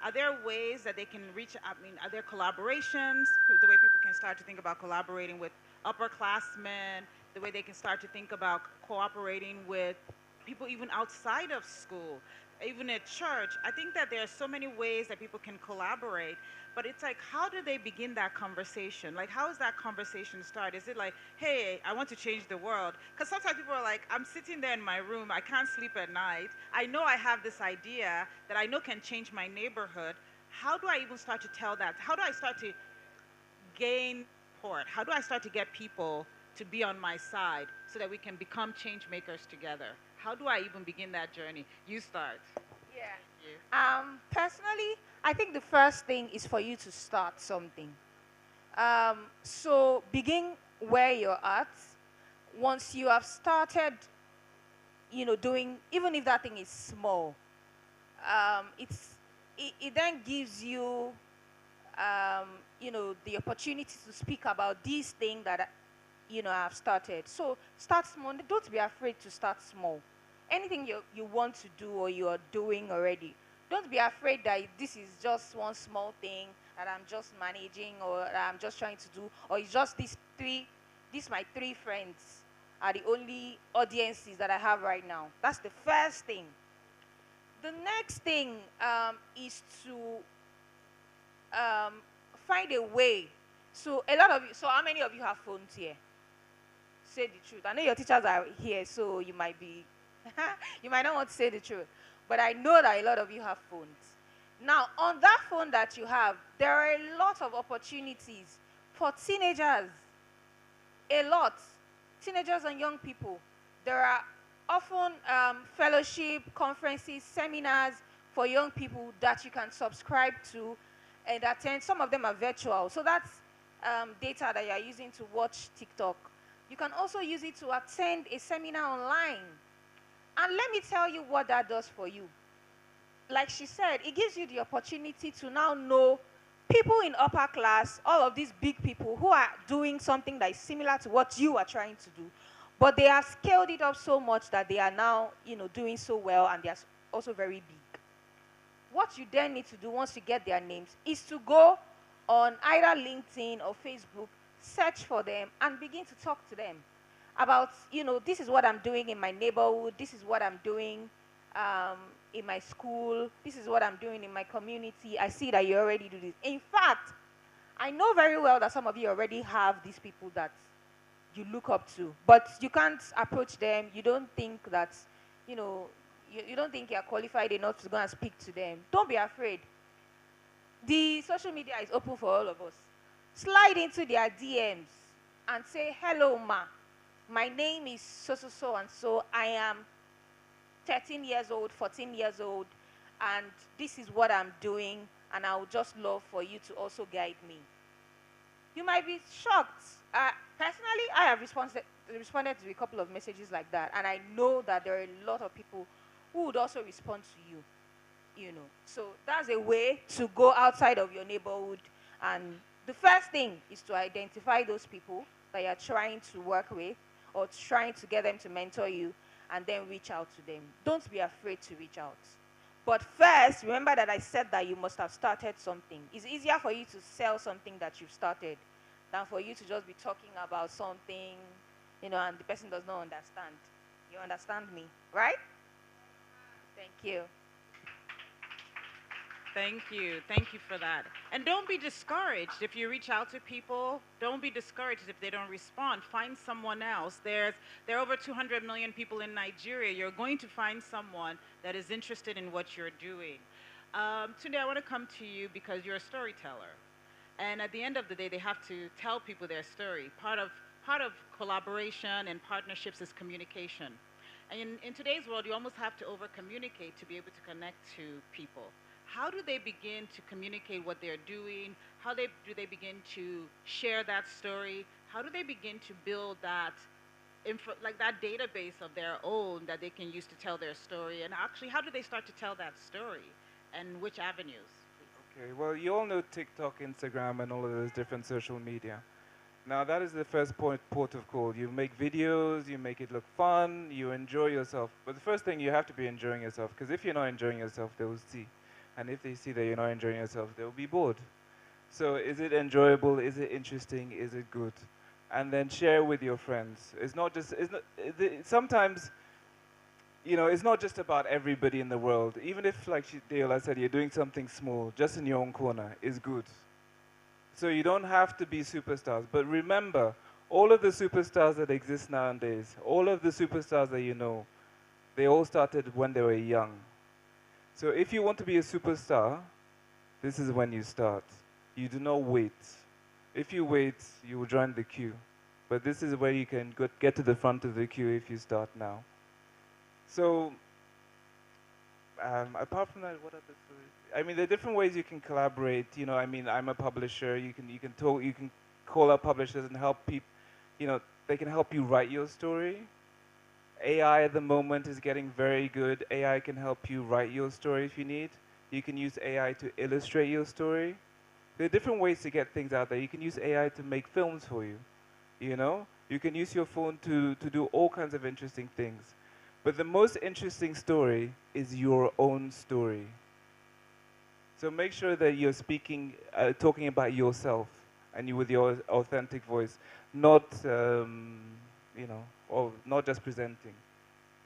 Are there ways that they can reach, I mean, are there collaborations, the way people can start to think about collaborating with upperclassmen, the way they can start to think about cooperating with people even outside of school, even at church? I think that there are so many ways that people can collaborate, but it's like, how do they begin that conversation? Like, how does that conversation start? Is it like, hey, I want to change the world? Because sometimes people are like, I'm sitting there in my room, I can't sleep at night. I know I have this idea that I know can change my neighborhood. How do I even start to tell that? How do I start to gain support? How do I start to get people to be on my side so that we can become change makers together? How do I even begin that journey? You start. Yeah. You. Personally, I think the first thing is for you to start something. So begin where you're at. Once you have started, doing, even if that thing is small, it then gives you, the opportunity to speak about these things that, I've started. So start small. Don't be afraid to start small. Anything you want to do or you are doing already, don't be afraid that this is just one small thing that I'm just managing or that I'm just trying to do, or it's just my three friends are the only audiences that I have right now. That's the first thing. The next thing is to find a way. So a lot of you. So how many of you have phones here? Say the truth. I know your teachers are here, so you might be, you might not want to say the truth, but I know that a lot of you have phones. Now, on that phone that you have, there are a lot of opportunities for teenagers. A lot. Teenagers and young people. There are often fellowship, conferences, seminars for young people that you can subscribe to and attend. Some of them are virtual. So that's data that you are using to watch TikTok. You can also use it to attend a seminar online. And let me tell you what that does for you. Like she said, it gives you the opportunity to now know people in upper class, all of these big people who are doing something that is similar to what you are trying to do, but they have scaled it up so much that they are now, doing so well, and they are also very big. What you then need to do once you get their names is to go on either LinkedIn or Facebook, search for them, and begin to talk to them about, this is what I'm doing in my neighborhood, this is what I'm doing in my school, this is what I'm doing in my community. I see that you already do this. In fact, I know very well that some of you already have these people that you look up to, but you can't approach them. You don't think that, you don't think you're qualified enough to go and speak to them. Don't be afraid. The social media is open for all of us. Slide into their DMs and say, hello, ma. My name is so and so. I am 13 years old, 14 years old, and this is what I'm doing, and I would just love for you to also guide me. You might be shocked. Personally, I have responded to a couple of messages like that, and I know that there are a lot of people who would also respond to you. So that's a way to go outside of your neighborhood, and the first thing is to identify those people that you're trying to work with or trying to get them to mentor you, and then reach out to them. Don't be afraid to reach out. But first, remember that I said that you must have started something. It's easier for you to sell something that you've started than for you to just be talking about something, and the person does not understand. You understand me, right? Thank you. Thank you. Thank you for that. And don't be discouraged if you reach out to people. Don't be discouraged if they don't respond. Find someone else. There are over 200 million people in Nigeria. You're going to find someone that is interested in what you're doing. Today, I want to come to you because you're a storyteller. And at the end of the day, they have to tell people their story. Part of collaboration and partnerships is communication. And in today's world, you almost have to over-communicate to be able to connect to people. How do they begin to communicate what they're doing? How do they begin to share that story? How do they begin to build that like that database of their own that they can use to tell their story? And actually, how do they start to tell that story, and which avenues? Okay, well, you all know TikTok, Instagram, and all of those different social media. Now, that is the first port of call. You make videos, you make it look fun, you enjoy yourself. But the first thing, you have to be enjoying yourself, because if you're not enjoying yourself, they will see. And if they see that you're not enjoying yourself, they'll be bored. So is it enjoyable? Is it interesting? Is it good? And then share with your friends. It's not just, sometimes, it's not just about everybody in the world. Even if, like Deola said, you're doing something small, just in your own corner, is good. So you don't have to be superstars. But remember, all of the superstars that exist nowadays, all of the superstars that you know, they all started when they were young. So if you want to be a superstar, this is when you start. You do not wait. If you wait, you will join the queue. But this is where you can get to the front of the queue if you start now. So, apart from that, what are the I mean, there are different ways you can collaborate. I mean, I'm a publisher. You can call up publishers and help people. They can help you write your story. AI at the moment is getting very good. AI can help you write your story if you need. You can use AI to illustrate your story. There are different ways to get things out there. You can use AI to make films for you. You can use your phone to do all kinds of interesting things. But the most interesting story is your own story. So make sure that you're talking about yourself, and with your authentic voice, not, or not just presenting.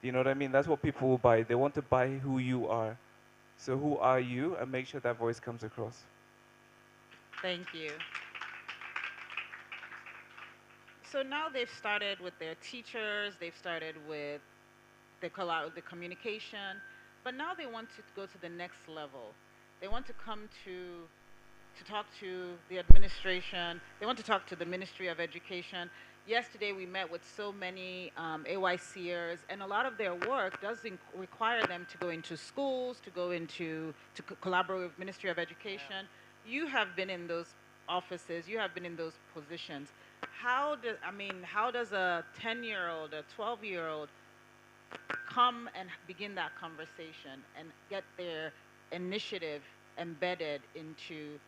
You know what I mean? That's what people will buy. They want to buy who you are. So who are you? And make sure that voice comes across. Thank you. So now they've started with their teachers, they've started with the communication, but now they want to go to the next level. They want to come to talk to the administration. They want to talk to the Ministry of Education. Yesterday we met with so many AYCers, and a lot of their work does require them to go into schools, to collaborate with Ministry of Education. You have been in those offices, you have been in those positions. How does a 10-year-old, a 12-year-old come and begin that conversation and get their initiative embedded into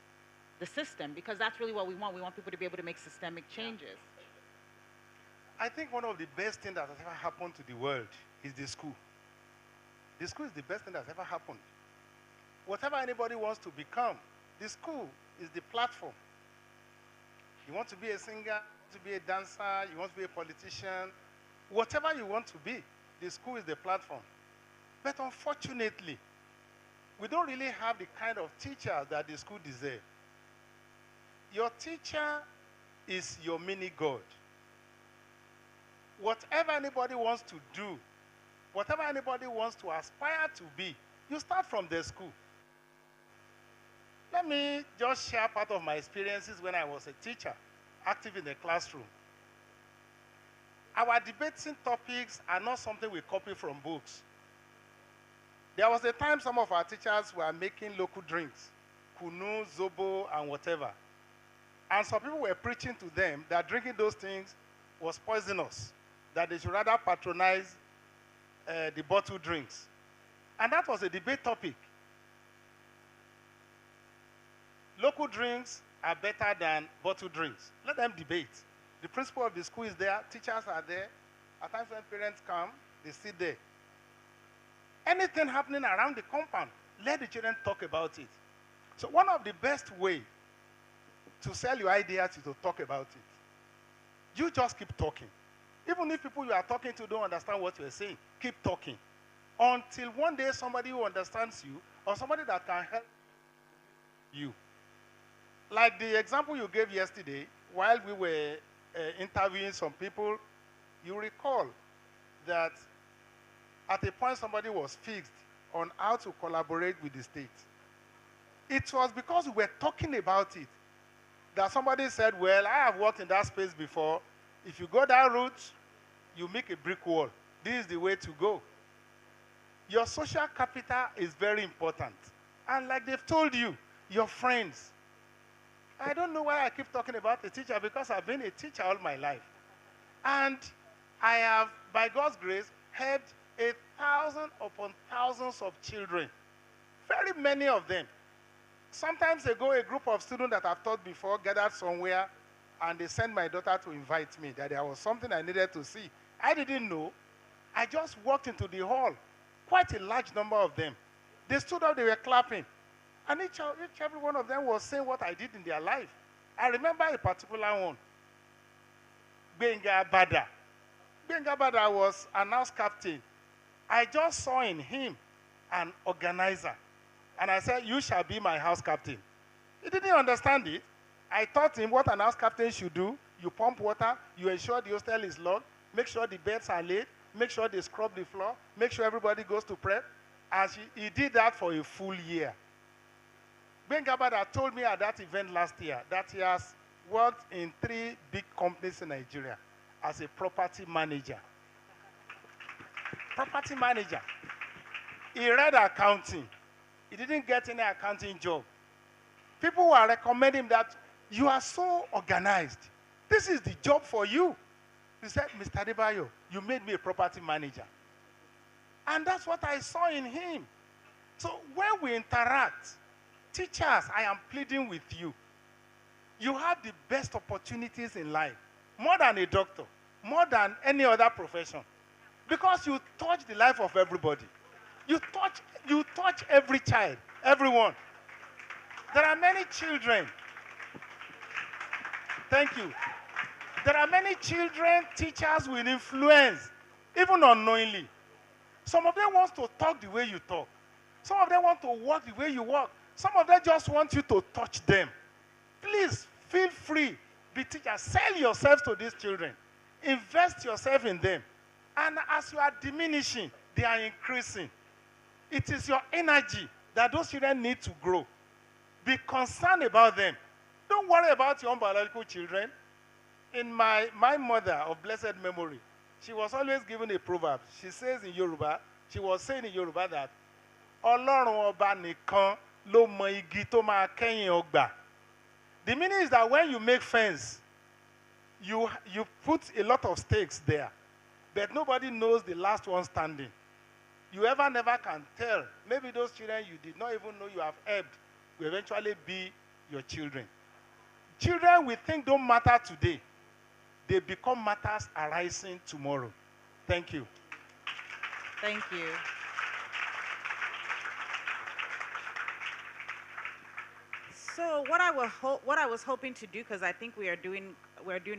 the system? Because that's really what we want. We want people to be able to make systemic changes. I think one of the best things that has ever happened to the world is the school. The school is the best thing that's ever happened. Whatever anybody wants to become, the school is the platform. You want to be a singer, you want to be a dancer, you want to be a politician, whatever you want to be, the school is the platform. But unfortunately, we don't really have the kind of teacher that the school deserves. Your teacher is your mini God. Whatever anybody wants to do, whatever anybody wants to aspire to be, you start from the school. Let me just share part of my experiences when I was a teacher, active in the classroom. Our debating topics are not something we copy from books. There was a time some of our teachers were making local drinks, kunu, zobo, and whatever. And some people were preaching to them that drinking those things was poisonous, that they should rather patronize the bottled drinks. And that was a debate topic. Local drinks are better than bottled drinks. Let them debate. The principal of the school is there, teachers are there. At times when parents come, they sit there. Anything happening around the compound, let the children talk about it. So one of the best ways to sell your ideas is to talk about it. You just keep talking. Even if people you are talking to don't understand what you're saying, keep talking. Until one day somebody who understands you or somebody that can help you. Like the example you gave yesterday, while we were interviewing some people, you recall that at a point somebody was fixed on how to collaborate with the state. It was because we were talking about it that somebody said, well, I have worked in that space before. If you go that route, you make a brick wall. This is the way to go. Your social capital is very important. And like they've told you, your friends. I don't know why I keep talking about a teacher, because I've been a teacher all my life. And I have, by God's grace, helped 1,000 upon thousands of children. Very many of them. Sometimes ago, a group of students that I've taught before gathered somewhere, and they sent my daughter to invite me, that there was something I needed to see. I didn't know. I just walked into the hall. Quite a large number of them. They stood up, they were clapping. And each every one of them was saying what I did in their life. I remember a particular one. Benga Bada. Benga Bada was an house captain. I just saw in him an organizer. And I said, you shall be my house captain. He didn't understand it. I taught him what an house captain should do. You pump water, you ensure the hostel is locked, make sure the beds are laid, make sure they scrub the floor, make sure everybody goes to prep. And he did that for a full year. Ben Gabada told me at that event last year that he has worked in 3 big companies in Nigeria as a property manager. Property manager. He read accounting. He didn't get any accounting job. People were recommending that you are so organized. This is the job for you. He said, Mr. Adebayo, you made me a property manager. And that's what I saw in him. So when we interact, teachers, I am pleading with you. You have the best opportunities in life, more than a doctor, more than any other profession, because you touch the life of everybody. You touch every child, everyone. There are many children. Thank you. There are many children teachers will influence, even unknowingly. Some of them want to talk the way you talk. Some of them want to walk the way you walk. Some of them just want you to touch them. Please, feel free. Be teachers. Sell yourselves to these children. Invest yourself in them. And as you are diminishing, they are increasing. It is your energy that those children need to grow. Be concerned about them. Don't worry about your own biological children. In my mother of blessed memory, she was always given a proverb. She says in Yoruba, she was saying in Yoruba that, Ọlọ́run ọba nìkan ló mọ igi tó máa kẹ́yìn ọgbà. The meaning is that when you make fence, you put a lot of stakes there, but nobody knows the last one standing. You never can tell. Maybe those children you did not even know you have helped will eventually be your children. Children we think don't matter today. They become matters arising tomorrow. Thank you. Thank you. So what I was hoping to do, because I think we're doing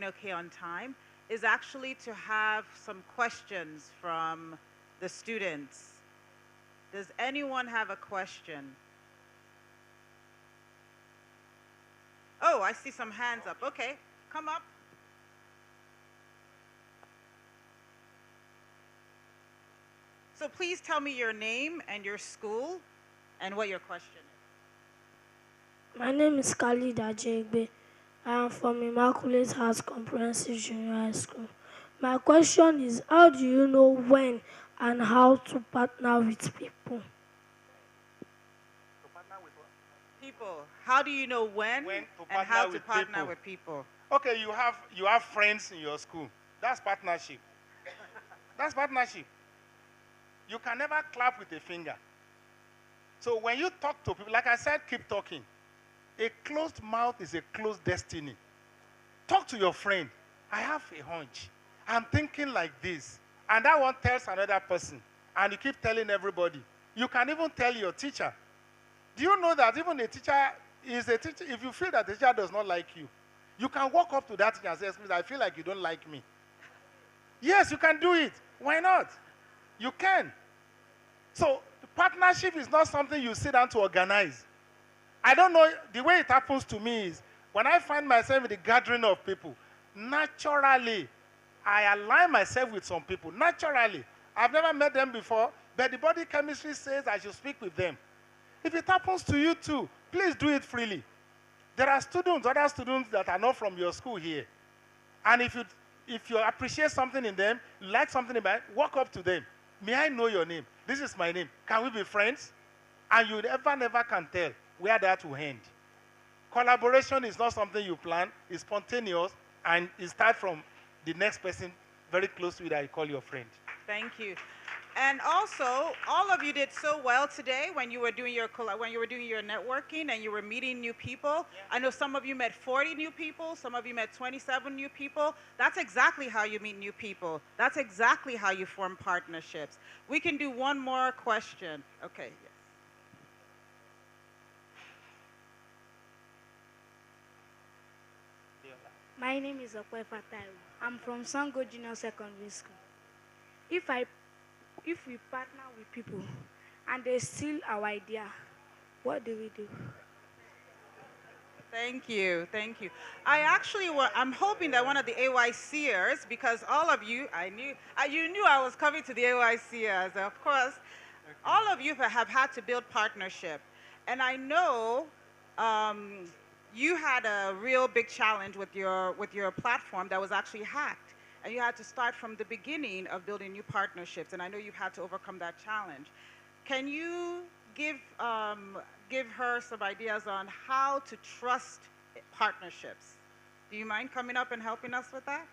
okay on time, is actually to have some questions from the students. Does anyone have a question? Oh, I see some hands up. Okay, come up. So please tell me your name and your school and what your question is. My name is Khalid Ajegbe. I am from Immaculate Heart Comprehensive Junior High School. My question is, how do you know when and how to partner with people? People. How do you know when and how to partner with people? Okay, you have friends in your school. That's partnership. That's partnership. You can never clap with a finger. So when you talk to people, like I said, keep talking. A closed mouth is a closed destiny. Talk to your friend. I have a hunch. I'm thinking like this. And that one tells another person. And you keep telling everybody. You can even tell your teacher. Do you know that even a teacher is a teacher? If you feel that the teacher does not like you, you can walk up to that teacher and say, "Please, I feel like you don't like me." Yes, you can do it. Why not? You can. So the partnership is not something you sit down to organize. I don't know, the way it happens to me is when I find myself in the gathering of people, naturally, I align myself with some people. Naturally. I've never met them before, but the body chemistry says I should speak with them. If it happens to you too, please do it freely. There are students, other students that are not from your school here. And if you appreciate something in them, like something in them, walk up to them. May I know your name? This is my name. Can we be friends? And you never can tell where that will end. Collaboration is not something you plan. It's spontaneous, and it starts from the next person very close to you that you call your friend. Thank you. And also, all of you did so well today when you were doing your networking and you were meeting new people. I know some of you met 40 new people, some of you met 27 new people. That's exactly how you meet new people. That's exactly how you form partnerships. We can do one more question. Okay. Yes. My name is Okwefa Taiwo. I'm from Sango Junior Secondary School. If we partner with people and they steal our idea, what do we do? Thank you, thank you. I'm hoping that one of the AYCers, because all of you, you knew I was coming to the AYCers, of course. All of you have had to build partnership. And I know you had a real big challenge with your platform that was actually hacked. And you had to start from the beginning of building new partnerships. And I know you've had to overcome that challenge. Can you give her some ideas on how to trust partnerships? Do you mind coming up and helping us with that?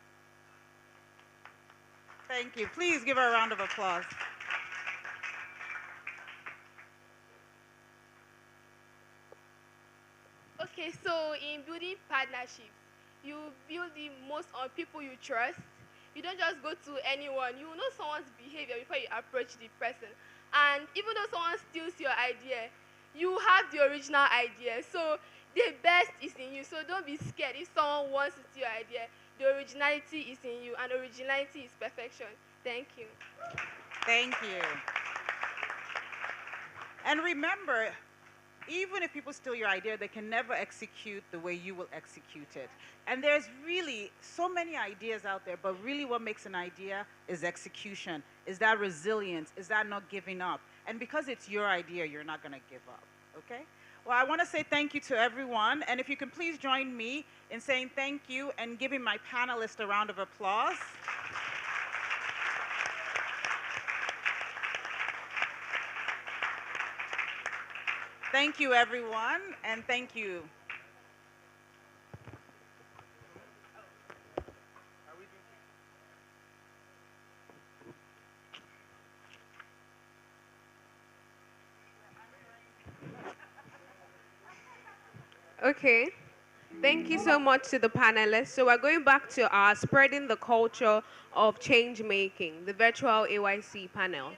Thank you. Please give her a round of applause. Okay, so in building partnerships, you build the most on people you trust. You don't just go to anyone. You know someone's behavior before you approach the person. And even though someone steals your idea, you have the original idea. So the best is in you. So don't be scared if someone wants to steal your idea. The originality is in you, and originality is perfection. Thank you. Thank you. And remember, even if people steal your idea, they can never execute the way you will execute it. And there's really so many ideas out there, but really what makes an idea is execution. Is that resilience? Is that not giving up? And because it's your idea, you're not going to give up, okay? Well, I want to say thank you to everyone. And if you can please join me in saying thank you and giving my panelists a round of applause. Thank you, everyone, and thank you. Okay. Thank you so much to the panelists. So we're going back to our spreading the culture of change making, the virtual AYC panel.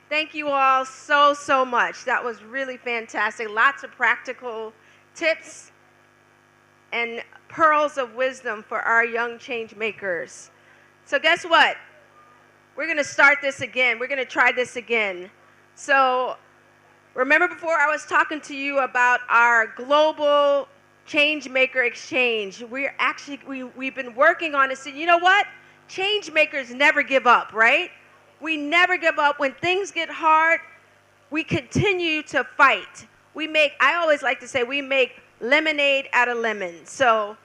Thank you all so much. That was really fantastic. Lots of practical tips and pearls of wisdom for our young change makers. So guess what? We're going to start this again. We're going to try this again. So remember before I was talking to you about our global change maker exchange. We've been working on it. So you know what? Change makers never give up, right? We never give up. When things get hard, we continue to fight. I always like to say, we make lemonade out of lemons. So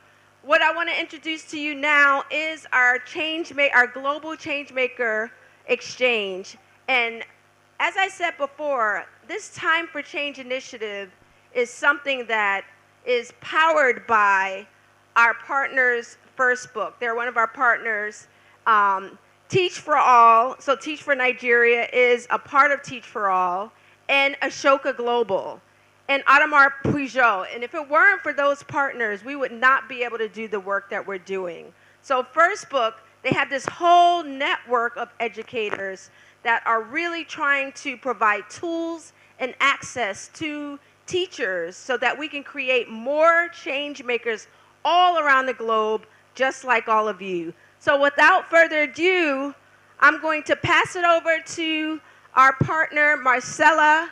what I want to introduce to you now is our global change maker exchange. And as I said before, this Time for Change initiative is something that is powered by our partners' first book. They're one of our partners. Teach for All, so Teach for Nigeria is a part of Teach for All, and Ashoka Global, and Audemars Peugeot. And if it weren't for those partners, we would not be able to do the work that we're doing. So First Book, they have this whole network of educators that are really trying to provide tools and access to teachers so that we can create more change makers all around the globe, just like all of you. So without further ado, I'm going to pass it over to our partner, Marcella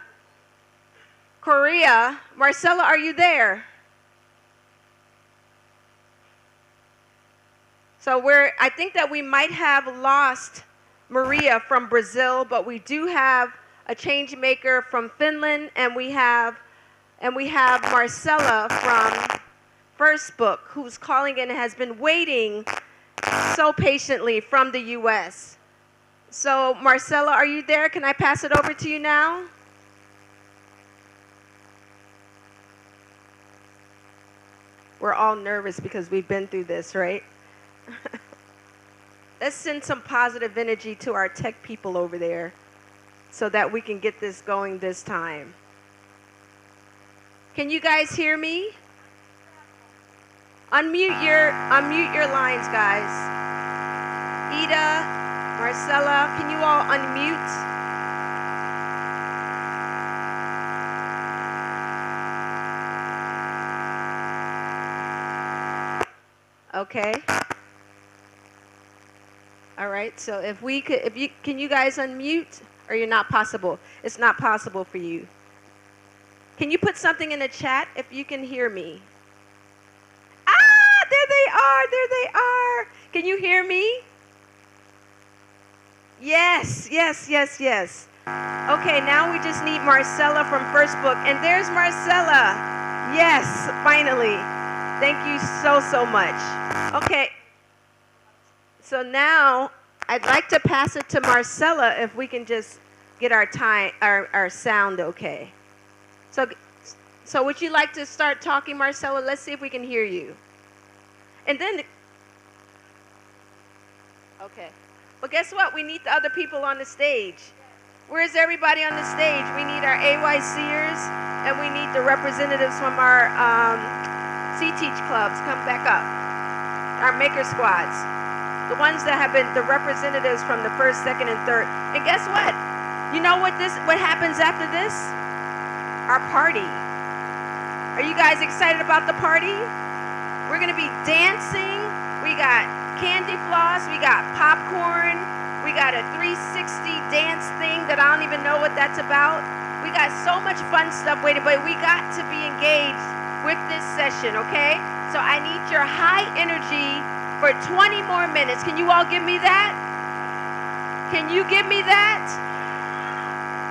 Correa. Marcella, are you there? So I think that we might have lost Maria from Brazil, but we do have a change maker from Finland, and we have Marcella from First Book, who's calling in and has been waiting so patiently from the US. So Marcella, are you there? Can I pass it over to you now? We're all nervous because we've been through this, right? Let's send some positive energy to our tech people over there so that we can get this going this time. Can you guys hear me? Unmute your lines, guys. Ida, Marcella, can you all unmute? Okay. All right. So can you guys unmute, or you're not possible? It's not possible for you. Can you put something in the chat if you can hear me? Ah, there they are. There they are. Can you hear me? Yes, yes, yes, yes. Okay, now we just need Marcella from First Book. And there's Marcella. Yes, finally. Thank you so, so much. Okay. So now I'd like to pass it to Marcella if we can just get our sound okay. So would you like to start talking, Marcella? Let's see if we can hear you. And then, okay. Well, guess what? We need the other people on the stage. Where's everybody on the stage? We need our AYCers, and we need the representatives from our C-Teach clubs. Come back up. Our maker squads. The ones that have been the representatives from the first, second, and third. And guess what? You know what happens after this? Our party. Are you guys excited about the party? We're going to be dancing. We got candy floss. We got popcorn. We got a 360 dance thing that I don't even know what that's about. We got so much fun stuff waiting, but we got to be engaged with this session, okay? So I need your high energy for 20 more minutes. Can you all give me that? Can you give me that?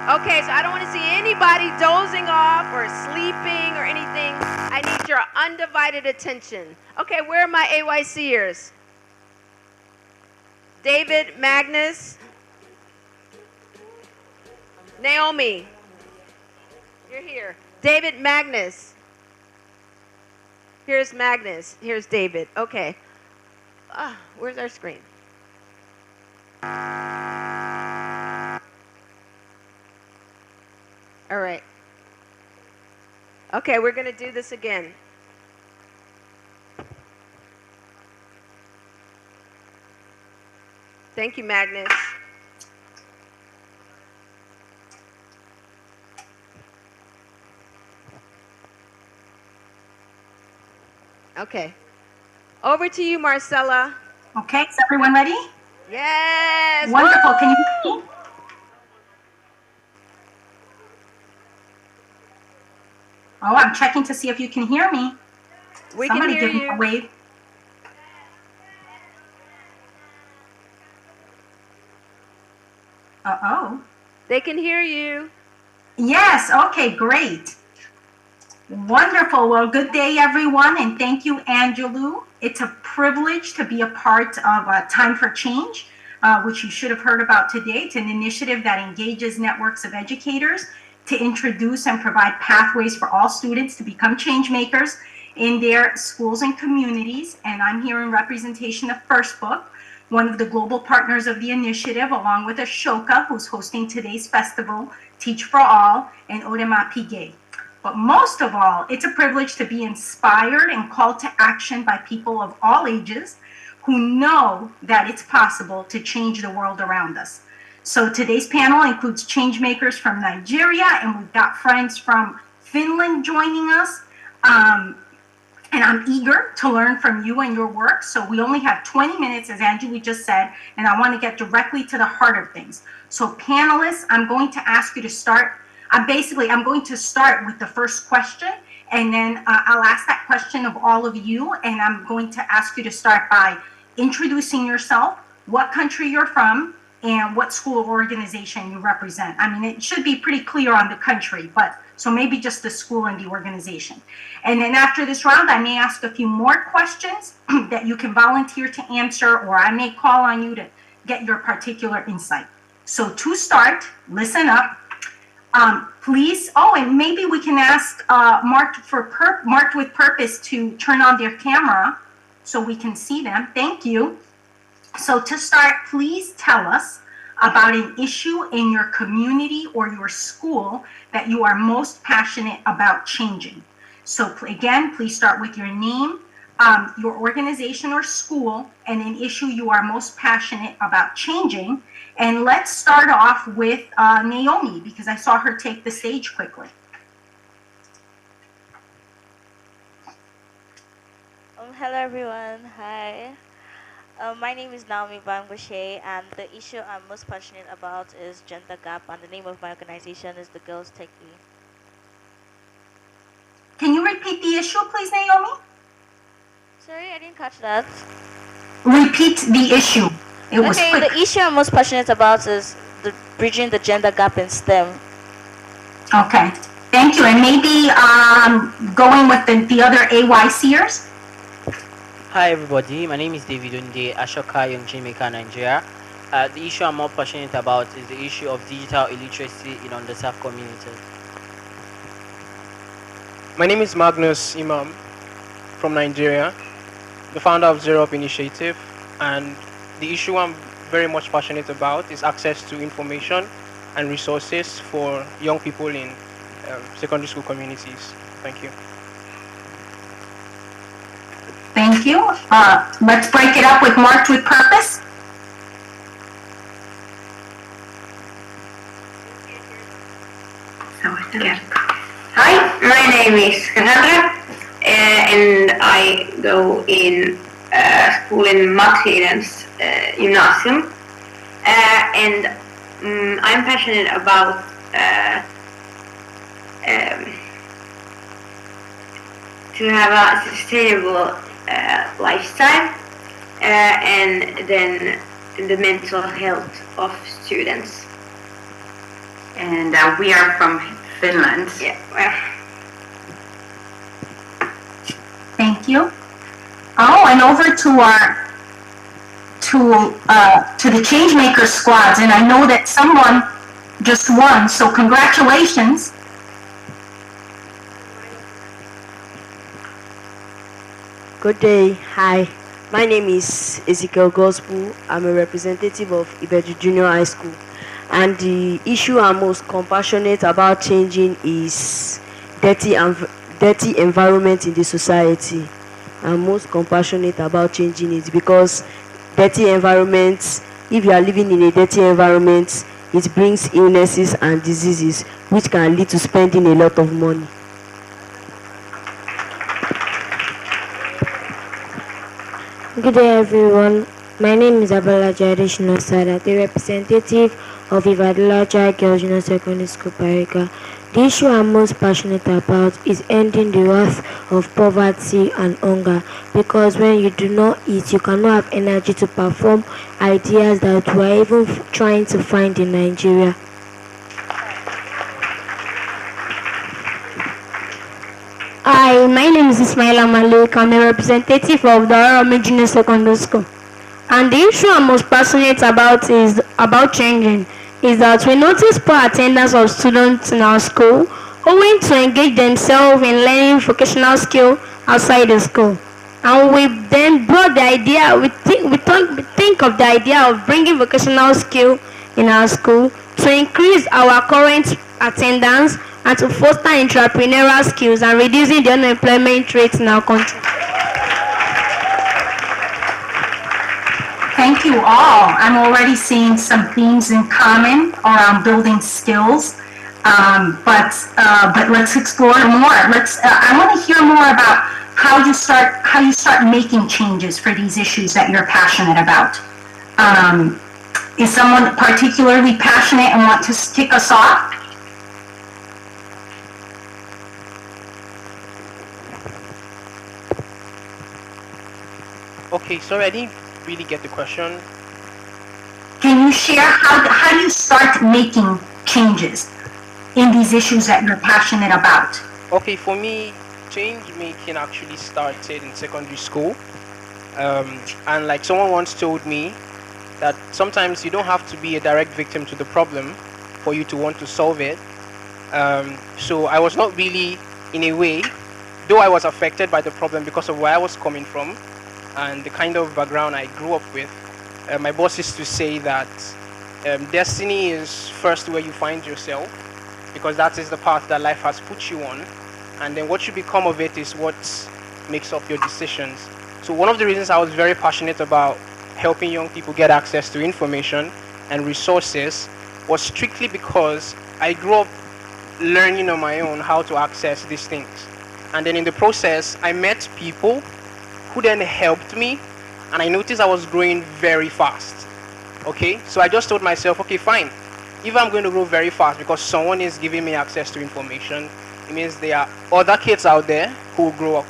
Okay, so I don't want to see anybody dozing off or sleeping or anything. I need your undivided attention. Okay, where are my AYCers? David, Magnus, Naomi, you're here. David, Magnus. Here's Magnus. Here's David. Okay. Where's our screen? All right. Okay, we're going to do this again. Thank you, Magnus. Okay. Over to you, Marcella. Okay, is everyone ready? Yes. Wonderful. Can you hear me? Oh, I'm checking to see if you can hear me. We Somebody can hear give me a wave. Uh-oh. They can hear you. Yes, okay, great. Wonderful. Well, good day, everyone, and thank you, Angelou. It's a privilege to be a part of Time for Change, which you should have heard about today. It's an initiative that engages networks of educators to introduce and provide pathways for all students to become change makers in their schools and communities. And I'm here in representation of First Book, one of the global partners of the initiative, along with Ashoka, who's hosting today's festival, Teach for All, and Odema Piguet. But most of all, it's a privilege to be inspired and called to action by people of all ages who know that it's possible to change the world around us. So today's panel includes change makers from Nigeria, and we've got friends from Finland joining us. And I'm eager to learn from you and your work. So we only have 20 minutes, as Anjali just said, and I want to get directly to the heart of things. So panelists, I'm going to ask you to start. I'm going to start with the first question, and then I'll ask that question of all of you, and I'm going to ask you to start by introducing yourself, what country you're from, and what school or organization you represent. I mean, it should be pretty clear on the country, but so maybe just the school and the organization. And then after this round, I may ask a few more questions that you can volunteer to answer, or I may call on you to get your particular insight. So to start, listen up. Please, oh, and maybe we can ask marked with purpose to turn on their camera so we can see them. Thank you. So to start, please tell us about an issue in your community or your school that you are most passionate about changing. So again, please start with your name, your organization or school, and an issue you are most passionate about changing. And let's start off with Naomi, because I saw her take the stage quickly. Hello everyone, hi. My name is Naomi Bangoshe, and the issue I'm most passionate about is gender gap, and the name of my organization is the Girls Techie. Can you repeat the issue, please, Naomi? Sorry, I didn't catch that. Repeat the issue. It was okay, quick. The issue I'm most passionate about is bridging the gender gap in STEM. Okay, thank you. And maybe going with the other AYCers? Hi everybody, my name is David Unde, Ashoka, young Changemakers, Nigeria. The issue I'm more passionate about is the issue of digital illiteracy in underserved communities. My name is Magnus Imam from Nigeria, the founder of Zero Up Initiative, and the issue I'm very much passionate about is access to information and resources for young people in secondary school communities. Thank you. Thank you. Let's break it up with marked with purpose. Hi, my name is Cassandra, and I go in school in Matthedens Gymnasium, and I'm passionate about to have a sustainable lifestyle, and then the mental health of students. And we are from Finland. Yeah, well. Thank you. Oh, and over to the Changemakers squads, and I know that someone just won, so congratulations. Good day. Hi. My name is Ezekiel Gospel. I'm a representative of Ibeju Junior High School. And the issue I'm most compassionate about changing is dirty environment in the society. I'm most compassionate about changing it because dirty environments, if you are living in a dirty environment, it brings illnesses and diseases which can lead to spending a lot of money. Good day everyone. My name is Abalaja Adeshina Sadat, the representative of Ivadalaja Girls Junior Secondary School, Parika. The issue I'm most passionate about is ending the wrath of poverty and hunger, because when you do not eat, you cannot have energy to perform ideas that we are even trying to find in Nigeria. Hi, my name is Ismaila Malik. I'm a representative of the Arami Junior Secondary School. And the issue I'm most passionate about is about changing is that we notice poor attendance of students in our school owing to engage themselves in learning vocational skill outside the school. And we then brought the idea, we think of the idea of bringing vocational skill in our school to increase our current attendance and to foster entrepreneurial skills and reducing the unemployment rate in our country. Thank you all. I'm already seeing some themes in common around building skills, but let's explore more. I want to hear more about how you start making changes for these issues that you're passionate about. Is someone particularly passionate and want to kick us off? Okay, sorry, I didn't really get the question. Can you share how do you start making changes in these issues that you're passionate about? Okay, for me, change making actually started in secondary school. And like someone once told me that sometimes you don't have to be a direct victim to the problem for you to want to solve it. So I was not really, in a way, though I was affected by the problem because of where I was coming from and the kind of background I grew up with. My boss used to say that destiny is first where you find yourself, because that is the path that life has put you on, and then what you become of it is what makes up your decisions. So one of the reasons I was very passionate about helping young people get access to information and resources was strictly because I grew up learning on my own how to access these things. And then in the process, I met people who then helped me, and I noticed I was growing very fast. Okay, so I just told myself, okay, fine. If I'm going to grow very fast because someone is giving me access to information, it means there are other kids out there who will grow up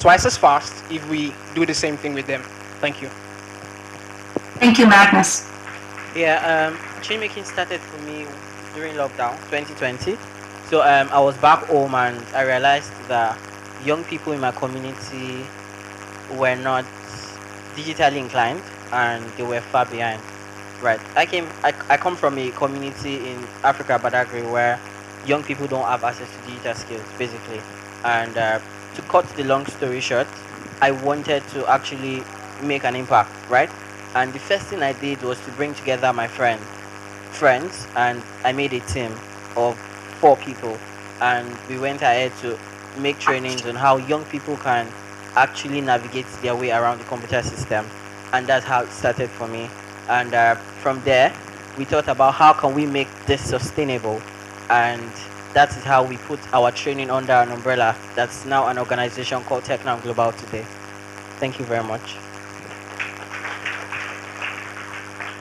twice as fast if we do the same thing with them. Thank you. Thank you, Magnus. Yeah, change making started for me during lockdown 2020. So I was back home and I realized that young people in my community were not digitally inclined and they were far behind. Right. I come from a community in Africa, Badagry, where young people don't have access to digital skills, basically. And to cut the long story short, I wanted to actually make an impact, right? And the first thing I did was to bring together my friends, and I made a team of 4 people, and we went ahead to make trainings on how young people can actually navigate their way around the computer system, and that's how it started for me. And from there, we thought about how can we make this sustainable, and that is how we put our training under an umbrella that's now an organization called Techno Global today. Thank you very much.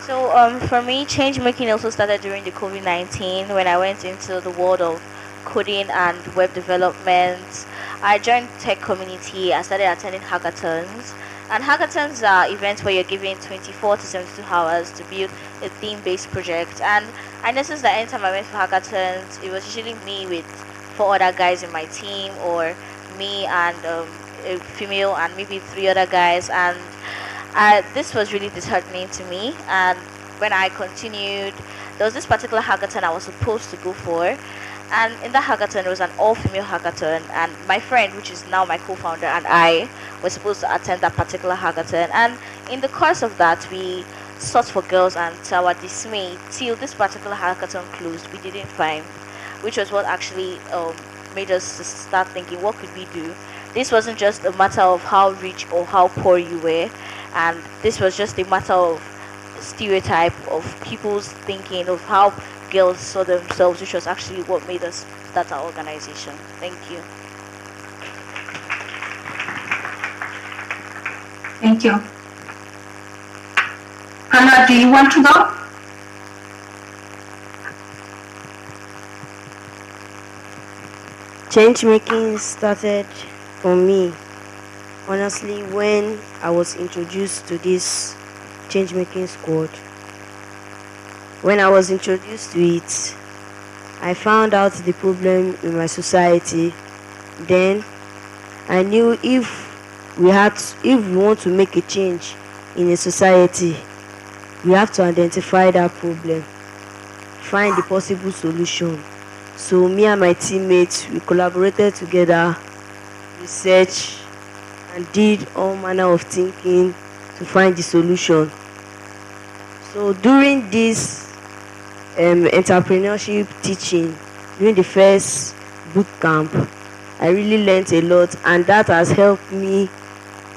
So for me, change making also started during the COVID-19 when I went into the world of coding and web development. I joined tech community. I started attending hackathons. And hackathons are events where you're given 24 to 72 hours to build a theme-based project. And I noticed that anytime I went for hackathons, it was usually me with 4 other guys in my team, or me and a female and maybe 3 other guys. And this was really disheartening to me. And when I continued, there was this particular hackathon I was supposed to go for. And in that hackathon, it was an all-female hackathon. And my friend, which is now my co-founder, and I were supposed to attend that particular hackathon. And in the course of that, we sought for girls, and to our dismay, till this particular hackathon closed, we didn't find, which was what actually made us start thinking, what could we do? This wasn't just a matter of how rich or how poor you were, and this was just a matter of stereotype of people's thinking of how girls saw themselves, which was actually what made us start our organization. Thank you. Thank you. Anna, do you want to go? Change making started for me, honestly, when I was introduced to this change making squad. When I was introduced to it, I found out the problem in my society. Then I knew if we want to make a change in a society, we have to identify that problem, find the possible solution. So me and my teammates, we collaborated together, researched, and did all manner of thinking to find the solution. So during this entrepreneurship teaching, during the first boot camp, I really learned a lot, and that has helped me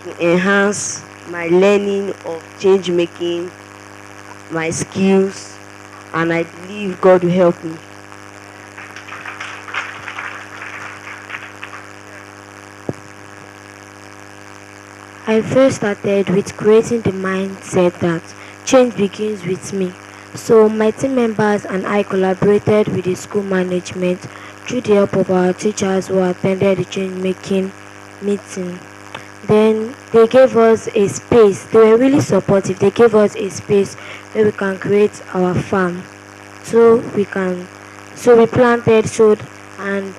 to enhance my learning of change making, my skills, and I believe God will help me. I first started with creating the mindset that change begins with me. So my team members and I collaborated with the school management through the help of our teachers who attended the change making meeting. Then they gave us a space. They were really supportive. They gave us a space where we can create our farm. So we planted, sowed, and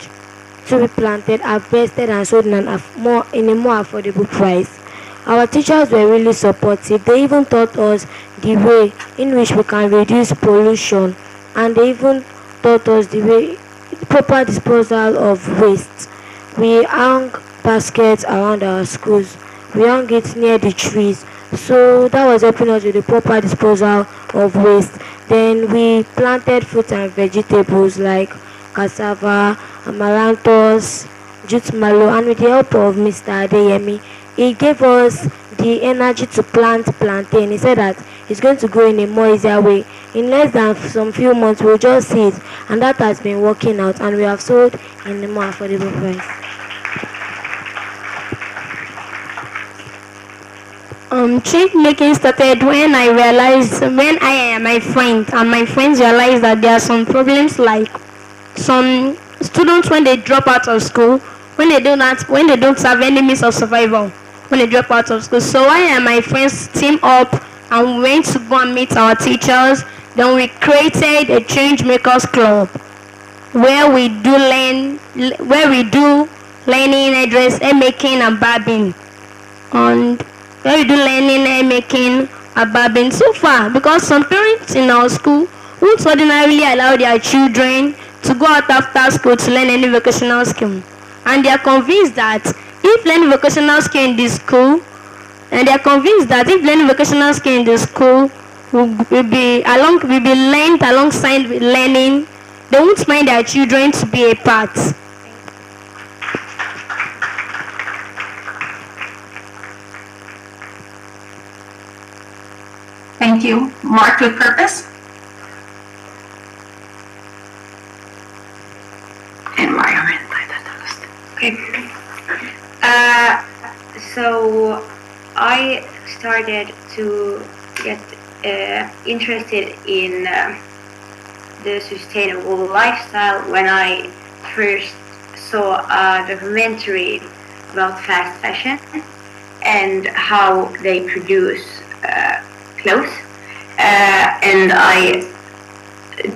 harvested and sold in a more affordable price. Our teachers were really supportive. They even taught us the way in which we can reduce pollution, and they even taught us the way proper disposal of waste. We hang baskets around our schools. We hang it near the trees. So that was helping us with the proper disposal of waste. Then we planted fruits and vegetables like cassava, amaranthus, jute mallow, and with the help of Mr. Adeyemi, he gave us the energy to plant plantain. He said that it's going to grow in a more easier way. In less than some few months, we'll just see it, and that has been working out, and we have sold in a more affordable price. Change making started when I realized, when I and my friends realized that there are some problems like some students when they drop out of school, when they don't have any means of survival, when they drop out of school. So I and my friends team up and went to go and meet our teachers. Then we created a Changemakers club where we do learning, address, making and barbing. And where we do learning, making and barbing so far, because some parents in our school won't ordinarily allow their children to go out after school to learn any vocational skill. And they are convinced that if learning vocational skill in the school, will be learned alongside with learning, they won't mind their children to be a part. Thank you. Marked with purpose? Environment. Okay. So I started to get interested in the sustainable lifestyle when I first saw a documentary about fast fashion and how they produce clothes, and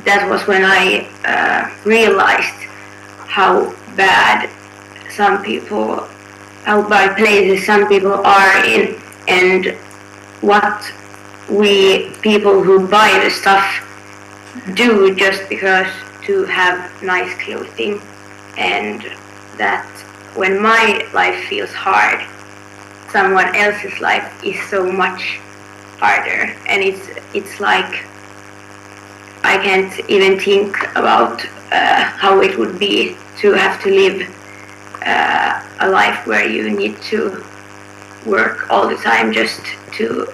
that was when I realized how bad places some people are in, and what we people who buy the stuff do just because to have nice clothing, and that when my life feels hard, someone else's life is so much harder, and it's like I can't even think about how it would be to have to live a life where you need to work all the time just to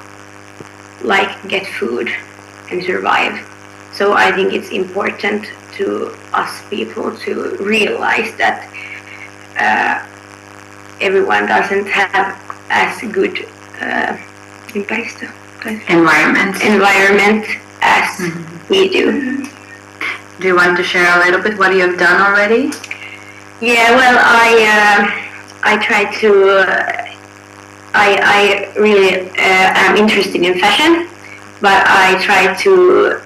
get food and survive. So I think it's important to us people to realize that everyone doesn't have as good environment as we do. Do you want to share a little bit what you have done already? Yeah, well, I try to. I really am interested in fashion, but I try to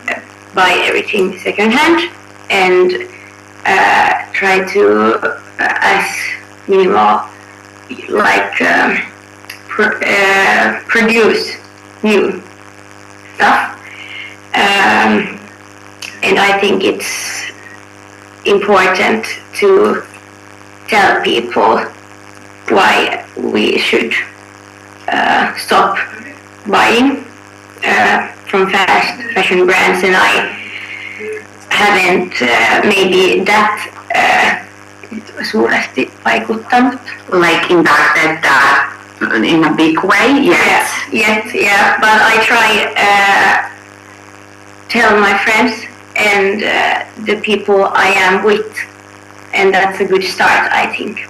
buy everything secondhand and try to as minimal produce new stuff. And I think it's important to tell people why we should stop buying from fast fashion brands, and I haven't maybe that suuresti vaikuttanut. Like impacted that in a big way? Yes. Yeah. But I try tell my friends and the people I am with, and that's a good start, I think.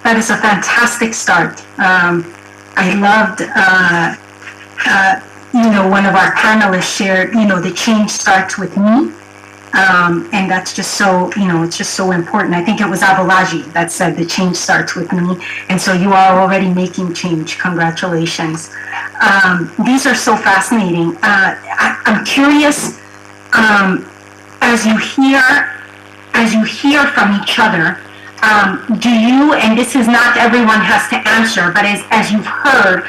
That is a fantastic start. I loved, one of our panelists shared, the change starts with me. And that's just so, it's just so important. I think it was Abalaji that said the change starts with me. And so you are already making change. Congratulations. These are so fascinating. I'm curious, as you hear from each other, do you, and this is not everyone has to answer, but as you've heard,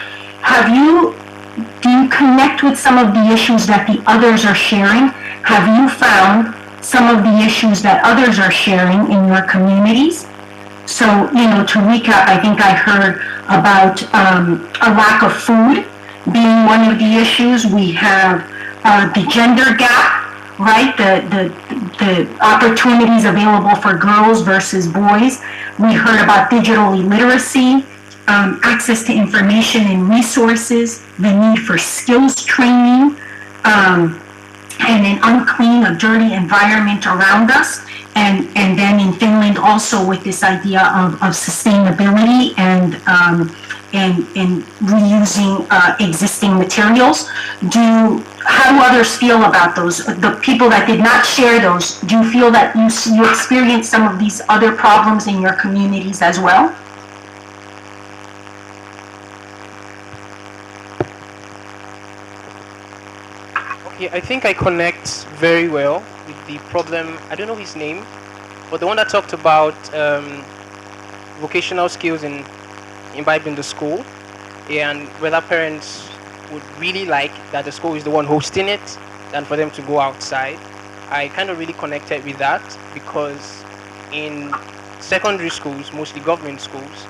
do you connect with some of the issues that the others are sharing? Have you found some of the issues that others are sharing in your communities. So, to recap, I think I heard about a lack of food being one of the issues. We have the gender gap, right? The opportunities available for girls versus boys. We heard about digital illiteracy, access to information and resources, the need for skills training, and an unclean or dirty environment around us. And then in Finland also with this idea of sustainability and reusing existing materials. How do others feel about those? The people that did not share those, do you feel that you experienced some of these other problems in your communities as well? Okay, I think I connect very well with the problem. I don't know his name, but the one that talked about vocational skills in imbibing the school, and whether parents would really like that the school is the one hosting it than for them to go outside. I kind of really connected with that because in secondary schools, mostly government schools,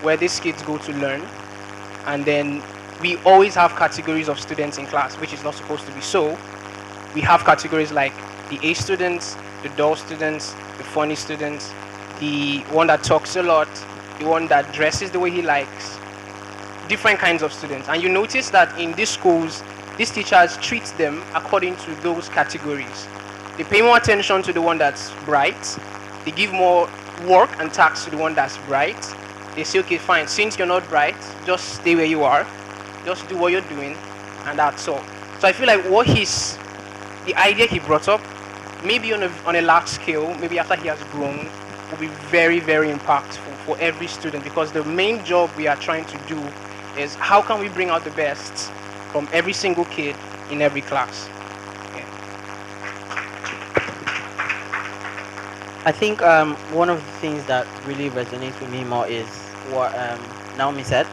where these kids go to learn, and then we always have categories of students in class, which is not supposed to be so. We have categories like the A students, the dull students, the funny students, the one that talks a lot, the one that dresses the way he likes, different kinds of students. And you notice that in these schools, these teachers treat them according to those categories. They pay more attention to the one that's bright. They give more work and tasks to the one that's bright. They say, okay, fine, since you're not bright, just stay where you are. Just do what you're doing, and that's all. So I feel like the idea he brought up, maybe on a large scale, maybe after he has grown, will be very, very impactful for every student, because the main job we are trying to do is how can we bring out the best from every single kid in every class. Yeah. I think one of the things that really resonates with me more is what Naomi said,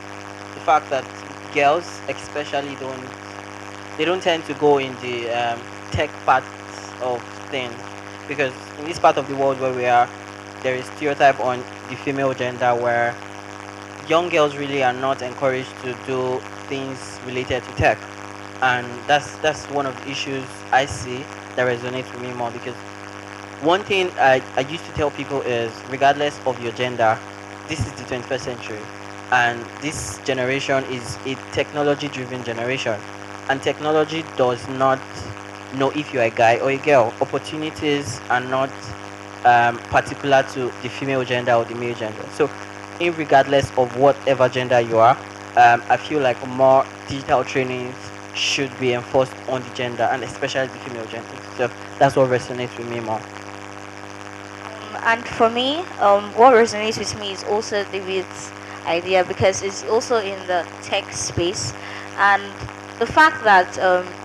the fact that girls especially don't tend to go in the tech parts of things, because in this part of the world where we are, there is stereotype on the female gender where young girls really are not encouraged to do things related to tech, and that's one of the issues I see that resonates with me more, because one thing I used to tell people is, regardless of your gender, this is the 21st century. And this generation is a technology-driven generation, and technology does not know if you're a guy or a girl. Opportunities are not particular to the female gender or the male gender. So, regardless of whatever gender you are, I feel like more digital trainings should be enforced on the gender, and especially the female gender. So that's what resonates with me more. And for me, what resonates with me is also David's idea, because it's also in the tech space, and the fact that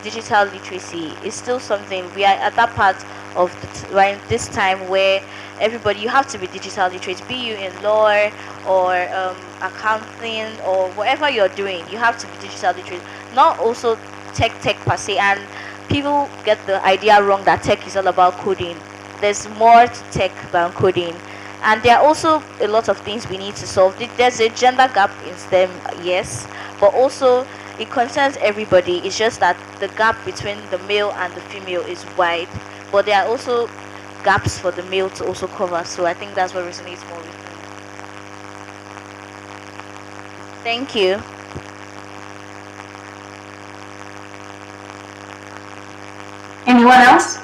digital literacy is still something. We are at that part of right this time where you have to be digital literate, be you in law or accounting or whatever you're doing, you have to be digital literate, not also tech per se. And people get the idea wrong that tech is all about coding. There's more to tech than coding. And there are also a lot of things we need to solve. There's a gender gap in STEM, yes, but also it concerns everybody. It's just that the gap between the male and the female is wide, but there are also gaps for the male to also cover. So I think that's what resonates more with me. Thank you. Anyone else?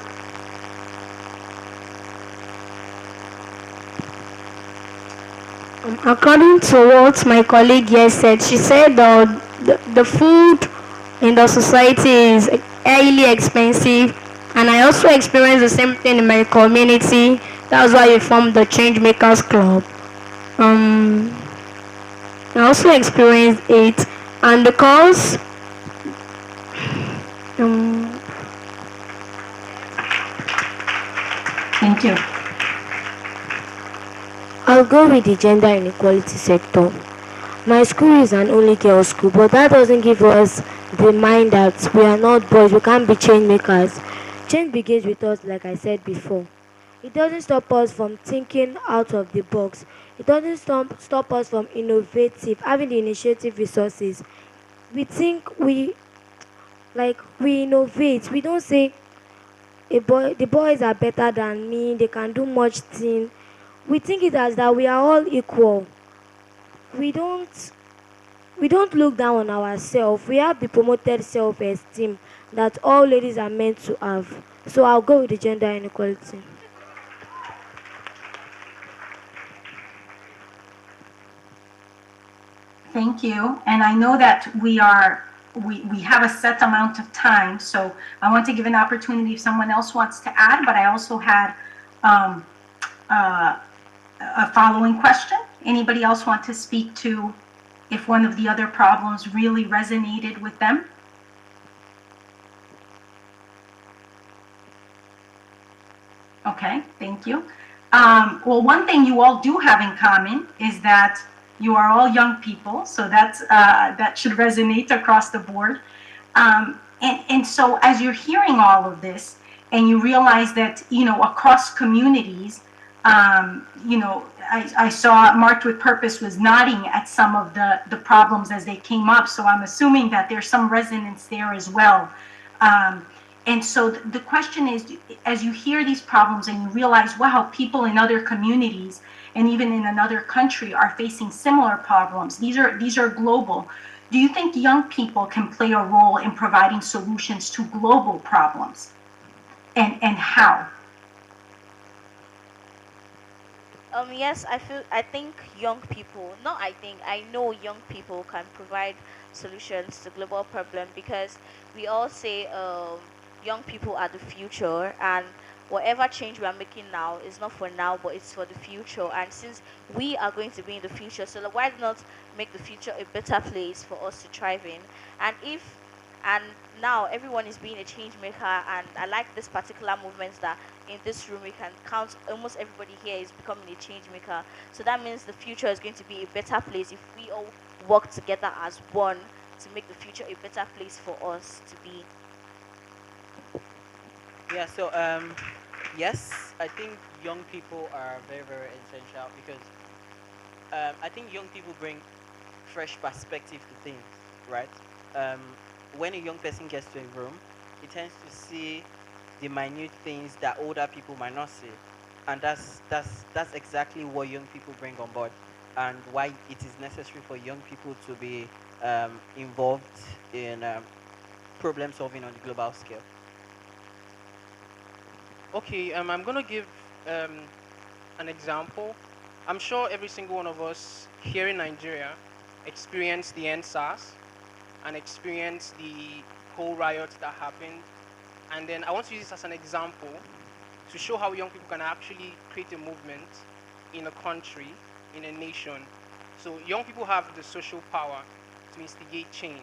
According to what my colleague here said, she said the food in the society is highly expensive, and I also experienced the same thing in my community. That's why we formed the Changemakers Club. I also experienced it, and because thank you. I'll go with the gender inequality sector. My school is an only girls school, but that doesn't give us the mind that we are not boys, we can't be change makers. change begins with us, like I said before. It doesn't stop us from thinking out of the box. It doesn't stop us from innovative, having the initiative resources. We think we innovate. We don't say the boys are better than me, they can do much thing. We think it as that we are all equal. We don't look down on ourselves. We have the promoted self-esteem that all ladies are meant to have. So I'll go with the gender inequality. Thank you. And I know that we have a set amount of time, so I want to give an opportunity if someone else wants to add, but I also had a following question. Anybody else want to speak to if one of the other problems really resonated with them? Okay, thank you. Well, one thing you all do have in common is that you are all young people, so that should resonate across the board. And so as you're hearing all of this and you realize that, across communities, I saw Marked with Purpose was nodding at some of the problems as they came up, so I'm assuming that there's some resonance there as well. And so the question is, as you hear these problems and you realize, wow, people in other communities and even in another country are facing similar problems. These are global. Do you think young people can play a role in providing solutions to global problems? And how? Yes, I think young people, no, I know young people can provide solutions to global problem, because we all say young people are the future, and whatever change we are making now is not for now, but it's for the future. And since we are going to be in the future, so why not make the future a better place for us to thrive in? And now everyone is being a change maker, and I like this particular movement that in this room we can count almost everybody here is becoming a change maker. So that means the future is going to be a better place if we all work together as one to make the future a better place for us to be. Yeah, so yes, I think young people are very, very essential because I think young people bring fresh perspective to things, right? Um, when a young person gets to a room, he tends to see the minute things that older people might not see, and that's exactly what young people bring on board, and why it is necessary for young people to be involved in problem solving on the global scale. Okay, I'm gonna give an example. I'm sure every single one of us here in Nigeria experienced the NSAS and experienced the whole riots that happened. And then I want to use this as an example to show how young people can actually create a movement in a country, in a nation. So young people have the social power to instigate change.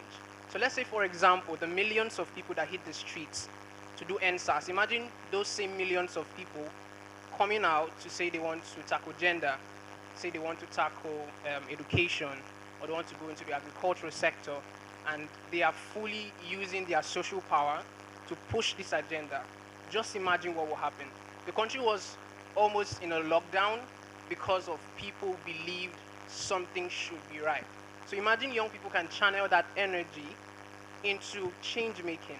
So let's say, for example, the millions of people that hit the streets to do NSAS. Imagine those same millions of people coming out to say they want to tackle gender, say they want to tackle education, or they want to go into the agricultural sector, and they are fully using their social power to push this agenda. Just imagine what will happen. The country was almost in a lockdown because of people believed something should be right. So imagine young people can channel that energy into change making.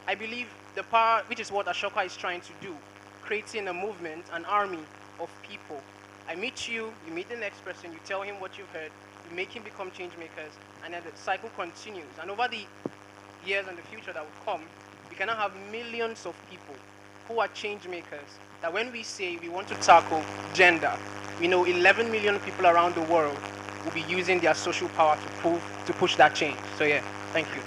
I believe the power, which is what Ashoka is trying to do, creating a movement, an army of people. I meet you, you meet the next person, you tell him what you've heard, you make him become change makers, and then the cycle continues. And over the years and the future that will come, we can now have millions of people who are change makers, that when we say we want to tackle gender, we know 11 million people around the world will be using their social power to push that change. So yeah, thank you.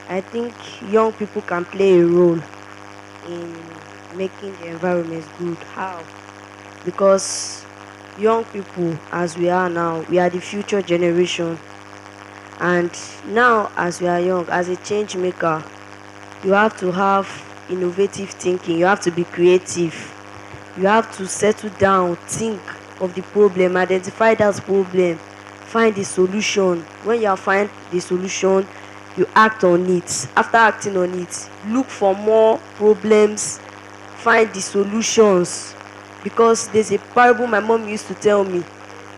I think young people can play a role in making the environment good. How? Because young people, as we are now, we are the future generation. And now, as we are young, as a change maker, you have to have innovative thinking. You have to be creative. You have to settle down, think of the problem, identify that problem, find the solution. When you have find the solution, you act on it. After acting on it, look for more problems, find the solutions, because there's a parable my mom used to tell me: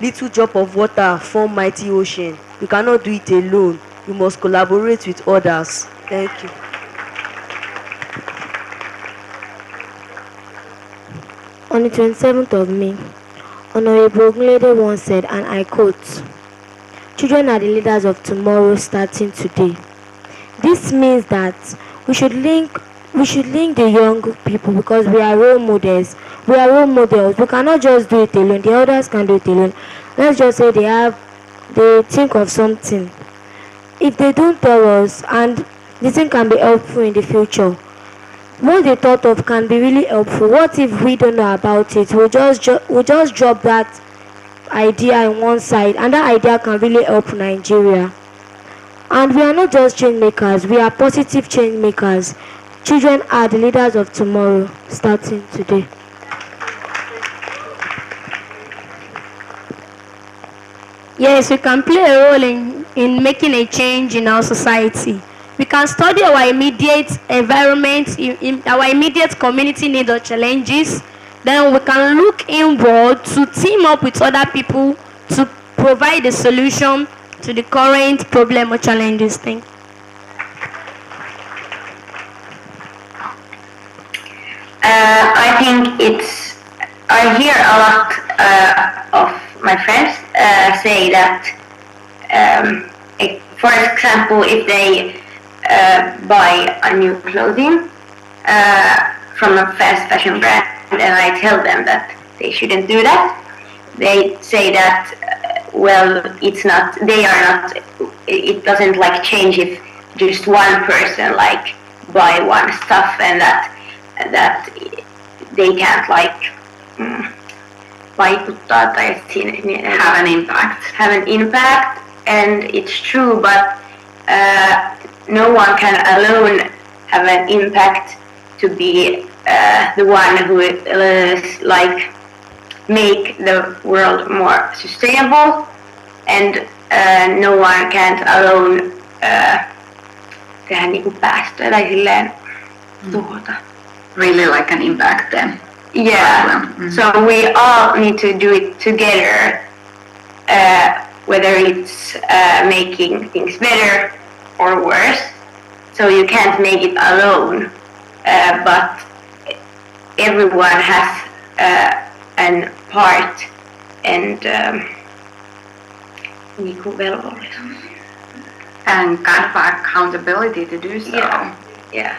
little drop of water form mighty ocean. You cannot do it alone, you must collaborate with others. Thank you. On the 27th of May, Honorable Ogunlede once said, and I quote, "Children are the leaders of tomorrow starting today." This means that we should link the young people because we are role models. We are role models. We cannot just do it alone. The elders can do it alone. Let's just say they think of something. If they don't tell us and the thing can be helpful in the future, what they thought of can be really helpful. What if we don't know about it? We'll just drop that idea in one side, and that idea can really help Nigeria. And we are not just change makers, we are positive change makers. Children are the leaders of tomorrow, starting today. Yes, we can play a role in making a change in our society. We can study our immediate environment, in our immediate community needs or challenges. Then we can look inward to team up with other people to provide a solution to the current problem or challenges. Thank you. I think I hear a lot of my friends say that, for example, if they buy a new clothing from a fast fashion brand, and I tell them that they shouldn't do that, they say that, well, it doesn't like change if just one person like buy one stuff, and that they can't like vaikuttaa tai have an impact, and it's true, but no one can alone have an impact to be the one who like make the world more sustainable, and no one can't alone tehdä niinku päästöjä tai silleen tuhota. Really like an impact then. Yeah, so we all need to do it together, whether it's making things better or worse. So you can't make it alone, but everyone has an part and velvollisuus. And kind of accountability to do so. Yeah.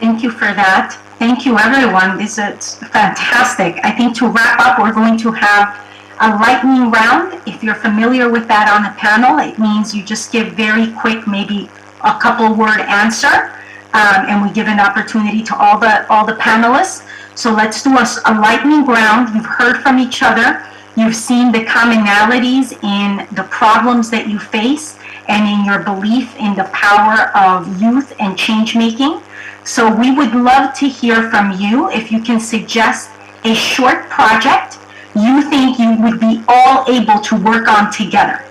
Thank you for that. Thank you, everyone. This is fantastic. I think to wrap up, we're going to have a lightning round. If you're familiar with that on the panel, it means you just give very quick, maybe a couple word answer, and we give an opportunity to all the panelists. So let's do a lightning round. You've heard from each other. You've seen the commonalities in the problems that you face and in your belief in the power of youth and change making. So we would love to hear from you. If you can suggest a short project you think you would be all able to work on together.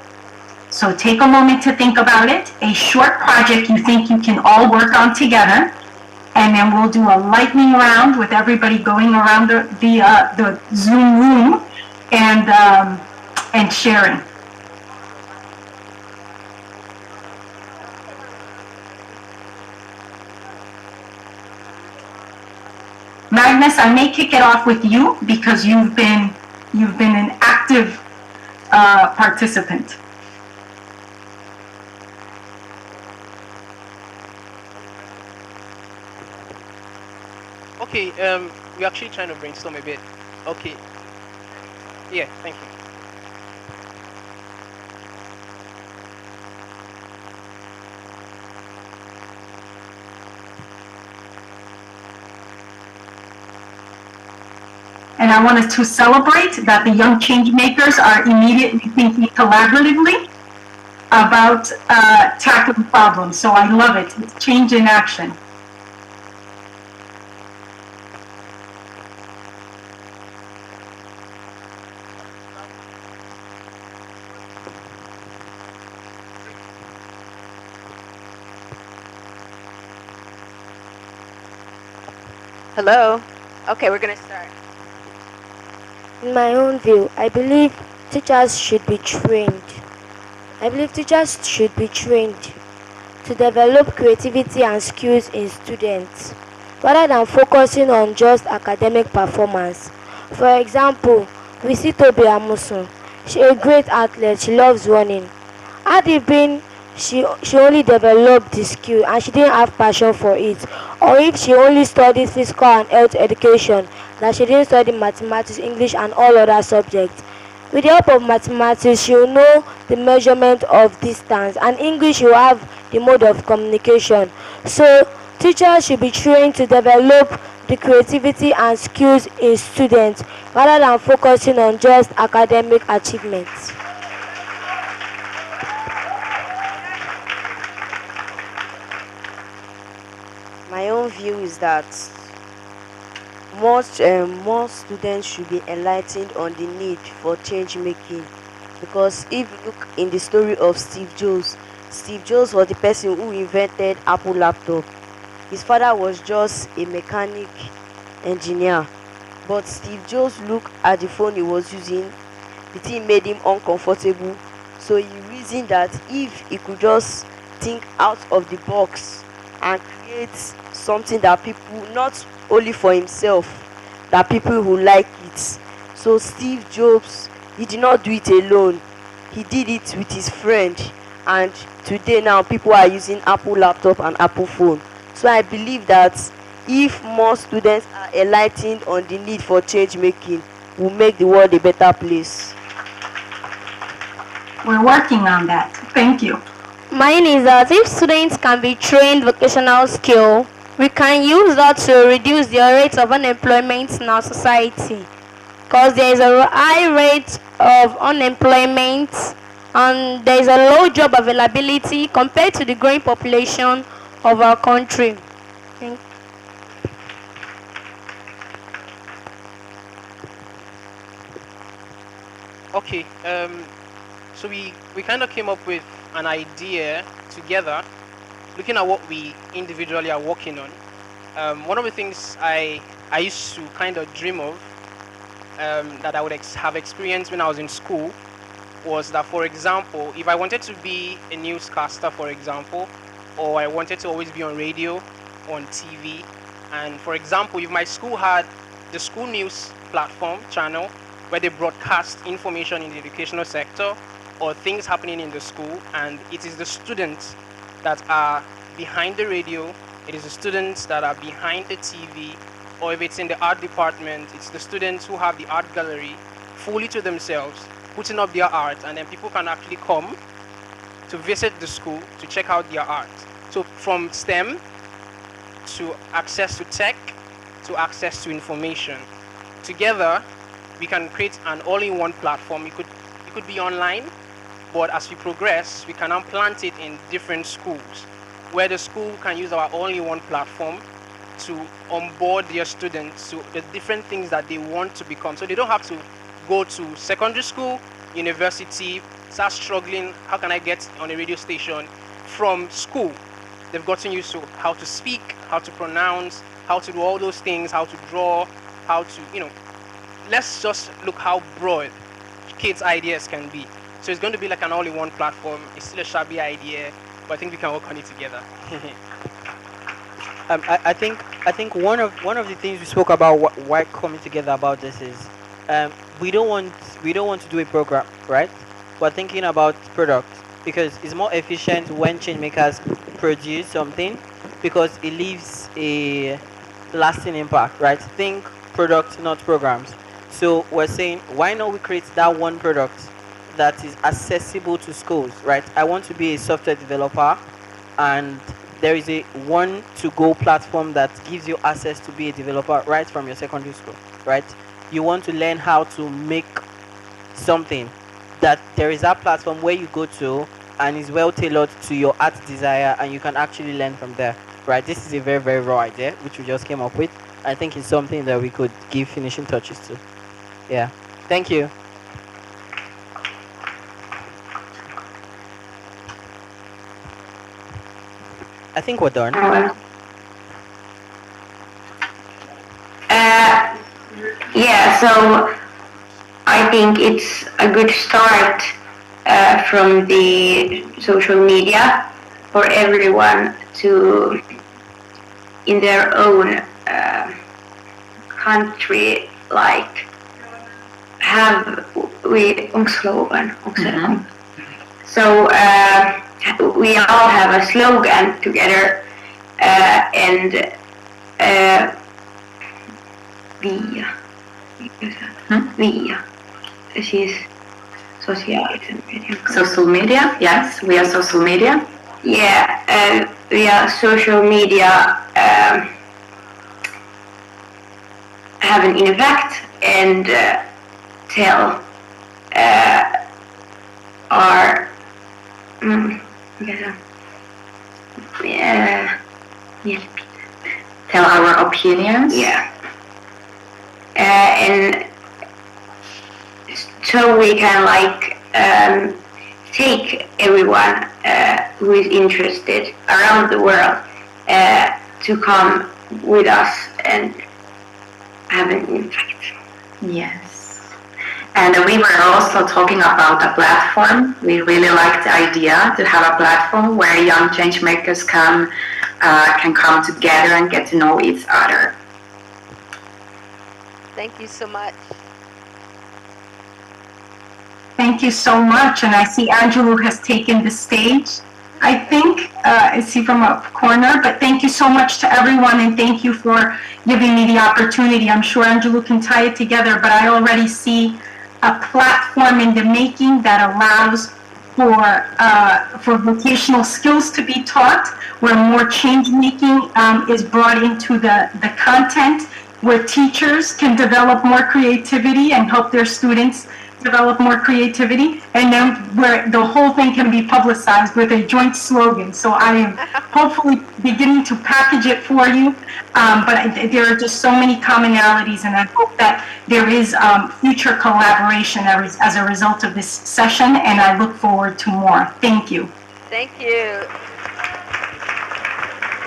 So take a moment to think about it. A short project you think you can all work on together. And then we'll do a lightning round with everybody going around the Zoom room and sharing. Magnus, I may kick it off with you because you've been an active participant. Okay, we're actually trying to brainstorm a bit. Okay. Yeah, thank you. And I wanted to celebrate that the young change makers are immediately thinking collaboratively about tackling problems. So I love it. It's change in action. Hello? Okay, we're going to start. In my own view, I believe teachers should be trained. I believe teachers should be trained to develop creativity and skills in students rather than focusing on just academic performance. For example, we see Toby Amusun. She a great athlete, she loves running. Had it been she only developed the skill and she didn't have passion for it, or if she only studied physical and health education, that she didn't study mathematics, English and all other subjects, with the help of mathematics she will know the measurement of distance, and English she will have the mode of communication. So teachers should be trained to develop the creativity and skills in students rather than focusing on just academic achievements. My own view is that more students should be enlightened on the need for change making, because if you look in the story of Steve Jobs was the person who invented Apple laptop. His father was just a mechanic engineer, but Steve Jobs looked at the phone he was using. The thing made him uncomfortable, so he reasoned that if he could just think out of the box and create something that people, not only for himself, that people will like it. So Steve Jobs, he did not do it alone, he did it with his friend, and today now people are using Apple laptop and Apple phone. So I believe that if more students are enlightened on the need for change making, will make the world a better place. We're working on that. Thank you. Mine is that if students can be trained vocational skill, we can use that to reduce the rate of unemployment in our society. Because there is a high rate of unemployment and there is a low job availability compared to the growing population of our country. Okay, so we kind of came up with an idea together, looking at what we individually are working on. One of the things I used to kind of dream of, that I would have experienced when I was in school, was that, for example, if I wanted to be a newscaster, for example, or I wanted to always be on radio, on TV, and for example, if my school had the school news platform channel where they broadcast information in the educational sector or things happening in the school, and it is the students that are behind the radio, it is the students that are behind the TV, or if it's in the art department, it's the students who have the art gallery fully to themselves, putting up their art, and then people can actually come to visit the school to check out their art. So from STEM to access to tech to access to information, together we can create an all-in-one platform. It could be online, but as we progress, we can now plant it in different schools, where the school can use our all-in-one platform to onboard their students to the different things that they want to become. So they don't have to go to secondary school, university, start struggling, how can I get on a radio station? From school, they've gotten used to how to speak, how to pronounce, how to do all those things, how to draw, how to, let's just look how broad kids' ideas can be. So it's going to be like an all-in-one platform. It's still a shabby idea, but I think we can work on it together. I think one of the things we spoke about why coming together about this is we don't want to do a program, right? We're thinking about product because it's more efficient when change makers produce something because it leaves a lasting impact, right? Think product, not programs. So we're saying why not we create that one product that is accessible to schools, right? I want to be a software developer and there is a one to go platform that gives you access to be a developer right from your secondary school, right? You want to learn how to make something, that there is that platform where you go to and is well tailored to your art desire and you can actually learn from there, right? This is a very, very raw idea which we just came up with. I think it's something that we could give finishing touches to. Yeah, thank you. I think we're done. Yeah, so I think it's a good start from the social media for everyone to, in their own country, like have slogan. So we all have a slogan together, and via, precis, Social media, yes, we are social media. Yeah, via social media have an impact and tell our tell our opinions. Yeah. And so we can like take everyone who is interested around the world to come with us and have an impact. Yes. And we were also talking about a platform. We really like the idea to have a platform where young change makers can come together and get to know each other. Thank you so much. Thank you so much. And I see Angelou has taken the stage, I think. I see from a corner. But thank you so much to everyone, and thank you for giving me the opportunity. I'm sure Angelou can tie it together, but I already see a platform in the making that allows for vocational skills to be taught, where more change making is brought into the content, where teachers can develop more creativity and help their students develop more creativity, and then where the whole thing can be publicized with a joint slogan. So I am hopefully beginning to package it for you, but there are just so many commonalities, and I hope that there is future collaboration as a result of this session, and I look forward to more. Thank you. Thank you.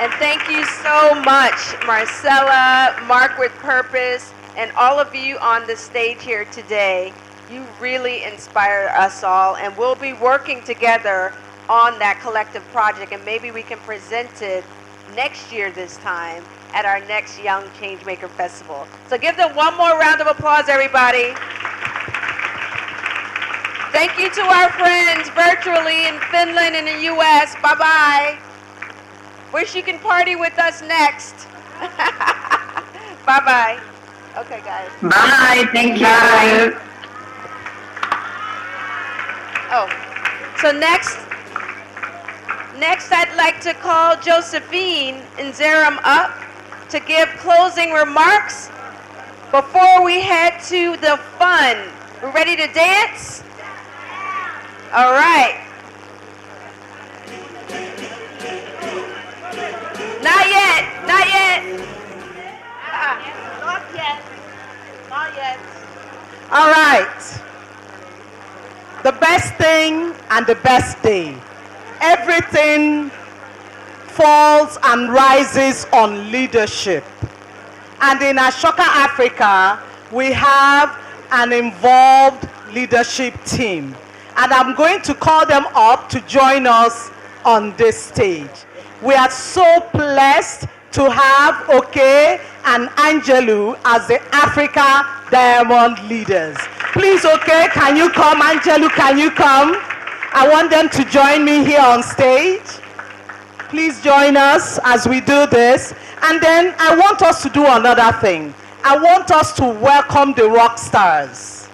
And thank you so much, Marcella, Mark with Purpose, and all of you on the stage here today. You really inspire us all, and we'll be working together on that collective project, and maybe we can present it next year this time at our next Young Changemaker Festival. So give them one more round of applause, everybody. Thank you to our friends virtually in Finland and the US. Bye-bye. Wish you can party with us next. Bye-bye. Okay, guys. Bye, thank you. Oh, so next I'd like to call Josephine and Zeram up to give closing remarks before we head to the fun. We're ready to dance? All right. Not yet, not yet. Not yet. Not yet. All right. The best thing and the best day. Everything falls and rises on leadership. And in Ashoka, Africa, we have an involved leadership team. And I'm going to call them up to join us on this stage. We are so blessed to have Oke and Angelou as the Africa Diamond leaders. Please, Oke, can you come? Angelou, can you come? I want them to join me here on stage. Please join us as we do this. And then I want us to do another thing. I want us to welcome the rock stars.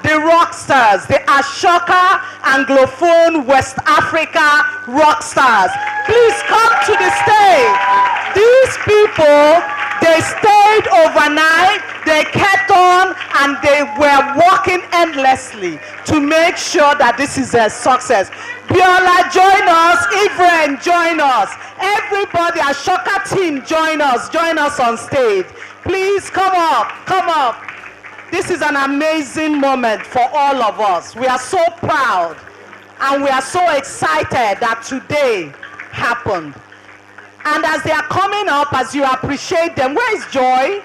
The rock stars, the Ashoka Anglophone West Africa rock stars. Please come to the stage. These people, they stayed overnight, they kept on, and they were working endlessly to make sure that this is a success. Biola, join us. Ivren, join us. Everybody, Ashoka team, join us on stage. Please come up, come up. This is an amazing moment for all of us. We are so proud and we are so excited that today happened. And as they are coming up, as you appreciate them, where is Joy?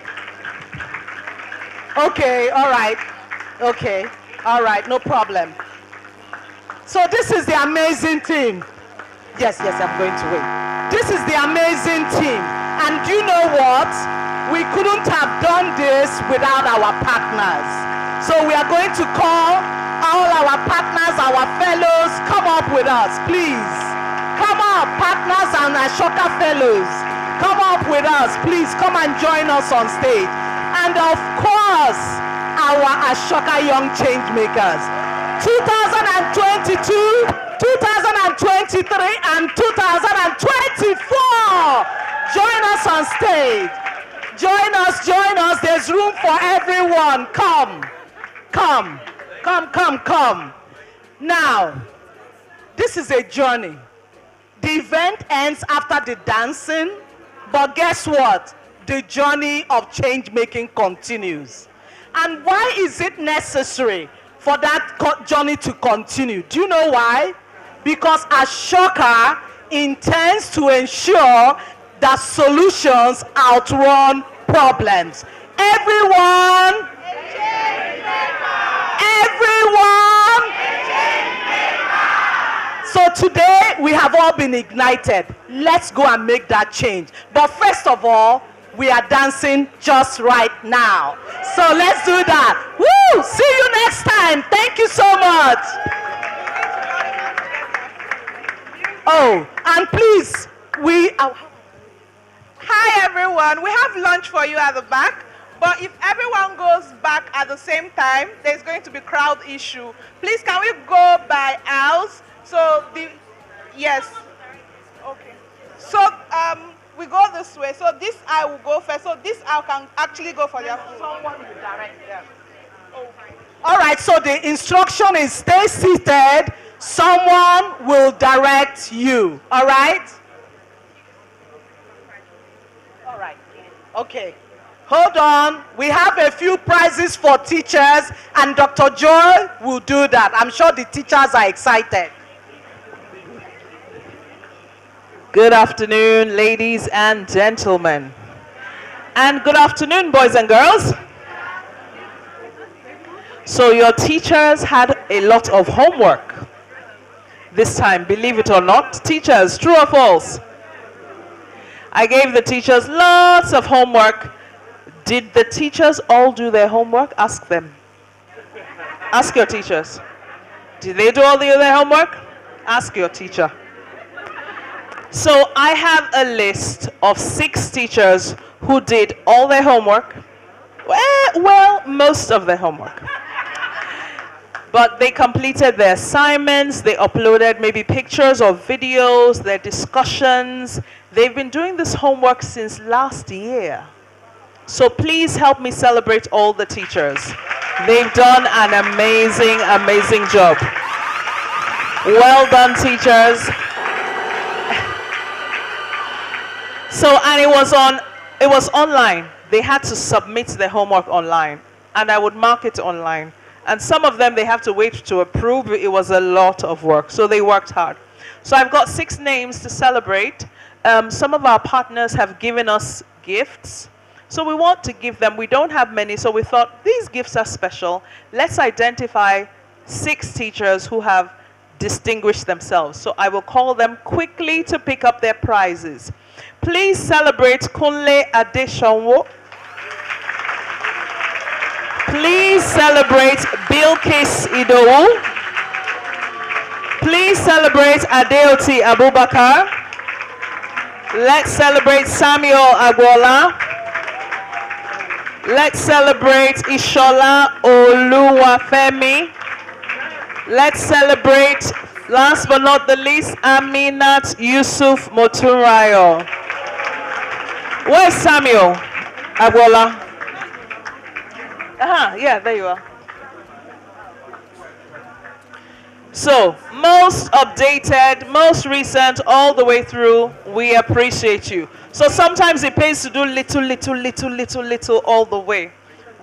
Okay, all right. Okay, all right, no problem. So this is the amazing team. Yes, yes, I'm going to wait. This is the amazing team. And you know what? We couldn't have done this without our partners. So we are going to call all our partners, our fellows, come up with us, please. Come up, partners and Ashoka fellows. Come up with us, please. Come and join us on stage. And of course, our Ashoka Young Changemakers. 2022, 2023, and 2024. Join us on stage. Join us. There's room for everyone. Come. Now, this is a journey. The event ends after the dancing, but guess what? The journey of change making continues. And why is it necessary for that journey to continue? Do you know why? Because Ashoka intends to ensure that solutions outrun problems. Everyone, so today we have all been ignited. Let's go and make that change. But first of all, we are dancing just right now. So let's do that. Woo! See you next time. Thank you so much. Oh, and please, Hi everyone, we have lunch for you at the back, but if everyone goes back at the same time, there's going to be crowd issue. Please, can we go by aisles? Yes. Okay. So we go this way. So this aisle will go first. So this aisle can actually go for their food. Someone will direct them. All right, so the instruction is stay seated. Someone will direct you. All right? All right. Okay. Hold on. We have a few prizes for teachers, and Dr. Joy will do that. I'm sure the teachers are excited. Good afternoon, ladies and gentlemen. And good afternoon, boys and girls. So your teachers had a lot of homework this time, believe it or not. Teachers, true or false? I gave the teachers lots of homework. Did the teachers all do their homework? Ask them. Ask your teachers. Did they do all their homework? Ask your teacher. So I have a list of 6 teachers who did all their homework. Well, most of their homework. But they completed their assignments, they uploaded maybe pictures or videos, their discussions. They've been doing this homework since last year. So please help me celebrate all the teachers. They've done an amazing, amazing job. Well done, teachers. So, and it was online. They had to submit their homework online, and I would mark it online. And some of them, they have to wait to approve. It was a lot of work, so they worked hard. So I've got 6 names to celebrate. Some of our partners have given us gifts. So we want to give them, we don't have many, so we thought these gifts are special. Let's identify 6 teachers who have distinguished themselves. So I will call them quickly to pick up their prizes. Please celebrate Kunle Adeshonwo. Please celebrate Bilkis Idowu. Please celebrate Adeoti Abubakar. Let's celebrate Samuel Agwola. Let's celebrate Ishola Oluwafemi. Let's celebrate, last but not the least, Aminat Yusuf Moturayo. Where's Samuel Agwola? Yeah, there you are. So, most updated, most recent, all the way through, we appreciate you. So sometimes it pays to do little all the way.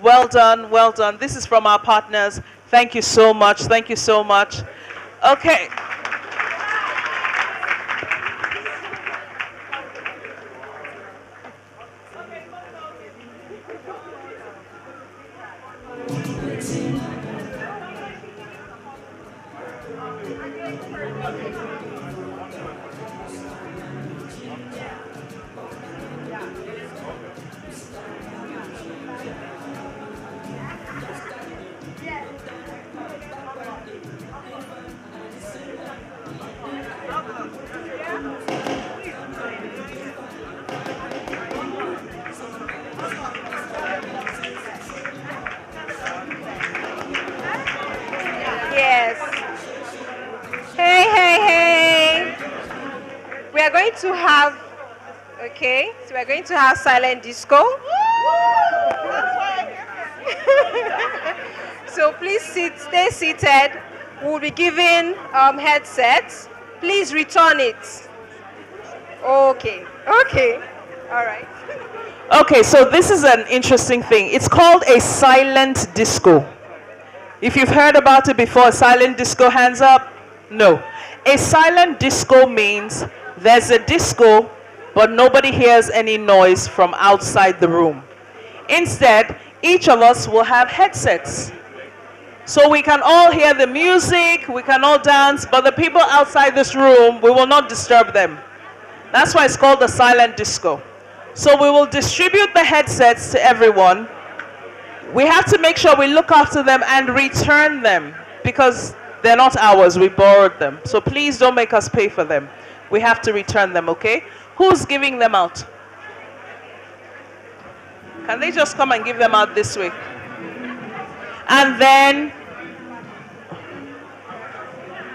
Well done, well done. This is from our partners. Thank you so much, thank you so much. Okay. Yes. Hey, hey, hey. We are going to have, okay, so we are going to have silent disco. So please stay seated. We'll be giving headsets. Please return it. Okay, okay, all right. Okay, so this is an interesting thing. It's called a silent disco. If you've heard about it before, silent disco, hands up? No. A silent disco means there's a disco, but nobody hears any noise from outside the room. Instead, each of us will have headsets. So we can all hear the music, we can all dance, but the people outside this room, we will not disturb them. That's why it's called the silent disco. So we will distribute the headsets to everyone. We have to make sure we look after them and return them because they're not ours, we borrowed them. So please don't make us pay for them. We have to return them, okay? Who's giving them out? Can they just come and give them out this way? And then,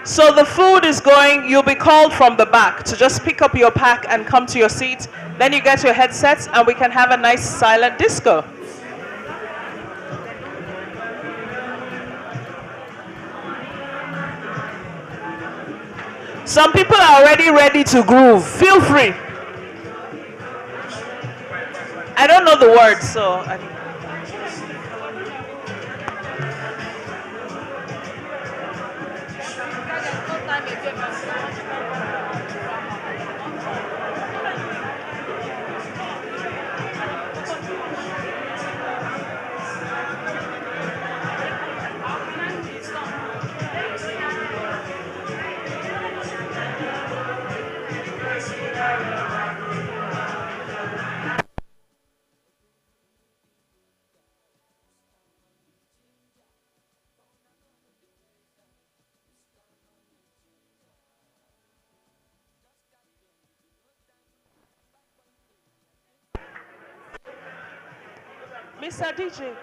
so the food is going, you'll be called from the back to just pick up your pack and come to your seat. Then you get your headsets and we can have a nice silent disco. Some people are already ready to groove. Feel free. I don't know the words, so... Mr. DJ.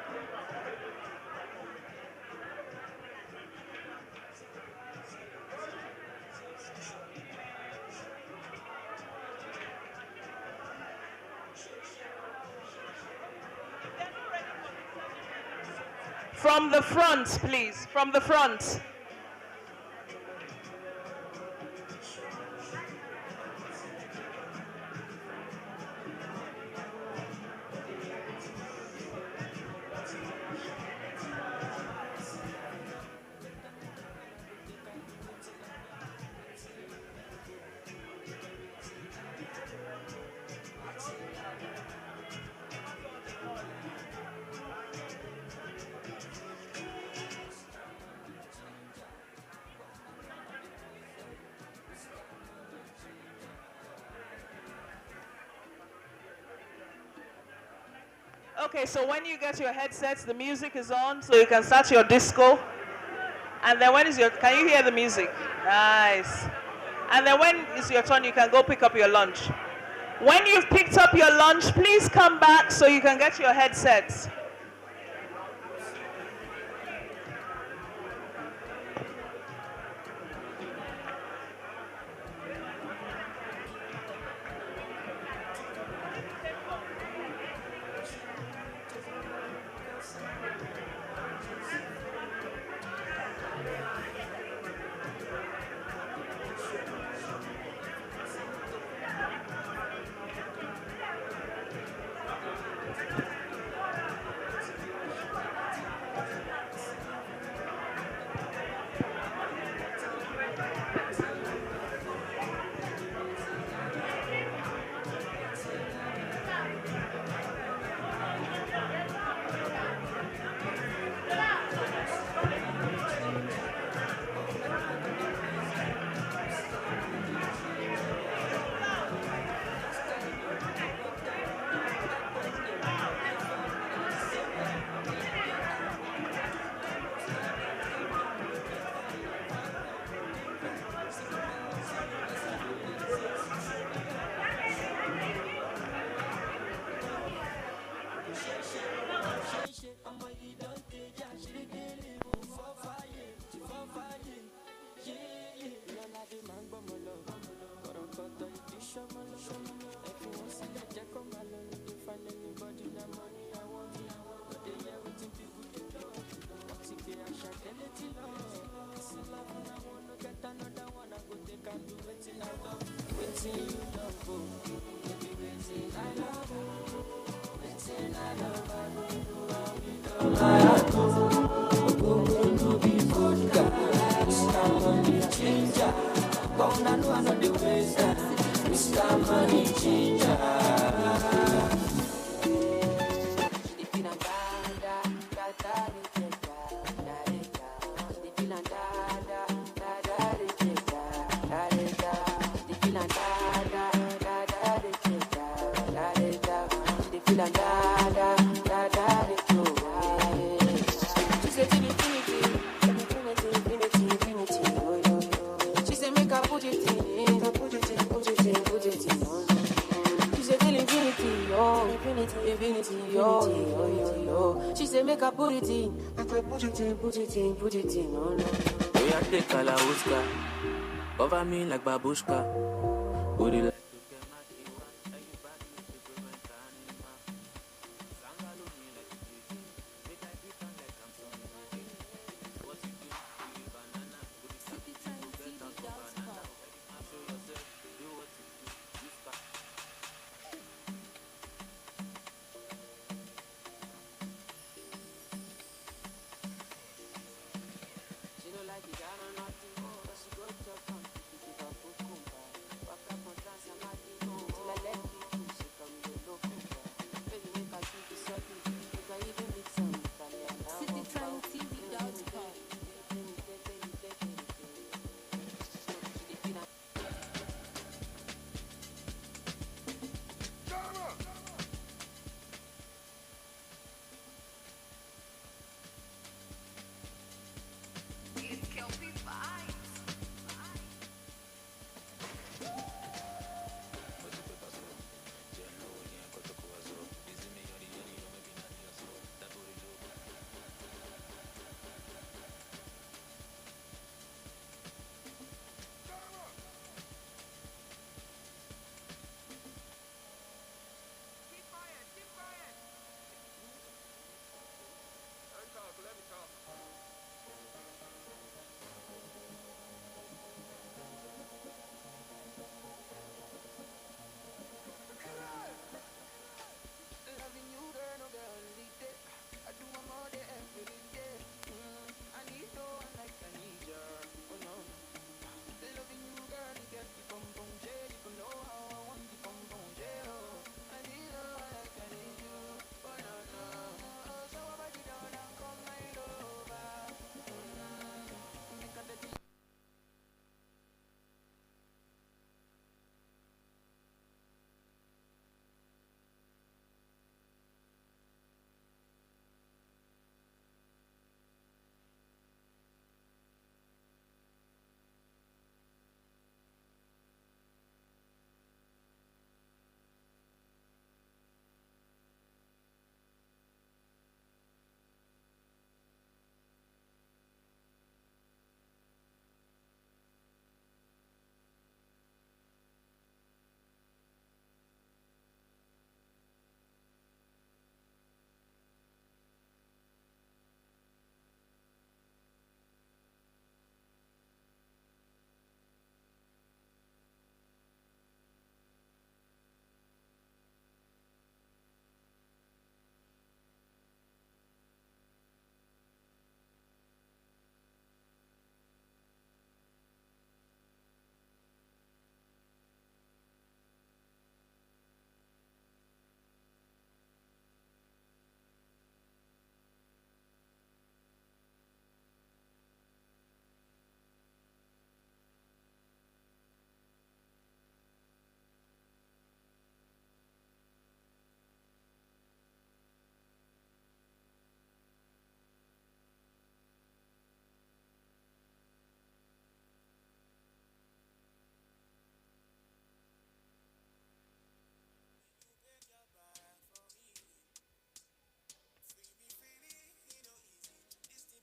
From the front, please. From the front. Okay, so when you get your headsets, the music is on, so you can start your disco. And then when is your, can you hear the music? Nice. And then when is your turn, you can go pick up your lunch. When you've picked up your lunch, please come back so you can get your headsets. and I know I know the waste. Mr. Money Changer. She said make I put it in, put it in, put it in, put it in. She said till infinity, yo, infinity, infinity, yo, yo, yo, yo. She said make I put it in, put it in, put it in, put it in, oh no. We are take a la Uska, cover me like babushka. Would you like?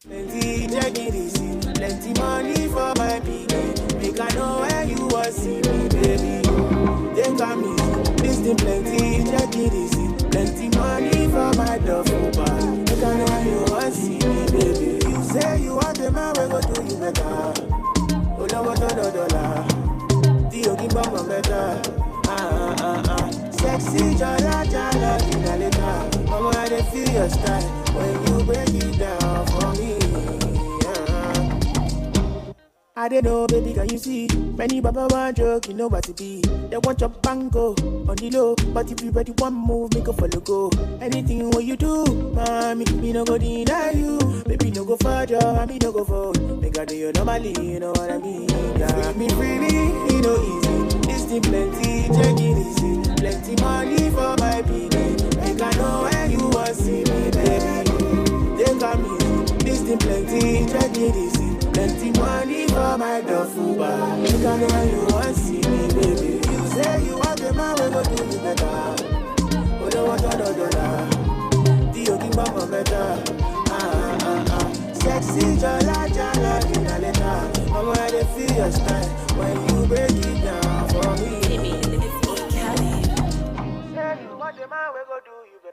Plenty checking easy, plenty money for my pikin. Make I know where you want see me, baby. Take am easy, this thing plenty checking easy, plenty money for my duffel bag. Make I know where you want see me, baby. You say you want the man, we go do you better. Oh no, what dollar? Dio give me better. Sexy jala jala finalita. Mama, I feel your style when you break it down for me. I don't know, baby, can you see? Many baba want joke, you know what it be. They want your bango on the low, but if you ready one move, make a follow go. Anything what you do, mommy, me no go deny you. Baby, no go further, me no go forward. Make I do you normally, you know what I mean? Yeah, me freely, you know easy. This thing plenty, check it easy. Plenty money for my baby. Make I know where you want see me, baby. They got me, this thing plenty, check it easy. Plenty money for my duffel bag. Make I know where you want see me, baby. You say you want the man, we go do me better. We don't want $1. The yogi mama better. Sexy jala jala in a letter. Mama, I feel your style when you break it down for me.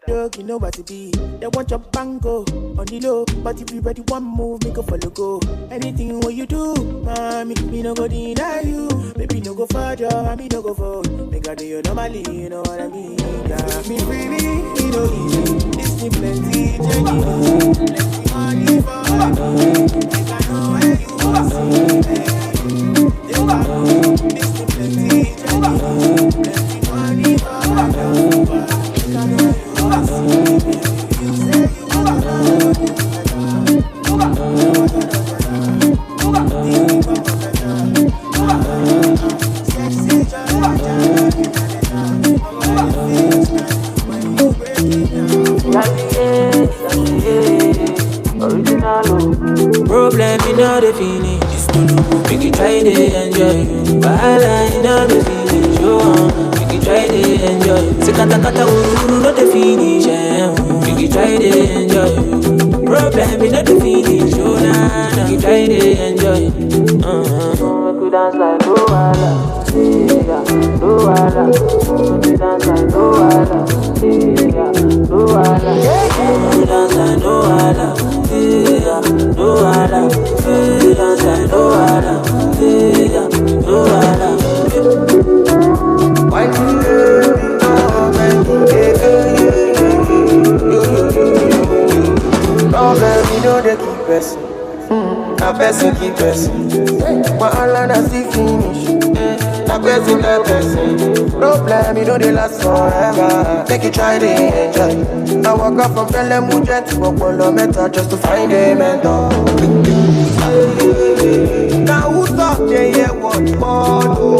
Dog, you know what it be. They want your bango on the low, but if you ready one move, make a follow go. Anything what you do, mommy, me no go deny you. Baby, no go further, me no go forward. Make I do you normally, you know what I mean? Yeah, me freely, you know easy. This thing plenty, check it easy. Plenty money for my baby. Make I know where you want see me, baby. They got me, this thing plenty, check it easy. Plenty money for my baby. Make I know where you want see me, baby. You say you want to know problem, you know the feeling. It's to look, make you try to enjoy. Bahala, you know the feeling. Show on, make you try to enjoy. Say kata kata uru, know the finish. Make you try to enjoy. Problem, you know the feeling. Show na, make you try to enjoy. Make you dance like Luala, yeah, Luala. Make you dance like Luala, yeah, Luala. Make you dance like Luala. No other, dance like no other, no other. Why do you problem, you know they keep pressing. A person keep pressing. My island has the finish. A person keep pressing. Problem, you know they last forever. Make you try to enjoy. I walk up from Pelemujet to Okolo Meta just to find a mentor. Now who talk they hear what God do?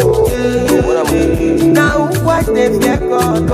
Now who watch they fear God?